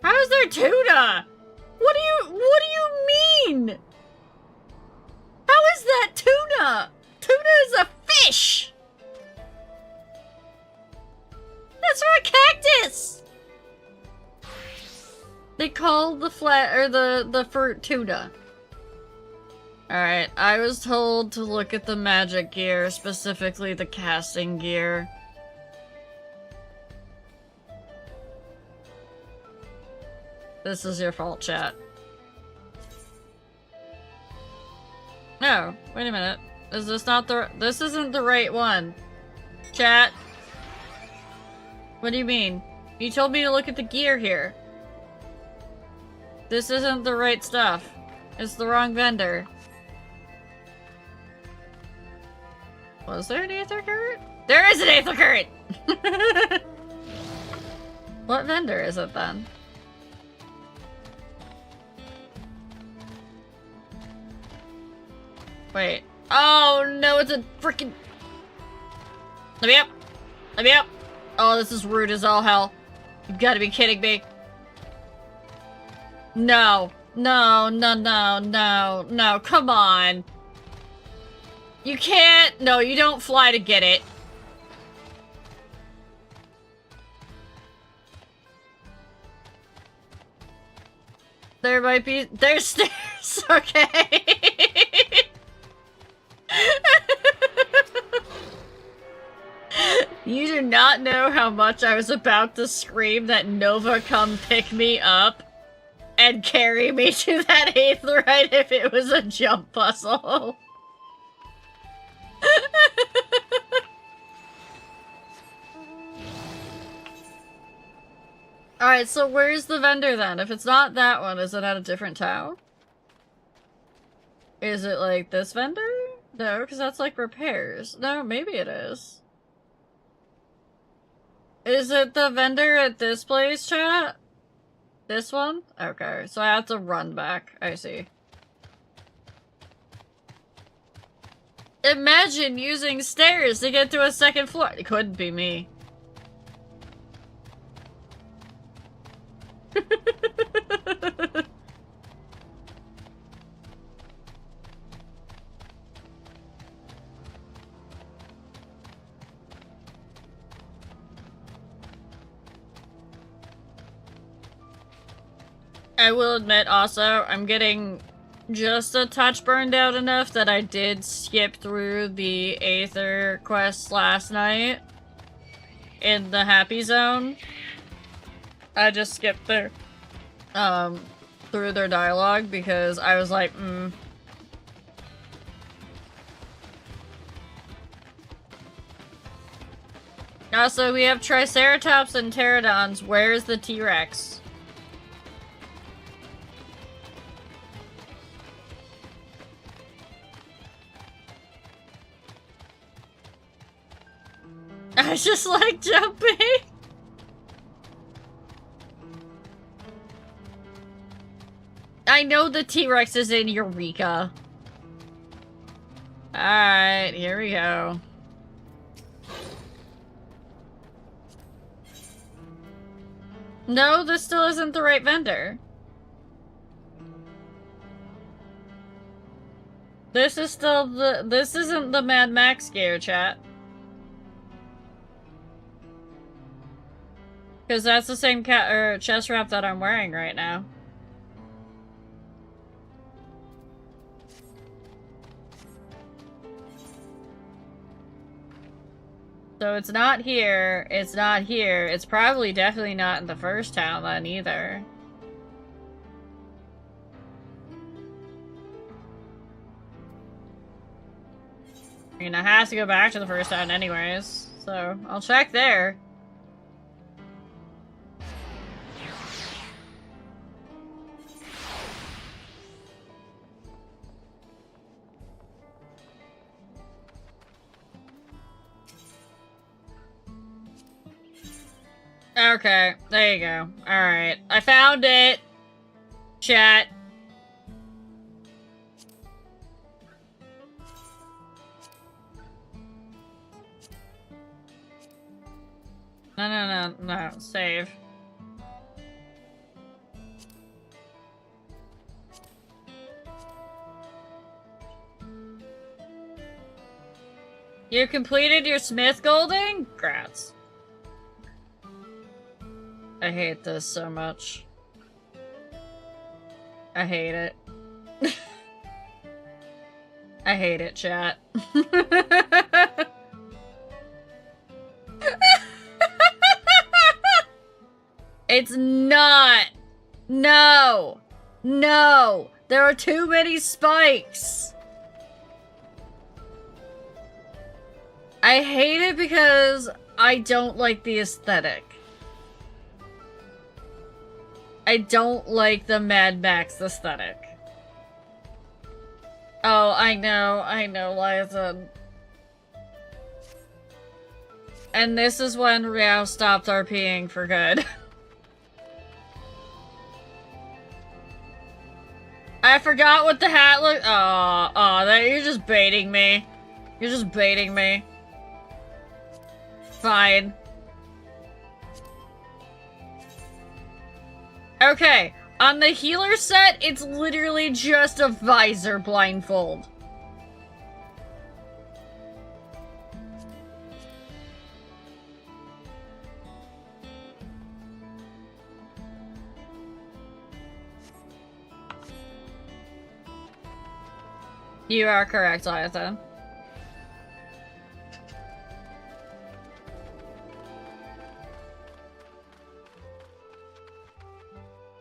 How is there tuna? What do you mean? How is that tuna? Tuna is a fish. That's from a cactus. They call the the fruit tuna. Alright, I was told to look at the magic gear, specifically the casting gear. This is your fault, chat. No, wait a minute. Is this not this isn't the right one. Chat. What do you mean? You told me to look at the gear here. This isn't the right stuff. It's the wrong vendor. Was there an aether current? There is an aether current! What vendor is it then? Wait. Oh no, it's a freaking. Let me up! Let me up! Oh, this is rude as all hell. You've got to be kidding me. No. No, no, no, no, no, come on. You can't. No, you don't fly to get it. There might be. There's stairs. Okay. You do not know how much I was about to scream that Nova come pick me up and carry me to that aetherite if it was a jump puzzle. Alright, so where's the vendor then? If it's not that one, is it at a different town? Is it like this vendor? No, because that's like repairs. No, maybe it is. Is it the vendor at this place, chat? This one? Okay, so I have to run back. I see. Imagine using stairs to get to a second floor. It couldn't be me. I will admit also, I'm getting just a touch burned out enough that I did skip through the Aether quests last night in the Happy Zone. I just skipped through their dialogue because I was like, Also, we have Triceratops and Pterodons. Where's the T-Rex? I just like jumping. I know the T-Rex is in Eureka. Alright, here we go. No, this still isn't the right vendor. This is still this isn't the Mad Max gear, chat. Because that's the same chest wrap that I'm wearing right now. So it's not here, it's not here, it's probably definitely not in the first town then either. I mean, I have to go back to the first town anyways, so I'll check there. Okay, there you go. Alright, I found it. Chat. No, save. You completed your Smith Golding? Grats. I hate this so much. I hate it. I hate it, chat. It's not. No. No. There are too many spikes. I hate it because I don't like the aesthetic. I don't like the Mad Max aesthetic. Oh, I know, Liza. And this is when Riao stopped RPing for good. I forgot what the hat looked. That you're just baiting me. You're just baiting me. Fine. Okay, on the healer set, it's literally just a visor blindfold. You are correct, Liza.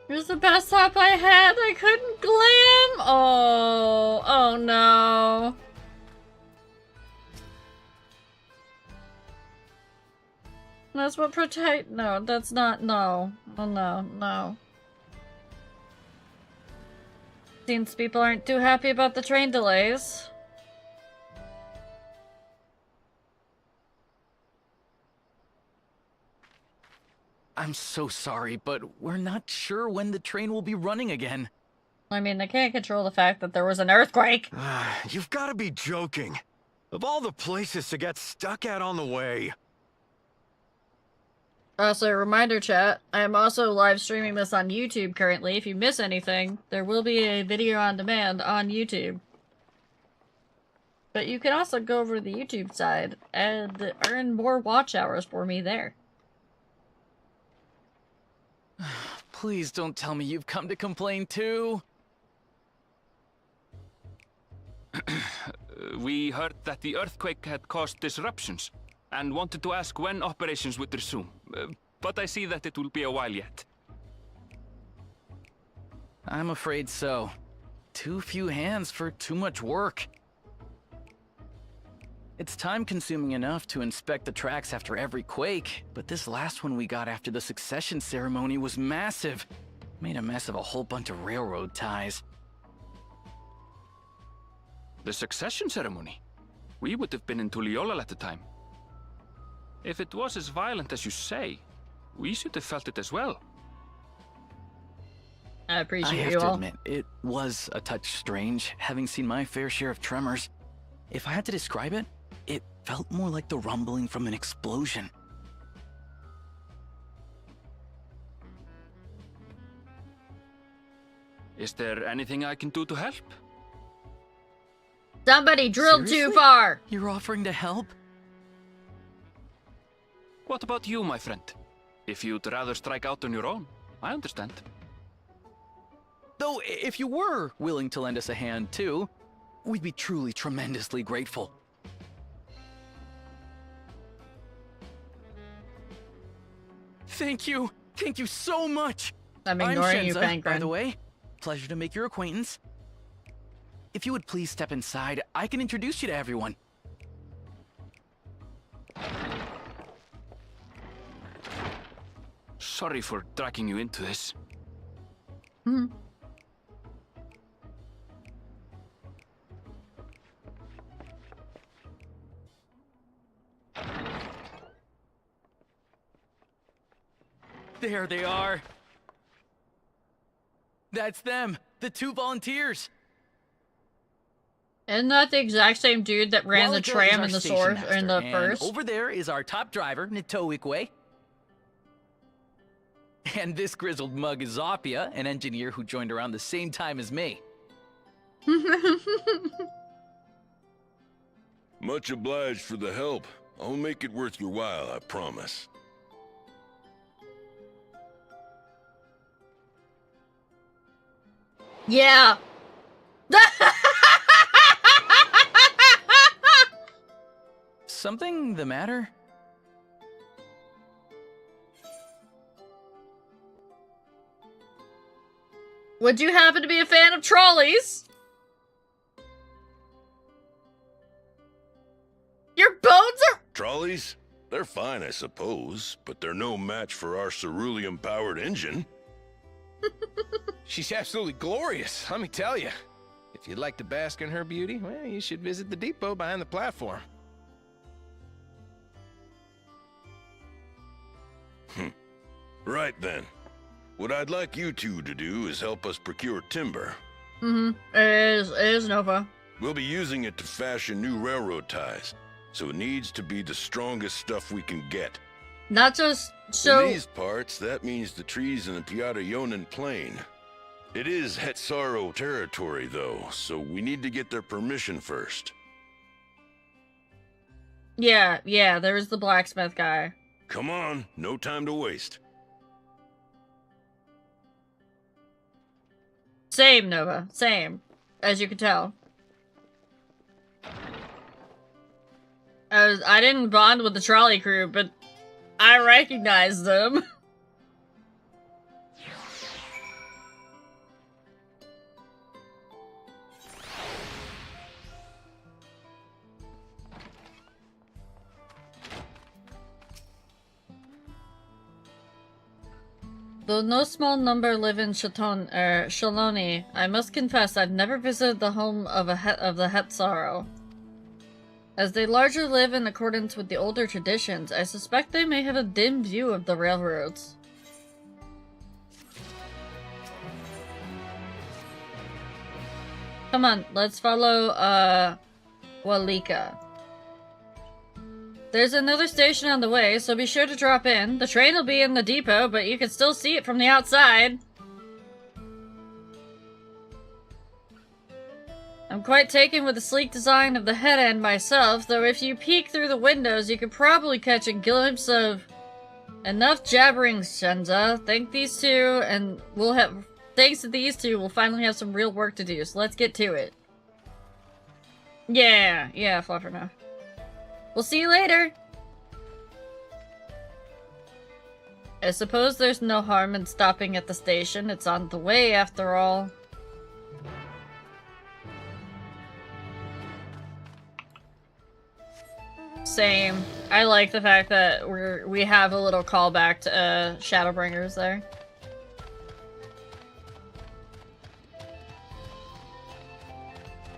It was the best top I had. I couldn't glam. Oh no. That's what protect. No, that's not. No. Oh no, no. Seems people aren't too happy about the train delays. I'm so sorry, but we're not sure when the train will be running again. I mean, they can't control the fact that there was an earthquake. You've got to be joking. Of all the places to get stuck at on the way. Also, reminder chat, I am also live streaming this on YouTube currently. If you miss anything, there will be a video on demand on YouTube. But you can also go over to the YouTube side and earn more watch hours for me there. Please don't tell me you've come to complain too. We heard that the earthquake had caused disruptions and wanted to ask when operations would resume. But I see that it will be a while yet. I'm afraid so. Too few hands for too much work. It's time-consuming enough to inspect the tracks after every quake, but this last one we got after the succession ceremony was massive. Made a mess of a whole bunch of railroad ties. The succession ceremony? We would have been in Tuliolal at the time. If it was as violent as you say, we should have felt it as well. I appreciate I have you to all. admit, it was a touch strange, having seen my fair share of tremors. If I had to describe it, it felt more like the rumbling from an explosion. Is there anything I can do to help? Somebody drilled Seriously? too far! You're offering to help? What about you, my friend? If you'd rather strike out on your own, I understand. Though, if you were willing to lend us a hand too, we'd be truly tremendously grateful. Thank you! Thank you so much! I'm ignoring you, Shenza, Bang by Bang. the way. Pleasure to make your acquaintance. If you would please step inside, I can introduce you to everyone. Sorry for dragging you into this. Hmm. There they are. That's them, the 2 volunteers. Isn't that the exact same dude that ran the Wallica is tram our in the station sword master, in the and first? over there is our top driver, Nitoikwe. And this grizzled mug is Zopia, an engineer who joined around the same time as me. Much obliged for the help. I'll make it worth your while, I promise. Yeah. Something the matter? Would you happen to be a fan of trolleys? Your bones are... Trolleys? They're fine, I suppose, but they're no match for our cerulean-powered engine. She's absolutely glorious, let me tell you. If you'd like to bask in her beauty, well, you should visit the depot behind the platform. Right then. What I'd like you two to do is help us procure timber. Mm-hmm. It is Nova. We'll be using it to fashion new railroad ties, so it needs to be the strongest stuff we can get. Not just so... In these parts, that means the trees in the Piata Yonan Plain. It is Hetsaro territory, though, so we need to get their permission first. Yeah, there's the blacksmith guy. Come on, no time to waste. Same, Nova. Same. As you can tell. I didn't bond with the trolley crew, but I recognized them. Though no small number live in Shaloni, I must confess I've never visited the home of the Hetsaro. As they largely live in accordance with the older traditions, I suspect they may have a dim view of the railroads. Come on, let's follow, Walika. There's another station on the way, so be sure to drop in. The train will be in the depot, but you can still see it from the outside. I'm quite taken with the sleek design of the head end myself, though if you peek through the windows, you could probably catch a glimpse of... Enough jabbering, Shenza. Thanks to these two, we'll finally have some real work to do, so let's get to it. Yeah, Fluffer enough. We'll see you later! I suppose there's no harm in stopping at the station. It's on the way, after all. Same. I like the fact that we have a little callback to Shadowbringers there.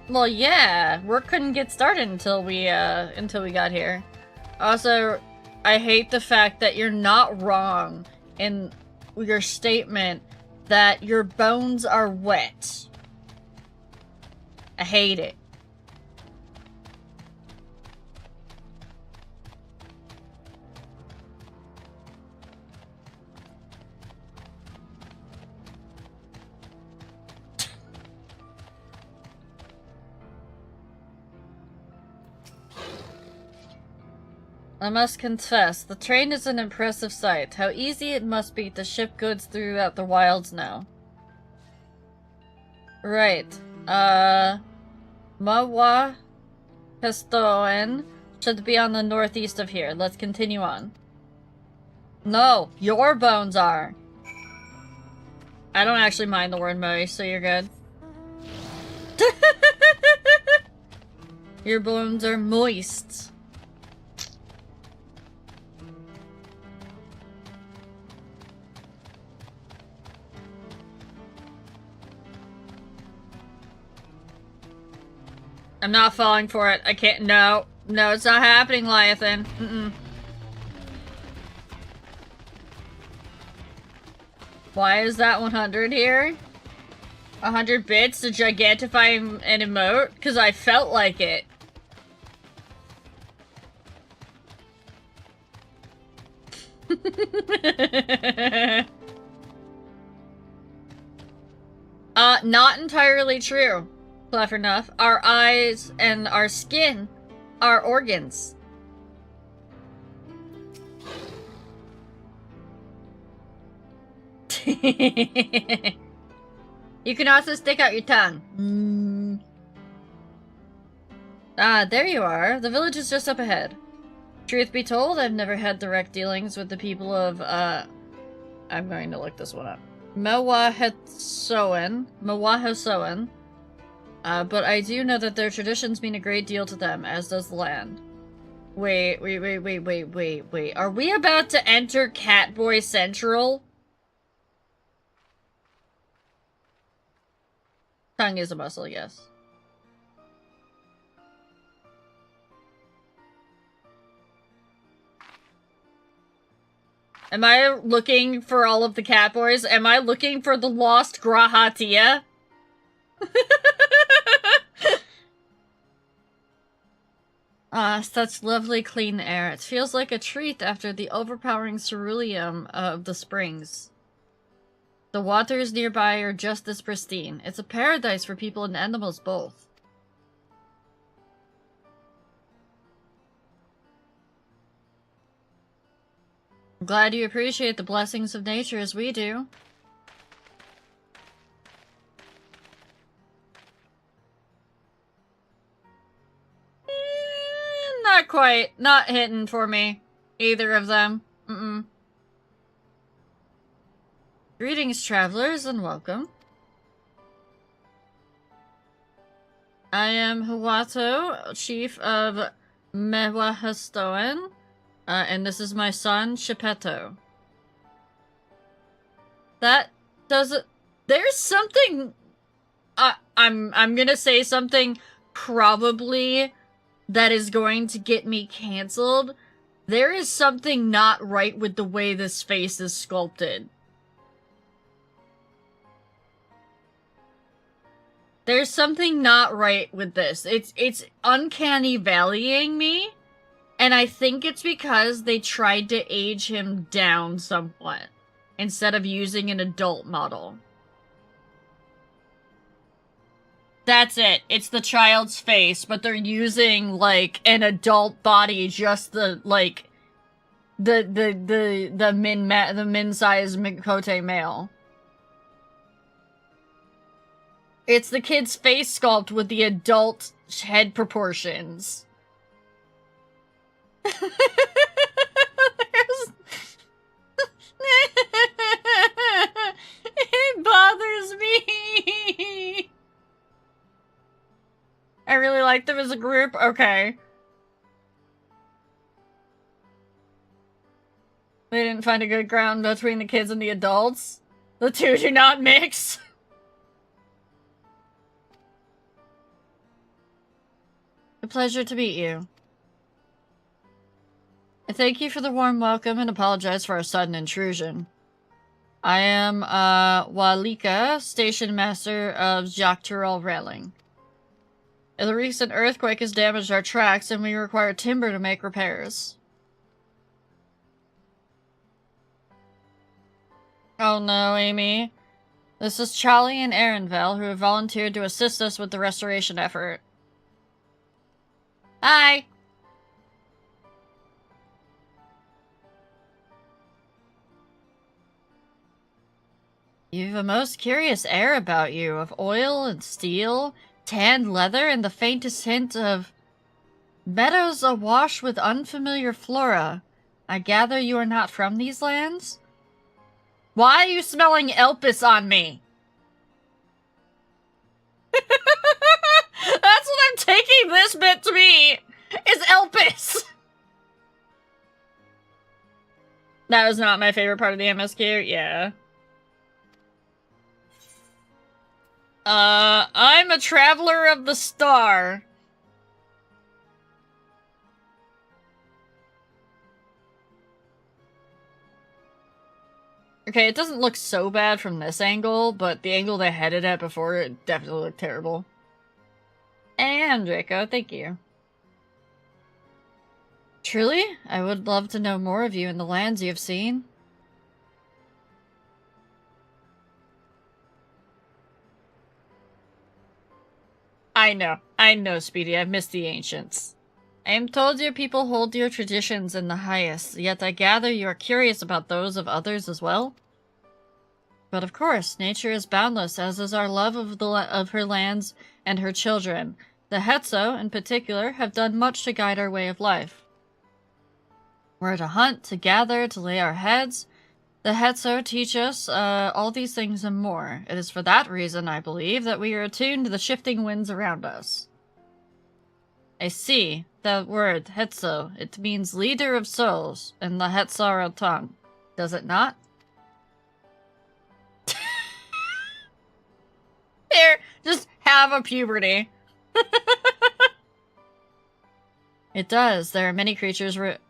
Well, yeah, work couldn't get started until we got here. Also, I hate the fact that you're not wrong in your statement that your bones are wet. I hate it. I must confess, the train is an impressive sight. How easy it must be to ship goods throughout the wilds now. Right. Mawa Pestoen should be on the northeast of here. Let's continue on. No, your bones are. I don't actually mind the word moist, so you're good. Your bones are moist. I'm not falling for it. I can't. No. No, it's not happening, Lyathan. Mm-mm. Why is that 100 here? 100 bits to gigantify an emote? Because I felt like it. Not entirely true. Clever enough. Our eyes and our skin are organs. You can also stick out your tongue. Ah, there you are. The village is just up ahead. Truth be told, I've never had direct dealings with the people of, I'm going to look this one up. Mewahosoan. But I do know that their traditions mean a great deal to them, as does the land. Wait. Are we about to enter Catboy Central? Tongue is a muscle, yes. Am I looking for all of the Catboys? Am I looking for the lost Grahatia? Such lovely clean air. It feels like a treat after the overpowering ceruleum of the springs. The waters nearby are just as pristine. It's a paradise for people and animals both. I'm glad you appreciate the blessings of nature as we do. Not quite. Not hitting for me. Either of them. Mm-mm. Greetings, travelers, and welcome. I am Huato, chief of Mewahosoan, and this is my son, Shepetto. That doesn't... There's something... I'm gonna say something probably that is going to get me canceled. There is something not right with the way this face is sculpted. There's something not right with this. It's uncanny valleying me, and I think it's because they tried to age him down somewhat instead of using an adult model. That's it. It's the child's face, but they're using like an adult body, just the like the min-size Mikote male. It's the kid's face sculpt with the adult head proportions. It bothers me. I really like them as a group. Okay. They didn't find a good ground between the kids and the adults. The two do not mix. A pleasure to meet you. I thank you for the warm welcome and apologize for our sudden intrusion. I am, Walika, Station Master of Dawntrail Railing. The recent earthquake has damaged our tracks, and we require timber to make repairs. Oh no, Amy. This is Charlie and Aaronville, who have volunteered to assist us with the restoration effort. Hi! You've a most curious air about you, of oil and steel, tanned leather, and the faintest hint of meadows awash with unfamiliar flora. I gather you are not from these lands? Why are you smelling Elpis on me? That's what I'm taking this bit to be, is Elpis! That was not my favorite part of the MSQ, yeah. I'm a traveler of the star. Okay, it doesn't look so bad from this angle, but the angle they had it at before, it definitely looked terrible. And Draco, thank you. Truly, I would love to know more of you and the lands you have seen. I know, Speedy, I've missed the ancients. I am told your people hold your traditions in the highest, yet I gather you are curious about those of others as well? But of course, nature is boundless, as is our love of her lands and her children. The Hetzo, in particular, have done much to guide our way of life. We're to hunt, to gather, to lay our heads. The Hetzo teach us all these things and more. It is for that reason, I believe, that we are attuned to the shifting winds around us. I see. That word, Hetzo, it means leader of souls in the Hetzaro tongue. Does it not? Here, just have a puberty. It does. There are many creatures revered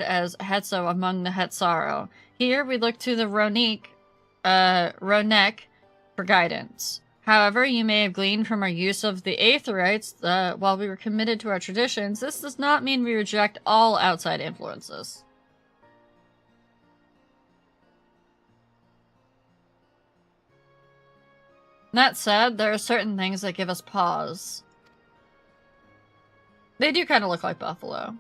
as Hetzo among the Hetzaro. Here we look to the Ronek for guidance. However, you may have gleaned from our use of the Aetherites, while we were committed to our traditions, this does not mean we reject all outside influences. That said, there are certain things that give us pause. They do kind of look like buffalo.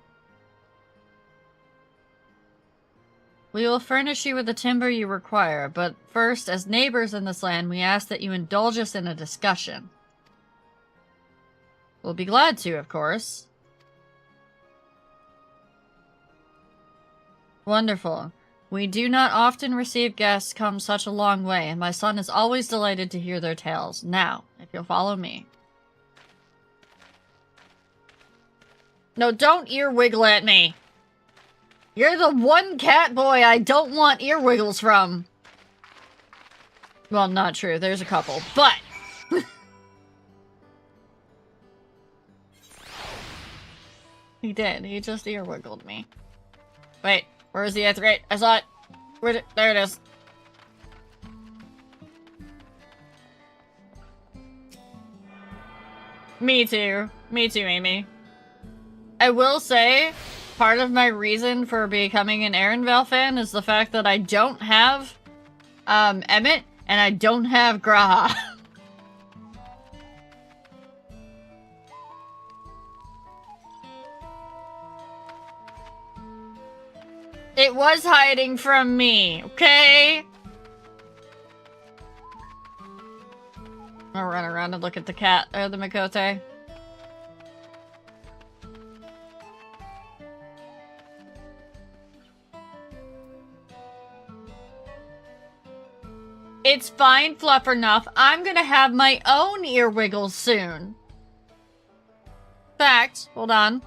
We will furnish you with the timber you require, but first, as neighbors in this land, we ask that you indulge us in a discussion. We'll be glad to, of course. Wonderful. We do not often receive guests come such a long way, and my son is always delighted to hear their tales. Now, if you'll follow me. No, don't ear wiggle at me! You're the one cat boy I don't want ear wiggles from. Well, not true. There's a couple, but... He did. He just ear wiggled me. Wait, where is the Aetherite? I saw it. There it is. Me too. Me too, Amy. I will say, part of my reason for becoming an Erenvale fan is the fact that I don't have Emmett and I don't have Graha. It was hiding from me, okay? I'll run around and look at the cat, or the Mikote. It's fine, Fluffernuff. I'm gonna have my own ear wiggles soon. Fact, hold on.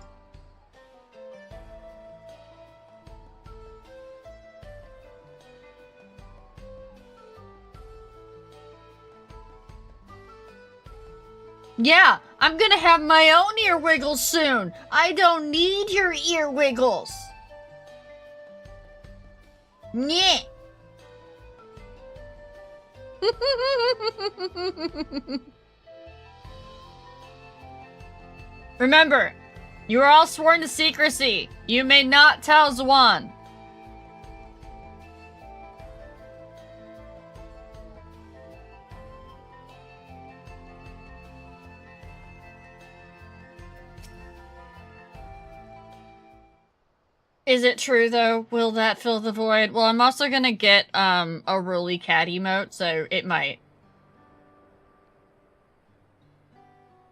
Yeah, I'm gonna have my own ear wiggles soon. I don't need your ear wiggles. Nyeh. Remember, you are all sworn to secrecy. You may not tell Zwan. Is it true, though? Will that fill the void? Well, I'm also gonna get, a Rolly Cat emote, so it might.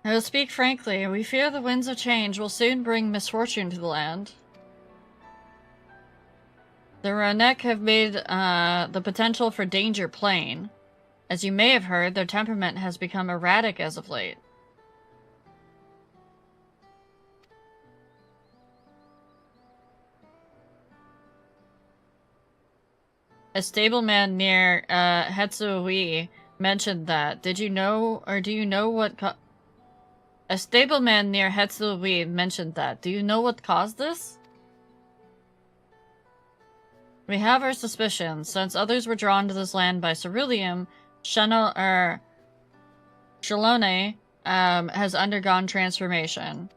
I will speak frankly. We fear the winds of change will soon bring misfortune to the land. The Ronek have made, the potential for danger plain. As you may have heard, their temperament has become erratic as of late. A stableman near Hetsuwi mentioned that. Did you know, or do you know what a stableman near Hetsuwi mentioned that. Do you know what caused this? We have our suspicions. Since others were drawn to this land by ceruleum, Shalone has undergone transformation.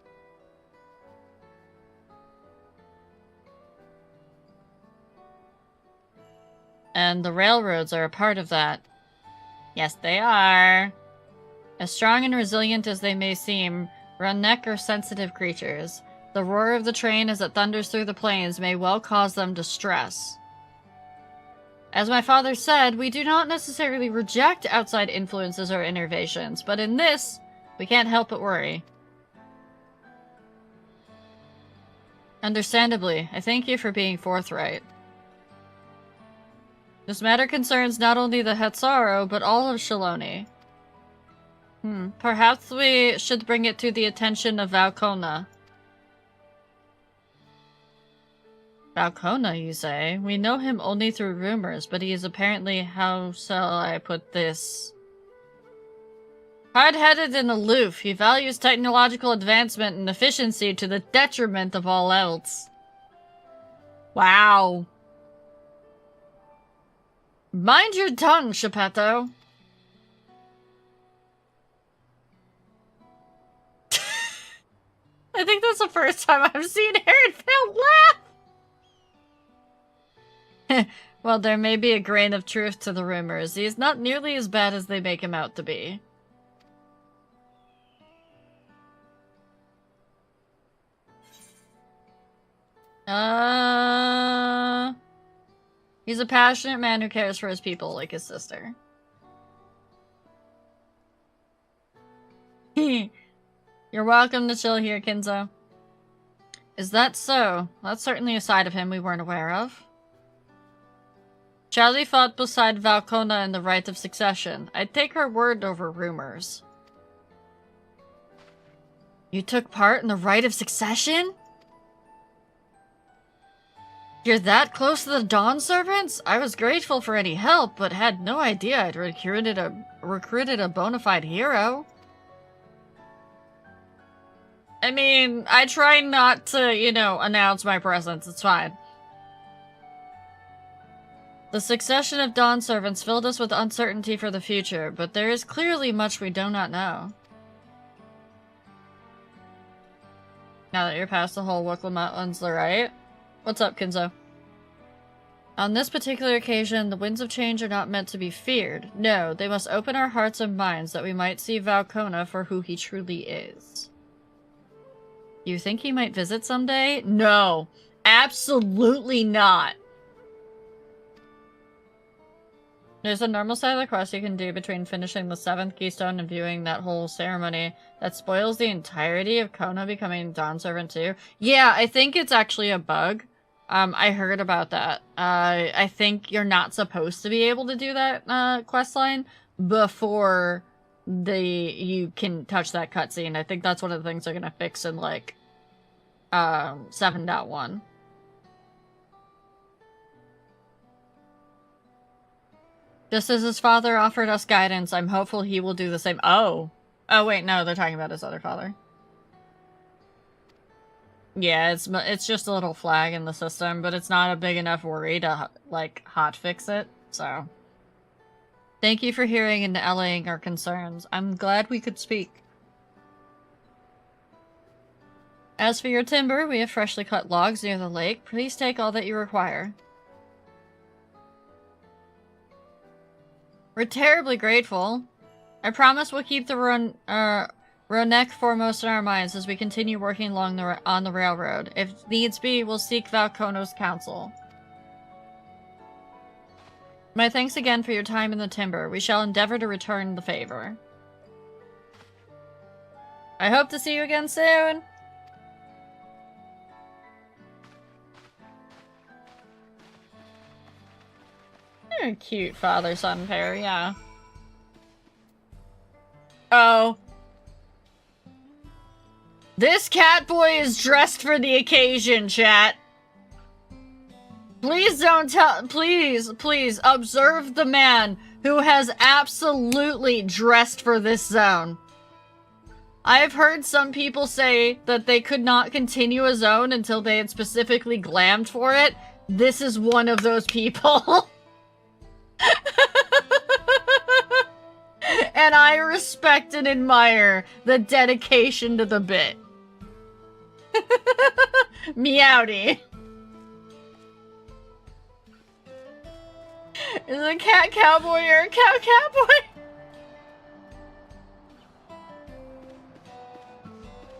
And the railroads are a part of that. Yes, they are. As strong and resilient as they may seem, Runnek are sensitive creatures. The roar of the train as it thunders through the plains may well cause them distress. As my father said, we do not necessarily reject outside influences or innovations, but in this, we can't help but worry. Understandably, I thank you for being forthright. This matter concerns not only the Hetzaro, but all of Shalone. Perhaps we should bring it to the attention of Valkona. Valkona, you say? We know him only through rumors, but he is apparently, how shall I put this? Hard-headed and aloof, he values technological advancement and efficiency to the detriment of all else. Wow. Mind your tongue, Geppetto. I think that's the first time I've seen Herrenfeld laugh! Well, there may be a grain of truth to the rumors. He is not nearly as bad as they make him out to be. He's a passionate man who cares for his people like his sister. You're welcome to chill here, Kinzo. Is that so? That's certainly a side of him we weren't aware of. Charlie fought beside Valkona in the right of succession. I'd take her word over rumors. You took part in the right of succession? You're that close to the Dawn Servants? I was grateful for any help, but had no idea I'd recruited a bona fide hero. I mean, I try not to, you know, announce my presence. It's fine. The succession of Dawn Servants filled us with uncertainty for the future, but there is clearly much we do not know. Now that you're past the whole Willamette one's the right. What's up, Kinzo? On this particular occasion, the winds of change are not meant to be feared. No, they must open our hearts and minds that we might see Valkona for who he truly is. You think he might visit someday? No, absolutely not. There's a normal side of the quest you can do between finishing the 7th keystone and viewing that whole ceremony that spoils the entirety of Kona becoming Dawn Servant too. Yeah, I think it's actually a bug. I heard about that. I think you're not supposed to be able to do that questline before you can touch that cutscene. I think that's one of the things they're gonna fix in like 7.1. Just as his father offered us guidance, I'm hopeful he will do the same. Oh wait, no, they're talking about his other father. Yeah, it's just a little flag in the system, but it's not a big enough worry to, like, hotfix it, so. Thank you for hearing and allaying our concerns. I'm glad we could speak. As for your timber, we have freshly cut logs near the lake. Please take all that you require. We're terribly grateful. I promise we'll keep the Runnek foremost in our minds as we continue working along on the railroad. If needs be, we'll seek Valkona's counsel. My thanks again for your time in the timber. We shall endeavor to return the favor. I hope to see you again soon. You're a cute father-son pair, yeah. Oh. This cat boy is dressed for the occasion, chat. Please don't please observe the man who has absolutely dressed for this zone. I've heard some people say that they could not continue a zone until they had specifically glammed for it. This is one of those people. And I respect and admire the dedication to the bit. Meowdy. Is it a cat cowboy or a cow cowboy?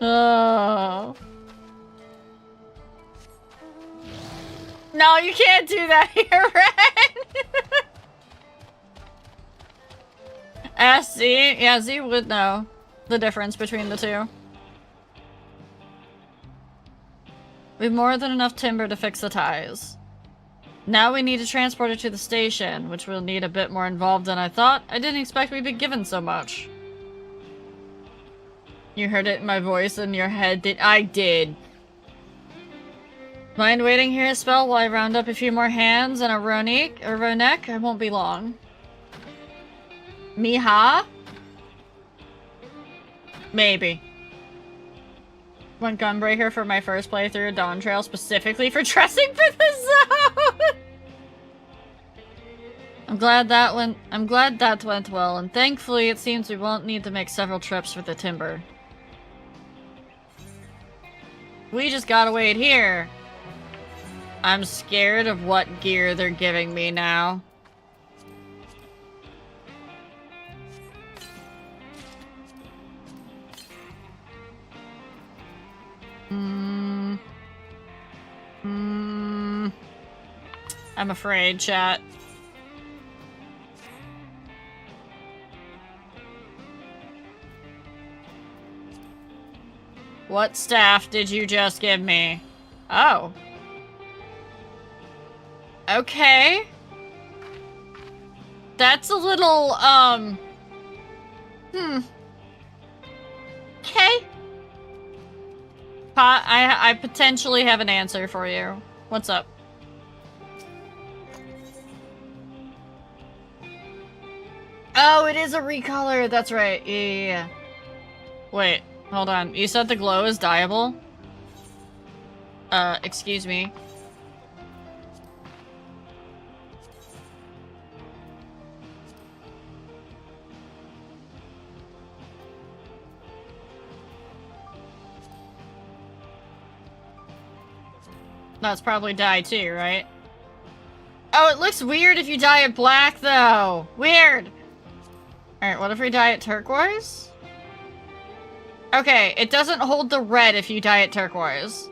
Oh. No, you can't do that here, Ren! Z? Yeah, Z would know the difference between the two. We have more than enough timber to fix the ties. Now we need to transport it to the station, which will need a bit more involved than I thought. I didn't expect we'd be given so much. You heard it in my voice in your head, I did. Mind waiting here a spell while I round up a few more hands and a Ronek? I won't be long. Miha? Maybe. Went Gunbreaker for my first playthrough of Dawntrail specifically for dressing for the zone! I'm glad that went well, and thankfully it seems we won't need to make several trips for the timber. We just gotta wait here. I'm scared of what gear they're giving me now. I'm afraid, chat. What staff did you just give me? Oh. Okay. That's a little, Okay. I potentially have an answer for you. What's up? Oh, it is a recolor. That's right. Yeah. Wait, hold on. You said the glow is dyeable? Excuse me. That's probably dye too, right? Oh, it looks weird if you dye it black, though. Weird. Alright, what if we dye it turquoise? Okay, it doesn't hold the red if you dye it turquoise.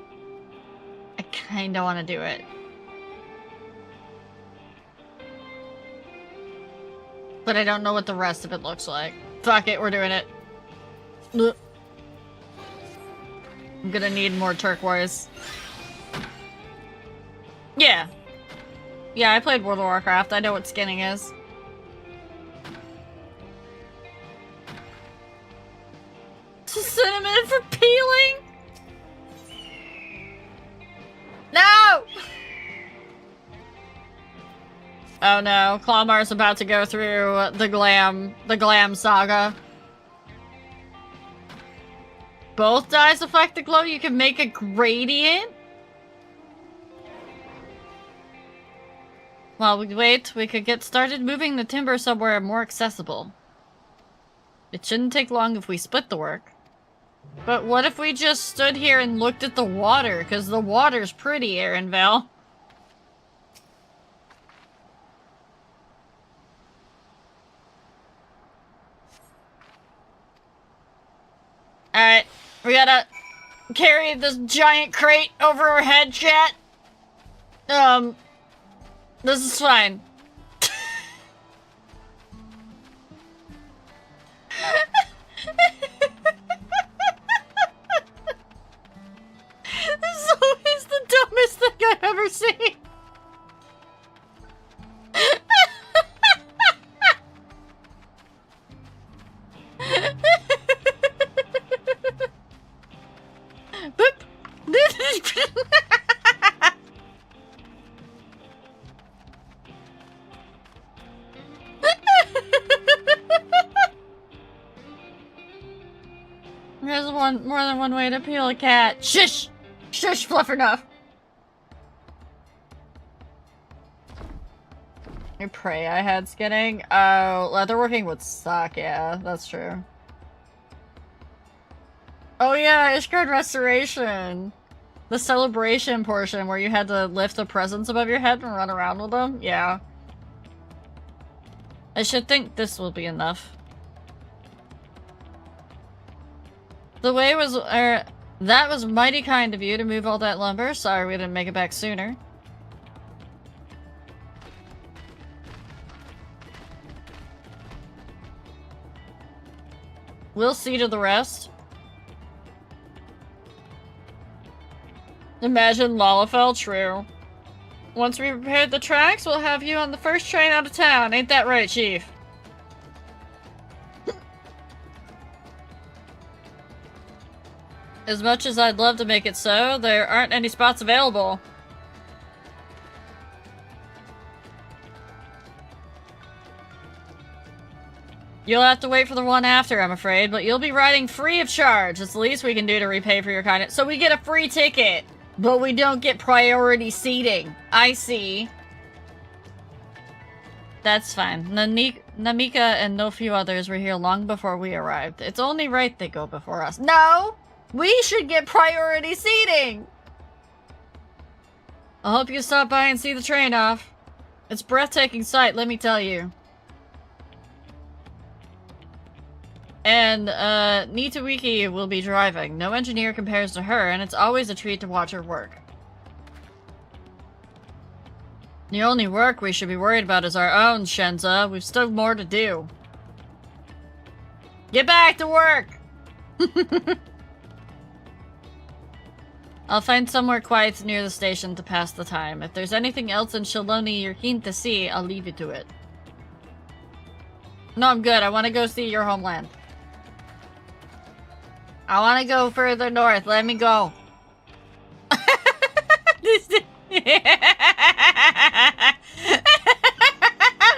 I kinda wanna do it. But I don't know what the rest of it looks like. Fuck it, we're doing it. Ugh. I'm gonna need more turquoise. Yeah. Yeah, I played World of Warcraft. I know what skinning is. Cinnamon for peeling? No! Oh no, Clawmar's about to go through the glam saga. Both dyes affect the glow? You can make a gradient? While we wait, we could get started moving the timber somewhere more accessible. It shouldn't take long if we split the work. But what if we just stood here and looked at the water? Because the water's pretty, Aaronvale. Alright, we gotta carry this giant crate over our head, chat. This is fine. This is always the dumbest thing I've ever seen. There's more than one way to peel a cat. Shush! Shush, Fluffernuff! I pray I had skinning. Oh, leatherworking would suck, yeah, that's true. Oh yeah, Ishgard Restoration! The celebration portion where you had to lift the presents above your head and run around with them? Yeah. I should think this will be enough. The way was, that was mighty kind of you to move all that lumber. Sorry we didn't make it back sooner. We'll see to the rest. Imagine Lalafell, true. Once we repaired the tracks, we'll have you on the first train out of town. Ain't that right, Chief? As much as I'd love to make it so, there aren't any spots available. You'll have to wait for the one after, I'm afraid, but you'll be riding free of charge. It's the least we can do to repay for your kindness. So we get a free ticket, but we don't get priority seating. I see. That's fine. Namika and no few others were here long before we arrived. It's only right they go before us. No! We should get priority seating! I hope you stop by and see the train off. It's a breathtaking sight, let me tell you. And, Nitawiki will be driving. No engineer compares to her, and it's always a treat to watch her work. The only work we should be worried about is our own, Shenza. We've still more to do. Get back to work! I'll find somewhere quiet near the station to pass the time. If there's anything else in Shaloni you're keen to see, I'll leave you to it. No, I'm good. I want to go see your homeland. I want to go further north. Let me go.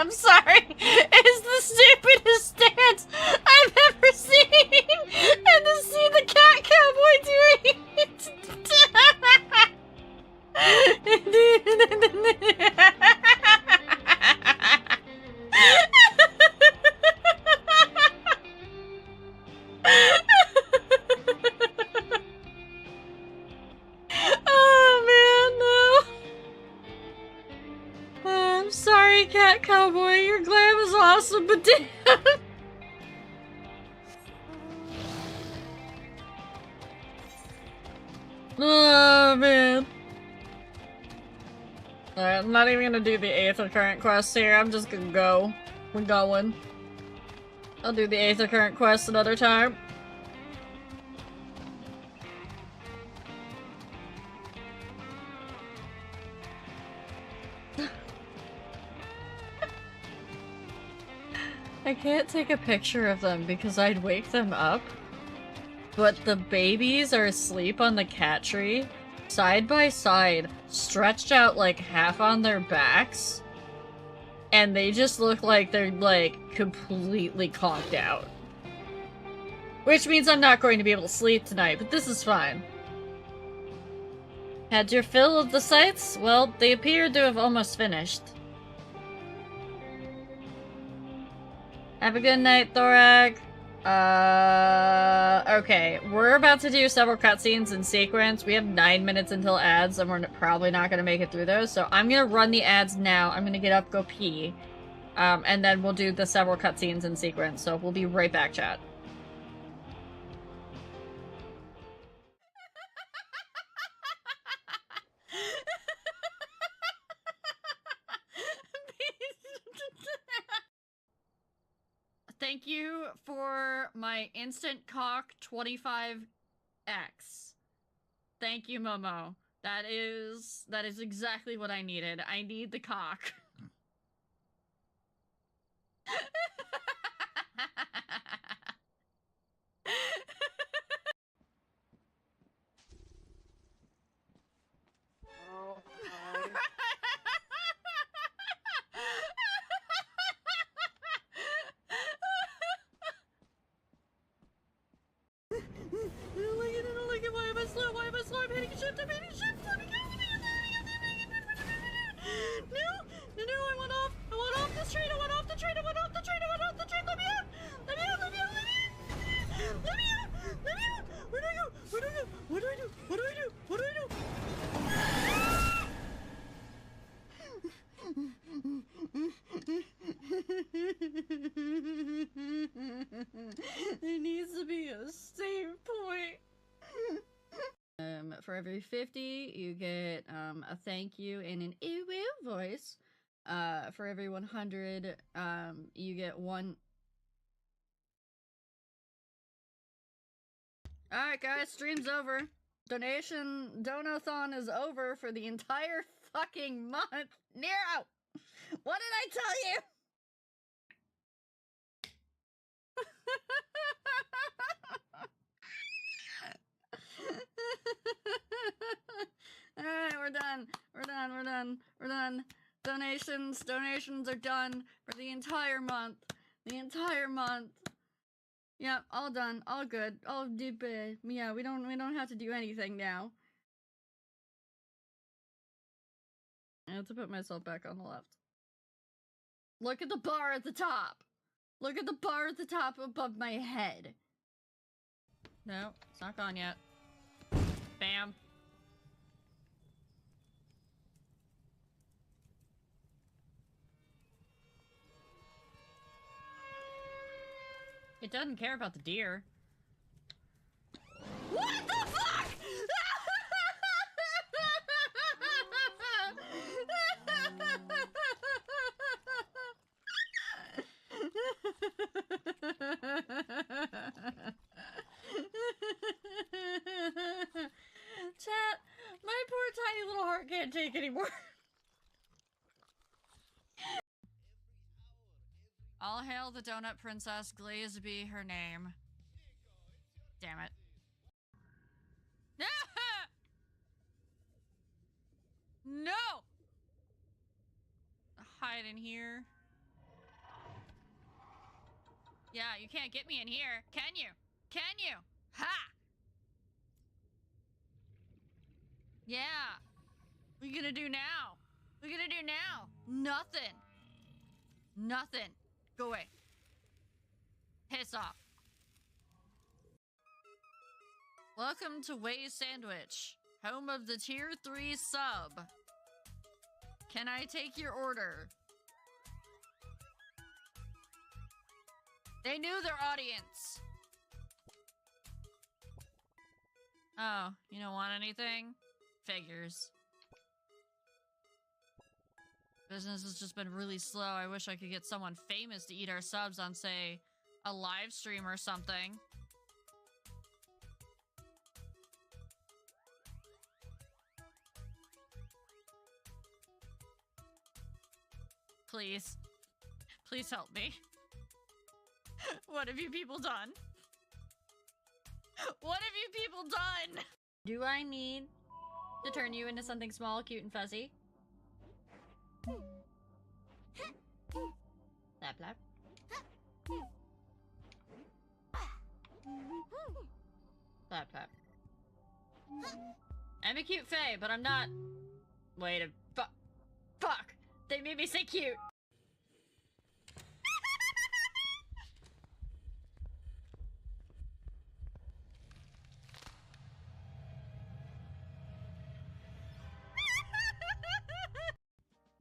I'm sorry. It's the stupidest stance I've ever seen. And to see the cat cowboy doing it. Oh man, no. I'm sorry, cat cowboy. Your glam is awesome, but damn. Oh man. Alright, I'm not even gonna do the Aether Current quest here. I'm just gonna go. We're going. I'll do the Aether Current quest another time. I can't take a picture of them because I'd wake them up. But the babies are asleep on the cat tree, side by side, stretched out like half on their backs. And they just look like they're like completely conked out. Which means I'm not going to be able to sleep tonight, but this is fine. Had your fill of the sights? Well, they appear to have almost finished. Have a good night, Thorag. Okay. We're about to do several cutscenes in sequence. We have 9 minutes until ads, and we're probably not going to make it through those, so I'm going to run the ads now. I'm going to get up, go pee, and then we'll do the several cutscenes in sequence, so we'll be right back, chat. Thank you for my instant cock 25x. Thank you, Momo. That is exactly what I needed. I need the cock. Why am I slow? Why am I slow? I'm hitting shift, I'm hitting shift, let me go! No, I went off, every 50, you get a thank you and an ooh woo voice. For every 100, you get one. Alright, guys, stream's over. Donathon is over for the entire fucking month. Nero! What did I tell you? Alright, we're done. We're done. Donations are done for the entire month. Yep, all done. All good. All deep. Yeah, we don't have to do anything now. I have to put myself back on the left. Look at the bar at the top. Look at the bar at the top above my head. No, it's not gone yet. Bam. It doesn't care about the deer. What the fuck?! Chat, my poor tiny little heart can't take anymore. All hail the Donut Princess, Glaze be her name. Damn it. No! Hide in here. Yeah, you can't get me in here, can you? Can you? Ha! Yeah. What are you gonna do now? What are you gonna do now? Nothing. Nothing. Go away. Piss off. Welcome to Way's Sandwich, home of the tier 3 sub. Can I take your order? They knew their audience. Oh, you don't want anything? Figures. Business has just been really slow. I wish I could get someone famous to eat our subs on, say, a live stream or something. Please. Please help me. What have you people done? What have you people done? Do I need to turn you into something small, cute, and fuzzy? Lap lap. Lap lap. I'm a cute fae, but I'm not. Wait a fuck! They made me say cute.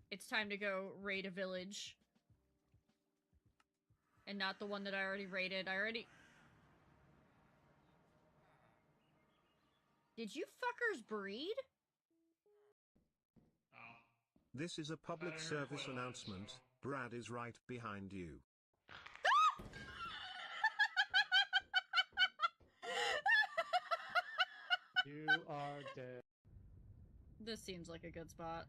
It's time to go raid a village. And not the one that I already raided. Did you fuckers breed? This is a public service announcement. Brad is right behind you. You are dead. This seems like a good spot.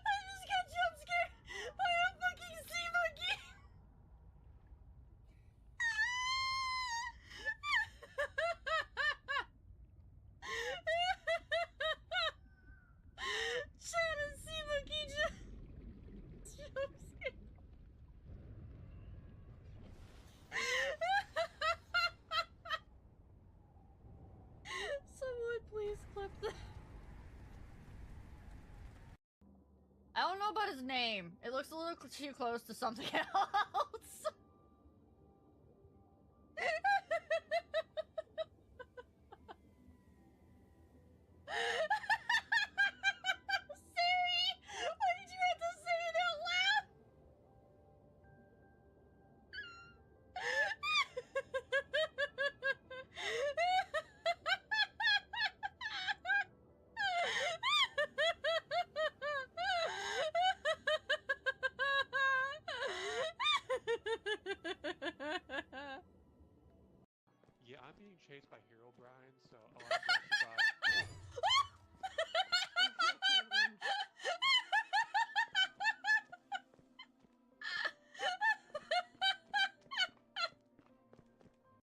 I just got jump scared by a fucking sea monkey. Shut a sea monkey jump scared. Someone please clip that. I don't know about his name. It looks a little too close to something else. being chased by Herobrine, so I'll have to survive.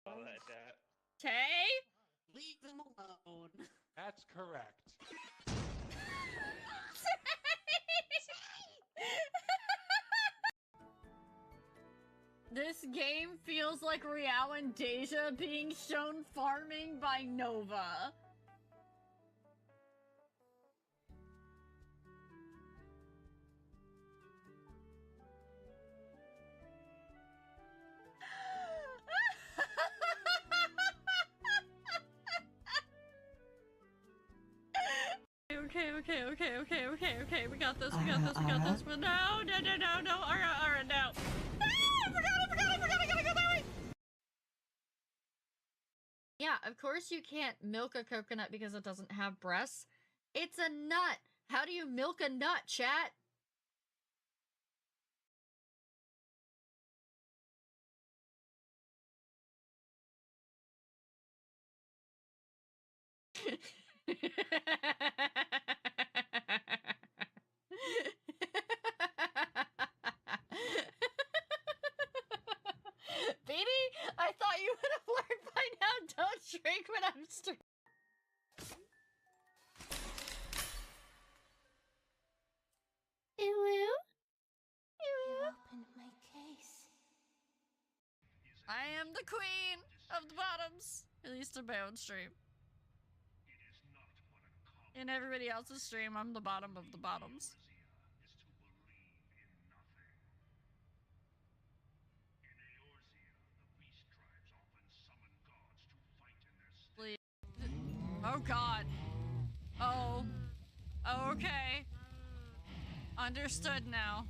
I'll let that. Tay? Leave them alone. That's correct. This game feels like Riao and Deja being shown farming by Nova. Okay, we got this, but no, alright, no. I forgot, I gotta go that way! Yeah, of course you can't milk a coconut because it doesn't have breasts. It's a nut! How do you milk a nut, chat? Baby, I thought you would have learned by now. Don't drink when I'm streaming. Opened my case. I am the queen of the bottoms. At least in my own stream. In everybody else's stream, I'm the bottom of the bottoms. Please. Oh god. Oh. Okay. Understood now.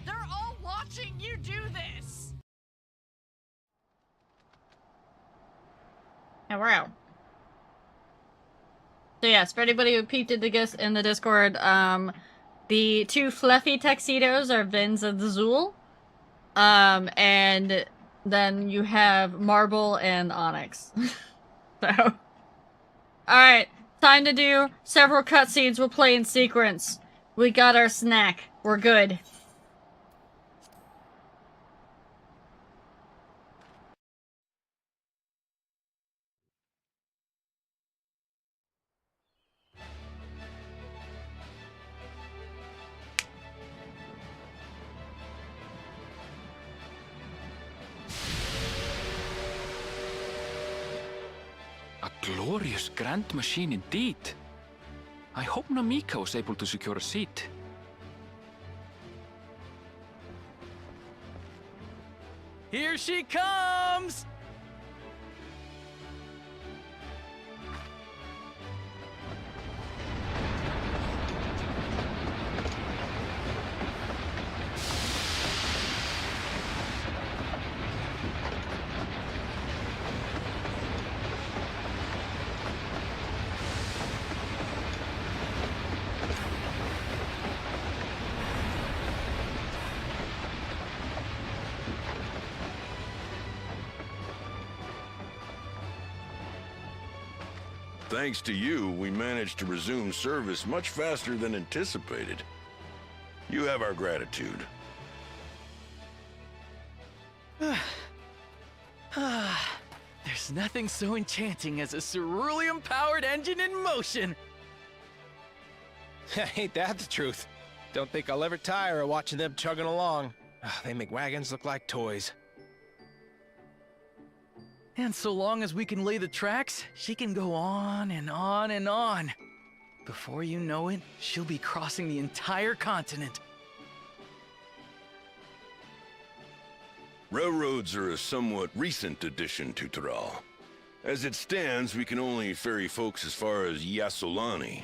They're all watching you do this! And we're out. So yes, for anybody who peeped in the Discord, the two fluffy tuxedos are Vin's and Zool. And then you have Marble and Onyx. So. Alright, time to do several cutscenes. We'll play in sequence. We got our snack. We're good. A glorious grand machine indeed. I hope Namika was able to secure a seat. Here she comes! Thanks to you, we managed to resume service much faster than anticipated. You have our gratitude. There's nothing so enchanting as a cerulean-powered engine in motion! Ain't that the truth? Don't think I'll ever tire of watching them chugging along. They make wagons look like toys. And so long as we can lay the tracks, she can go on and on and on. Before you know it, she'll be crossing the entire continent. Railroads are a somewhat recent addition to Tyrell. As it stands, we can only ferry folks as far as Yasolani.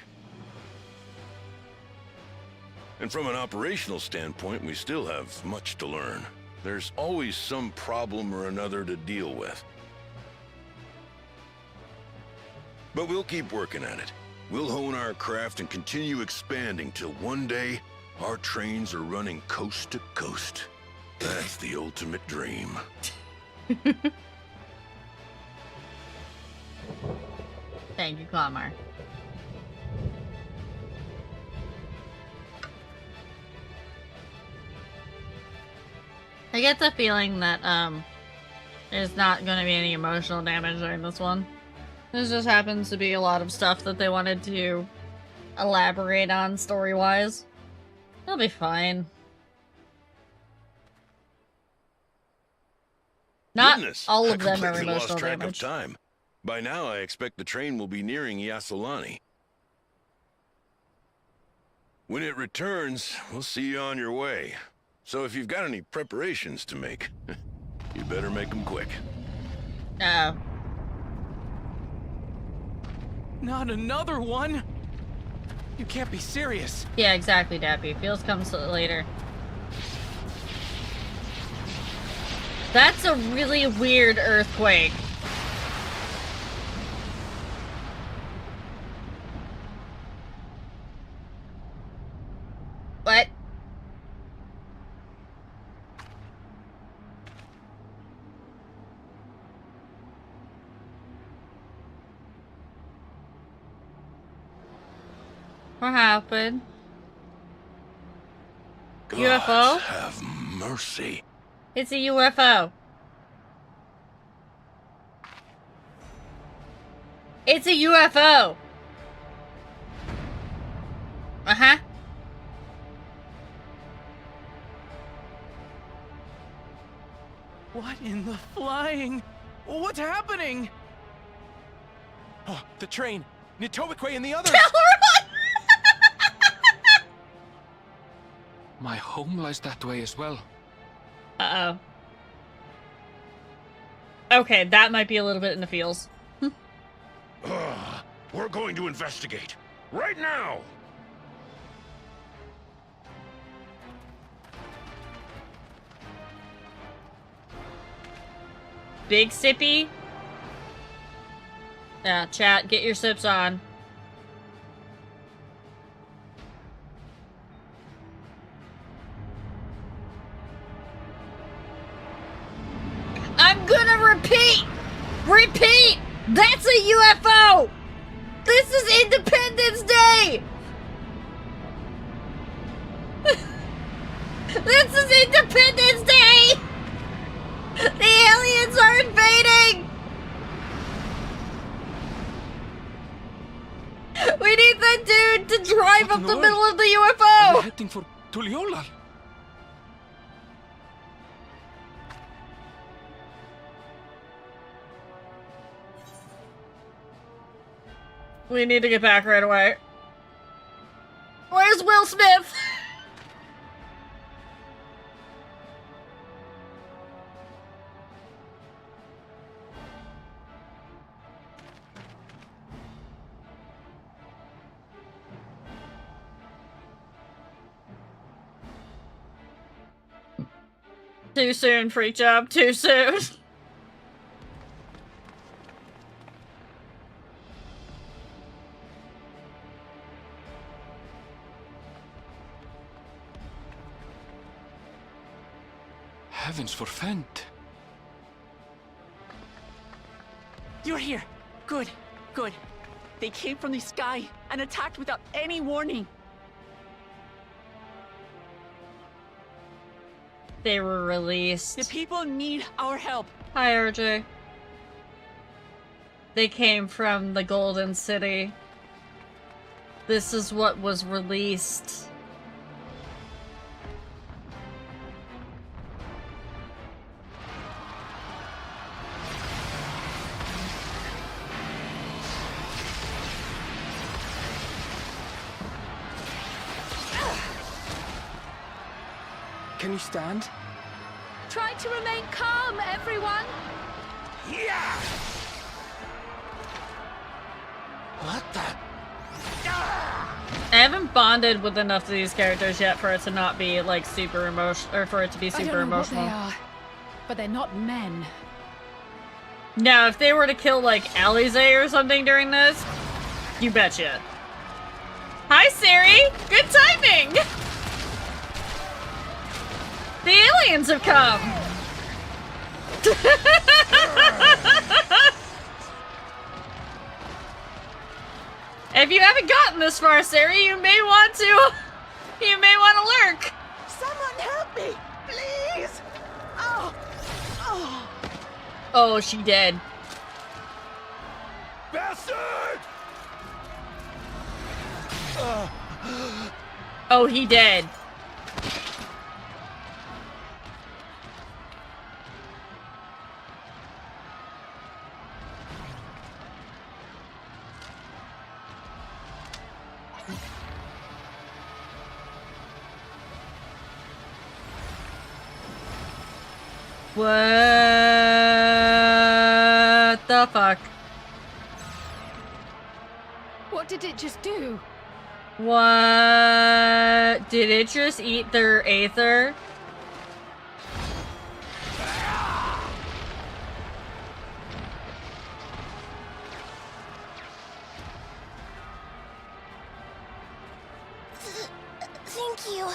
And from an operational standpoint, we still have much to learn. There's always some problem or another to deal with. But we'll keep working at it. We'll hone our craft and continue expanding till one day, our trains are running coast to coast. That's the ultimate dream. Thank you, Clamar. I get the feeling that, there's not gonna be any emotional damage during this one. This just happens to be a lot of stuff that they wanted to elaborate on story-wise. It'll be fine. Not Goodness, all I of them are completely emotional lost track damage. of time. By now, I expect the train will be nearing Yasolani. When it returns, we'll see you on your way. So if you've got any preparations to make, you better make them quick. Uh-oh. Not another one? You can't be serious. Yeah, exactly, Dappy. Feels comes later. That's a really weird earthquake. What? What happened? UFO? God have mercy. It's a UFO. It's a UFO. Uh-huh. What in the flying? What's happening? Oh, the train. Nitobekwe and the others. My home lies that way as well. Uh-oh. Okay, that might be a little bit in the feels. We're going to investigate. Right now! Big sippy? Yeah, chat, get your sips on. I'm gonna repeat! Repeat! That's a UFO! This is Independence Day! This is Independence Day! The aliens are invading! We need that dude to drive up the middle of the Are UFO! they heading for Tuliolal? We need to get back right away. Where's Will Smith? Too soon, freak job. Too soon. Heavens forfend. You're here. Good, good. They came from the sky and attacked without any warning. They were released. The people need our help. Hi, RJ. They came from the Golden City. This is what was released. Can you stand? Try to remain calm, everyone. Yeah! What the? I haven't bonded with enough of these characters yet for it to not be like super emotional, or for it to be I super don't know emotional. what they are, but they're not men. Now, if they were to kill like Alize or something during this, you betcha. Hi, Siri. Good timing. The aliens have come! If you haven't gotten this far, Sarah, you may want to lurk. Someone help me, please! Oh! Oh! Oh, she dead. Bastard! Oh, he dead. What the fuck? What did it just do? What? Did it just eat their aether? Thank you.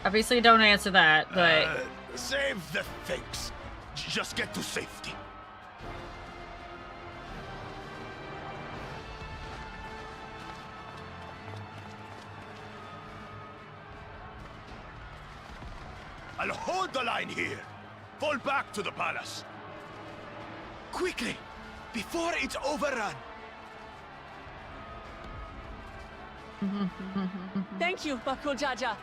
Obviously don't answer that, but... Save the thanks. Just get to safety. I'll hold the line here. Fall back to the palace. Quickly, before it's overrun. Thank you, Bakul Jaja.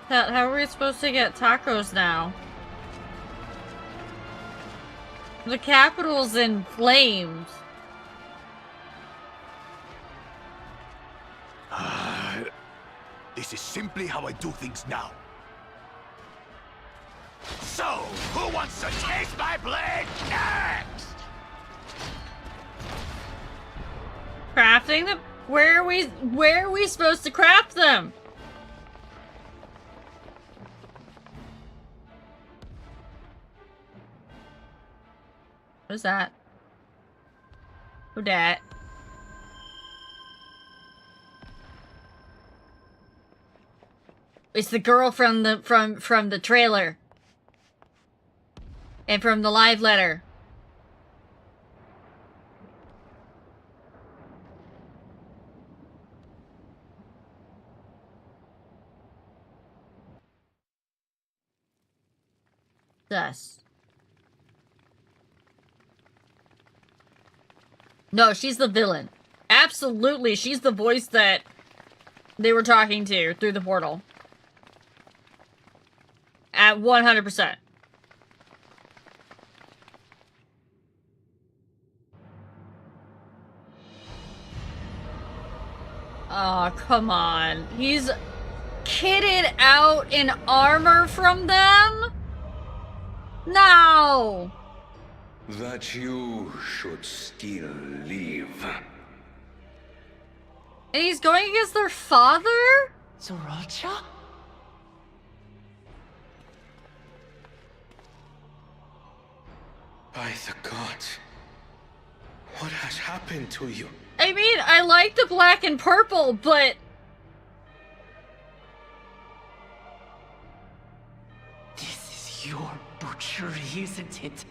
How are we supposed to get tacos now? The capital's in flames. This is simply how I do things now. So, who wants to taste my blade next? Crafting them? Where are we supposed to craft them? What is that? Who dat? It's the girl from the trailer. And from the live letter. Thus. No, she's the villain. Absolutely, she's the voice that they were talking to through the portal. At 100%. Oh, come on. He's kitted out in armor from them? No! That you should still live. And he's going against their father? Sriracha? By the gods. What has happened to you? I mean, I like the black and purple, but... This is your butchery, isn't it?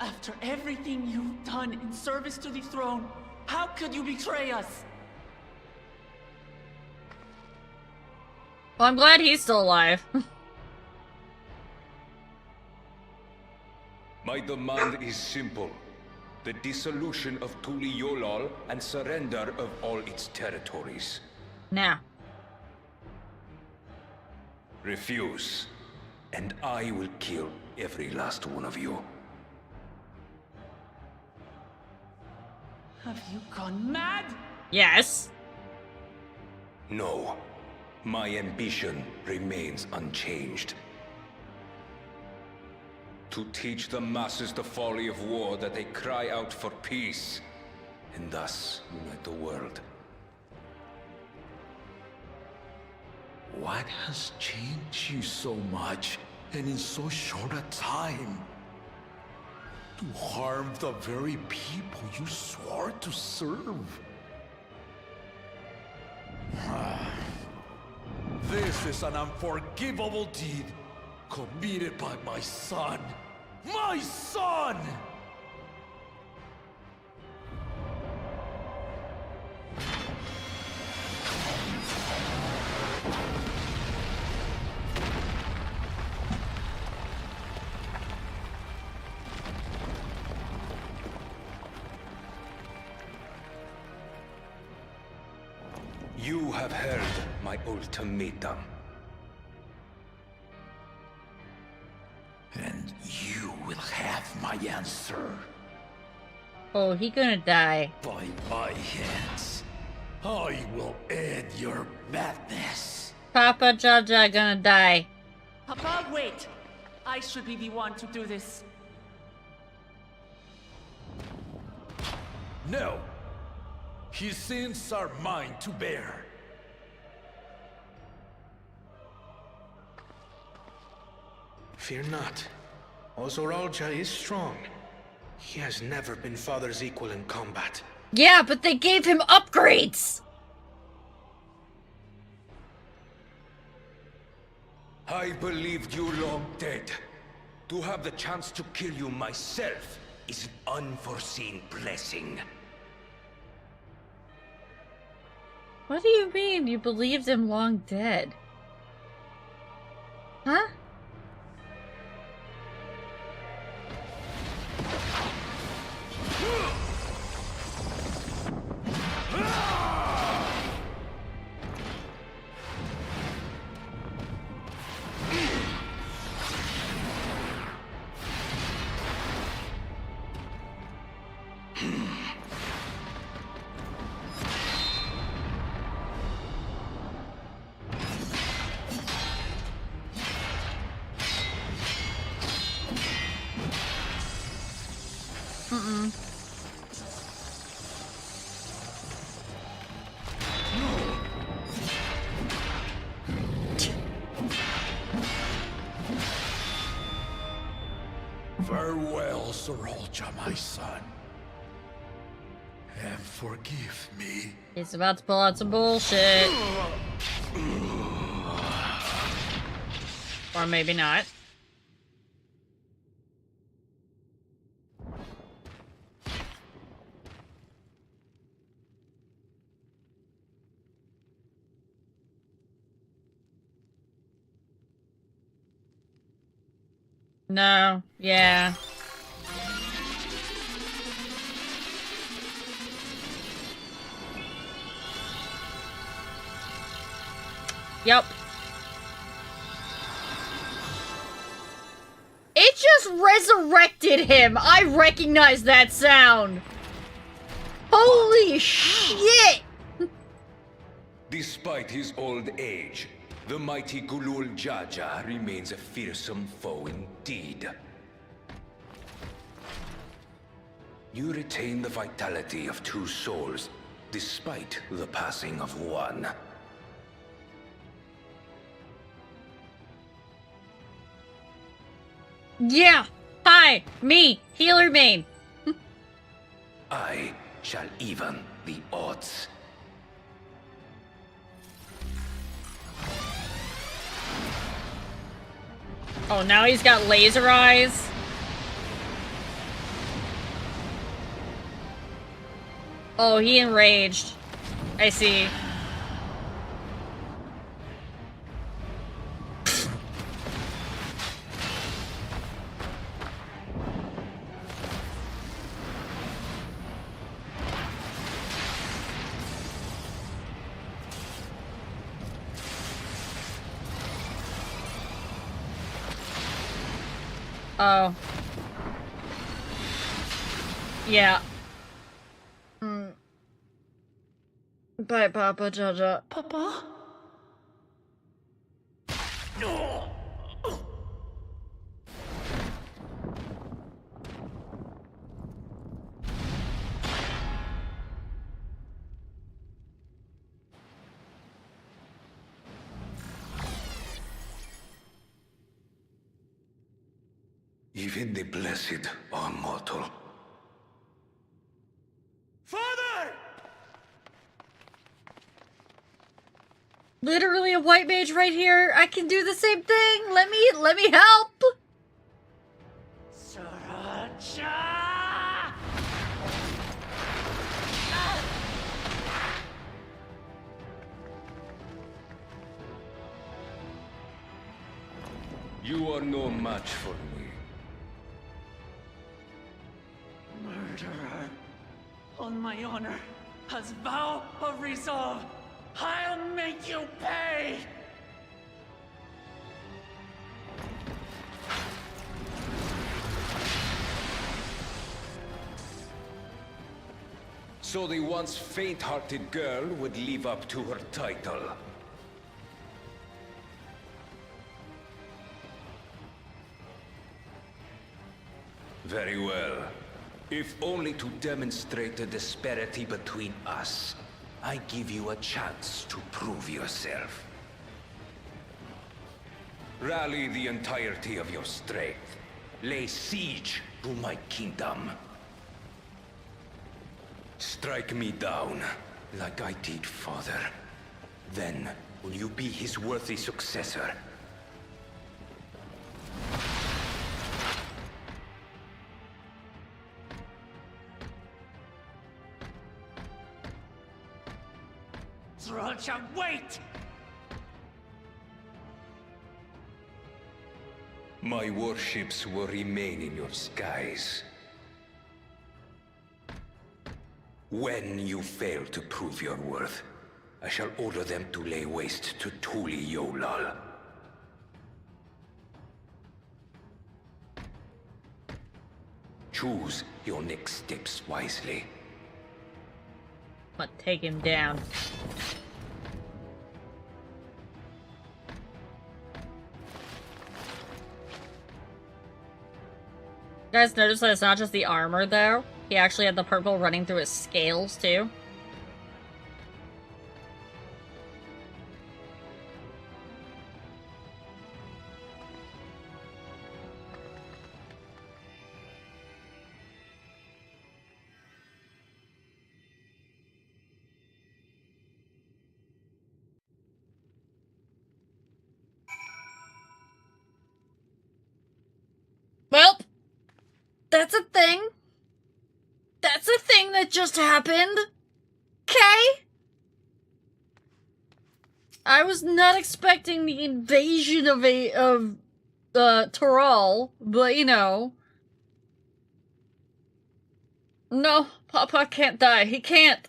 After everything you've done in service to the throne, how could you betray us? Well, I'm glad he's still alive. My demand is simple. The dissolution of Tuliyollal and surrender of all its territories. Now. Refuse, and I will kill every last one of you. Have you gone mad? Yes. No. My ambition remains unchanged. To teach the masses the folly of war, that they cry out for peace, and thus unite the world. What has changed you so much, and in so short a time? To harm the very people you swore to serve. This is an unforgivable deed committed by my son. My son! You have heard my ultimatum. And you will have my answer. Oh, he gonna die. By my hands, I will end your madness. Papa Jaja gonna die. Papa, wait! I should be the one to do this. No. His sins are mine to bear. Fear not. Ozoralja is strong. He has never been Father's equal in combat. Yeah, but they gave him upgrades! I believed you long dead. To have the chance to kill you myself is an unforeseen blessing. What do you mean you believed him long dead? Huh? Mm-mm. Farewell, Sorolja, my son. And forgive me. He's about to pull out some bullshit. Or maybe not. No, yeah. Yep. It just resurrected him! I recognize that sound! Holy shit! Despite his old age, the mighty Gulul Jaja remains a fearsome foe indeed. You retain the vitality of two souls, despite the passing of one. Yeah! Hi! Me! Healer main! I shall even the odds. Oh, now he's got laser eyes? Oh, he enraged. I see. Oh. Yeah. Bye, Papa Jaja. Papa? No. Even the blessed are mortal. Father! Literally a white mage right here. I can do the same thing. Let me help. You are no match for me. Murderer. On my honor, as vow of resolve, I'll make you pay! So the once faint-hearted girl would live up to her title. Very well. If only to demonstrate the disparity between us, I give you a chance to prove yourself. Rally the entirety of your strength. Lay siege to my kingdom. Strike me down, like I did father. Then, will you be his worthy successor? Sriracha, wait! My warships will remain in your skies. When you fail to prove your worth, I shall order them to lay waste to Tuli Yolal. Choose your next steps wisely. I'm gonna take him down. You guys notice that it's not just the armor, though? He actually had the purple running through his scales, too. Well, that's a thing. That's a thing that just happened. Okay? I was not expecting the invasion of Toral, but you know. No, Papa can't die. He can't.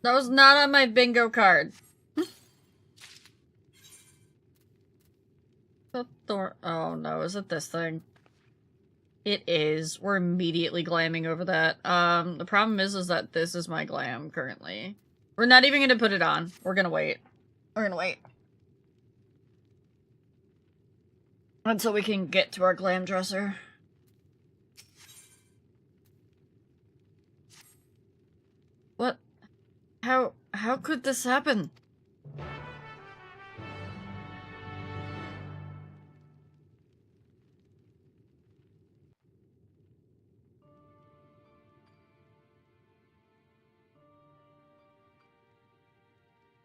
That was not on my bingo card. Oh no, is it this thing? It is. We're immediately glamming over that. The problem is that this is my glam currently. We're not even gonna put it on. We're gonna wait. We're gonna wait. Until we can get to our glam dresser. What? How could this happen?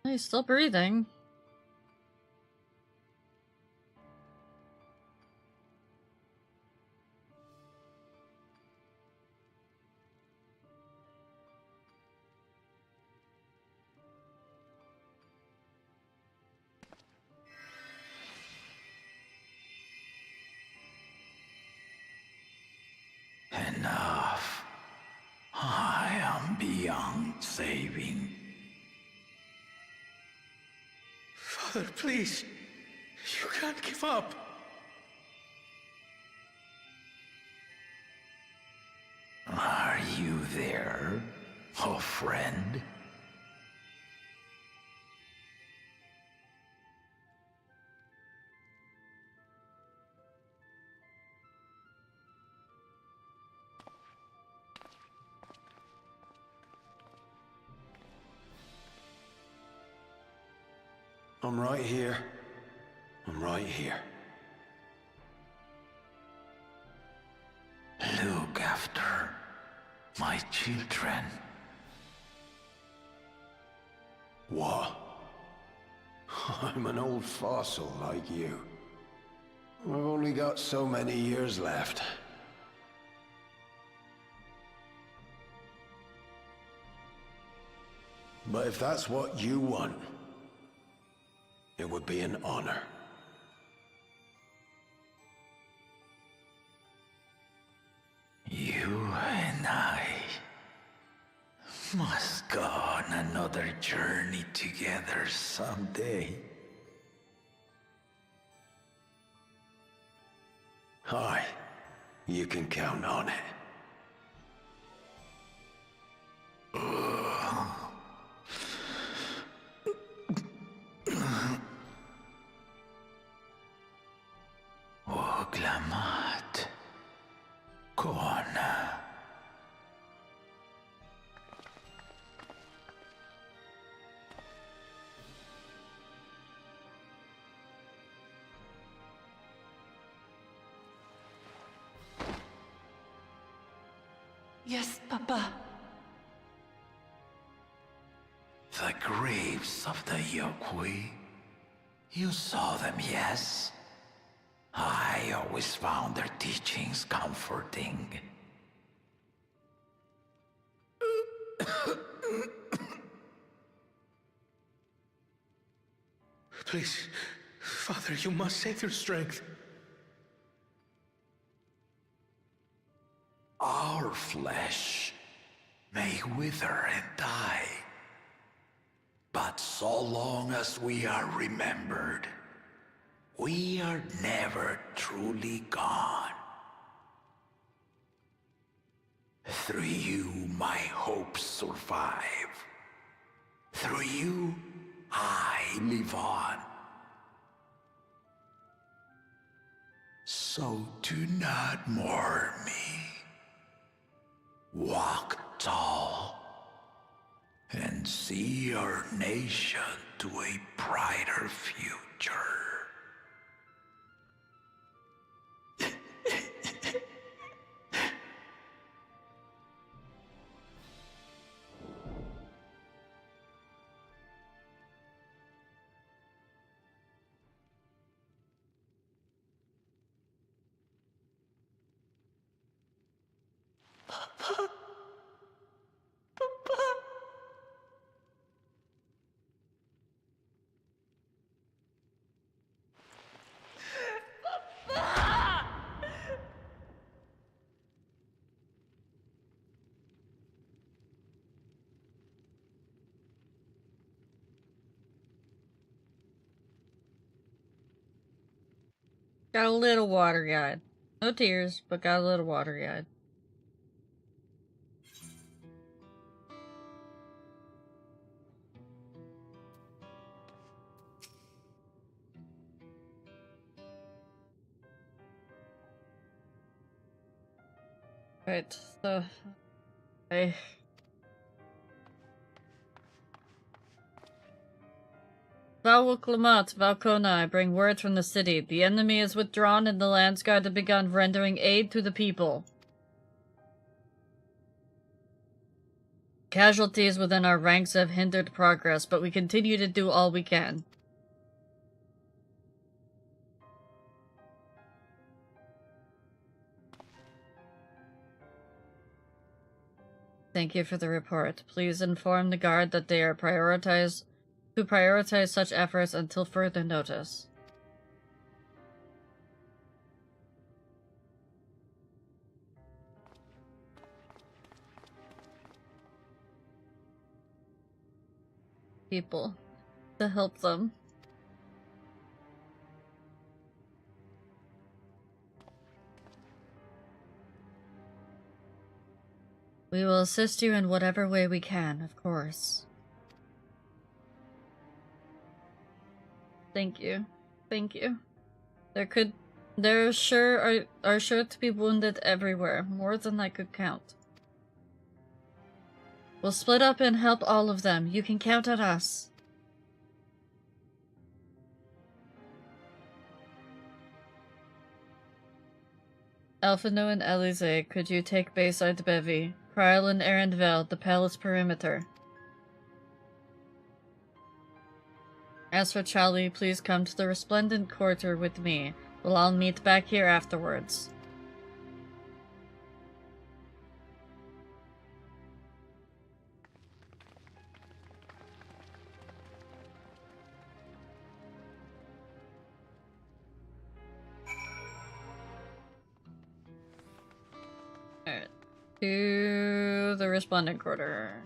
He's still breathing. Enough. I am beyond saving. Father, please. You can't give up. Are you there, oh friend? I'm right here. I'm right here. Look after My children. What? I'm an old fossil like you. I've only got so many years left. But if that's what you want, it would be an honor. You and I must go on another journey together someday. Aye, you can count on it. Oglamat. Kona. Yes, Papa. The graves of the Yokwi. You saw them, yes? I always found their teachings comforting. Please, Father, you must save your strength. Our flesh may wither and die, but so long as we are remembered, we are never truly gone. Through you, my hopes survive. Through you, I live on. So do not mourn me. Walk tall and see our nation to a brighter future. Got a little watery-eyed. No tears, but got a little watery-eyed. Right, so... Valklamat, Valkona, I bring word from the city. The enemy is withdrawn and the Landsguard have begun rendering aid to the people. Casualties within our ranks have hindered progress, but we continue to do all we can. Thank you for the report. Please inform the guard that they are prioritize such efforts until further notice. People to help them. We will assist you in whatever way we can, of course. Thank you. Thank you. There sure are sure to be wounded everywhere, more than I could count. We'll split up and help all of them. You can count on us. Alphino and Elise, could you take Bayside Bevy? Prowl in Arendville, the palace perimeter. As for Charlie, please come to the resplendent quarter with me. We'll all meet back here afterwards. Alright. To the resplendent quarter.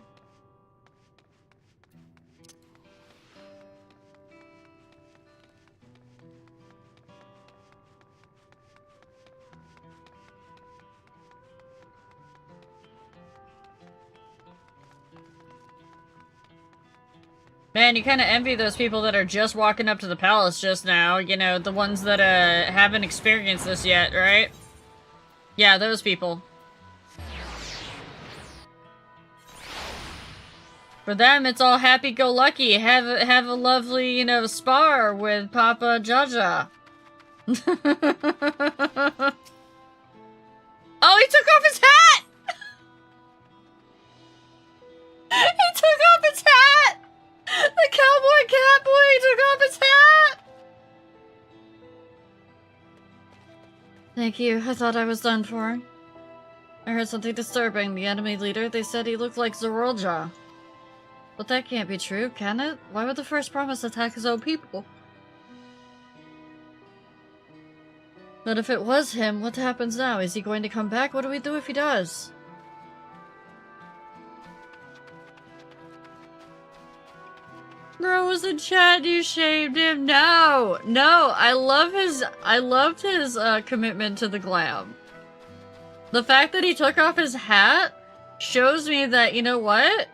Man, you kind of envy those people that are just walking up to the palace just now. You know, the ones that haven't experienced this yet, right? Yeah, those people. For them, it's all happy-go-lucky. Have a lovely, you know, spar with Papa Jaja. Oh, he took off his hat! He took off his hat! The cowboy cat boy took off his hat! Thank you. I thought I was done for. I heard something disturbing. The enemy leader, they said he looked like Zorolja. But that can't be true, can it? Why would the First Promise attack his own people? But if it was him, what happens now? Is he going to come back? What do we do if he does? Bro was in chat, you shamed him. No! No! I loved his commitment to the glam. The fact that he took off his hat shows me that, you know what?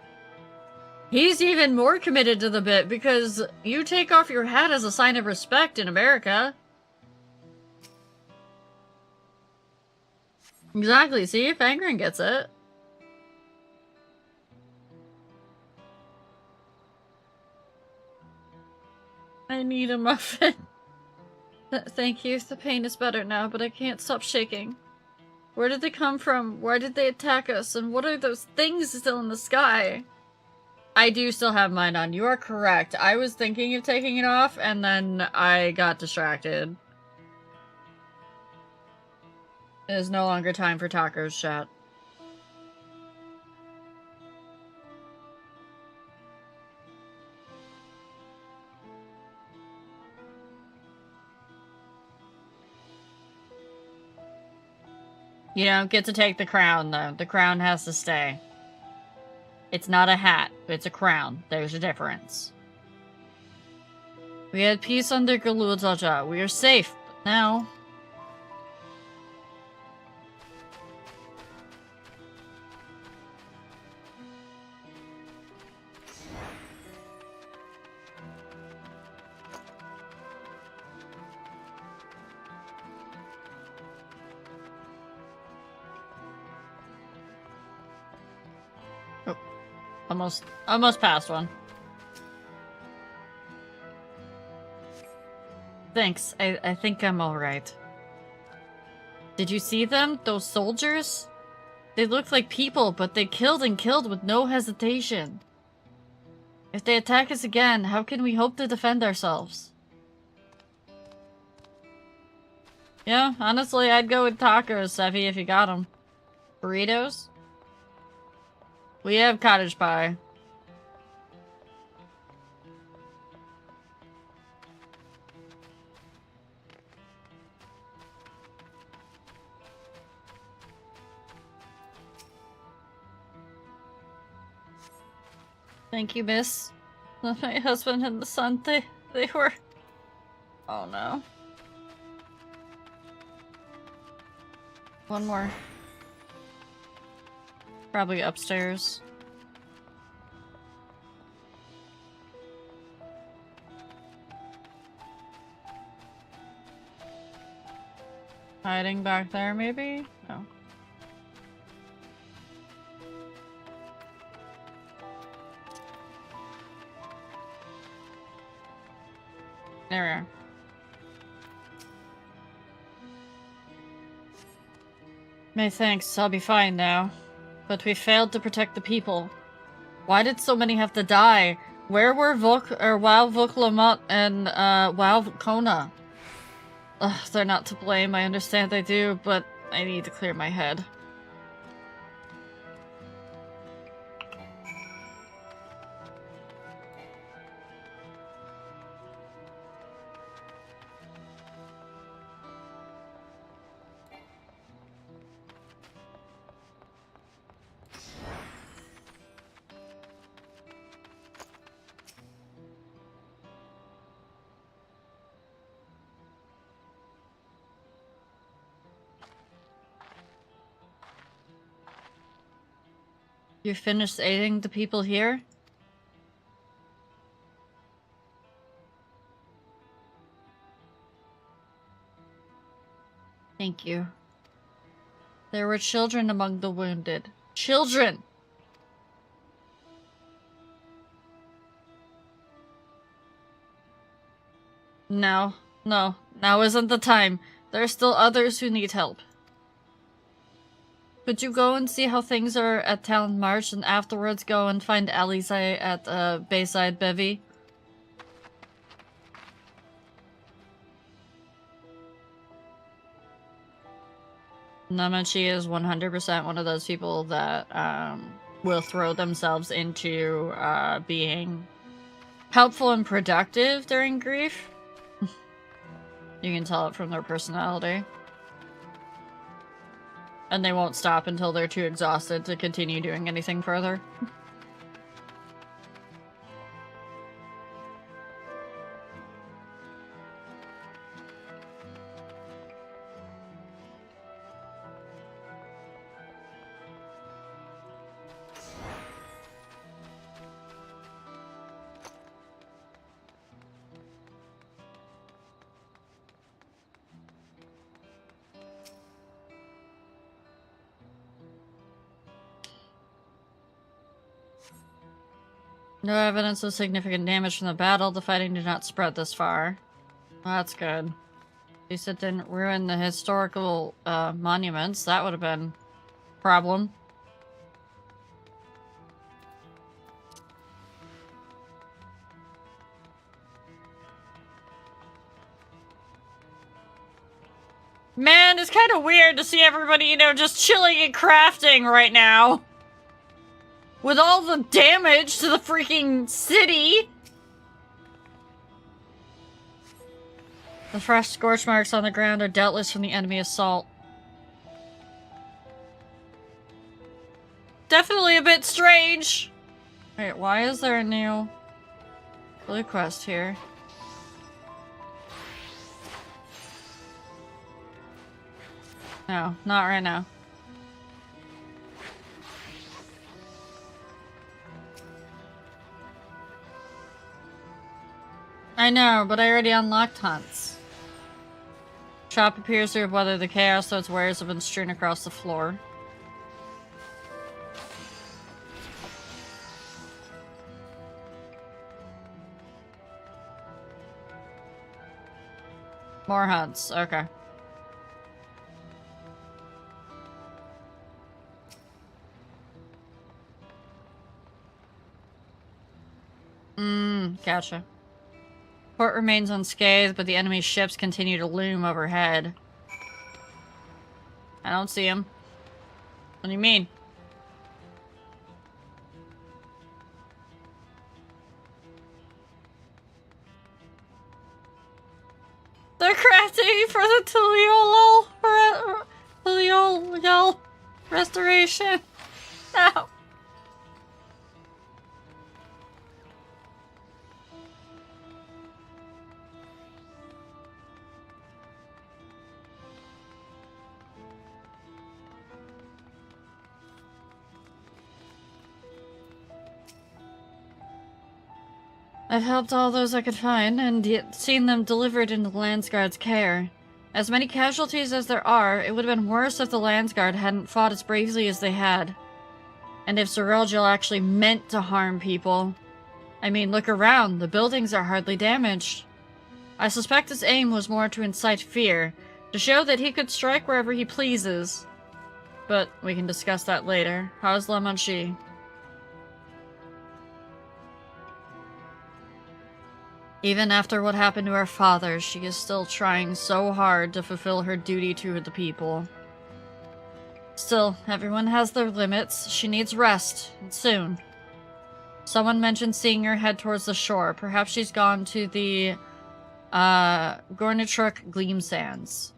He's even more committed to the bit, because you take off your hat as a sign of respect in America. Exactly, see if Angren gets it. I need a muffin. Thank you, the pain is better now, but I can't stop shaking. Where did they come from? Why did they attack us? And what are those things still in the sky? I do still have mine on. You are correct. I was thinking of taking it off, and then I got distracted. It is no longer time for tacos, chat. You don't get to take the crown, though. The crown has to stay. It's not a hat. It's a crown. There's a difference. We had peace under Galuljaja. We are safe, but now... Almost past one. Thanks. I think I'm alright. Did you see them? Those soldiers? They looked like people, but they killed and killed with no hesitation. If they attack us again, how can we hope to defend ourselves? Yeah, honestly, I'd go with tacos, Sevi, if you got them. Burritos? We have cottage pie. Thank you, miss. My husband and the son, they were... Oh no. One more. Probably upstairs. Hiding back there, maybe? No. There we are. May thanks, I'll be fine now. But we failed to protect the people. Why did so many have to die? Where were Wow Vuklamut and Wow Kona? Ugh, they're not to blame, I understand they do, but I need to clear my head. You finished aiding the people here? Thank you. There were children among the wounded. Children! No, no, now isn't the time. There are still others who need help. Could you go and see how things are at Talon Marsh and afterwards go and find Alice at Bayside Bevy? Namachi is 100% one of those people that will throw themselves into being helpful and productive during grief. You can tell it from their personality. And they won't stop until they're too exhausted to continue doing anything further. No evidence of significant damage from the battle. The fighting did not spread this far. Well, that's good. At least it didn't ruin the historical monuments. That would have been a problem. Man, it's kind of weird to see everybody, you know, just chilling and crafting right now. With all the damage to the freaking city! The fresh scorch marks on the ground are doubtless from the enemy assault. Definitely a bit strange! Wait, why is there a new blue quest here? No, not right now. I know, but I already unlocked hunts. Shop appears to have weathered the chaos, so its wares have been strewn across the floor. More hunts, okay. Gotcha. Port remains unscathed, but the enemy ships continue to loom overhead. I don't see them. What do you mean? They're crafting for the Tuliol restoration. No. I've helped all those I could find, and yet seen them delivered into the Landsguard's care. As many casualties as there are, it would have been worse if the Landsguard hadn't fought as bravely as they had. And if Zerelgil actually meant to harm people. I mean, look around, the buildings are hardly damaged. I suspect his aim was more to incite fear, to show that he could strike wherever he pleases. but we can discuss that later. How's La Manchi? Even after what happened to her father, she is still trying so hard to fulfill her duty to the people. Still, everyone has their limits. She needs rest, and soon. Someone mentioned seeing her head towards the shore. Perhaps she's gone to the, Gornitruk Gleam Sands.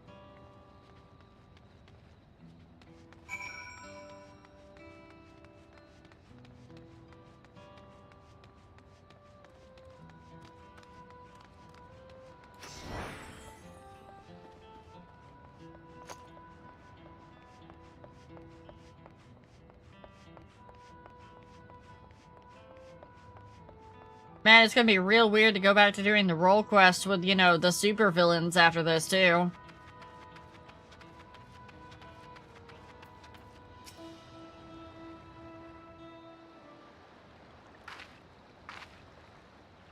Man, it's gonna be real weird to go back to doing the role quest with, you know, the supervillains after this, too.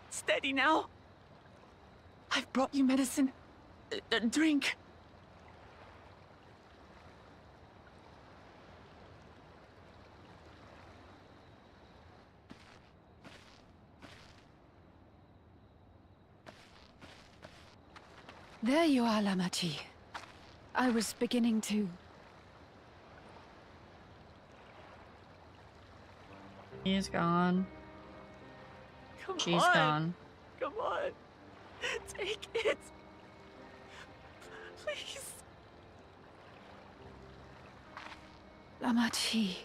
Steady now. I've brought you medicine. Drink. There you are, Lamachi. I was beginning to... He's gone. She's gone. Come on. Take it. Please. Lamachi.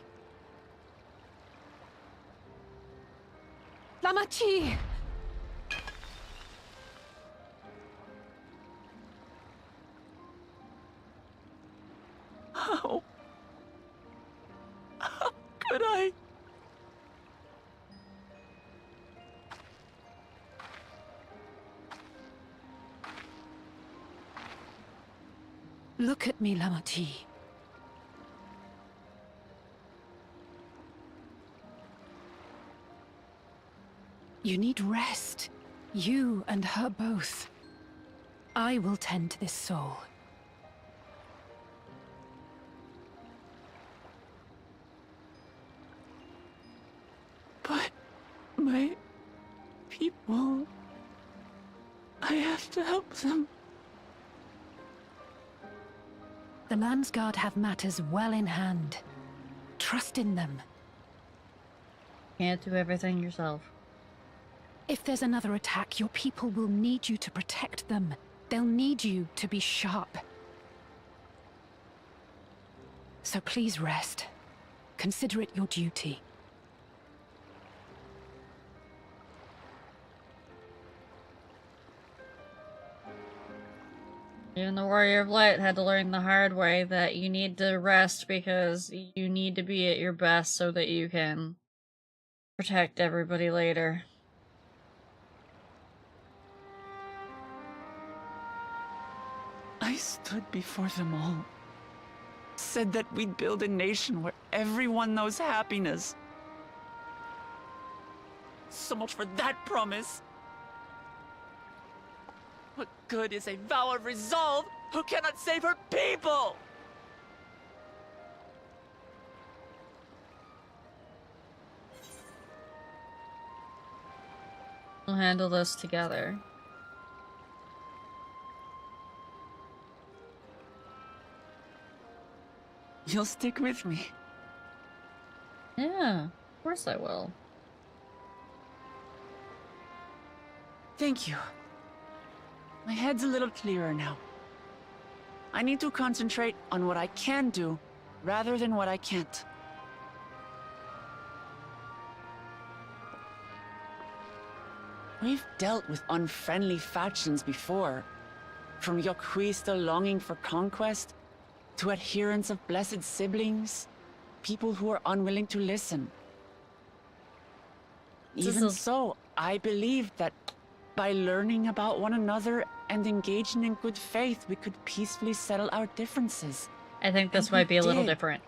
Lamachi! How? How could I? Look at me, Lamachi. You need rest. You and her both. I will tend to this soul. But my people... I have to help them. The Landsguard have matters well in hand. Trust in them. Can't do everything yourself. If there's another attack, your people will need you to protect them. They'll need you to be sharp. So please rest. Consider it your duty. Even the Warrior of Light had to learn the hard way that you need to rest because you need to be at your best so that you can protect everybody later. I stood before them all. Said that we'd build a nation where everyone knows happiness. So much for that promise. What good is a vow of resolve who cannot save her people? We'll handle this together. You'll stick with me. Yeah, of course I will. Thank you. My head's a little clearer now. I need to concentrate on what I can do, rather than what I can't. We've dealt with unfriendly factions before. From Yokwista longing for conquest, to adherents of blessed siblings, people who are unwilling to listen. Even so, I believe that by learning about one another and engaging in good faith, we could peacefully settle our differences. I think this might be a little different.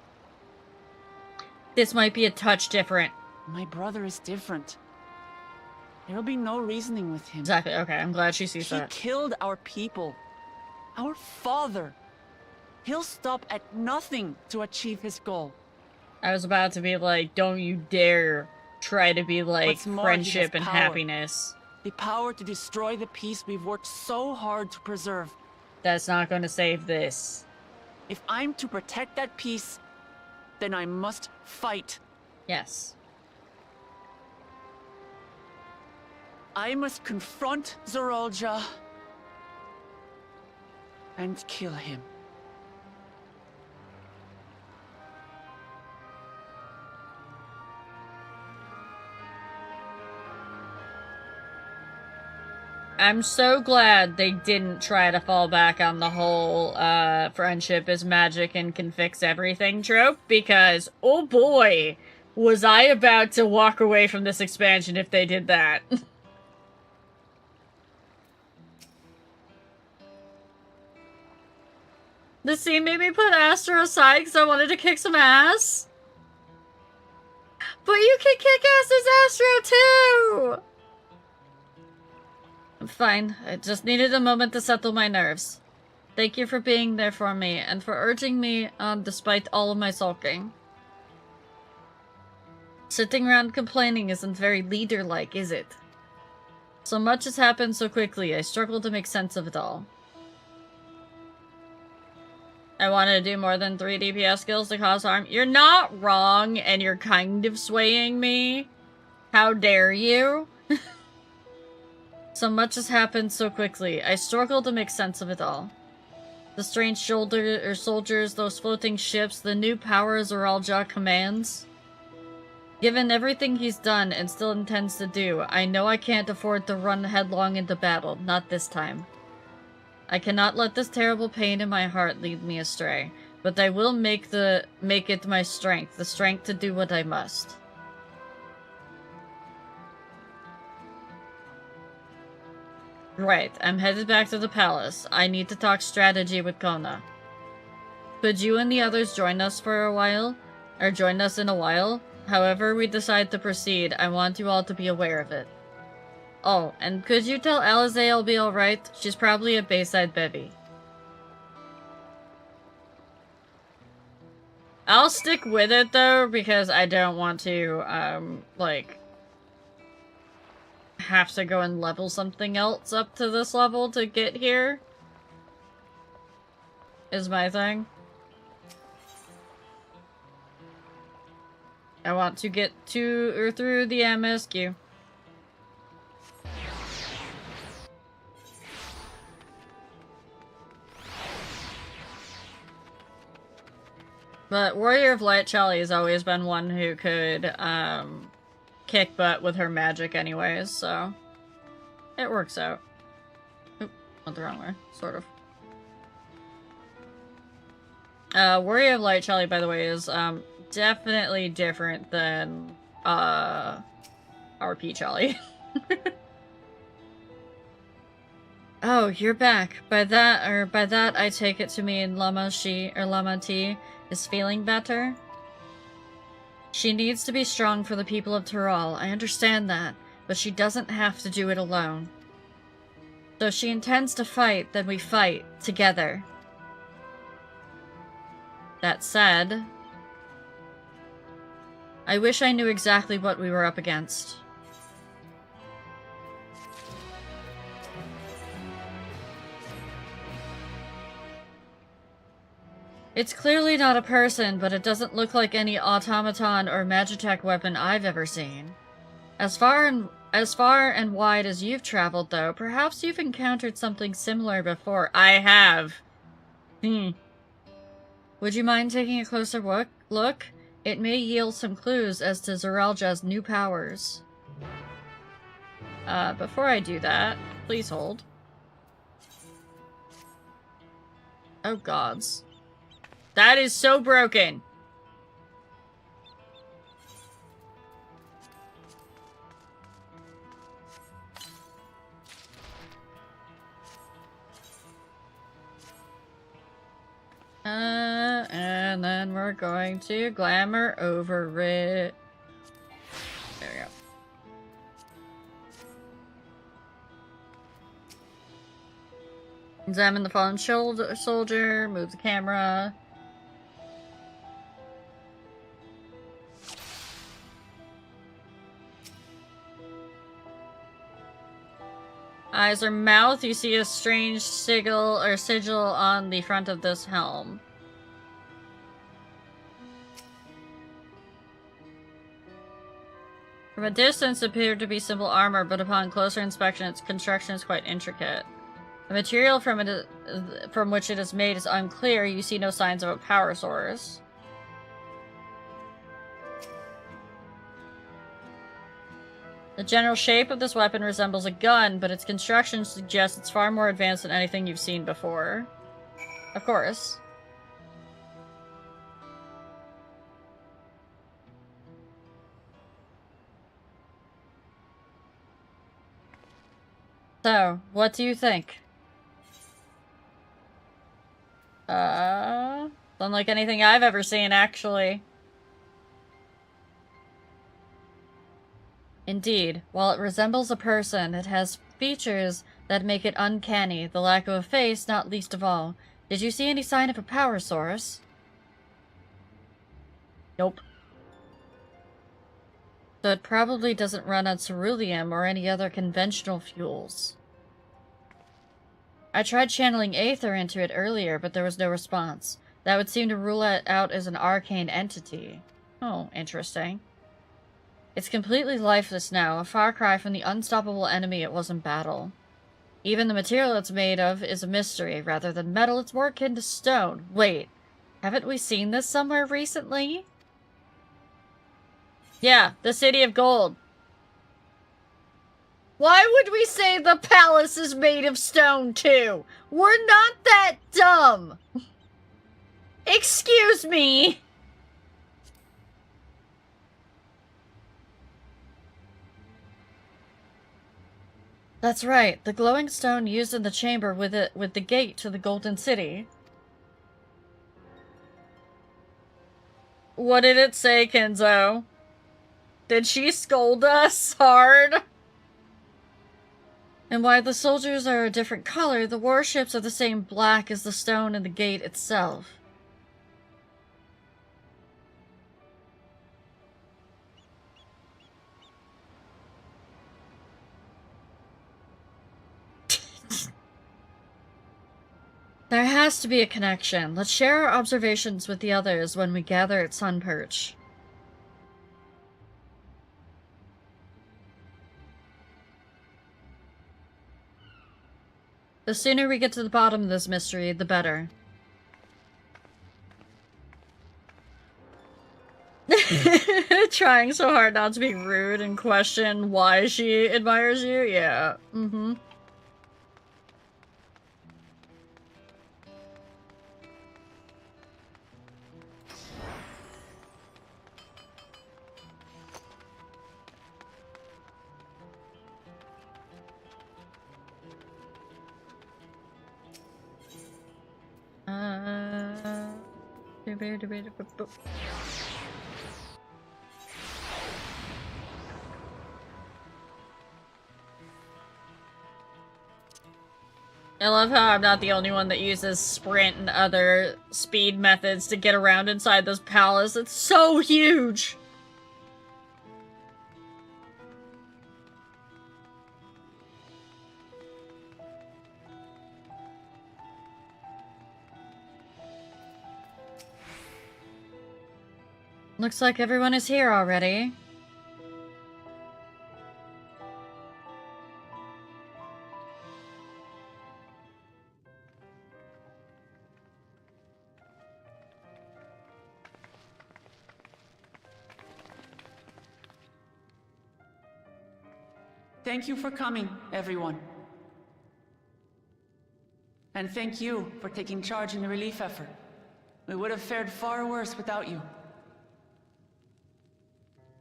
This might be a touch different. My brother is different. There'll be no reasoning with him. Exactly, okay, I'm glad she sees that. He killed our people. Our father. He'll stop at nothing to achieve his goal. I was about to be like, don't you dare try to be like What's more, he has friendship and power. happiness. The power to destroy the peace we've worked so hard to preserve. That's not going to save this. If I'm to protect that peace, then I must fight. Yes. I must confront Zorolja and kill him. I'm so glad they didn't try to fall back on the whole friendship is magic and can fix everything trope, because oh boy, was I about to walk away from this expansion if they did that. This scene made me put Astra aside because I wanted to kick some ass. But you can kick ass as Astro too! I'm fine. I just needed a moment to settle my nerves. Thank you for being there for me, and for urging me on despite all of my sulking. Sitting around complaining isn't very leader-like, is it? So much has happened so quickly, I struggle to make sense of it all. I wanted to do more than 3 DPS skills to cause harm. You're not wrong, and you're kind of swaying me. How dare you? So much has happened so quickly. I struggle to make sense of it all. The strange soldiers, those floating ships, the new powers Zorolja commands. Given everything he's done and still intends to do, I know I can't afford to run headlong into battle. Not this time. I cannot let this terrible pain in my heart lead me astray, but I will make it my strength, the strength to do what I must. Right, I'm headed back to the palace. I need to talk strategy with Kona. Could you and the others join us for a while? Or join us in a while? However we decide to proceed, I want you all to be aware of it. Oh, and could you tell Alize I'll be alright? She's probably a Bayside Bevy. I'll stick with it though, because I don't want to, like, have to go and level something else up to this level to get here. Is my thing. I want to get to or through the MSQ. But Warrior of Light Charlie has always been one who could, kick butt with her magic anyways, so it works out. Oop, went the wrong way, sort of. Warrior of Light Charlie, by the way, is, definitely different than, RP Charlie. Oh, you're back. By that I take it to mean Lama T is feeling better. She needs to be strong for the people of Tyrol. I understand that, but she doesn't have to do it alone. So if she intends to fight, then we fight together. That said, I wish I knew exactly what we were up against. It's clearly not a person, but it doesn't look like any automaton or magitech weapon I've ever seen. As far and wide as you've traveled, though, perhaps you've encountered something similar before. I have. Would you mind taking a closer look? It may yield some clues as to Zorolja's new powers. Before I do that, please hold. Oh gods. That is so broken. And then we're going to glamour over it. There we go. Examine the fallen soldier, move the camera. Eyes or mouth, you see a strange sigil on the front of this helm. From a distance, it appeared to be simple armor, but upon closer inspection, its construction is quite intricate. The material from which it is made is unclear. You see no signs of a power source. The general shape of this weapon resembles a gun, but its construction suggests it's far more advanced than anything you've seen before. Of course. So, what do you think? Unlike anything I've ever seen, actually. Indeed, while it resembles a person, it has features that make it uncanny, the lack of a face not least of all. Did you see any sign of a power source? Nope. So it probably doesn't run on ceruleum or any other conventional fuels. I tried channeling Aether into it earlier, but there was no response. That would seem to rule it out as an arcane entity. Oh, interesting. It's completely lifeless now, a far cry from the unstoppable enemy it was in battle. Even the material it's made of is a mystery. Rather than metal, it's more akin to stone. Wait, haven't we seen this somewhere recently? Yeah, the City of Gold. Why would we say the palace is made of stone too? We're not that dumb. Excuse me. That's right, the glowing stone used in the chamber with the gate to the Golden City. What did it say, Kenzo? Did she scold us hard? And while the soldiers are a different color, the warships are the same black as the stone and the gate itself. There has to be a connection. Let's share our observations with the others when we gather at Sunperch. The sooner we get to the bottom of this mystery, the better. Trying so hard not to be rude and question why she admires you? Yeah. Mm-hmm. I love how I'm not the only one that uses sprint and other speed methods to get around inside this palace. It's so huge! Looks like everyone is here already. Thank you for coming, everyone. And thank you for taking charge in the relief effort. We would have fared far worse without you.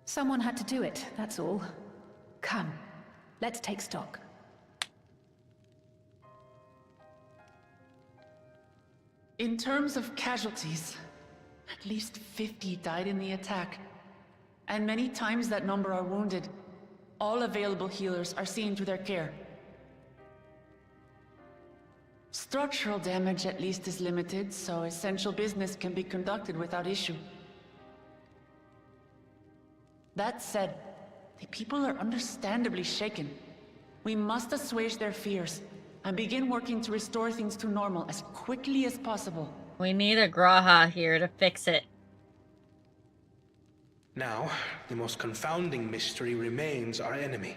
Someone had to do it, that's all. Come, let's take stock. In terms of casualties, at least 50 died in the attack. And many times that number are wounded. All available healers are seen to their care. Structural damage at least is limited, so essential business can be conducted without issue. That said, the people are understandably shaken. We must assuage their fears and begin working to restore things to normal as quickly as possible. We need a Graha here to fix it. Now, the most confounding mystery remains our enemy.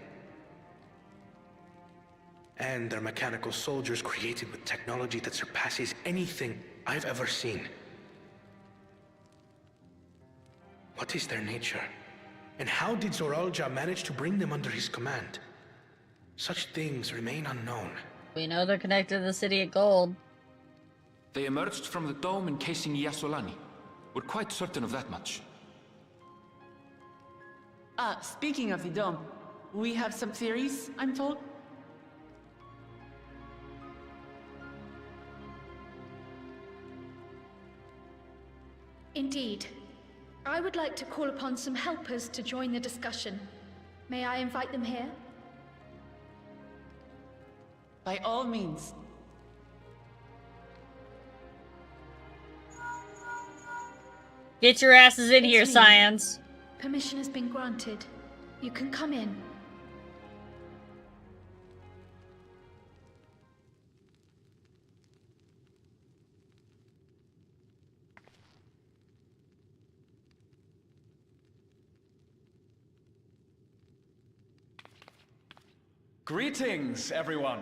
And their mechanical soldiers created with technology that surpasses anything I've ever seen. What is their nature? And how did Zoralja manage to bring them under his command? Such things remain unknown. We know they're connected to the City of Gold. They emerged from the dome encasing Yasolani. We're quite certain of that much. Speaking of the dome, we have some theories, I'm told. Indeed. I would like to call upon some helpers to join the discussion. May I invite them here? By all means. Get your asses in here, It's me. science. Permission has been granted. You can come in. Greetings, everyone.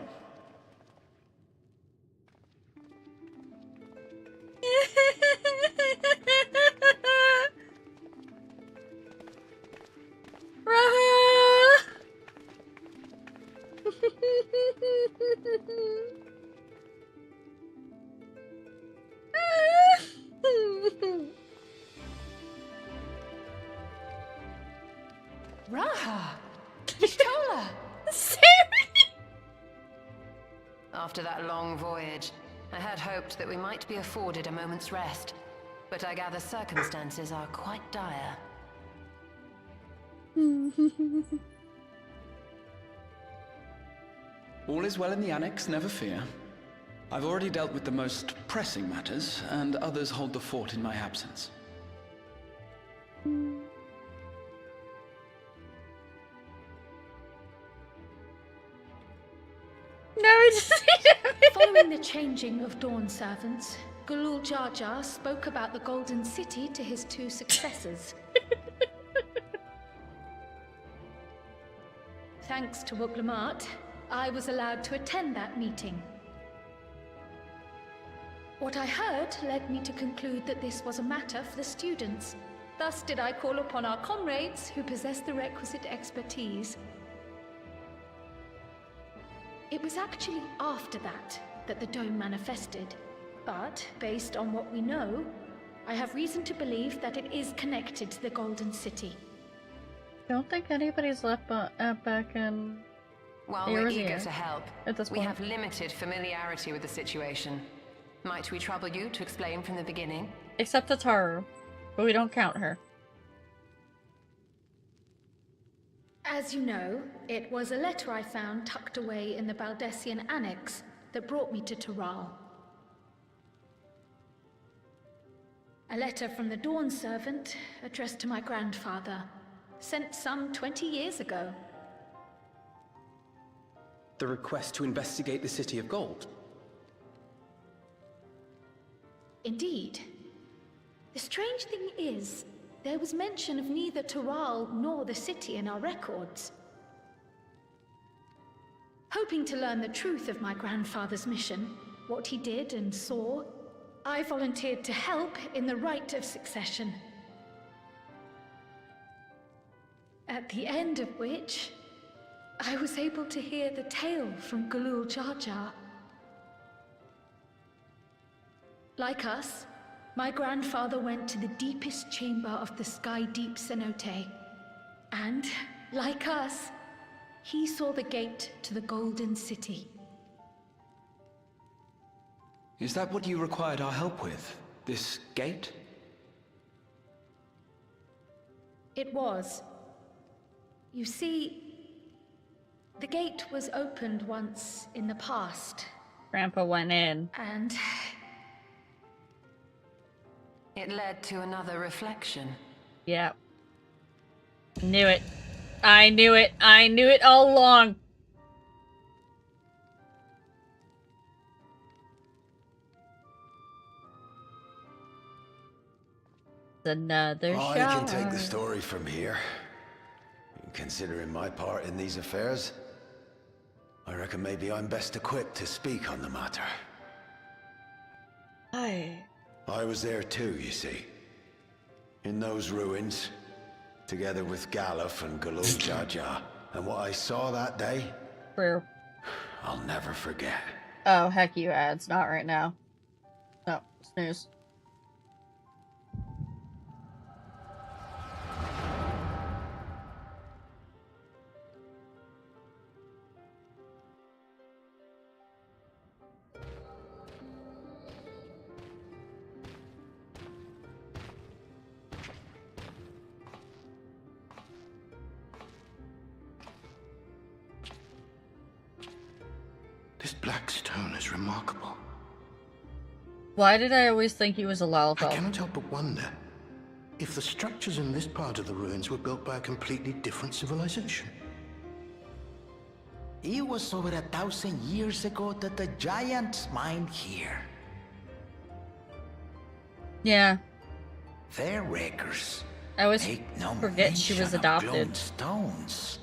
Raha! Y'shtola! After that long voyage, I had hoped that we might be afforded a moment's rest. But I gather circumstances are quite dire. All is well in the Annex, never fear. I've already dealt with the most pressing matters, and others hold the fort in my absence. No, it's Following the changing of Dawn servants, Gulul Jar Jar spoke about the Golden City to his two successors. Thanks to Wuklamart, I was allowed to attend that meeting. What I heard led me to conclude that this was a matter for the students. Thus did I call upon our comrades who possess the requisite expertise. It was actually after that the dome manifested. But, based on what we know, I have reason to believe that it is connected to the Golden City. Don't think anybody's left back in While we're Eorzea eager to help, at this we point. have limited familiarity with the situation. Might we trouble you to explain from the beginning? Except the Taru, but we don't count her. As you know, it was a letter I found tucked away in the Baldessian Annex that brought me to Taral. A letter from the Dawn servant addressed to my grandfather, sent some 20 years ago. The request to investigate the City of Gold. Indeed. The strange thing is, there was mention of neither Taral nor the city in our records. Hoping to learn the truth of my grandfather's mission, what he did and saw, I volunteered to help in the rite of succession. At the end of which, I was able to hear the tale from Gulul Jar Jar. Like us, my grandfather went to the deepest chamber of the Sky Deep Cenote. And, like us, he saw the gate to the Golden City. Is that what you required our help with? This gate? It was. You see, the gate was opened once in the past, Grandpa went in. And It led to another reflection. Yeah. Knew it. I knew it. I knew it all along. Another I shot. can take the story from here. Considering my part in these affairs, I reckon maybe I'm best equipped to speak on the matter. Aye. I was there too, you see. In those ruins, together with Galuf and Galul Jaja. And what I saw that day, True. I'll never forget. Oh, heck you ads. Not right now. No, snooze. This black stone is remarkable. Why did I always think he was a Lalafell? I cannot help but wonder if the structures in this part of the ruins were built by a completely different civilization. It was over 1,000 years ago that the giants mined here. Yeah. Their records I always make no forget she was mention of adopted. glowing stones.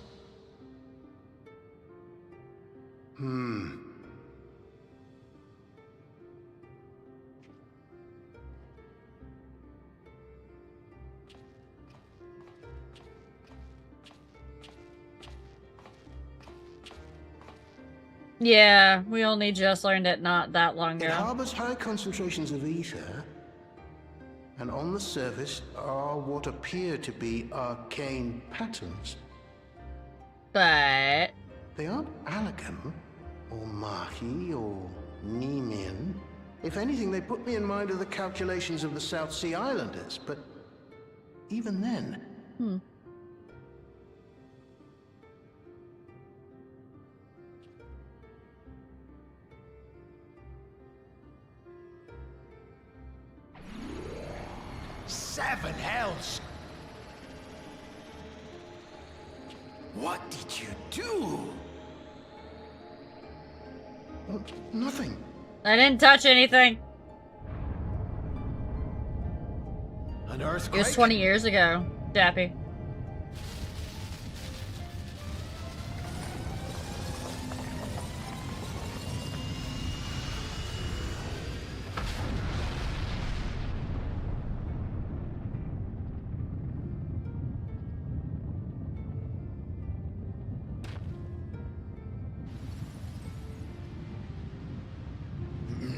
Yeah, we only just learned it not that long It ago. harbors high concentrations of ether, and on the surface are what appear to be arcane patterns. But they aren't Alakam, or Mahi, or Nemean. If anything, they put me in mind of the calculations of the South Sea Islanders, but even then... Seven hells! What did you do? Nothing. I didn't touch anything. An It earthquake? was 20 years ago, Dappy.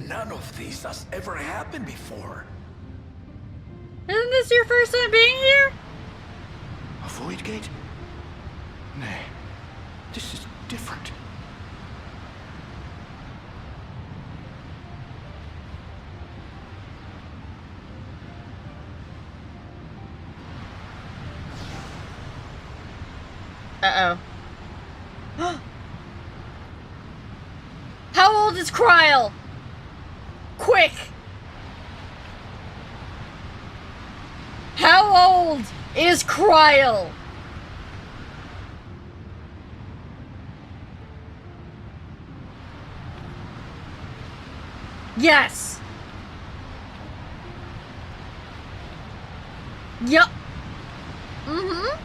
None of this has ever happened before. Isn't this your first time being here? A void gate? Nay, this is different. Uh-oh. How old is Kryl? Quick! How old is Kryl? Yes! Yup. Mm-hmm.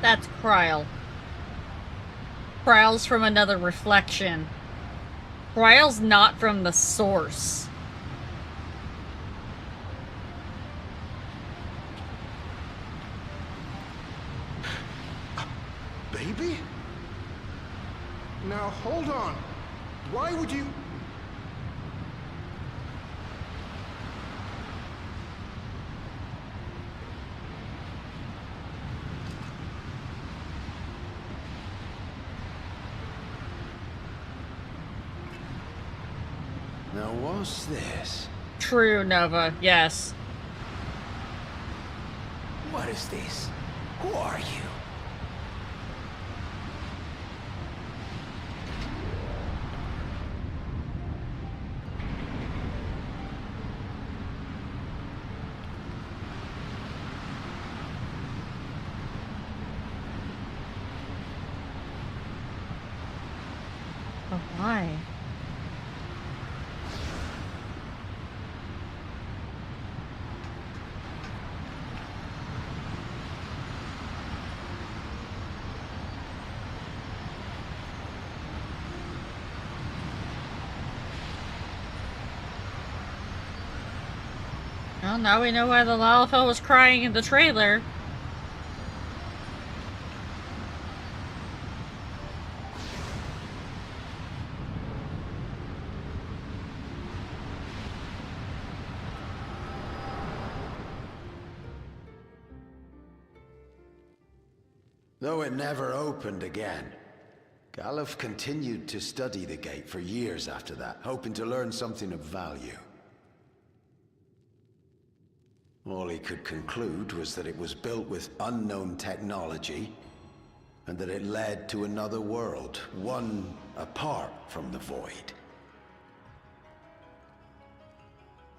That's Kryl. Kryl's from another reflection. Kryl's not from the source. Baby? now hold on. Why would you... Now what's this? True, Nova. Yes. What is this? Who are you? But why? Well, now we know why the Lalafell was crying in the trailer. Though it never opened again, Galuf continued to study the gate for years after that, hoping to learn something of value. All he could conclude was that it was built with unknown technology, and that it led to another world, one apart from the Void.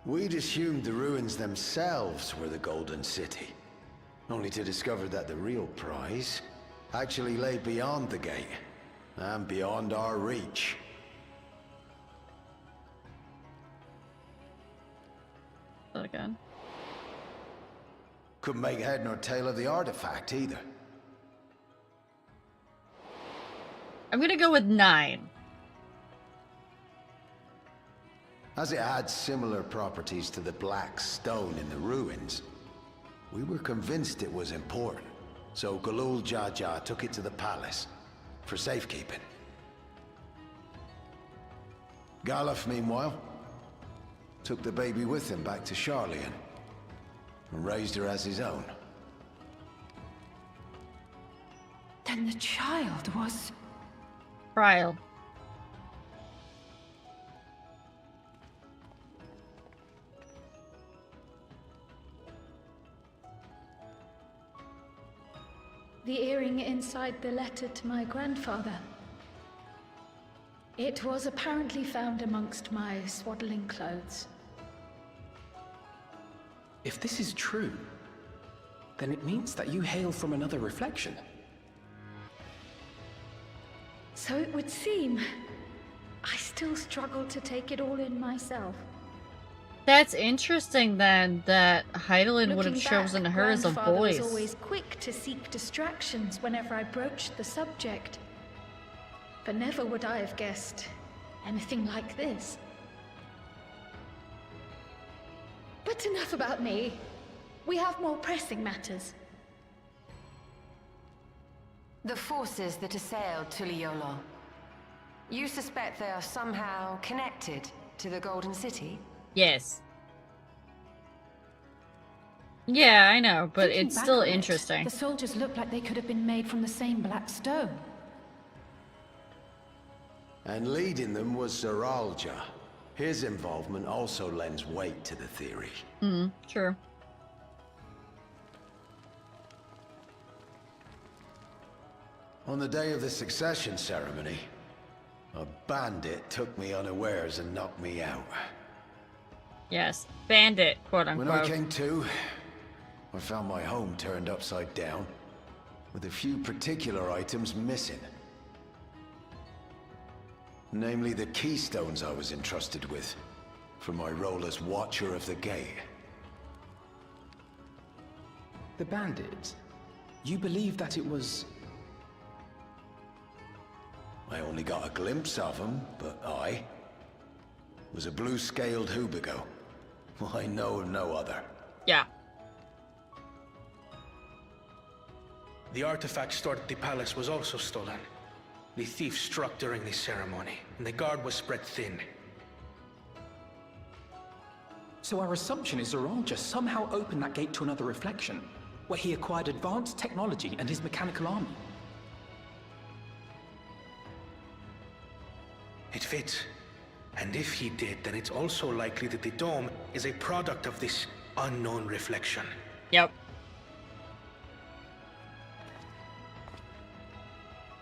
We'd assumed the ruins themselves were the Golden City, only to discover that the real prize actually lay beyond the gate, and beyond our reach. That again. Couldn't make head nor tail of the artifact either. I'm gonna go with 9. As it had similar properties to the black stone in the ruins, we were convinced it was important, so Galul Jaja took it to the palace for safekeeping. Galuf, meanwhile, took the baby with him back to Sharlayan and raised her as his own. Then the child was... Trial. The earring inside the letter to my grandfather. It was apparently found amongst my swaddling clothes. If this is true, then it means that you hail from another reflection. So it would seem. I still struggle to take it all in myself. That's interesting then, that Heidelin would have Looking chosen back, her as a Grandfather voice. was always quick to seek distractions whenever I broached the subject. But never would I have guessed anything like this. But enough about me. We have more pressing matters. The forces that assailed Tuliyola. You suspect they are somehow connected to the Golden City? Yes. Yeah, I know, but Thinking it's back still on it, interesting. The soldiers looked like they could have been made from the same black stone. And leading them was Zeralja. His involvement also lends weight to the theory. Sure. On the day of the succession ceremony, a bandit took me unawares and knocked me out. Yes. Bandit, quote When unquote. I came to, I found my home turned upside down, with a few particular items missing. Namely the keystones I was entrusted with, for my role as Watcher of the Gate. The bandit, you believe that it was... I only got a glimpse of him, but I was a blue-scaled Hubigo. I know of no other. Yeah. The artifact stored at the palace was also stolen. The thief struck during the ceremony, and the guard was spread thin. So our assumption is Zoralja somehow opened that gate to another reflection, where he acquired advanced technology and his mechanical army. It fits. And if he did, then it's also likely that the dome is a product of this unknown reflection. Yep.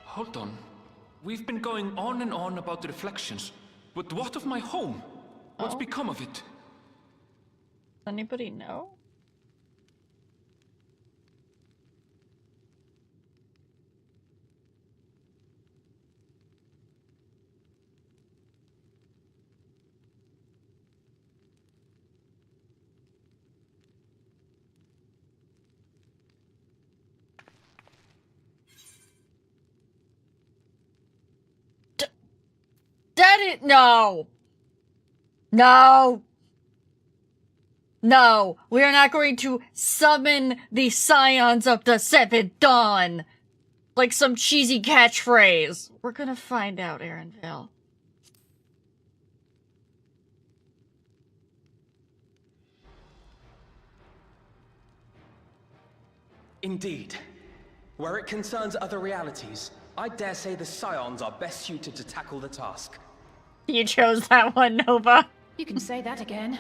Hold on. We've been going on and on about the reflections, but what of my home? What's become of it? Does anybody know? No! No! No! We are not going to summon the Scions of the Seventh Dawn! Like some cheesy catchphrase. We're gonna find out, Aaronville. Indeed. Where it concerns other realities, I dare say the Scions are best suited to tackle the task. You chose that one, Nova. You can say that again.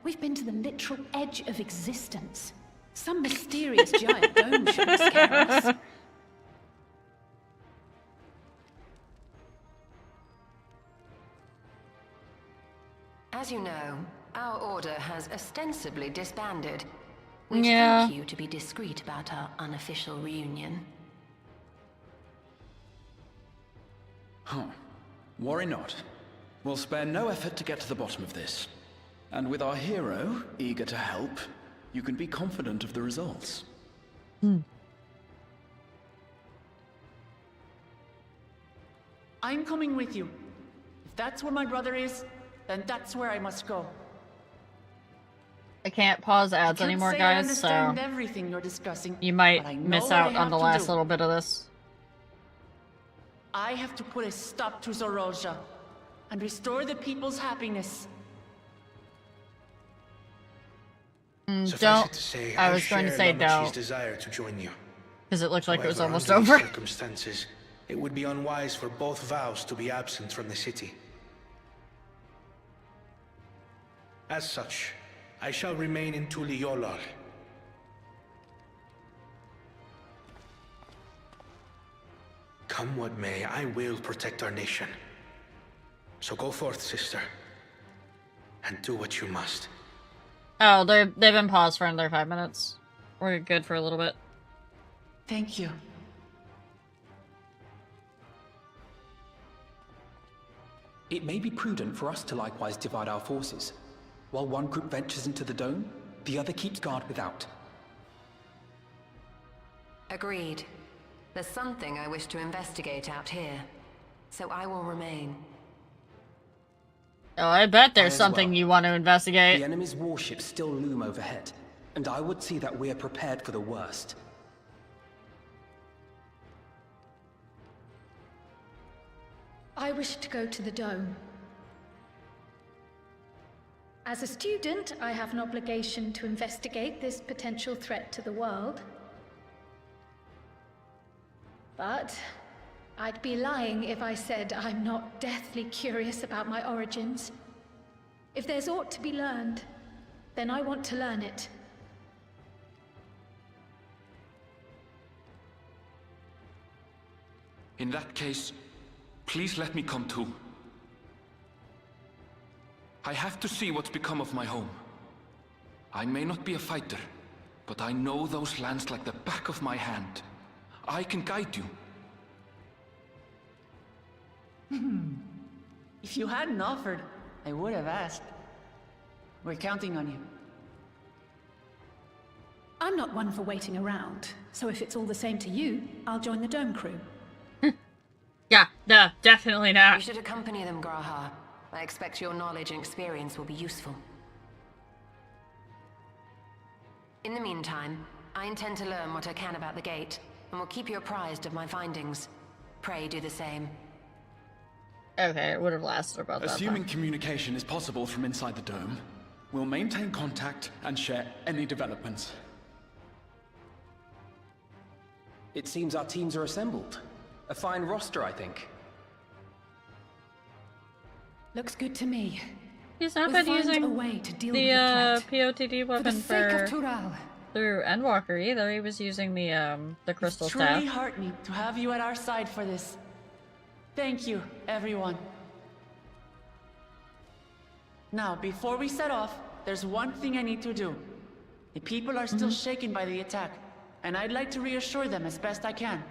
We've been to the literal edge of existence. Some mysterious giant dome shouldn't scare us. As you know, our order has ostensibly disbanded. We'd Yeah. thank you to be discreet about our unofficial reunion. Huh. Worry not. We'll spare no effort to get to the bottom of this. And with our hero eager to help, you can be confident of the results. I'm coming with you. If that's where my brother is, then that's where I must go. I can't pause ads Can't anymore, say I guys, so understand everything you're discussing. you but I might know miss what I out on have the to last do. little bit of this. I have to put a stop to Zoralja and restore the people's happiness. Suffice Don't. it to say, I was going to share say Lamachi's don't. desire to join you. Because it looked like it was However, almost under these over. circumstances, it would be unwise for both vows to be absent from the city. As such, I shall remain in Tuliolol. Come what may, I will protect our nation. So go forth, sister, and do what you must. Oh, they've been paused for another 5 minutes. We're good for a little bit. Thank you. It may be prudent for us to likewise divide our forces. While one group ventures into the dome, the other keeps guard without. Agreed. There's something I wish to investigate out here, so I will remain. Oh, I bet there's I as something well. you want to investigate. The enemy's warships still loom overhead, and I would see that we are prepared for the worst. I wish to go to the dome. As a student, I have an obligation to investigate this potential threat to the world. But I'd be lying if I said I'm not deathly curious about my origins. If there's aught to be learned, then I want to learn it. In that case, please let me come too. I have to see what's become of my home. I may not be a fighter, but I know those lands like the back of my hand. I can guide you. If you hadn't offered, I would have asked. We're counting on you. I'm not one for waiting around, so if it's all the same to you, I'll join the dome crew. Yeah, no, definitely not. You should accompany them, Graha. I expect your knowledge and experience will be useful. In the meantime, I intend to learn what I can about the gate, and will keep you apprised of my findings. Pray do the same. Okay, it would have lasted about that Assuming time. communication is possible from inside the dome, we'll maintain contact and share any developments. It seems our teams are assembled. A fine roster, I think. Looks good to me. He's not We'll been find using a way to deal the with the threat. POTD For the weapon sake of for Tural. through Endwalker either. He was using the crystal It's truly staff. heartening to have you at our side for this. Thank you, everyone. Now, before we set off, there's one thing I need to do. The people are still shaken by the attack, and I'd like to reassure them as best I can.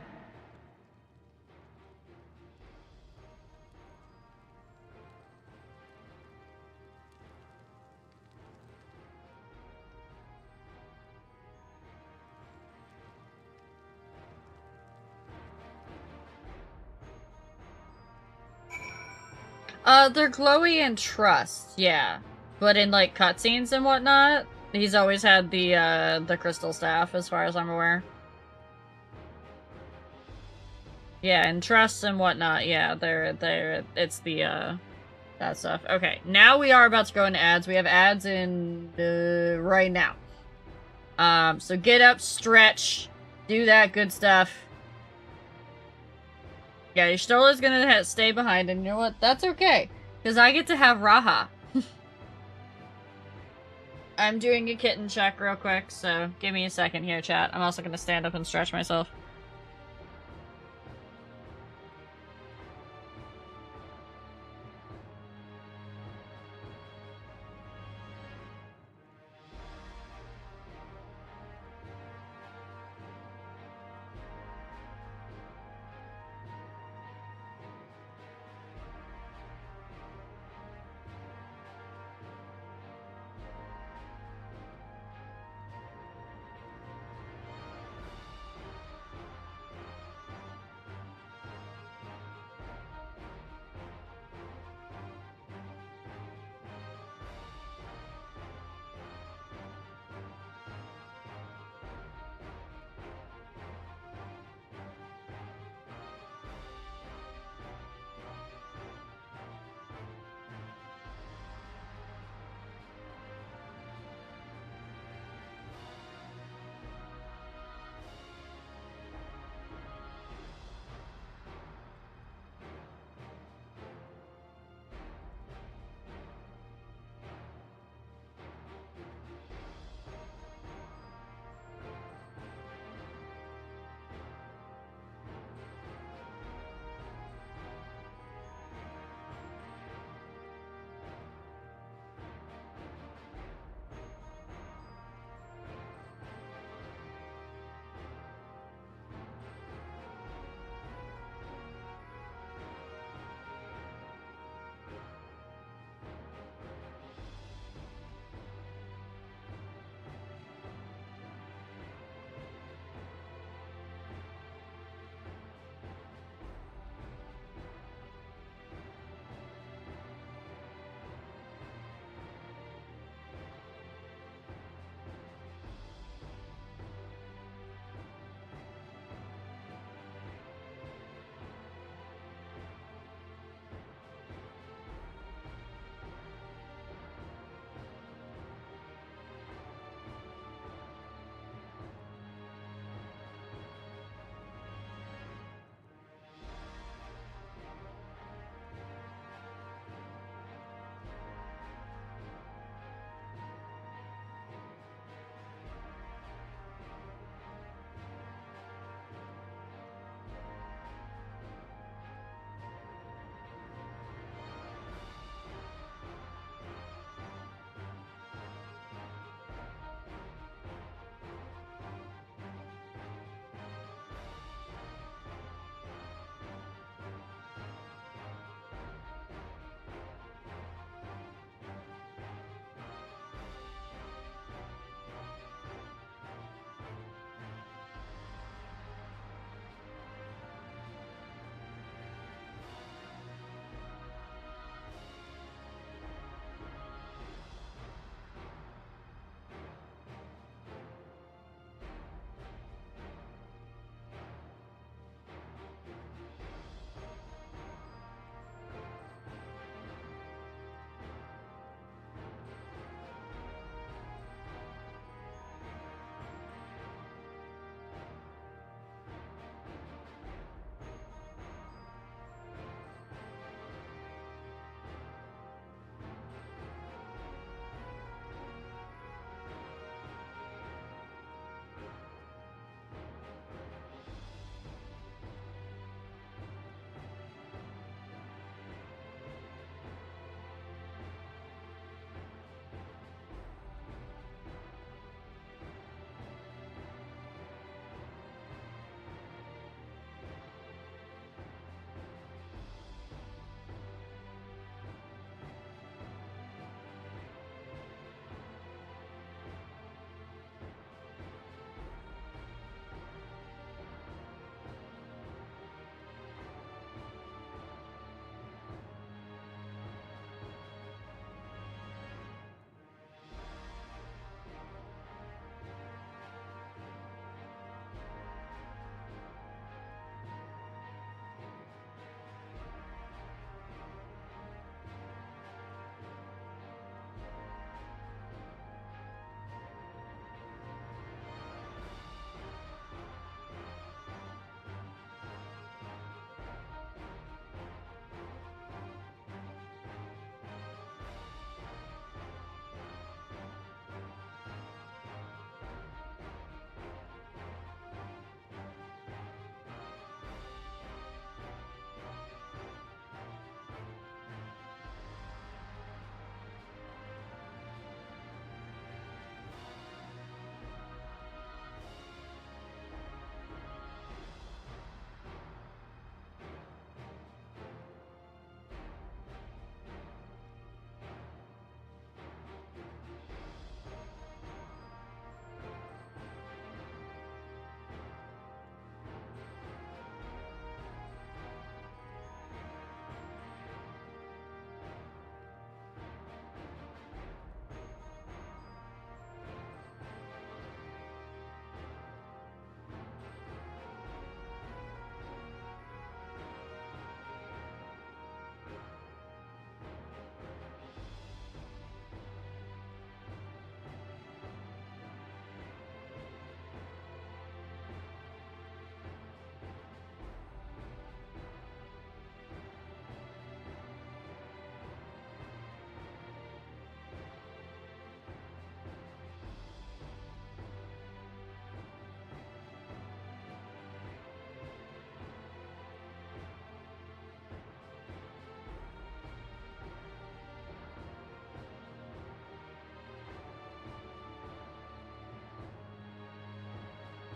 They're glowy and trust, yeah. But in like cutscenes and whatnot, he's always had the crystal staff, as far as I'm aware. Yeah, and trust and whatnot, yeah, it's the that stuff. Okay, now we are about to go into ads. We have ads in right now. So get up, stretch, do that good stuff. Yeah, Shtola's gonna stay behind, and you know what? That's okay, because I get to have Raha. I'm doing a kitten check real quick, so give me a second here, chat. I'm also gonna stand up and stretch myself.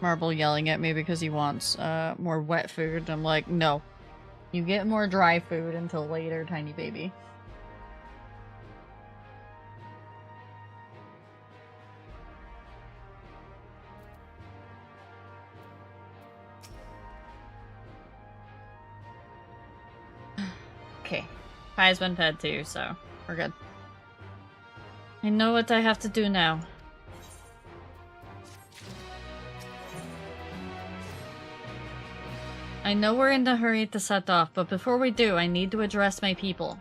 Marble yelling at me because he wants more wet food. I'm like, no. You get more dry food until later, tiny baby. Okay. Pie's been fed too, so we're good. I know what I have to do now. I know we're in a hurry to set off, but before we do, I need to address my people.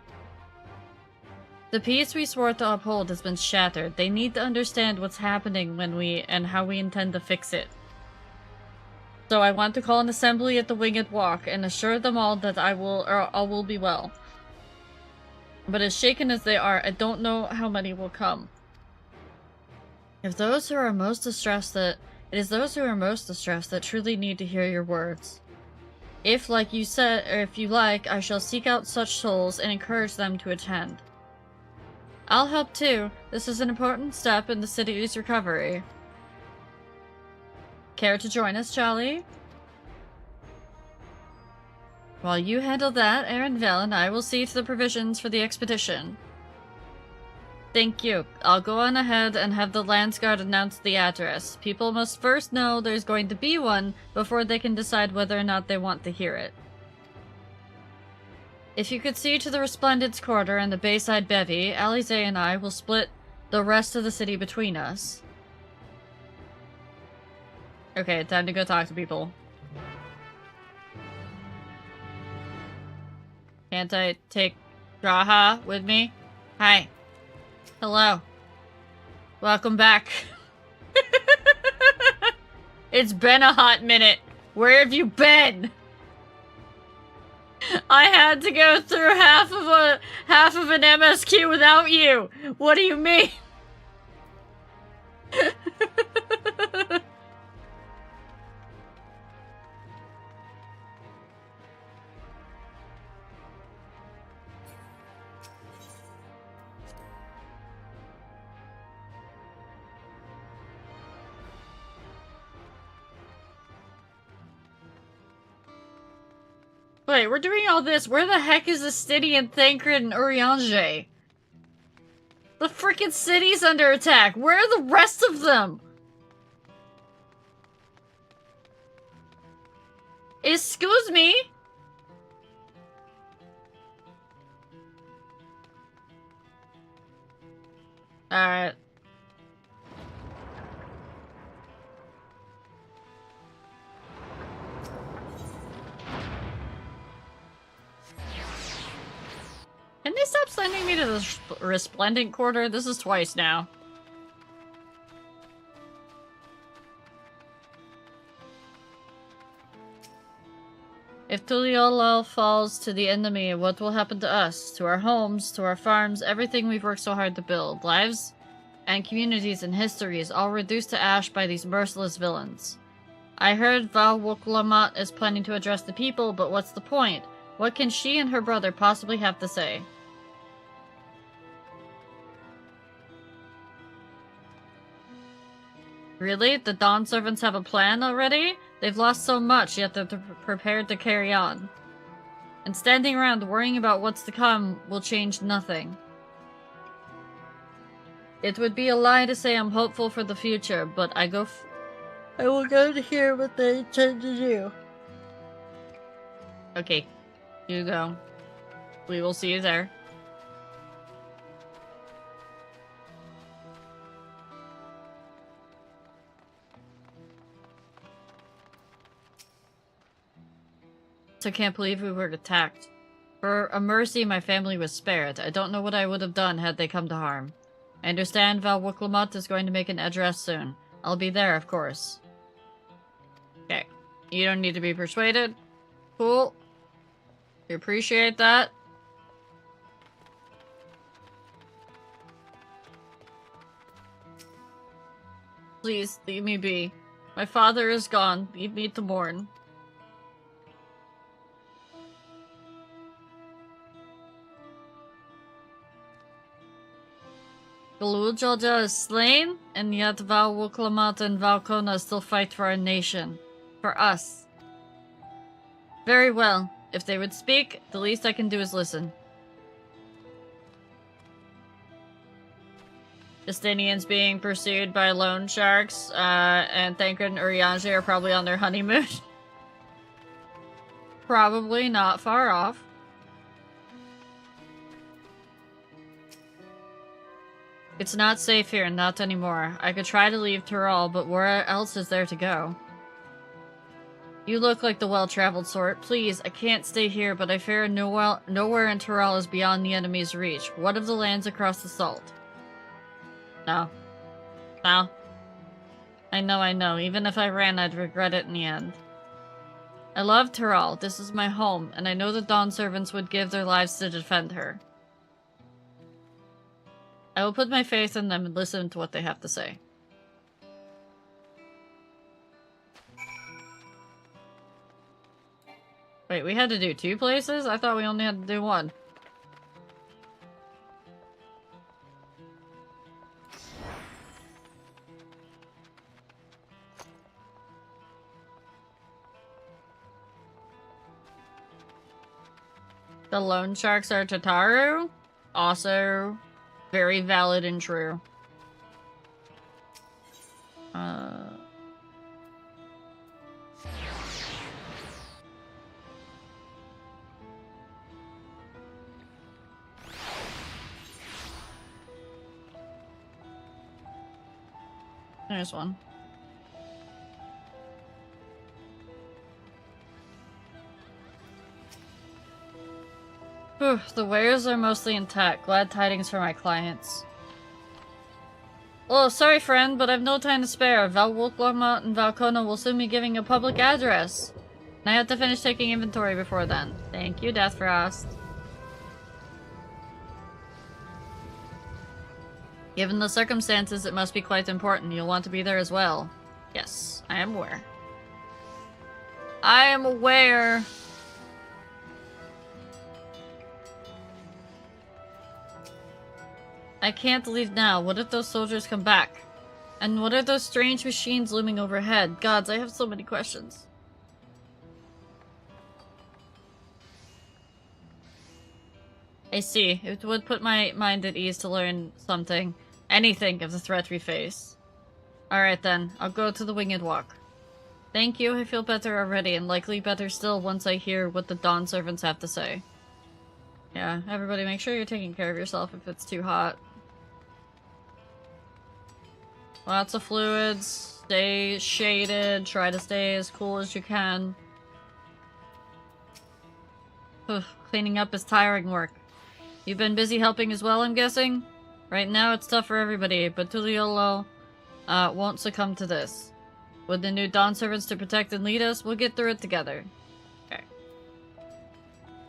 The peace we swore to uphold has been shattered. They need to understand what's happening and how we intend to fix it. So I want to call an assembly at the Winged Walk and assure them all that all will be well. But as shaken as they are, I don't know how many will come. It is those who are most distressed that truly need to hear your words. If, like you said, or if you like, I shall seek out such souls and encourage them to attend. I'll help too. This is an important step in the city's recovery. Care to join us, Charlie? While you handle that, Aaronville and I will see to the provisions for the expedition. Thank you. I'll go on ahead and have the Landsguard announce the address. People must first know there's going to be one before they can decide whether or not they want to hear it. If you could see to the Resplendence Quarter and the Bayside Bevy, Alize and I will split the rest of the city between us. Okay, time to go talk to people. Can't I take Raha with me? Hi. Hello. Welcome back. It's been a hot minute. Where have you been? I had to go through half of an MSQ without you. What do you mean? Wait, we're doing all this. Where the heck is Astidian, Thancred, and Urianger? The freaking city's under attack. Where are the rest of them? Excuse me? Alright. Can they stop sending me to the Resplendent Quarter? This is twice now. If Tuliolo falls to the enemy, what will happen to us? To our homes, to our farms, everything we've worked so hard to build. Lives and communities and histories, all reduced to ash by these merciless villains. I heard Val Woklamat is planning to address the people, but what's the point? What can she and her brother possibly have to say? Really? The Dawn Servants have a plan already? They've lost so much, yet they're prepared to carry on. And standing around worrying about what's to come will change nothing. It would be a lie to say I'm hopeful for the future, but I will go to hear what they intend to do. Okay, you go. We will see you there. I can't believe we were attacked. For a mercy, my family was spared. I don't know what I would have done had they come to harm. I understand Val Woklamat is going to make an address soon. I'll be there, of course. Okay. You don't need to be persuaded. Cool. We appreciate that. Please, leave me be. My father is gone. Leave me to mourn. Galujolja is slain, and yet Val Wuklamat and Valkona still fight for our nation. For us. Very well. If they would speak, the least I can do is listen. Justinian's being pursued by loan sharks, and Thancred and Urianger are probably on their honeymoon. Probably not far off. It's not safe here, not anymore. I could try to leave Tyrol, but where else is there to go? You look like the well-traveled sort. Please, I can't stay here, but I fear nowhere in Tyrol is beyond the enemy's reach. What of the lands across the Salt? No. No. I know. Even if I ran, I'd regret it in the end. I love Tyrol. This is my home, and I know the Dawn servants would give their lives to defend her. I will put my faith in them and listen to what they have to say. Wait, we had to do 2 places? I thought we only had to do 1. The loan sharks are Tataru? Also, very valid and true. There's one. Whew, the wares are mostly intact. Glad tidings for my clients. Oh, sorry friend, but I've no time to spare. Val Wuklamat and Valkona will soon be giving a public address. And I have to finish taking inventory before then. Thank you, Deathfrost. Given the circumstances, it must be quite important. You'll want to be there as well. Yes, I am aware. I am aware. I can't leave now. What if those soldiers come back? And what are those strange machines looming overhead? Gods, I have so many questions. I see. It would put my mind at ease to learn something. Anything of the threat we face. Alright then, I'll go to the Winged Walk. Thank you, I feel better already, and likely better still once I hear what the Dawn servants have to say. Yeah, everybody make sure you're taking care of yourself if it's too hot. Lots of fluids, stay shaded, try to stay as cool as you can. Ugh, cleaning up is tiring work. You've been busy helping as well, I'm guessing? Right now it's tough for everybody, but Tuliolo won't succumb to this. With the new Dawn servants to protect and lead us, we'll get through it together. Okay.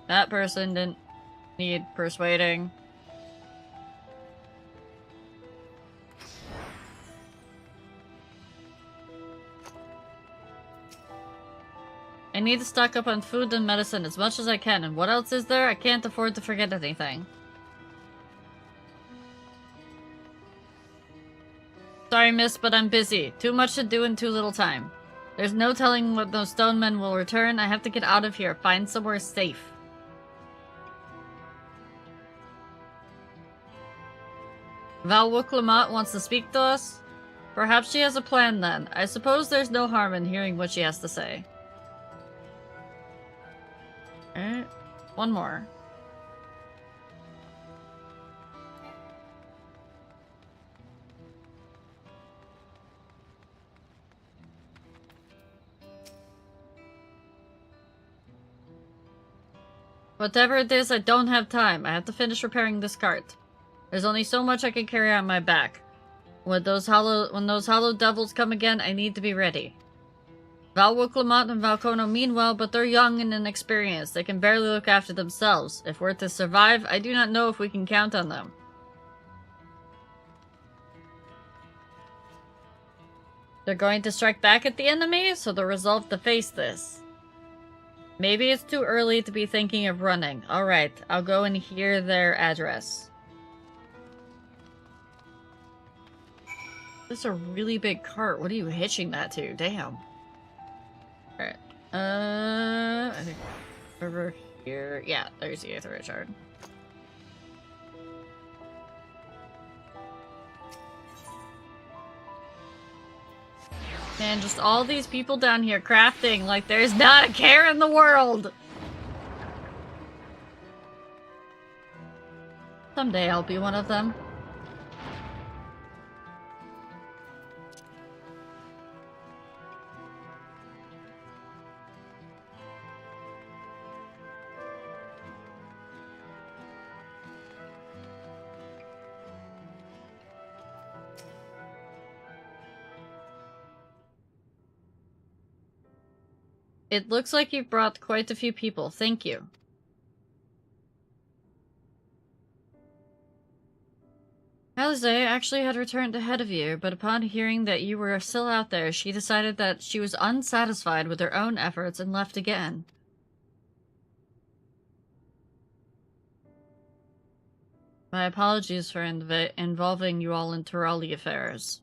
That person didn't need persuading. I need to stock up on food and medicine as much as I can, and what else is there? I can't afford to forget anything. Sorry, miss, but I'm busy. Too much to do in too little time. There's no telling when those stone men will return. I have to get out of here. Find somewhere safe. Val Wuklamat wants to speak to us? Perhaps she has a plan then. I suppose there's no harm in hearing what she has to say. Alright, one more. Whatever it is, I don't have time. I have to finish repairing this cart. There's only so much I can carry on my back. When those hollow devils come again, I need to be ready. Val Wuklamat and Valkona mean well, but they're young and inexperienced. They can barely look after themselves. If we're to survive, I do not know if we can count on them. They're going to strike back at the enemy, so they're resolved to face this. Maybe it's too early to be thinking of running. Alright, I'll go and hear their address. This is a really big cart. What are you hitching that to? Damn. Alright. I think over here. Yeah, there's the Aether Shard. Man, just all these people down here crafting like there's not a care in the world! Someday I'll be one of them. It looks like you've brought quite a few people. Thank you. Alice actually had returned ahead of you, but upon hearing that you were still out there, she decided that she was unsatisfied with her own efforts and left again. My apologies for involving you all in Turali affairs.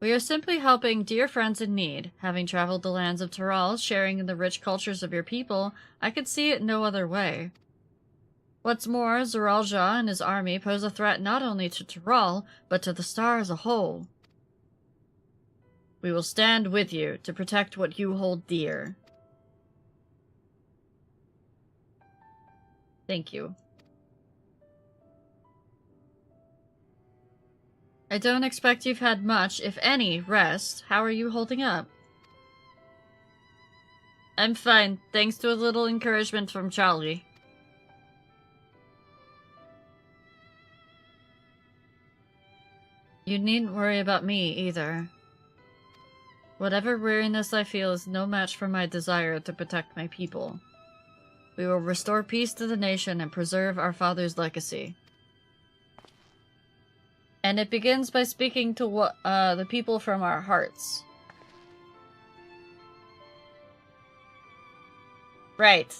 We are simply helping dear friends in need. Having traveled the lands of Tural, sharing in the rich cultures of your people, I could see it no other way. What's more, Zeralja and his army pose a threat not only to Tural, but to the star as a whole. We will stand with you to protect what you hold dear. Thank you. I don't expect you've had much, if any, rest. How are you holding up? I'm fine, thanks to a little encouragement from Charlie. You needn't worry about me, either. Whatever weariness I feel is no match for my desire to protect my people. We will restore peace to the nation and preserve our father's legacy. And it begins by speaking to the people from our hearts. Right.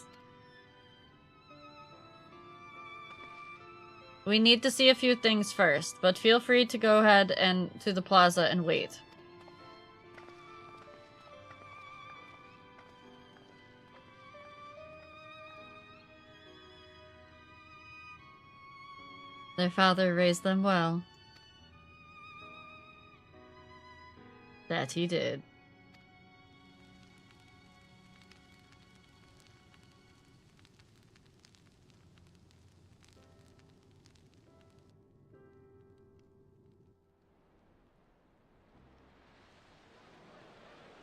We need to see a few things first, but feel free to go ahead and to the plaza and wait. Their father raised them well. That he did.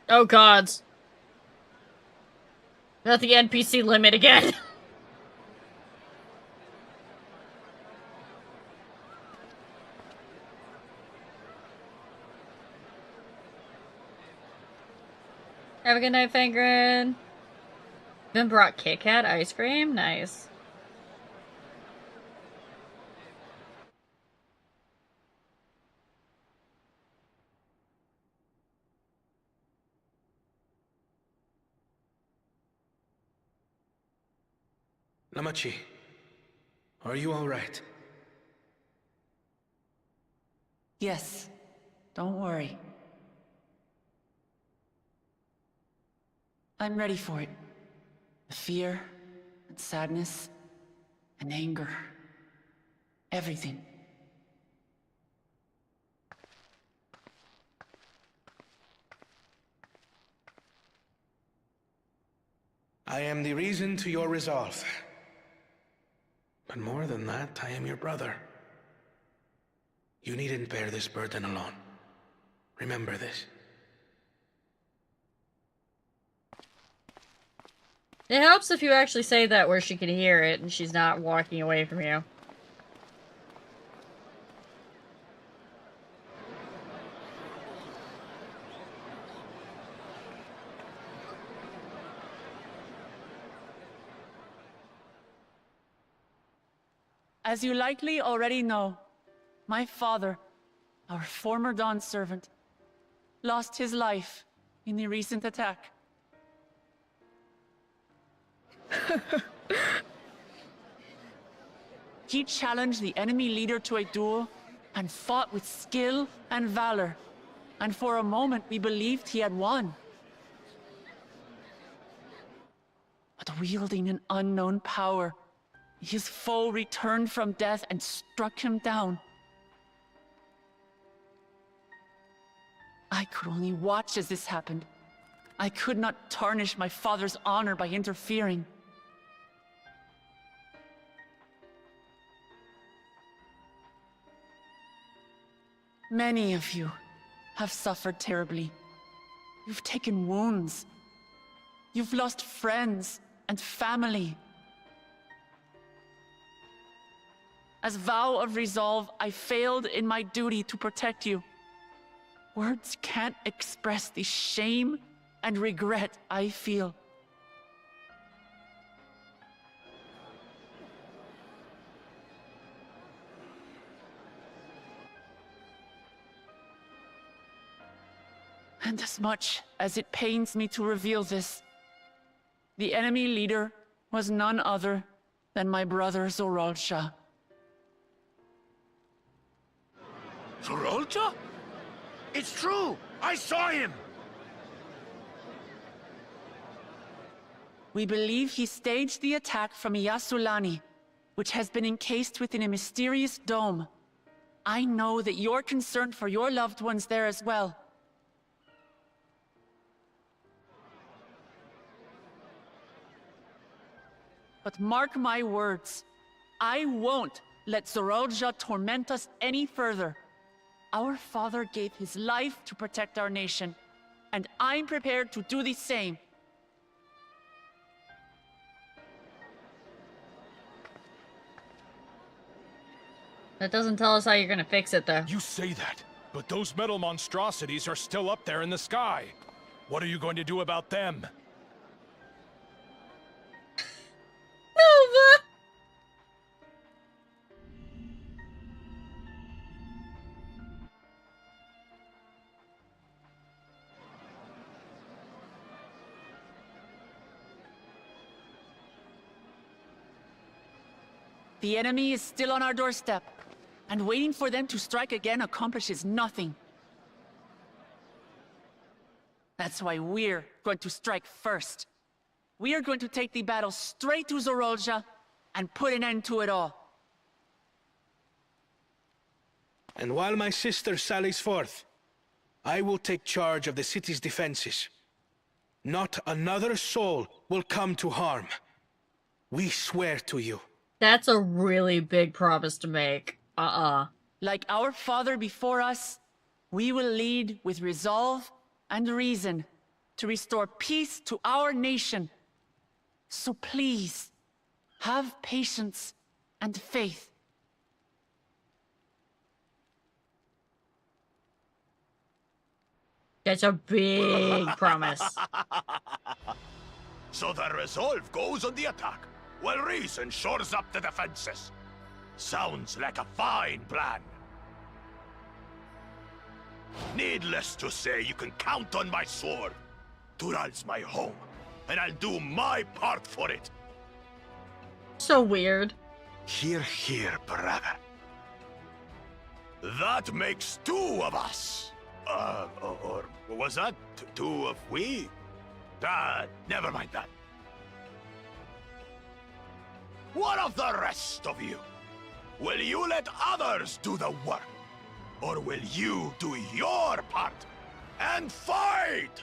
Oh gods. Not the NPC limit again. Have a good night, Fangren. Been brought Kit Kat ice cream? Nice. Namachi, are you all right? Yes, don't worry. I'm ready for it. The fear, and sadness, and anger. Everything. I am the reason to your resolve. But more than that, I am your brother. You needn't bear this burden alone. Remember this. It helps if you actually say that where she can hear it and she's not walking away from you. As you likely already know, my father, our former Dawn servant, lost his life in the recent attack. He challenged the enemy leader to a duel and fought with skill and valor. And for a moment, we believed he had won. But wielding an unknown power, his foe returned from death and struck him down. I could only watch as this happened. I could not tarnish my father's honor by interfering. Many of you have suffered terribly. You've taken wounds. You've lost friends and family. As vow of resolve, I failed in my duty to protect you. Words can't express the shame and regret I feel. And as much as it pains me to reveal this, the enemy leader was none other than my brother Zorolcha. Zorolcha? It's true! I saw him! We believe he staged the attack from Yasulani, which has been encased within a mysterious dome. I know that you're concerned for your loved ones there as well. But mark my words, I won't let Zorolja torment us any further. Our father gave his life to protect our nation, and I'm prepared to do the same. That doesn't tell us how you're gonna fix it, though. You say that, but those metal monstrosities are still up there in the sky. What are you going to do about them? Nova! The enemy is still on our doorstep, and waiting for them to strike again accomplishes nothing. That's why we're going to strike first. We are going to take the battle straight to Zorolja and put an end to it all. And while my sister sallies forth, I will take charge of the city's defenses. Not another soul will come to harm. We swear to you. That's a really big promise to make. Like our father before us, we will lead with resolve and reason to restore peace to our nation. So please, have patience and faith. That's a big promise. So the resolve goes on the attack, while reason shores up the defenses. Sounds like a fine plan. Needless to say, you can count on my sword. Tural's my home, and I'll do my part for it. So weird. Hear, hear, brother. That makes two of us. Or was that two of we? Never mind that. What of the rest of you? Will you let others do the work? Or will you do your part and fight?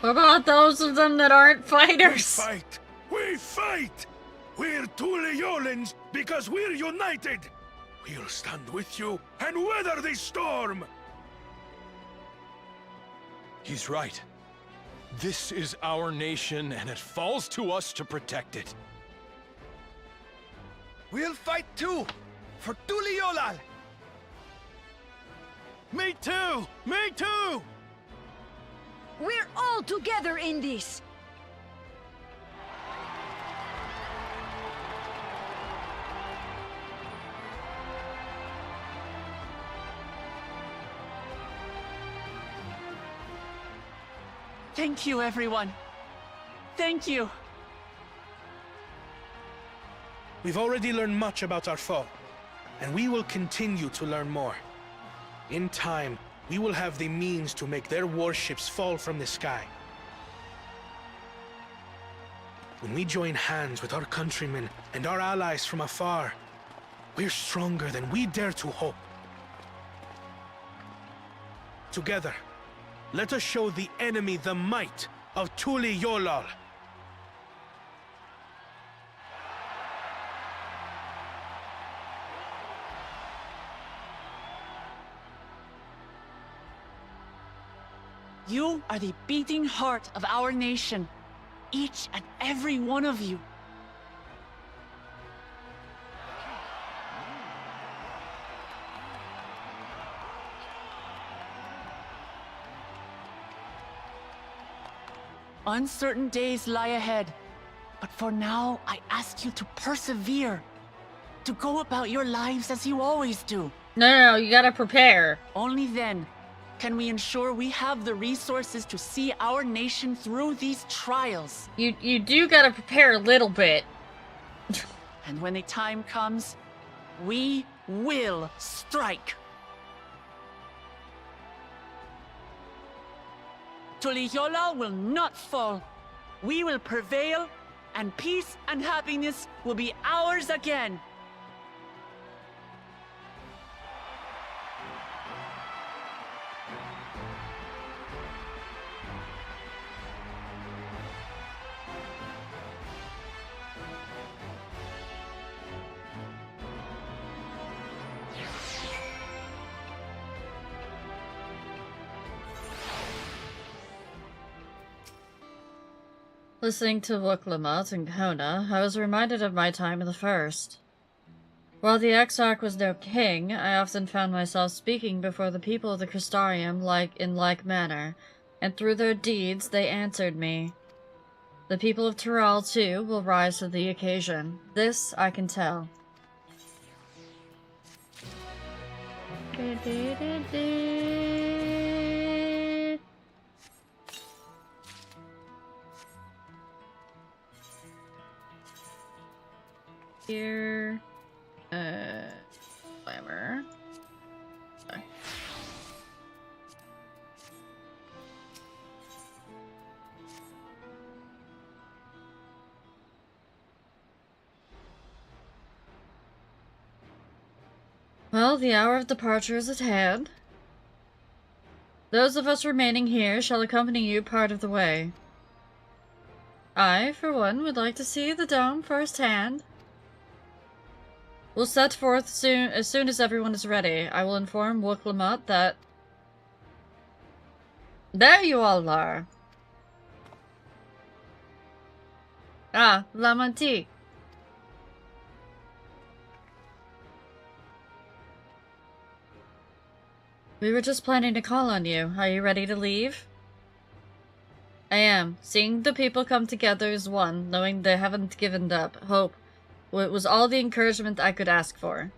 What about those of them that aren't fighters? We fight! We fight! We're Tuliolans because we're united! We'll stand with you and weather this storm! He's right. This is our nation, and it falls to us to protect it. We'll fight too! For Tuliolal! Me too! Me too! We're all together in this! Thank you, everyone. Thank you. We've already learned much about our foe, and we will continue to learn more. In time, we will have the means to make their warships fall from the sky. When we join hands with our countrymen and our allies from afar, we're stronger than we dare to hope. Together, let us show the enemy the might of Tuli Yolal. You are the beating heart of our nation. Each and every one of you. Uncertain days lie ahead, but for now, I ask you to persevere, to go about your lives as you always do. No, you gotta prepare. Only then can we ensure we have the resources to see our nation through these trials. You do gotta prepare a little bit. And when the time comes, we will strike. Tuliyola will not fall. We will prevail, and peace and happiness will be ours again. Listening to Wuklamut and Kona, I was reminded of my time in the First. While the Exarch was no king, I often found myself speaking before the people of the Crystarium in like manner, and through their deeds they answered me. The people of Tyrell, too, will rise to the occasion. This I can tell. Here, glamour. Okay. Well, the hour of departure is at hand. Those of us remaining here shall accompany you part of the way. I, for one, would like to see the dome firsthand. We'll set forth as soon as everyone is ready. I will inform Wuklamut that... There you all are! Ah, Lamanti. We were just planning to call on you. Are you ready to leave? I am. Seeing the people come together as one, knowing they haven't given up hope, it was all the encouragement I could ask for.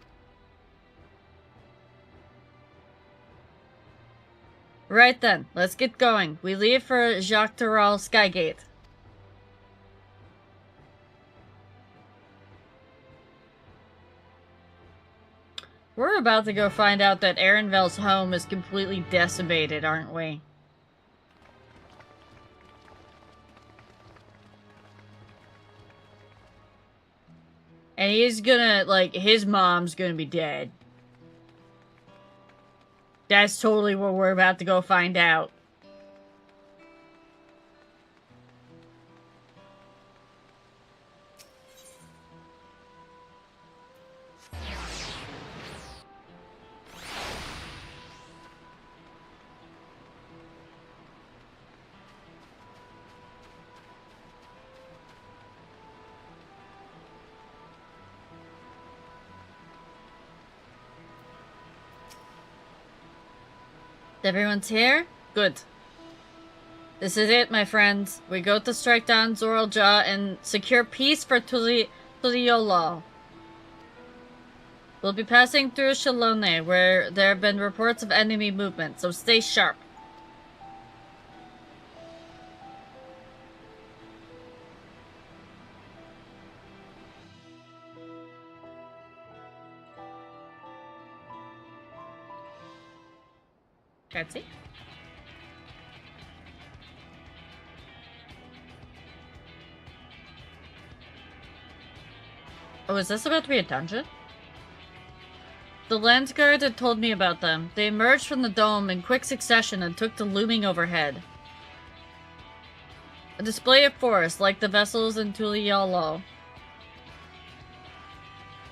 Right then, let's get going. We leave for Jacques Tarral Skygate. We're about to go find out that Erenvel's home is completely decimated, aren't we? And he's gonna, like, his mom's gonna be dead. That's totally what we're about to go find out. Everyone's here? Good. This is it, my friends. We go to strike down Zoralja and secure peace for Tuliyola. We'll be passing through Shalone, where there have been reports of enemy movement, so stay sharp. Gutsy. Oh, is this about to be a dungeon? The lens guard had told me about them. They emerged from the dome in quick succession and took to looming overhead. A display of force, like the vessels in Tuliolo.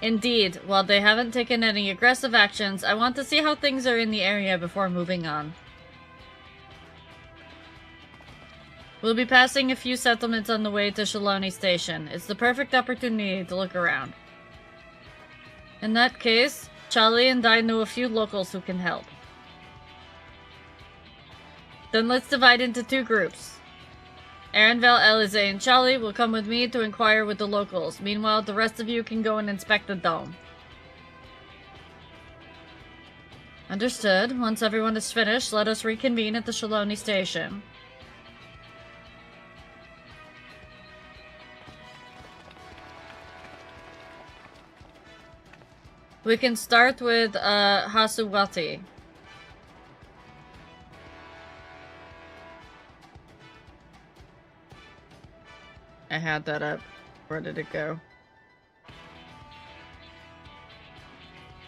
Indeed, while they haven't taken any aggressive actions, I want to see how things are in the area before moving on. We'll be passing a few settlements on the way to Shaloni Station. It's the perfect opportunity to look around. In that case, Charlie and I know a few locals who can help. Then let's divide into two groups. Arenvel, Elize, and Charlie will come with me to inquire with the locals. Meanwhile, the rest of you can go and inspect the dome. Understood. Once everyone is finished, let us reconvene at the Shaloni Station. We can start with Hasuwati. I had that up. Where did it go?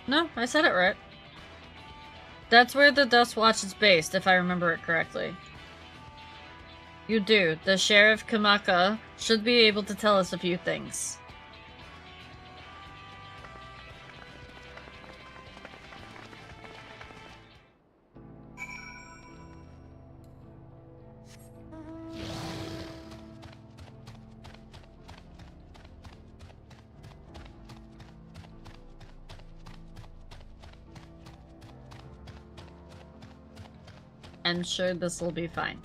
No, I said it right. That's where the Dust Watch is based, if I remember it correctly. You do. The Sheriff Kamaka should be able to tell us a few things. I'm sure this will be fine.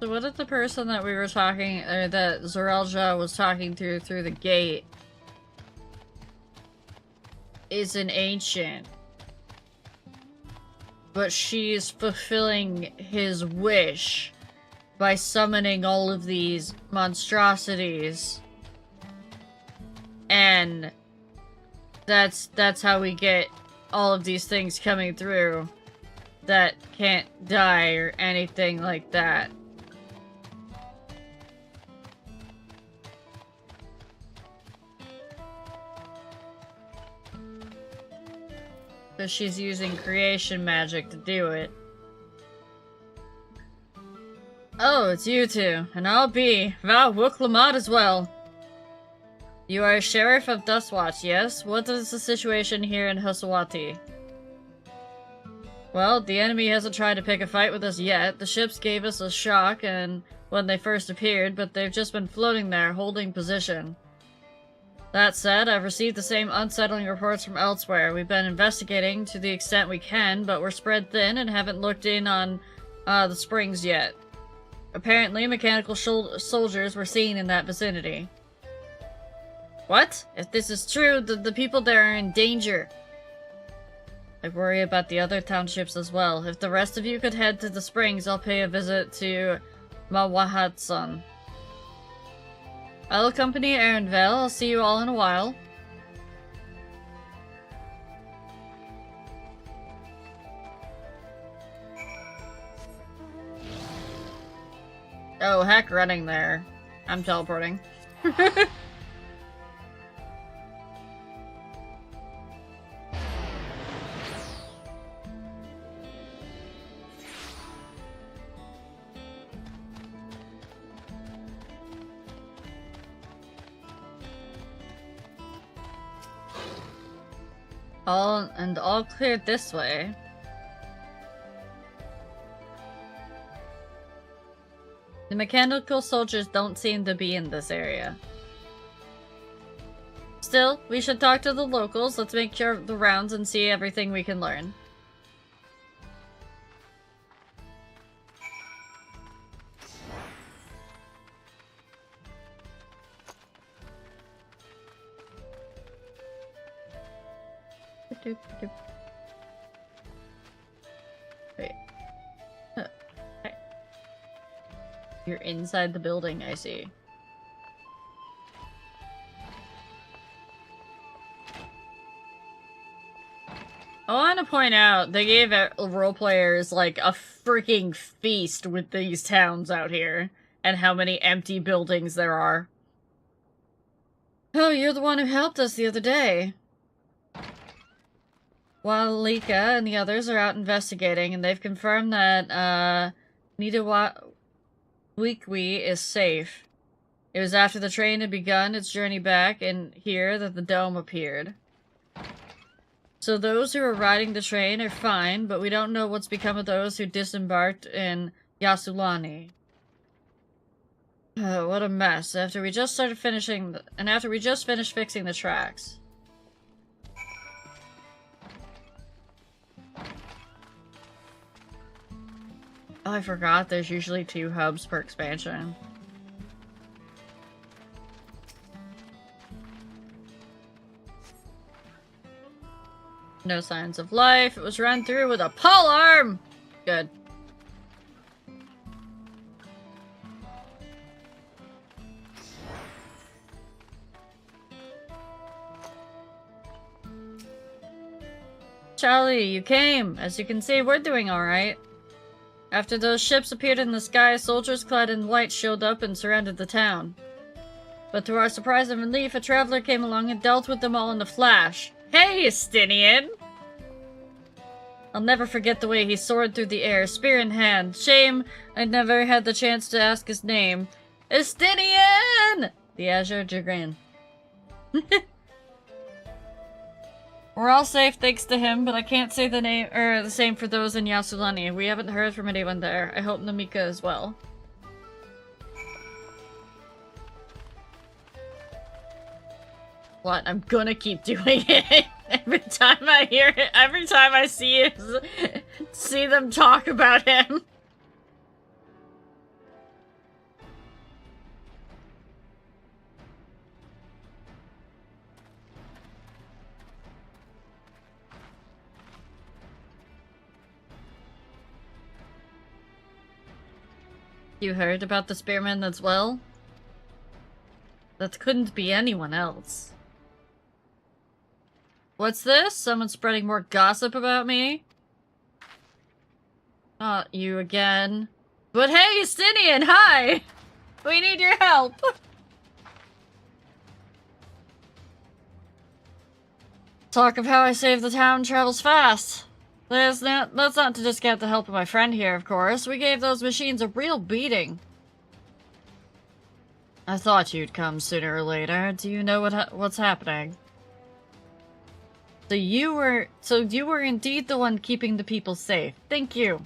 So what if the person that we were talking, or that Zorelja was talking to through the gate is an ancient, but she's fulfilling his wish by summoning all of these monstrosities, and that's how we get all of these things coming through that can't die or anything like that. But she's using creation magic to do it. Oh, it's you two, and I'll be Val Wuklamad as well. You are Sheriff of Dustwatch, yes? What is the situation here in Husawati? Well, the enemy hasn't tried to pick a fight with us yet. The ships gave us a shock and when they first appeared, but they've just been floating there, holding position. That said, I've received the same unsettling reports from elsewhere. We've been investigating to the extent we can, but we're spread thin and haven't looked in on the springs yet. Apparently, mechanical soldiers were seen in that vicinity. What? If this is true, the people there are in danger. I worry about the other townships as well. If the rest of you could head to the springs, I'll pay a visit to Mawahatsun. I'll accompany Arenvel. I'll see you all in a while. Oh, heck, running there. I'm teleporting. All cleared this way. The mechanical soldiers don't seem to be in this area. Still, we should talk to the locals. Let's make sure the rounds and see everything we can learn. Wait. Okay. You're inside the building, I see. point out, they gave role players, like, a freaking feast with these towns out here. And how many empty buildings there are. Oh, you're the one who helped us the other day. While Lika and the others are out investigating, and they've confirmed that, Nidawikwi is safe. It was after the train had begun its journey back and here that the dome appeared. So those who are riding the train are fine, but we don't know what's become of those who disembarked in Yasulani. Oh, what a mess. After we just finished fixing the tracks. Oh, I forgot there's usually 2 hubs per expansion. No signs of life. It was run through with a polearm! Good. Charlie, you came. As you can see, we're doing alright. After those ships appeared in the sky, soldiers clad in white showed up and surrounded the town. But to our surprise and relief, a traveler came along and dealt with them all in a flash. Hey, Estinian! I'll never forget the way he soared through the air, spear in hand. Shame I never had the chance to ask his name. Estinian! The Azure Dragon. We're all safe thanks to him, but I can't say the same for those in Yasulani. We haven't heard from anyone there. I hope Namika as well. What? I'm gonna keep doing it. Every time I hear it, every time I see them talk about him. You heard about the spearman as well? That couldn't be anyone else. What's this? Someone spreading more gossip about me? Not you again. But hey, Estinian, hi! We need your help! Talk of how I saved the town travels fast. That's not to discount the help of my friend here, of course. We gave those machines a real beating. I thought you'd come sooner or later. Do you know what's happening? So you were indeed the one keeping the people safe. Thank you.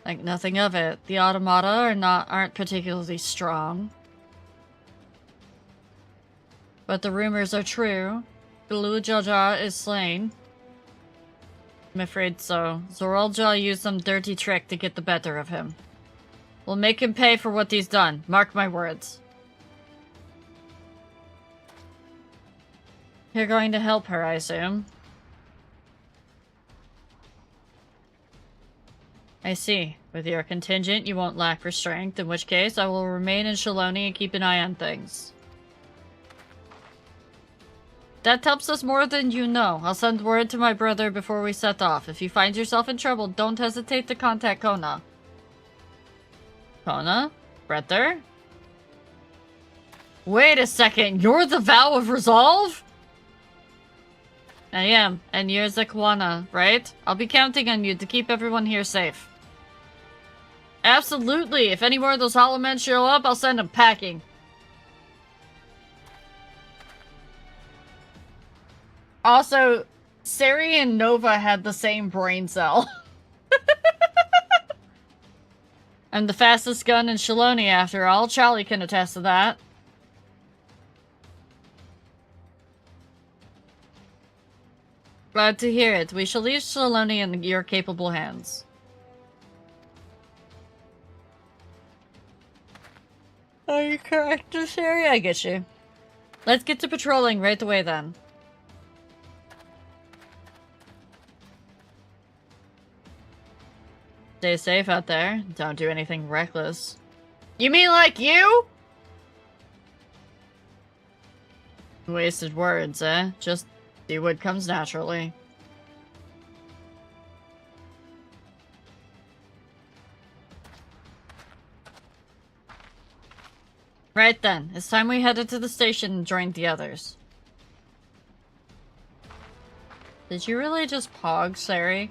Think nothing of it. The automata aren't particularly strong. But the rumors are true. Jaja is slain. I'm afraid so. Zoralja used some dirty trick to get the better of him. We'll make him pay for what he's done. Mark my words. You're going to help her, I assume. I see. With your contingent, you won't lack for strength, in which case I will remain in Shaloni and keep an eye on things. That helps us more than you know. I'll send word to my brother before we set off. If you find yourself in trouble, don't hesitate to contact Kona. Kona? Brother? Wait a second, you're the Vow of Resolve? I am, and you're Zekwana, right? I'll be counting on you to keep everyone here safe. Absolutely! If any more of those hollow men show up, I'll send them packing. Also, Sari and Nova had the same brain cell. I'm the fastest gun in Shaloni after all. Charlie can attest to that. Glad to hear it. We shall leave Shaloni in your capable hands. Are you correct, Sherry? I get you. Let's get to patrolling right away then. Stay safe out there. Don't do anything reckless. You mean like you? Wasted words, eh? Just do what comes naturally. Right then, it's time we headed to the station and joined the others. Did you really just pog, Sari?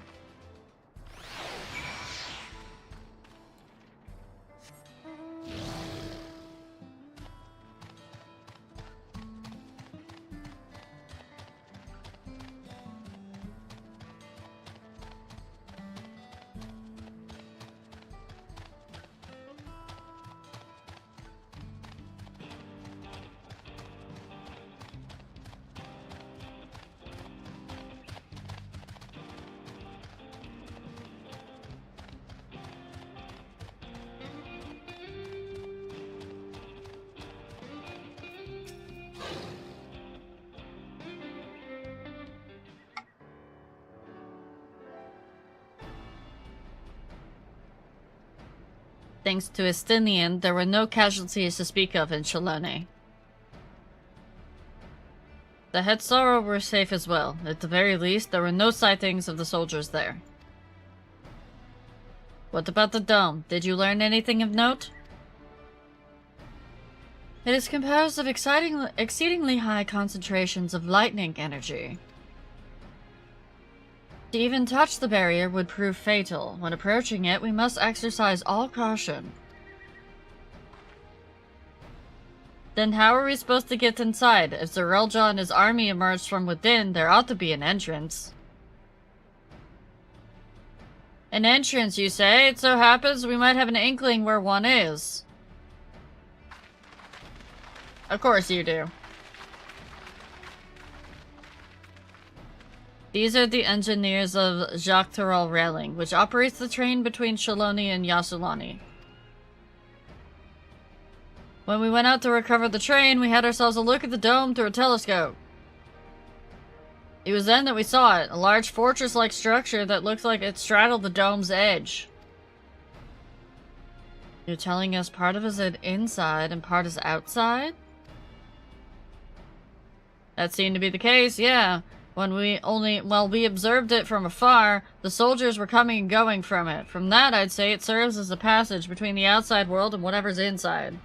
Thanks to Estinian, there were no casualties to speak of in Shalone. The Hetzara were safe as well. At the very least, there were no sightings of the soldiers there. What about the dome? Did you learn anything of note? It is composed of exceedingly high concentrations of lightning energy. To even touch the barrier would prove fatal. When approaching it, we must exercise all caution. Then how are we supposed to get inside? If Zerelja and his army emerged from within, there ought to be an entrance. An entrance, you say? It so happens we might have an inkling where one is. Of course you do. These are the engineers of Jactaral Railing, which operates the train between Shaloni and Yasulani. When we went out to recover the train, we had ourselves a look at the dome through a telescope. It was then that we saw it, a large fortress-like structure that looked like it straddled the dome's edge. You're telling us part of us is inside and part is outside? That seemed to be the case, yeah. When we observed it from afar, the soldiers were coming and going from it. From that, I'd say it serves as a passage between the outside world and whatever's inside.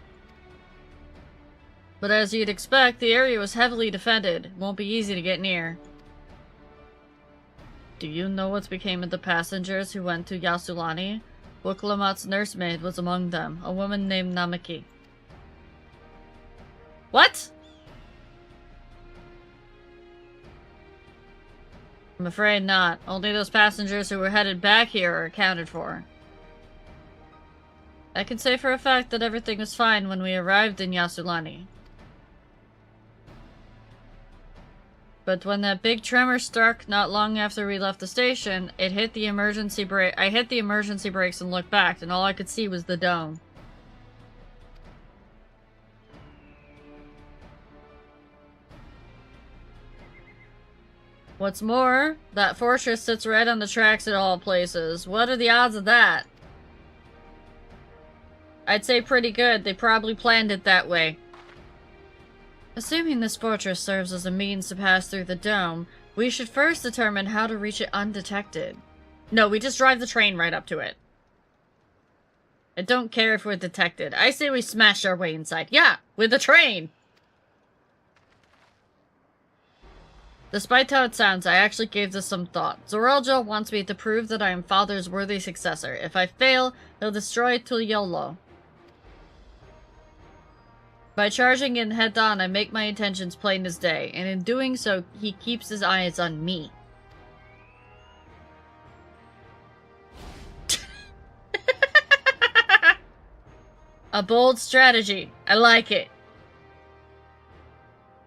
But as you'd expect, the area was heavily defended. It won't be easy to get near. Do you know what became of the passengers who went to Yasulani? Wuklamat's nursemaid was among them, a woman named Namaki. What? I'm afraid not. Only those passengers who were headed back here are accounted for. I can say for a fact that everything was fine when we arrived in Yasulani. But when that big tremor struck not long after we left the station, it hit the emergency brake. I hit the emergency brakes and looked back, and all I could see was the dome. What's more, that fortress sits right on the tracks at all places. What are the odds of that? I'd say pretty good. They probably planned it that way. Assuming this fortress serves as a means to pass through the dome, we should first determine how to reach it undetected. No, we just drive the train right up to it. I don't care if we're detected. I say we smash our way inside. Yeah, with the train! Despite how it sounds, I actually gave this some thought. Zorelja wants me to prove that I am Father's worthy successor. If I fail, he'll destroy Tuliolo. By charging in head-on, I make my intentions plain as day, and in doing so, he keeps his eyes on me. A bold strategy. I like it.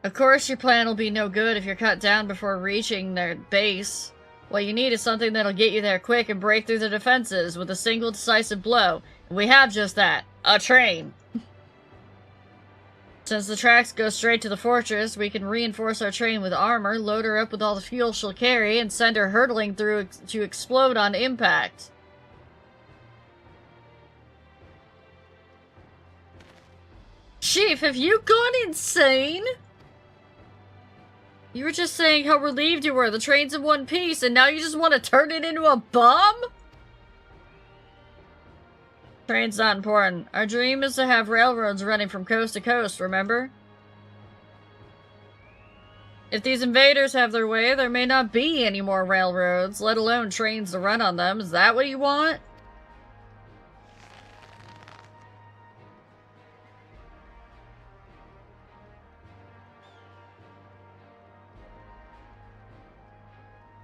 Of course, your plan will be no good if you're cut down before reaching their base. What you need is something that'll get you there quick and break through the defenses with a single decisive blow. And we have just that. A train. Since the tracks go straight to the fortress, we can reinforce our train with armor, load her up with all the fuel she'll carry, and send her hurtling through to explode on impact. Chief, have you gone insane? You were just saying how relieved you were the train's in one piece, and now you just want to turn it into a bomb? Train's not important. Our dream is to have railroads running from coast to coast, remember? If these invaders have their way, there may not be any more railroads, let alone trains to run on them. Is that what you want?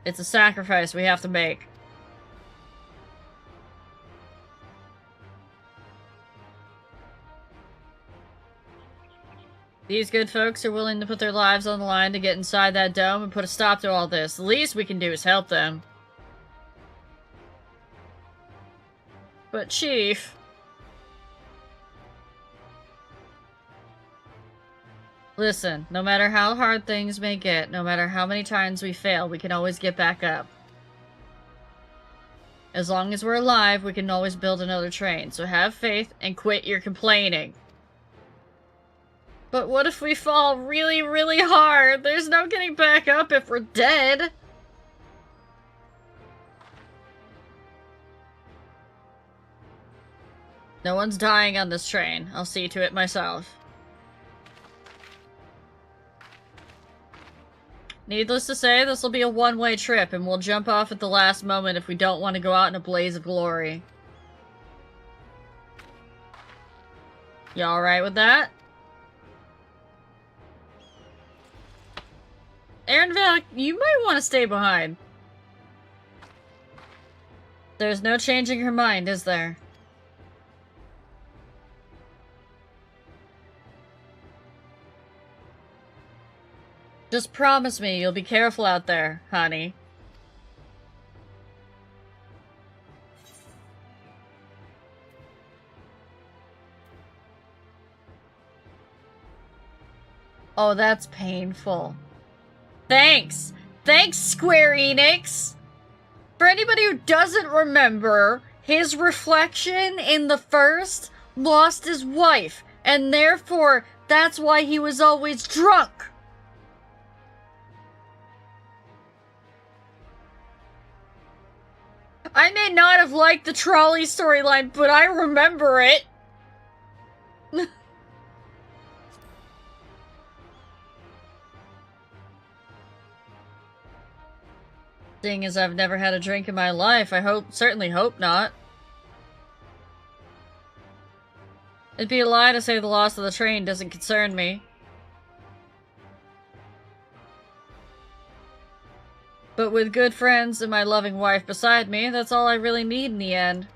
It's a sacrifice we have to make. These good folks are willing to put their lives on the line to get inside that dome and put a stop to all this. The least we can do is help them. But Chief... Listen, no matter how hard things may get, no matter how many times we fail, we can always get back up. As long as we're alive, we can always build another train, so have faith and quit your complaining. But what if we fall really, really hard? There's no getting back up if we're dead. No one's dying on this train. I'll see to it myself. Needless to say, this will be a one-way trip, and we'll jump off at the last moment if we don't want to go out in a blaze of glory. You alright with that? Ehrenvale, you might want to stay behind. There's no changing her mind, is there? Just promise me you'll be careful out there, honey. Oh, that's painful. Thanks! Thanks, Square Enix! For anybody who doesn't remember, his reflection in the first lost his wife, and therefore, that's why he was always drunk! I may not have liked the trolley storyline, but I remember it! Seeing as I've never had a drink in my life, I certainly hope not. It'd be a lie to say the loss of the train doesn't concern me. But with good friends and my loving wife beside me, that's all I really need in the end.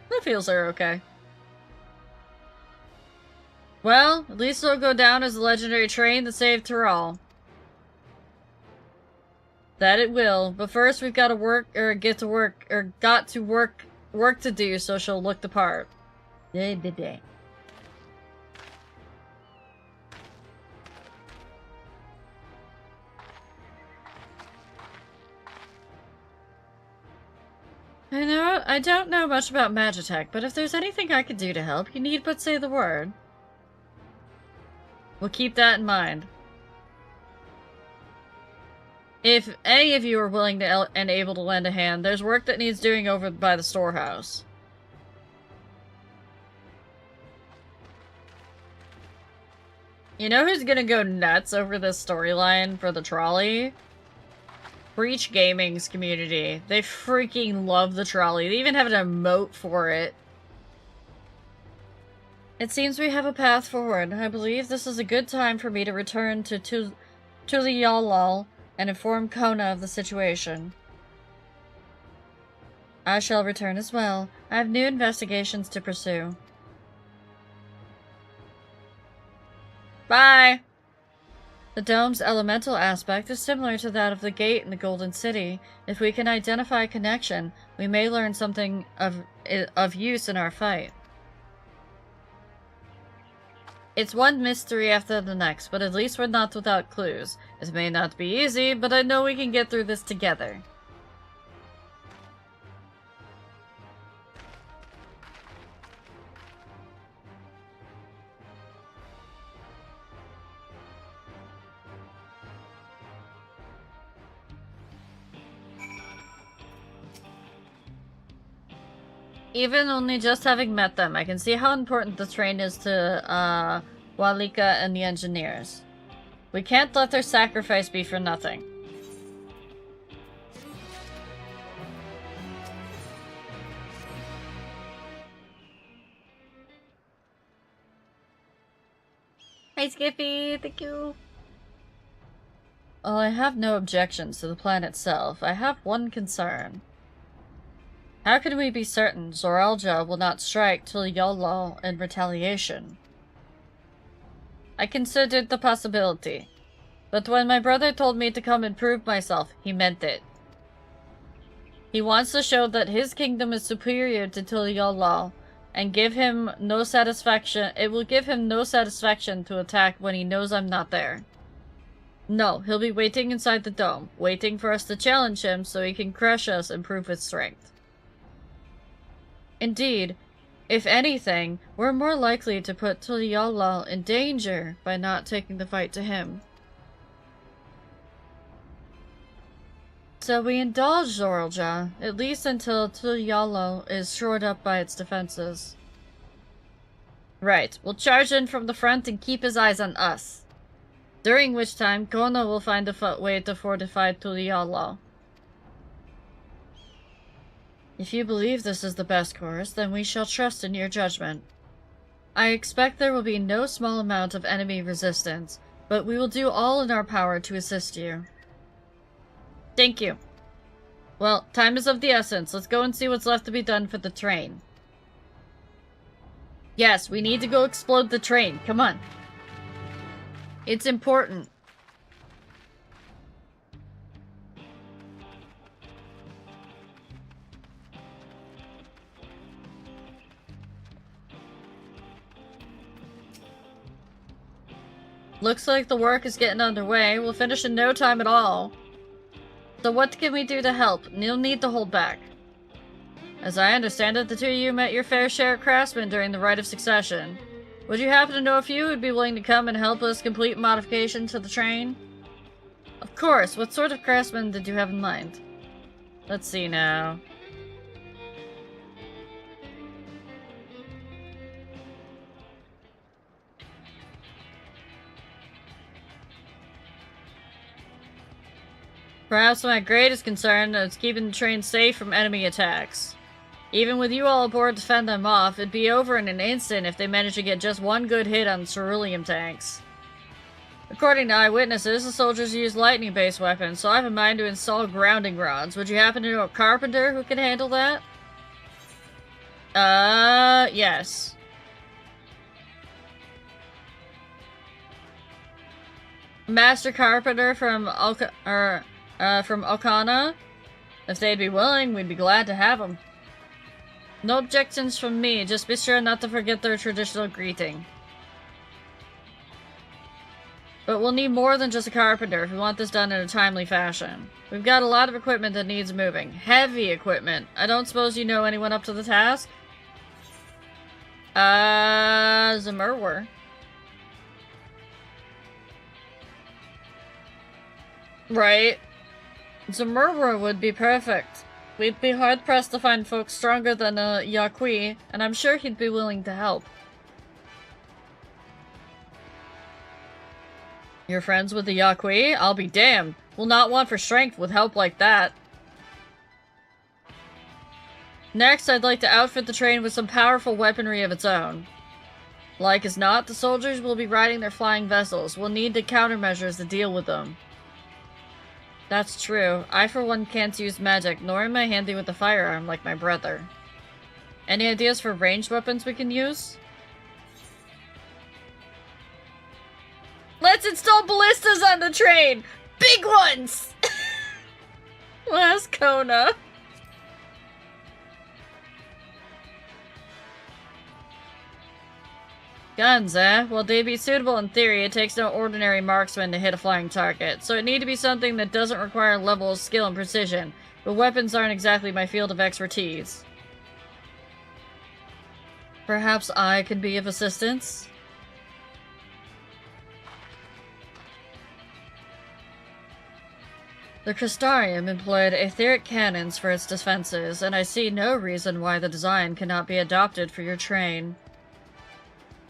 That feels okay. Well, at least it'll go down as the legendary train that saved Tyrol. That it will, but first we've got to work to do so she'll look the part. I know, I don't know much about Magitech, but if there's anything I could do to help, you need but say the word. We'll keep that in mind. If any of you are willing to and able to lend a hand, there's work that needs doing over by the storehouse. You know who's gonna go nuts over this storyline for the trolley? Breach Gaming's community. They freaking love the trolley. They even have an emote for it. It seems we have a path forward. I believe this is a good time for me to return to Tuliyollal and inform Kona of the situation. I shall return as well. I have new investigations to pursue. Bye! The dome's elemental aspect is similar to that of the gate in the Golden City. If we can identify a connection, we may learn something of use in our fight. It's one mystery after the next, but at least we're not without clues. It may not be easy, but I know we can get through this together. Even only just having met them, I can see how important the train is to, Walika and the engineers. We can't let their sacrifice be for nothing. Hi, Skippy! Thank you! Well, I have no objections to the plan itself. I have one concern. How can we be certain Zoralja will not strike Tuliyollal in retaliation? I considered the possibility, but when my brother told me to come and prove myself, he meant it. He wants to show that his kingdom is superior to Tuliyollal, and give him no satisfaction. It will give him no satisfaction to attack when he knows I'm not there. No, he'll be waiting inside the dome, waiting for us to challenge him so he can crush us and prove his strength. Indeed, if anything, we're more likely to put Tuliyollal in danger by not taking the fight to him. So we indulge Zoralja, at least until Tuliyollal is shored up by its defenses. Right, we'll charge in from the front and keep his eyes on us. During which time, Kona will find a way to fortify Tuliyollal. If you believe this is the best course, then we shall trust in your judgment. I expect there will be no small amount of enemy resistance, but we will do all in our power to assist you. Thank you. Well, time is of the essence. Let's go and see what's left to be done for the train. Yes, we need to go explode the train. Come on. It's important. Looks like the work is getting underway. We'll finish in no time at all. So what can we do to help? You'll need to hold back. As I understand it, the two of you met your fair share of craftsmen during the Rite of Succession. Would you happen to know a few who'd be willing to come and help us complete modification to the train? Of course. What sort of craftsmen did you have in mind? Let's see now. Perhaps my greatest concern is keeping the train safe from enemy attacks. Even with you all aboard to fend them off, it'd be over in an instant if they managed to get just one good hit on cerulean tanks. According to eyewitnesses, the soldiers used lightning-based weapons, so I have in mind to install grounding rods. Would you happen to know a carpenter who could handle that? Yes. Master carpenter from Okana? If they'd be willing, we'd be glad to have them. No objections from me, just be sure not to forget their traditional greeting. But we'll need more than just a carpenter if we want this done in a timely fashion. We've got a lot of equipment that needs moving. Heavy equipment. I don't suppose you know anyone up to the task? Zemurwer. Right. Zemurwer would be perfect. We'd be hard-pressed to find folks stronger than a Yaqui, and I'm sure he'd be willing to help. You're friends with the Yaqui? I'll be damned. We'll not want for strength with help like that. Next, I'd like to outfit the train with some powerful weaponry of its own. Like as not, the soldiers will be riding their flying vessels. We'll need the countermeasures to deal with them. That's true. I for one can't use magic, nor am I handy with a firearm like my brother. Any ideas for ranged weapons we can use? Let's install ballistas on the train! Big ones! Last Kona. Guns, eh? Well, they'd be suitable in theory. It takes no ordinary marksman to hit a flying target, so it need to be something that doesn't require a level of skill and precision, but weapons aren't exactly my field of expertise. Perhaps I could be of assistance? The Crystarium employed etheric cannons for its defenses, and I see no reason why the design cannot be adopted for your train.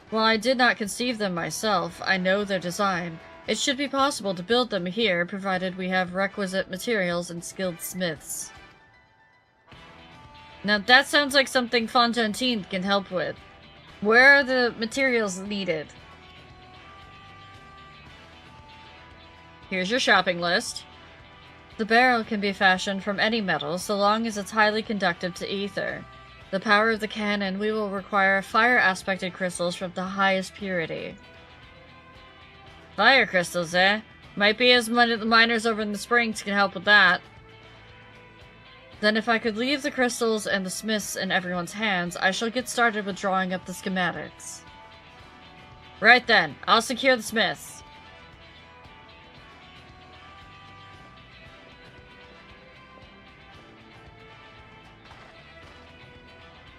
While I did not conceive them myself, I know their design. It should be possible to build them here, provided we have requisite materials and skilled smiths. Now that sounds like something Fontaine can help with. Where are the materials needed? Here's your shopping list. The barrel can be fashioned from any metal, so long as it's highly conductive to ether. The power of the cannon, we will require fire-aspected crystals from the highest purity. Fire crystals, eh? Might be as many the miners over in the springs can help with that. Then if I could leave the crystals and the smiths in everyone's hands, I shall get started with drawing up the schematics. Right then, I'll secure the smiths.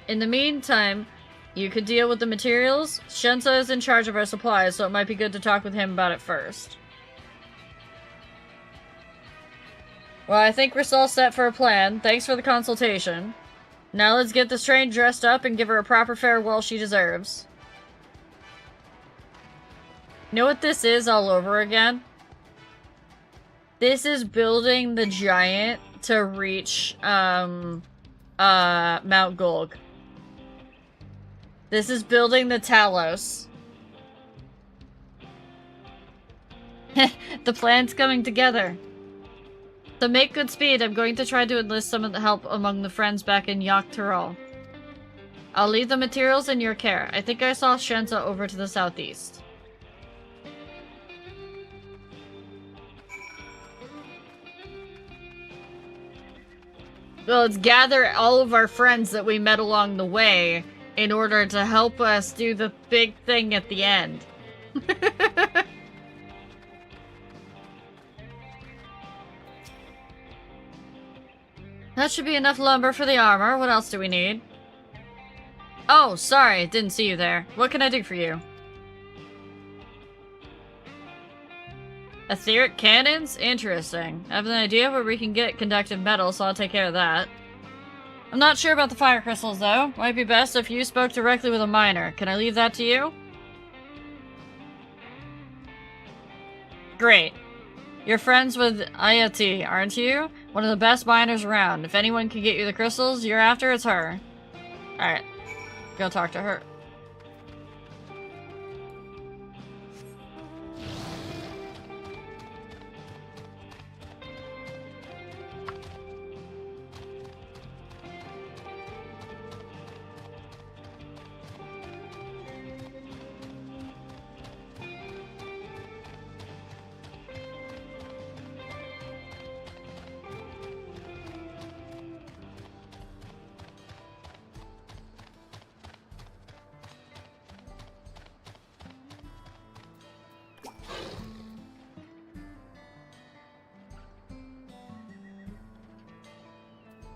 In the meantime, you could deal with the materials. Shensa is in charge of our supplies, so it might be good to talk with him about it first. Well, I think we're all set for a plan. Thanks for the consultation. Now let's get this train dressed up and give her a proper farewell she deserves. You know what this is all over again? This is building the giant to reach, Mount Golg. This is building the Talos. The plan's coming together. To make good speed, I'm going to try to enlist some of the help among the friends back in Yogg-Tyrol. I'll leave the materials in your care. I think I saw Shensa over to the southeast. Well, let's gather all of our friends that we met along the way in order to help us do the big thing at the end. That should be enough lumber for the armor. What else do we need? Oh, sorry, didn't see you there. What can I do for you? Etheric cannons? Interesting. I have an idea where we can get conductive metal, so I'll take care of that. I'm not sure about the fire crystals, though. Might be best if you spoke directly with a miner. Can I leave that to you? Great. You're friends with Ayati, aren't you? One of the best miners around. If anyone can get you the crystals you're after, it's her. Alright. Go talk to her.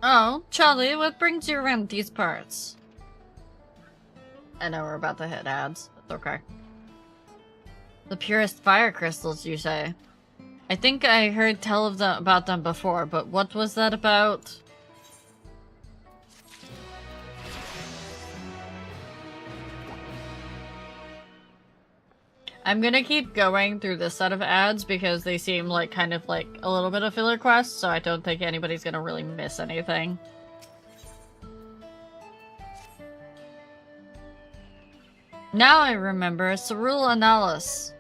Oh, Charlie, what brings you around these parts? I know we're about to hit ads. That's okay. The purest fire crystals, you say? I think I heard tell of them about them before, but what was that about? I'm gonna keep going through this set of ads because they seem like kind of like a little bit of filler quests, so I don't think anybody's gonna really miss anything. Now I remember, Cerule Analis.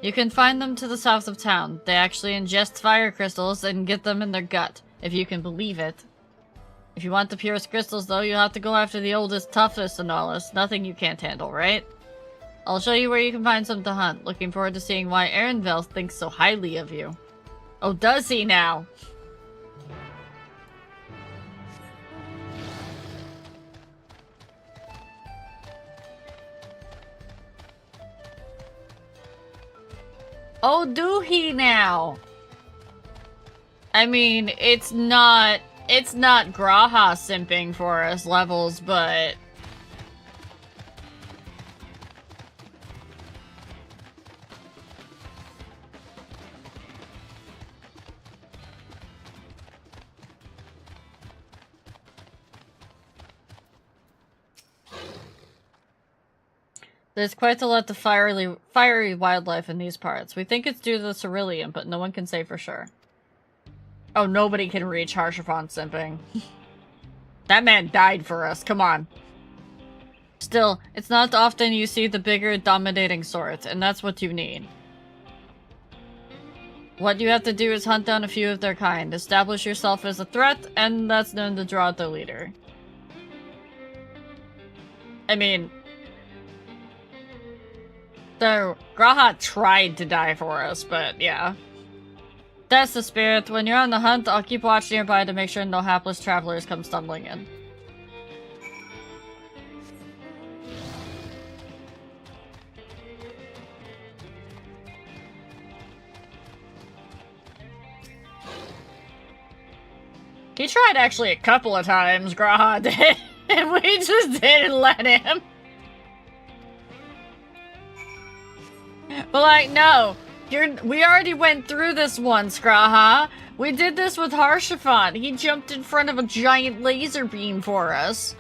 You can find them to the south of town. They actually ingest fire crystals and get them in their gut, if you can believe it. If you want the purest crystals though, you'll have to go after the oldest, toughest Analis. Nothing you can't handle, right? I'll show you where you can find some to hunt. Looking forward to seeing why Ehrenfeld thinks so highly of you. Oh, does he now? Oh, do he now? I mean, it's not Graha simping for us levels, but... There's quite a lot of fiery wildlife in these parts. We think it's due to the cerulean, but no one can say for sure. Oh, nobody can reach Harshaphon simping. That man died for us, come on. Still, it's not often you see the bigger, dominating sorts, and that's what you need. What you have to do is hunt down a few of their kind, establish yourself as a threat, and that's known to draw out the leader. I mean... So, Graha tried to die for us, but yeah. That's the spirit. When you're on the hunt, I'll keep watch nearby to make sure no hapless travelers come stumbling in. He tried actually a couple of times, Graha did, and we just didn't let him. But like, no. We already went through this once, Graha. We did this with Harshaphon. He jumped in front of a giant laser beam for us.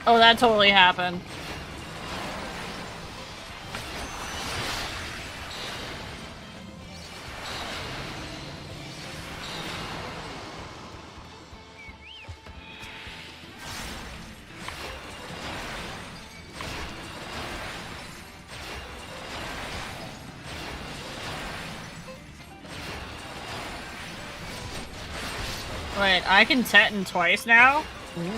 Oh, that totally happened. Wait, I can Teton twice now? Ooh.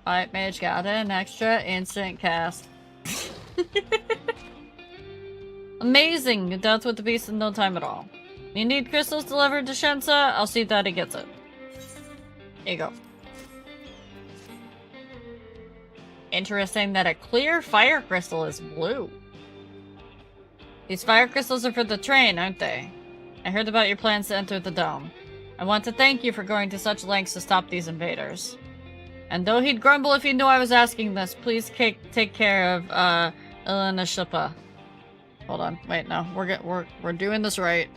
White Mage got an extra instant cast. Amazing! It dealt with the beast in no time at all. You need crystals delivered to Shensa? I'll see that he gets it. Here you go. Interesting that a clear fire crystal is blue. These fire crystals are for the train, aren't they? I heard about your plans to enter the dome. I want to thank you for going to such lengths to stop these invaders. And though he'd grumble if he knew I was asking this, please take care of Elena Shippa. Hold on, wait, no, we're doing this right.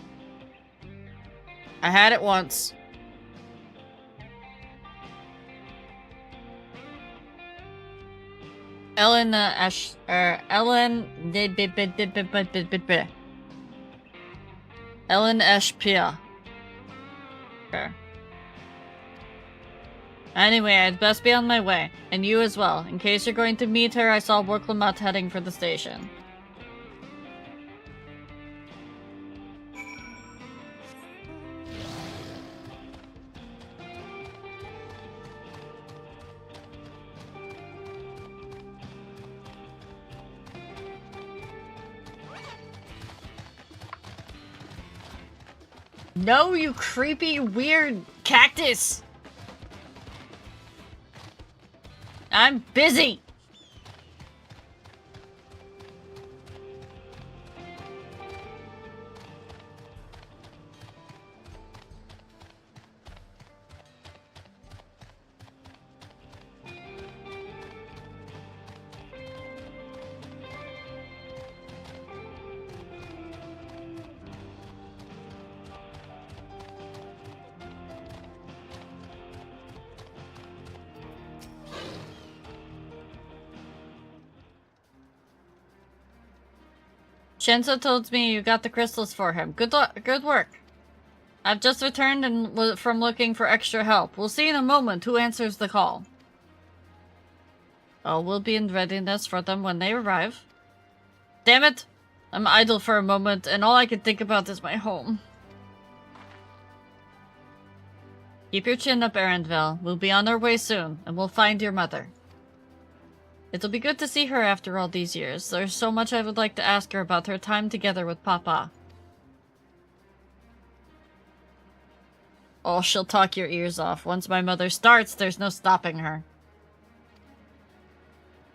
I had it once. Ellen Ashpia. Okay. Anyway, I'd best be on my way, and you as well. In case you're going to meet her, I saw Worklamat heading for the station. No, you creepy, weird cactus! I'm busy! Shensa told me you got the crystals for him. Good work. I've just returned from looking for extra help. We'll see in a moment who answers the call. All will be in readiness for them when they arrive. Damn it! I'm idle for a moment, and all I can think about is my home. Keep your chin up, Arendelle. We'll be on our way soon, and we'll find your mother. It'll be good to see her after all these years. There's so much I would like to ask her about her time together with Papa. Oh, she'll talk your ears off. Once my mother starts, there's no stopping her.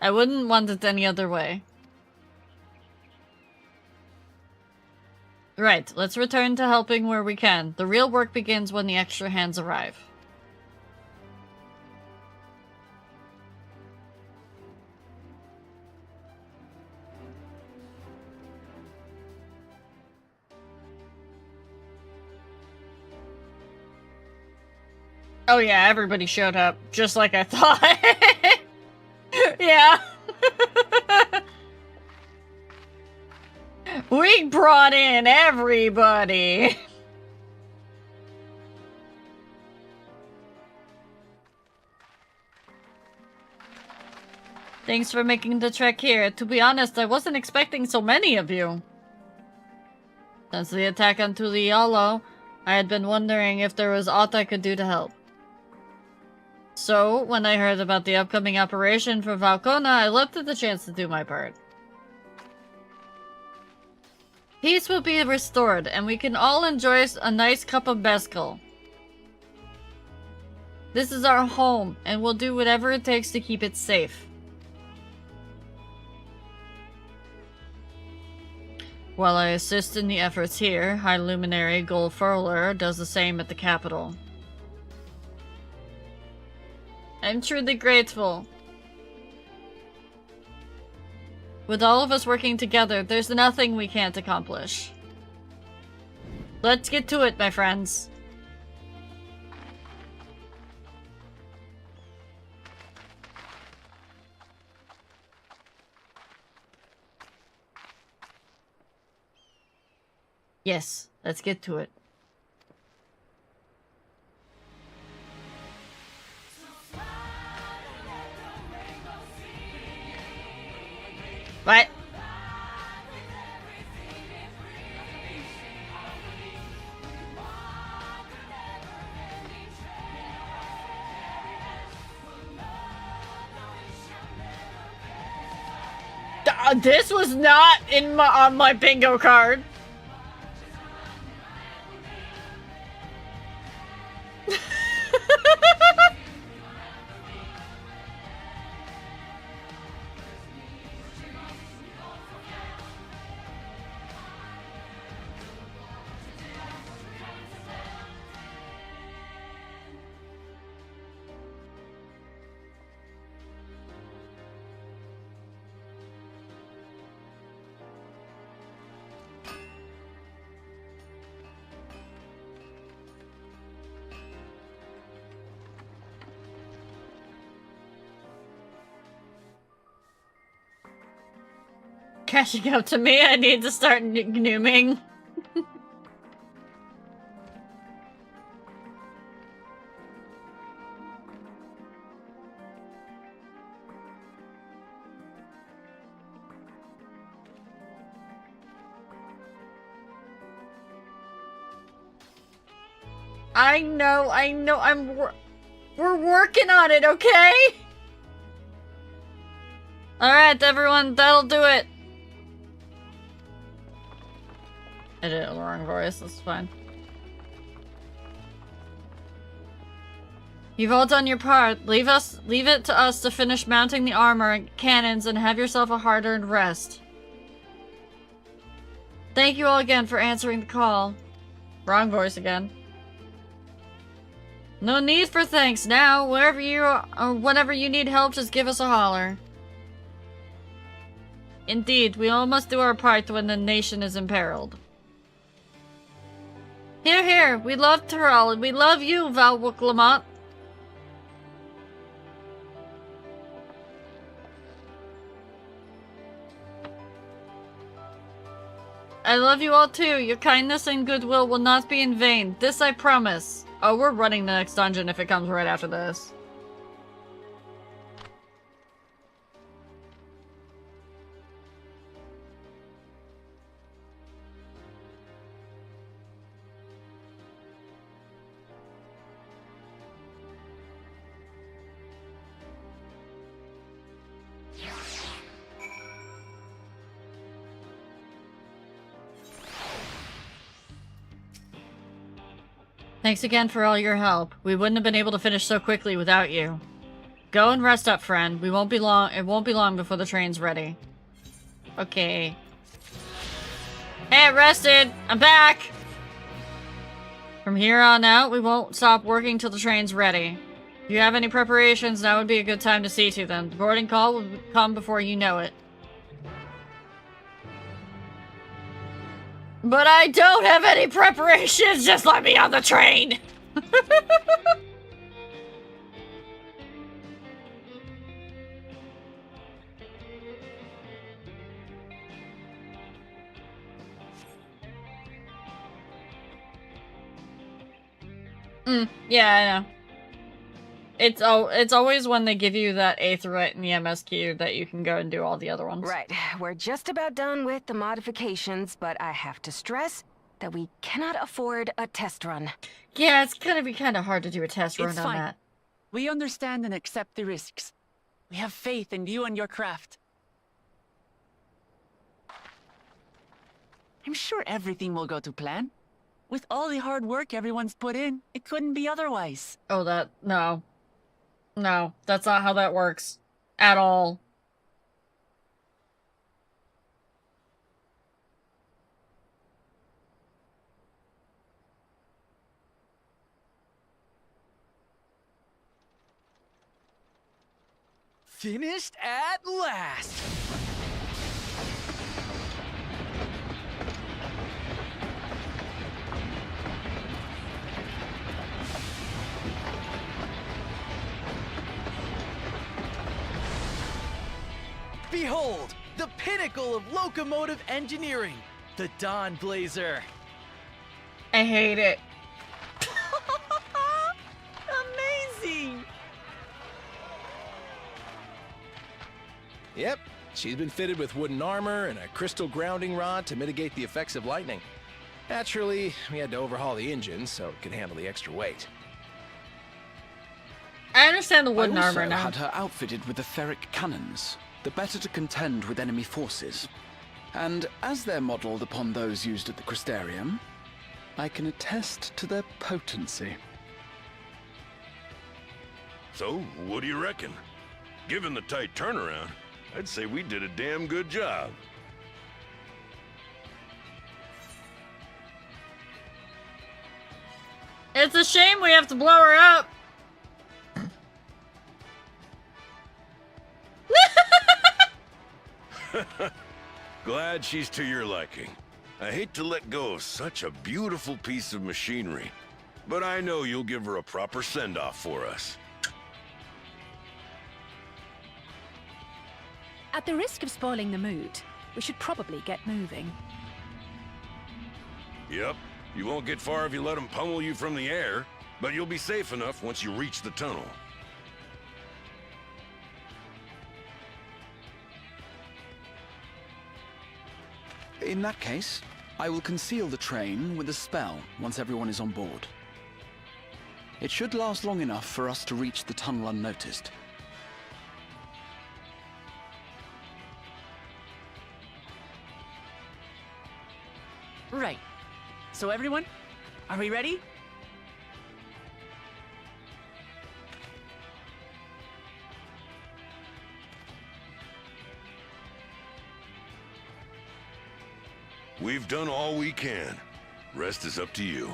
I wouldn't want it any other way. Right, let's return to helping where we can. The real work begins when the extra hands arrive. Oh yeah, everybody showed up, just like I thought. Yeah. We brought in everybody. Thanks for making the trek here. To be honest, I wasn't expecting so many of you. Since the attack on Tuliolo, I had been wondering if there was aught I could do to help. So, when I heard about the upcoming operation for Valcona, I leapt at the chance to do my part. Peace will be restored, and we can all enjoy a nice cup of mezcal. This is our home, and we'll do whatever it takes to keep it safe. While I assist in the efforts here, High Luminary Golfurler does the same at the capital. I'm truly grateful. With all of us working together, there's nothing we can't accomplish. Let's get to it, my friends. Yes, let's get to it. What? This was not on my bingo card. Catching up to me, I need to start nooming. I know, we're working on it, okay? Alright, everyone, that'll do it. I did it in the wrong voice, that's fine. You've all done your part. Leave it to us to finish mounting the armor and cannons and have yourself a hard-earned rest. Thank you all again for answering the call. Wrong voice again. No need for thanks now. Wherever you are, or whenever you need help, just give us a holler. Indeed, we all must do our part when the nation is imperiled. Hear, hear. We love Tyrell, and we love you, Valwook Lamont. I love you all too. Your kindness and goodwill will not be in vain. This I promise. Oh, we're running the next dungeon if it comes right after this. Thanks again for all your help. We wouldn't have been able to finish so quickly without you. Go and rest up, friend. We won't be long. It won't be long before the train's ready. Okay. Hey, I rested. I'm back. From here on out, we won't stop working till the train's ready. If you have any preparations, now would be a good time to see to them. The boarding call will come before you know it. But I don't have any preparations, just let me on the train! Yeah, I know. It's always when they give you that 8th right in the MSQ that you can go and do all the other ones. Right. We're just about done with the modifications, but I have to stress that we cannot afford a test run. Yeah, it's gonna be kind of hard to do a test run on that. We understand and accept the risks. We have faith in you and your craft. I'm sure everything will go to plan. With all the hard work everyone's put in, it couldn't be otherwise. Oh, no. No, that's not how that works. At all. Finished at last! Behold, the pinnacle of locomotive engineering, the Dawn Blazer. I hate it. Amazing! Yep, she's been fitted with wooden armor and a crystal grounding rod to mitigate the effects of lightning. Naturally, we had to overhaul the engine so it could handle the extra weight. I understand the wooden I also armor now. had her outfitted with the ferric cannons, the better to contend with enemy forces. And as they're modelled upon those used at the Crystarium, I can attest to their potency. So, what do you reckon? Given the tight turnaround, I'd say we did a damn good job. It's a shame we have to blow her up. Glad she's to your liking. I hate to let go of such a beautiful piece of machinery, but I know you'll give her a proper send-off for us. At the risk of spoiling the mood, we should probably get moving. Yep, you won't get far if you let them pummel you from the air, but you'll be safe enough once you reach the tunnel. In that case, I will conceal the train with a spell once everyone is on board. It should last long enough for us to reach the tunnel unnoticed. Right. So everyone, are we ready? We've done all we can. Rest is up to you.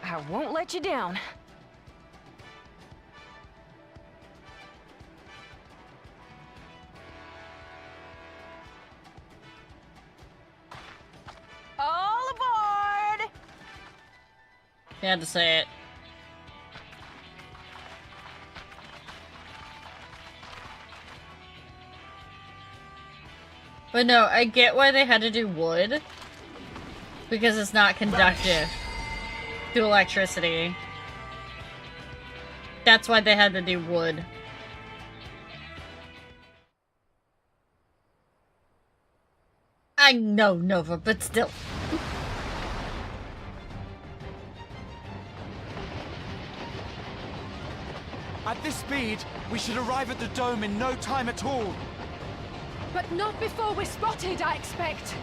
I won't let you down. All aboard! You had to say it. But no, I get why they had to do wood. Because it's not conductive to electricity. That's why they had to do wood. I know, Nova, but still. At this speed, we should arrive at the dome in no time at all. But not before we're spotted, I expect.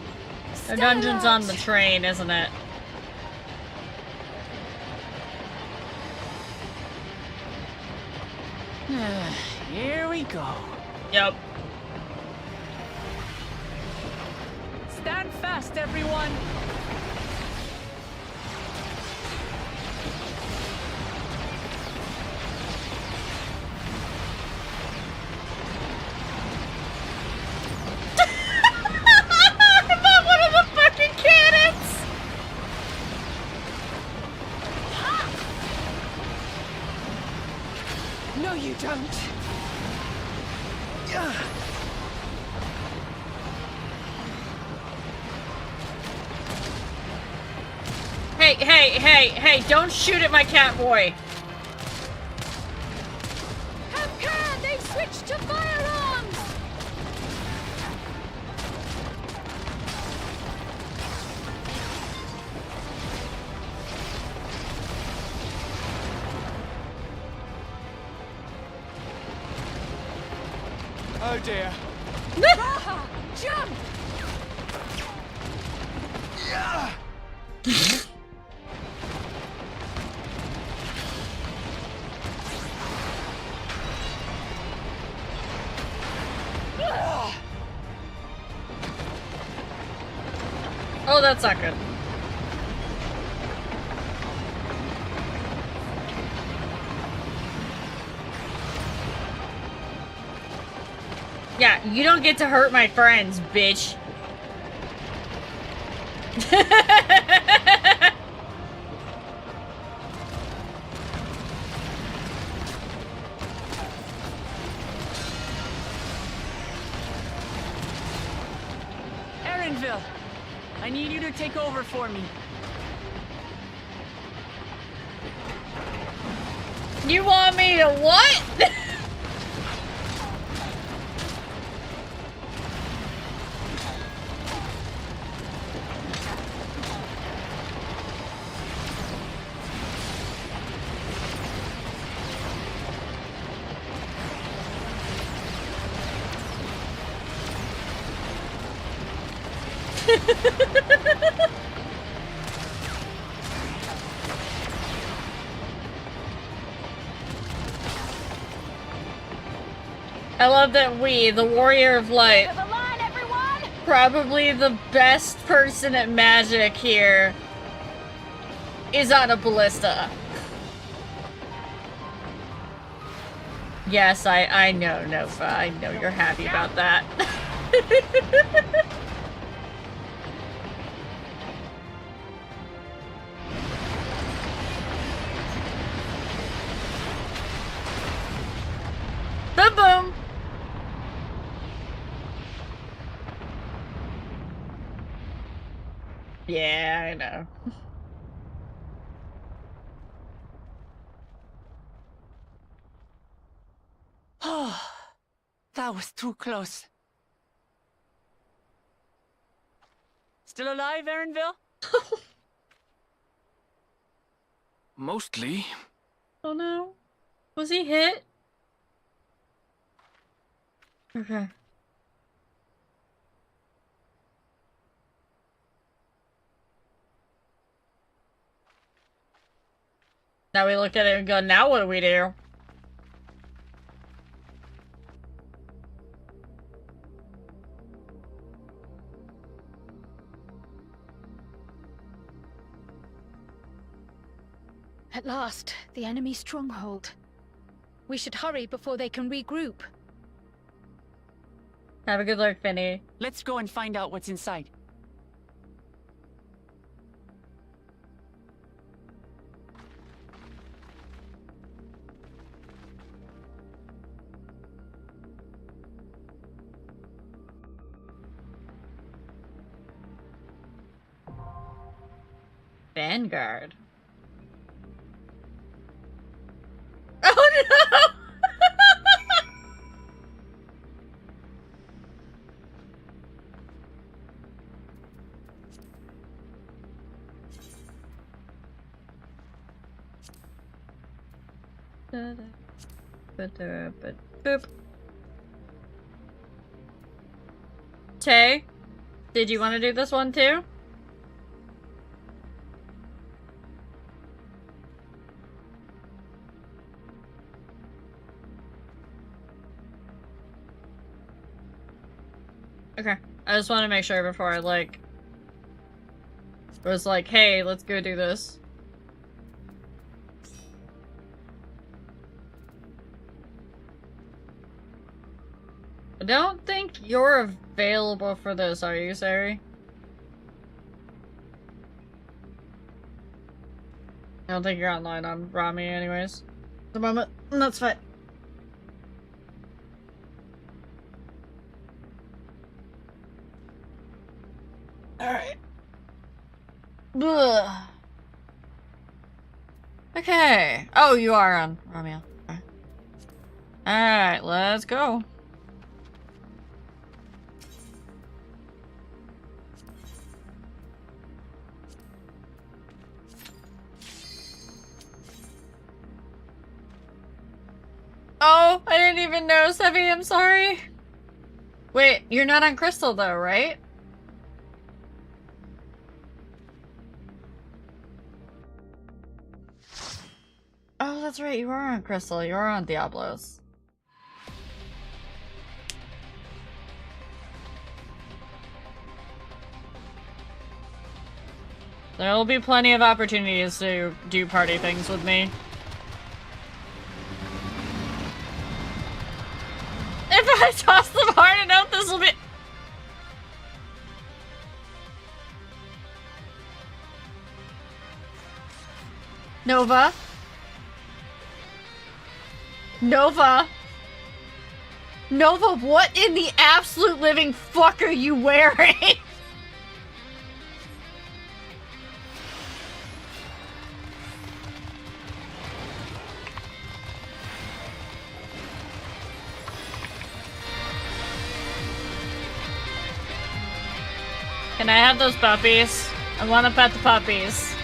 The dungeon's on the train, isn't it? Here we go. Yep. Stand fast, everyone. About one of the fucking cannons! No, you don't. Hey, don't shoot at my cat boy. Have care! They've switched to firearms! Oh dear. Raha! Jump! Oh, that's not good. Yeah, you don't get to hurt my friends, bitch. Erenville, I need you to take over for me. You want me to what? I love that we, the Warrior of Light, probably the best person at magic here, is on a ballista. Yes, I know, Nova. I know you're happy about that. Boom boom! Yeah, I know. Oh, that was too close. Still alive, Erenville? Mostly. Oh no. Was he hit? Okay. Now we look at it and go, now what do we do? At last, the enemy stronghold. We should hurry before they can regroup. Have a good look, Finny. Let's go and find out what's inside. Vanguard. Oh no! Boop. Tay, did you want to do this one too? Okay, I just want to make sure before I was like, hey, let's go do this. I don't think you're available for this, are you, Sari? I don't think you're online on Rami anyways. At the moment, that's fine. Alright. Okay. Oh, you are on Romeo. Alright, let's go. Oh, I didn't even know, Sevi, I'm sorry. Wait, you're not on Crystal though, right? Oh, that's right, you are on Crystal, you are on Diablos. There will be plenty of opportunities to do party things with me. If I toss them hard enough, this will be- Nova? Nova? Nova, what in the absolute living fuck are you wearing? Can I have those puppies? I want to pet the puppies.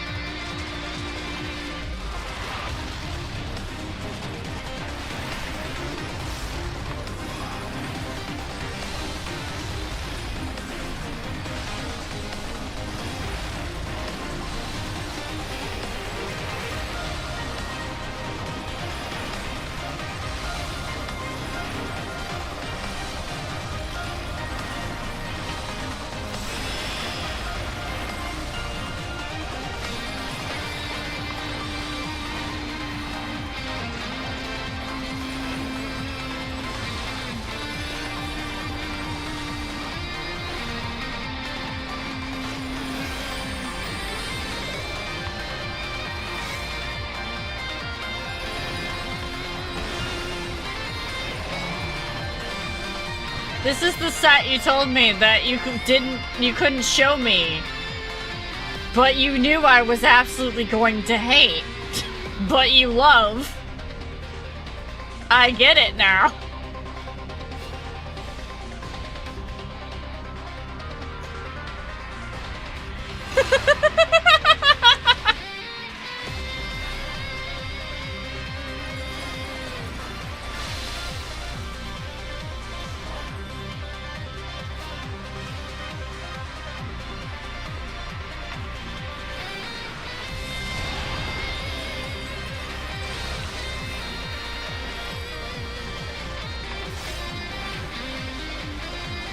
This is the set you told me that you couldn't show me. But you knew I was absolutely going to hate. But you love. I get it now.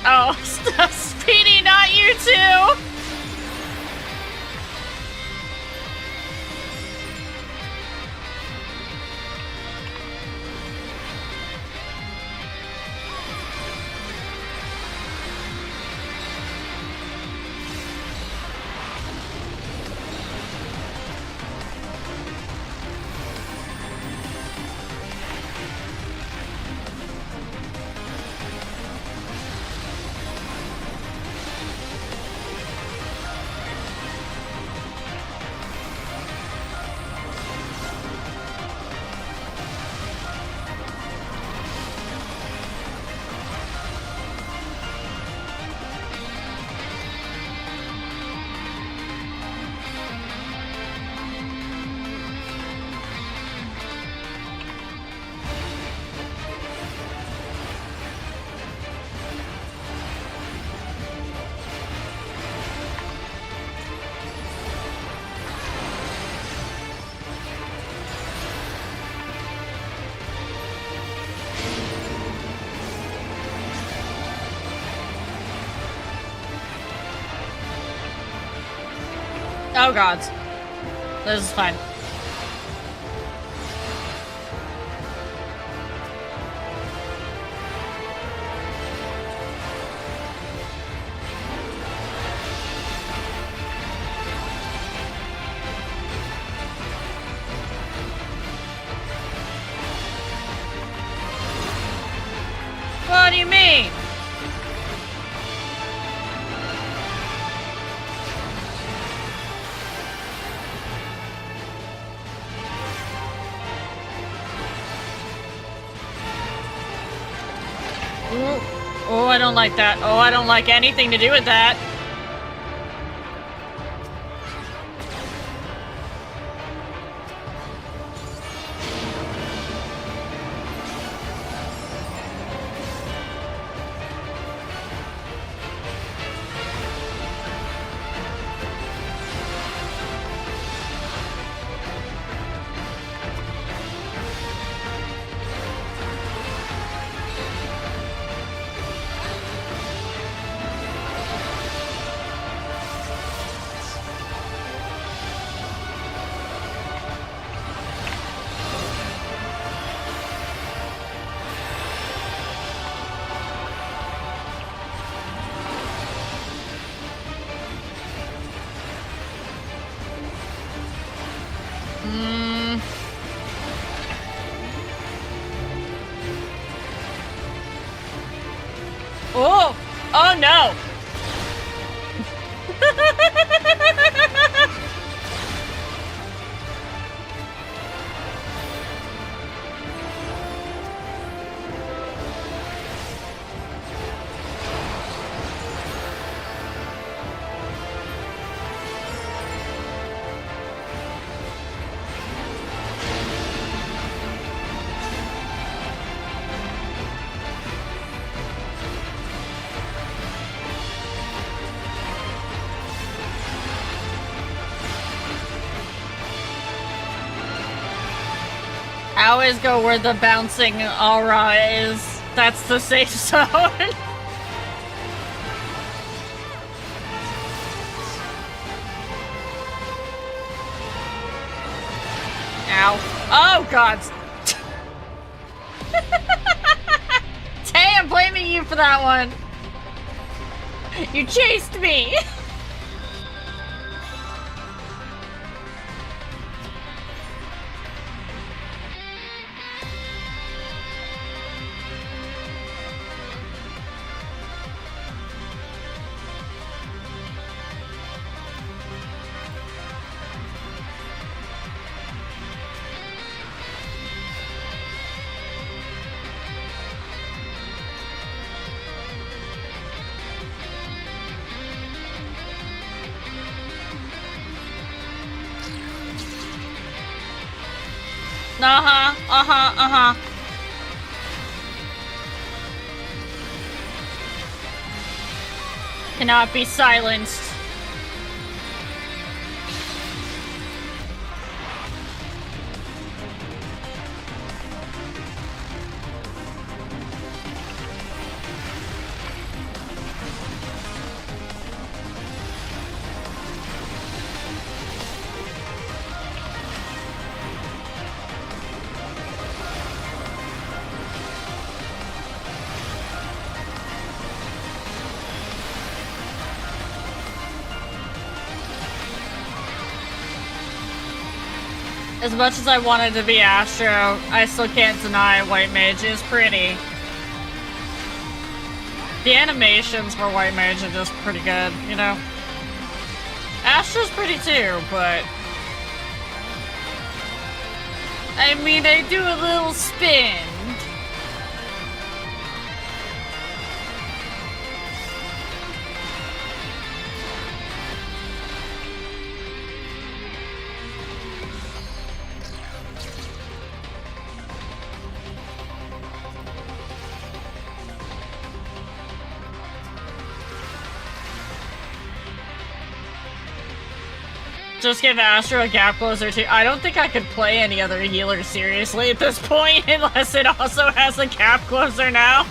Oh, Speedy, not you too! Oh god. This is fine. What do you mean? Ooh. Oh, I don't like that. Oh, I don't like anything to do with that. Oh! Oh no! I always go where the bouncing aura is. That's the safe zone. Ow. Oh, God. Tay, I'm blaming you for that one. You chased me. Cannot be silenced. As much as I wanted to be Astro, I still can't deny White Mage is pretty. The animations for White Mage are just pretty good, you know? Astro's pretty too, but... I mean, they do a little spin. Just give Astro a gap closer too. I don't think I could play any other healer seriously at this point unless it also has a gap closer now.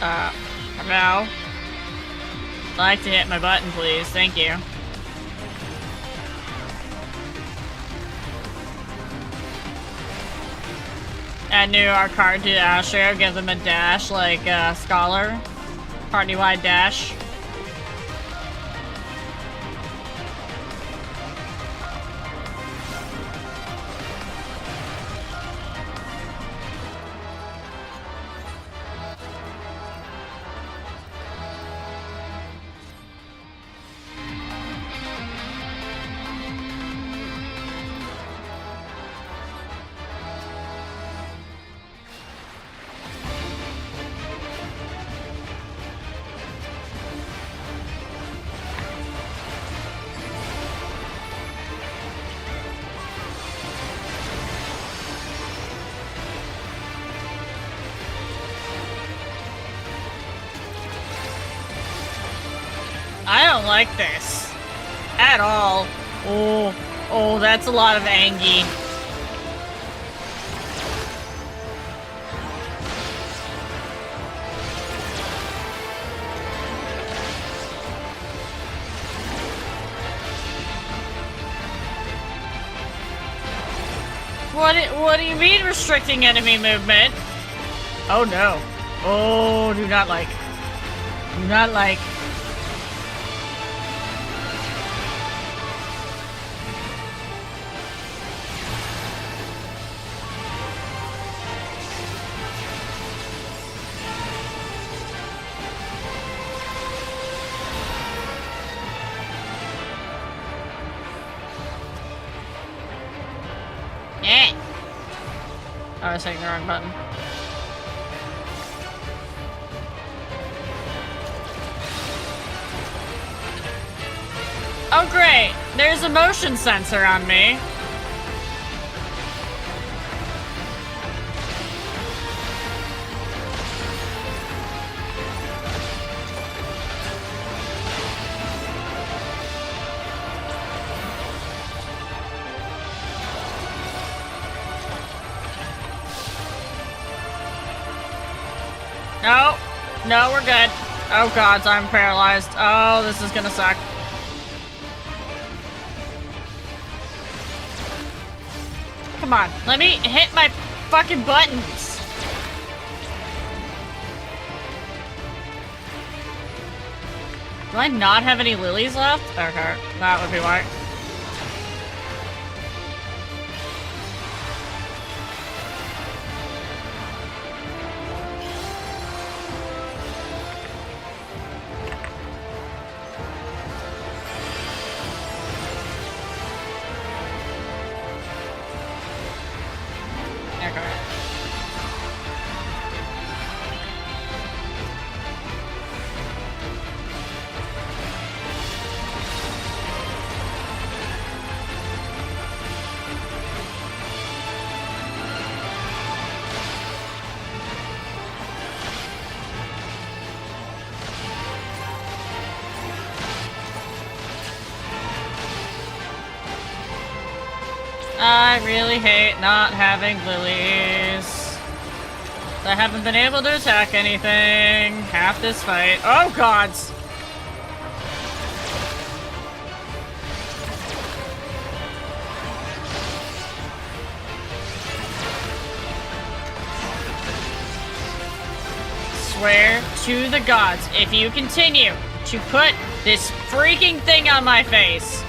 No. I'd like to hit my button, please. Thank you. Add new our card to Astro, give them a dash like Scholar. Party-wide dash. I don't like this. At all. Oh, that's a lot of Angie. What do you mean restricting enemy movement? Oh no. Oh, do not like. Do not like. I was hitting the wrong button. Oh great! There's a motion sensor on me. No, no, we're good. Oh god, I'm paralyzed. Oh, this is gonna suck. Come on, let me hit my fucking buttons. Do I not have any lilies left? Okay, that would be why. I really hate not having lilies. I haven't been able to attack anything half this fight. Oh gods! Swear to the gods, if you continue to put this freaking thing on my face,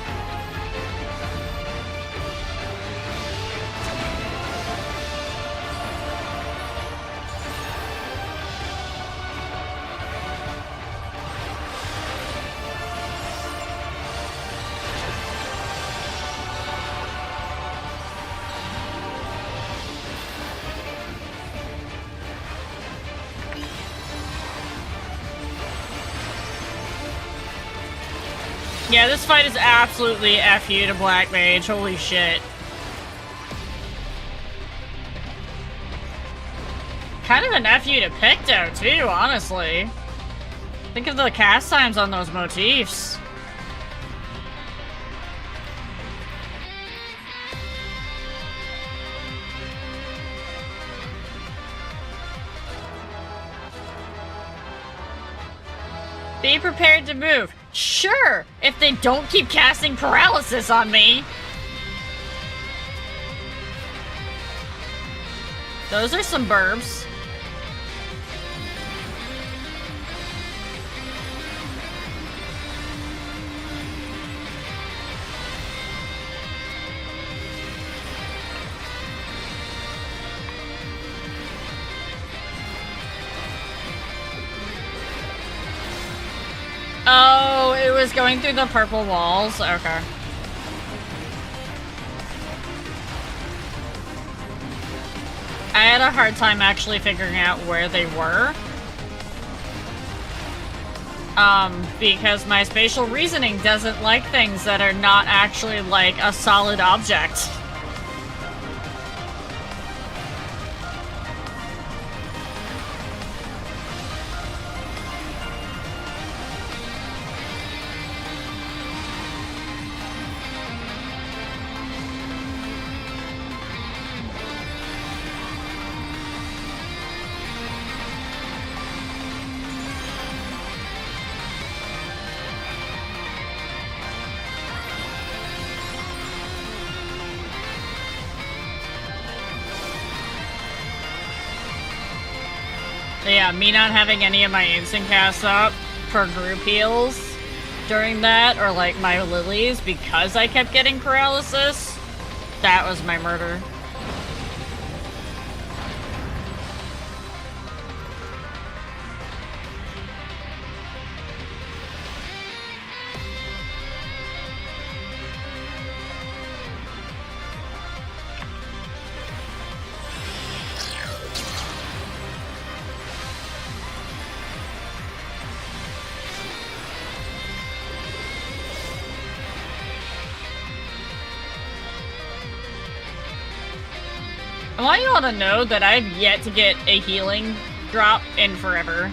yeah, this fight is absolutely F you to Black Mage. Holy shit. Kind of an F you to Picto, too, honestly. Think of the cast times on those motifs. Be prepared to move. Sure, if they don't keep casting paralysis on me. Those are some burbs. Oh, it was going through the purple walls? Okay. I had a hard time actually figuring out where they were. Because my spatial reasoning doesn't like things that are not actually like a solid object. Yeah, me not having any of my instant casts up for group heals during that, or like my lilies, because I kept getting paralysis, that was my murder. I want you all to know that I've yet to get a healing drop in forever.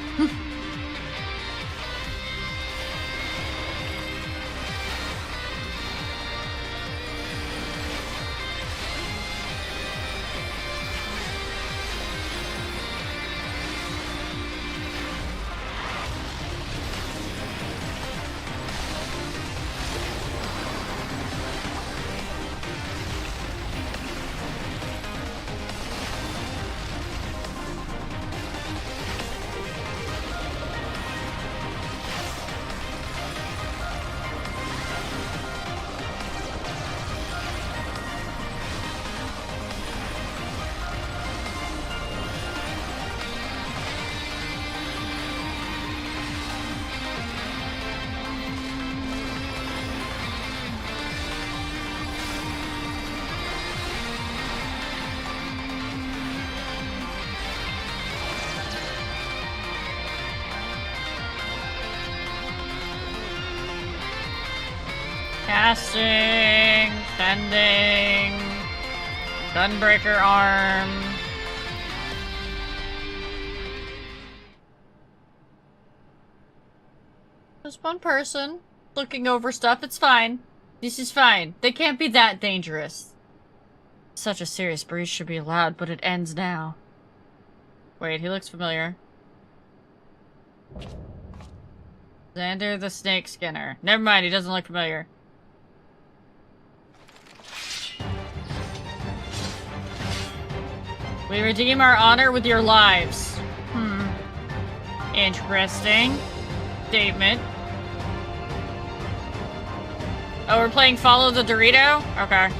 Casting, fending, gunbreaker arm. Just one person looking over stuff. It's fine. This is fine. They can't be that dangerous. Such a serious breach should be allowed, but it ends now. Wait, he looks familiar. Xander the Snake Skinner. Never mind, he doesn't look familiar. We redeem our honor with your lives. Interesting statement. Oh, we're playing Follow the Dorito? Okay.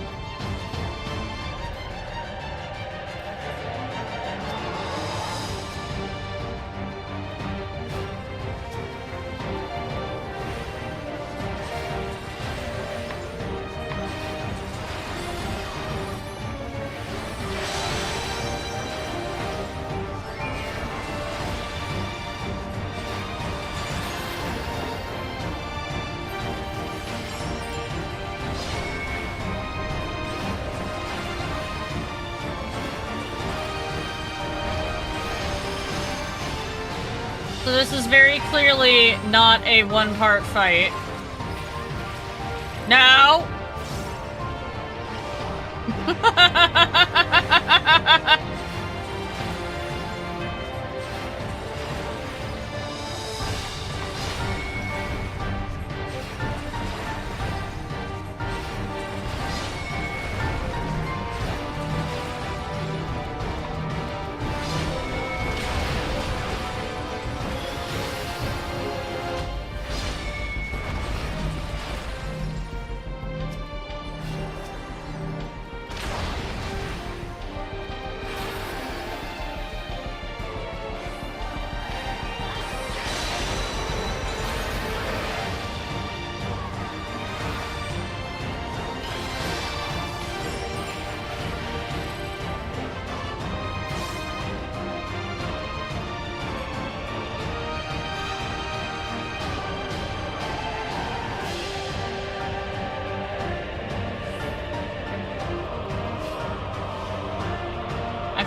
So this is very clearly not a one-part fight. No!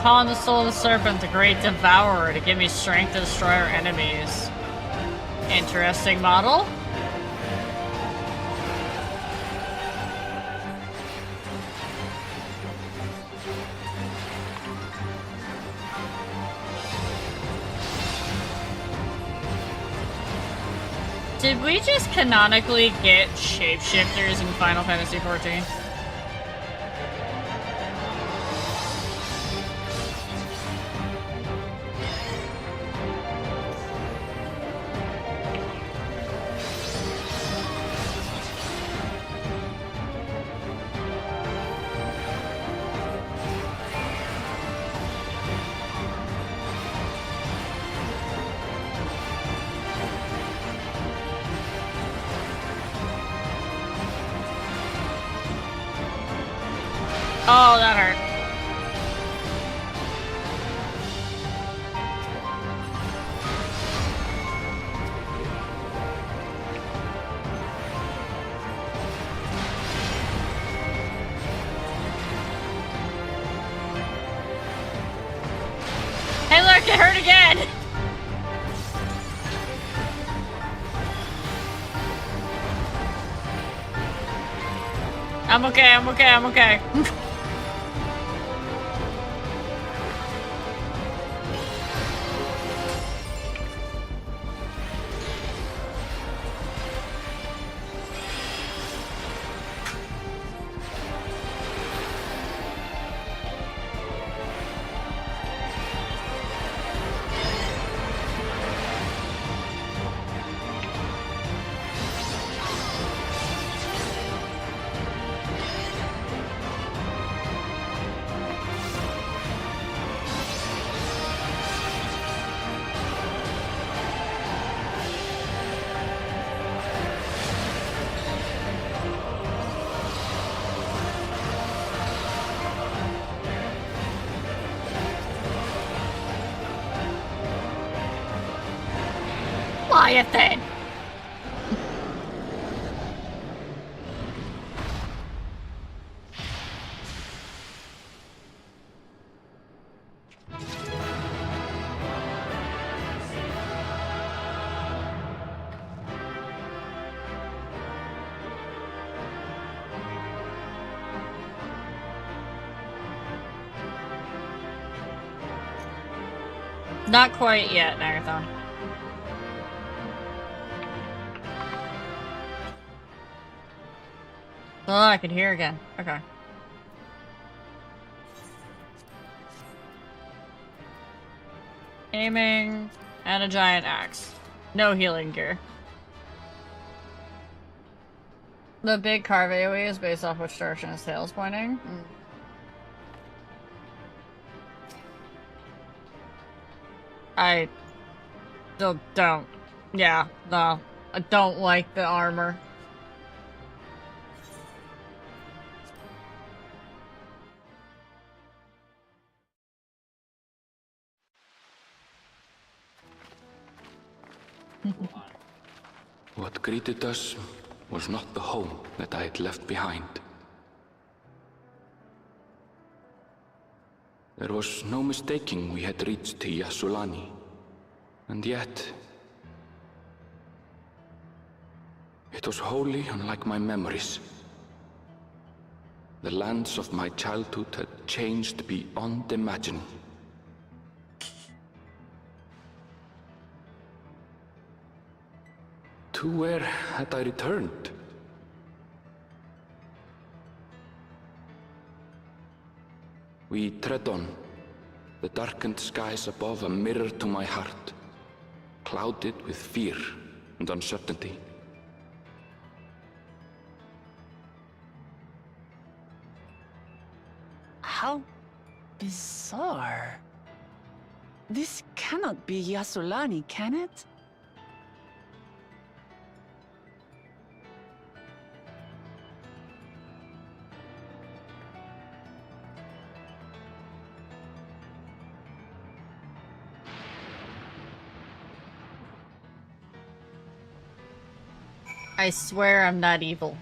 calling the soul of the serpent, the great devourer, to give me strength to destroy our enemies. Interesting model. Did we just canonically get shapeshifters in Final Fantasy XIV? Oh, that hurt. Hey look, it hurt again! I'm okay, I'm okay, I'm okay. Leviathan! Not quite yet, Marathon. Oh, I can hear again. Okay. Aiming and a giant axe. No healing gear. The big carve AoE is based off which direction his tail's pointing. I don't. Yeah, no. I don't like the armor. What greeted us was not the home that I had left behind. There was no mistaking we had reached Yassulani, and yet it was wholly unlike my memories. The lands of my childhood had changed beyond imagining. To where had I returned? We tread on, the darkened skies above a mirror to my heart, clouded with fear and uncertainty. How bizarre. This cannot be Yassulani, can it? I swear I'm not evil.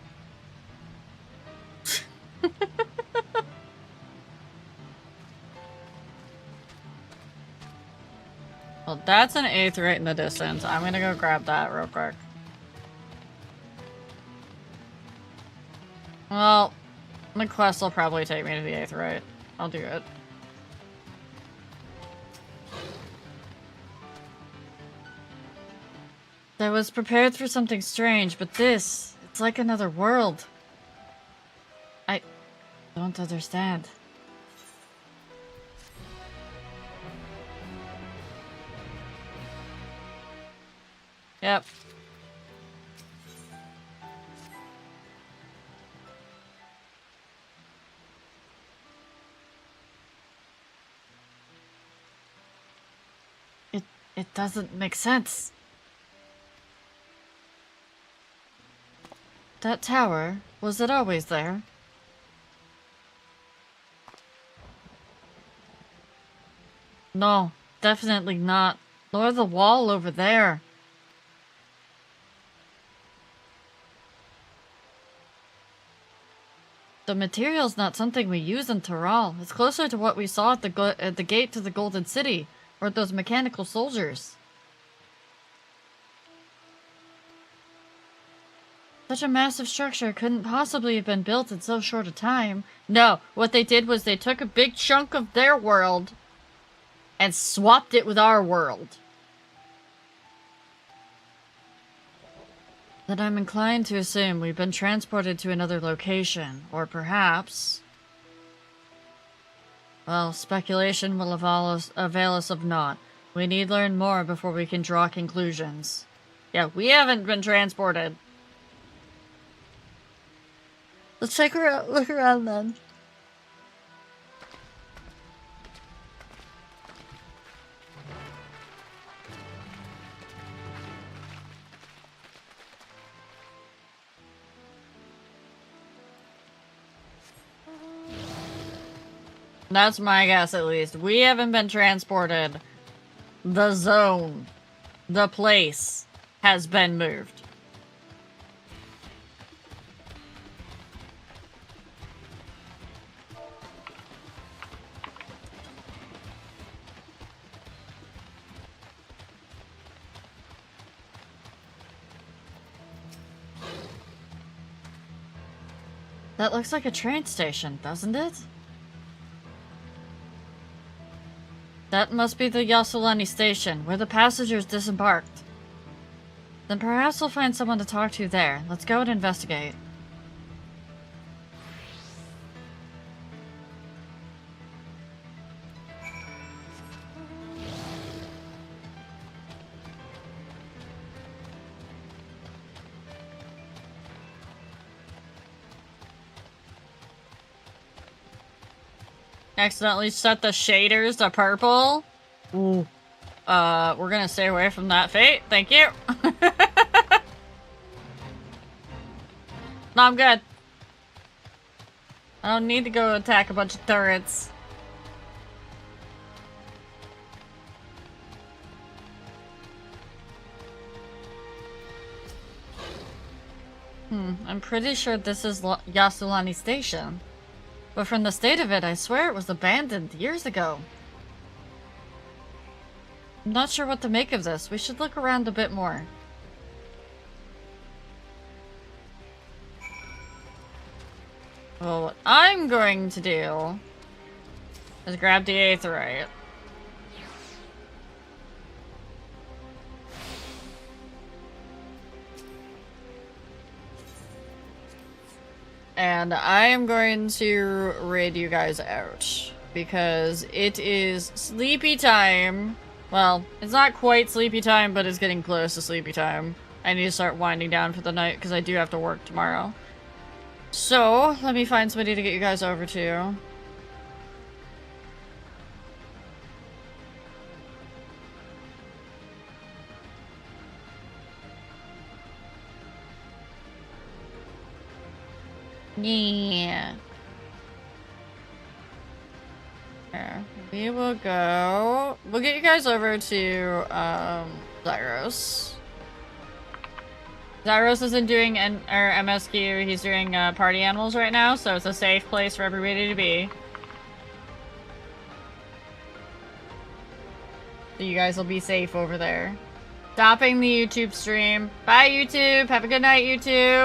Well, that's an aetheryte in the distance. I'm gonna go grab that real quick. Well, the quest will probably take me to the aetheryte. I'll do it. I was prepared for something strange, but this, it's like another world. I don't understand. Yep. It doesn't make sense. That tower, was it always there? No, definitely not. Nor the wall over there. The material's not something we use in Taral. It's closer to what we saw at the gate to the Golden City, or those mechanical soldiers. Such a massive structure couldn't possibly have been built in so short a time. No, what they did was they took a big chunk of their world and swapped it with our world. Then I'm inclined to assume we've been transported to another location, or perhaps... Well, speculation will avail us of naught. We need learn more before we can draw conclusions. Yeah, we haven't been transported. Let's take a look around then. That's my guess, at least. We haven't been transported. The zone, the place, has been moved. That looks like a train station, doesn't it? That must be the Yassulani station, where the passengers disembarked. Then perhaps we'll find someone to talk to there. Let's go and investigate. Accidentally set the shaders to purple. Ooh. We're gonna stay away from that fate. Thank you. No, I'm good. I don't need to go attack a bunch of turrets. I'm pretty sure this is Yassulani Station. But from the state of it, I swear it was abandoned years ago. I'm not sure what to make of this. We should look around a bit more. Well, what I'm going to do is grab the aetheryte. And I am going to raid you guys out because it is sleepy time. Well, it's not quite sleepy time, but it's getting close to sleepy time. I need to start winding down for the night because I do have to work tomorrow. So, let me find somebody to get you guys over to. Yeah. There. We will go. We'll get you guys over to Zyros. Zyros isn't doing MSQ. He's doing party animals right now, so it's a safe place for everybody to be. So you guys will be safe over there. Stopping the YouTube stream. Bye, YouTube. Have a good night, YouTube.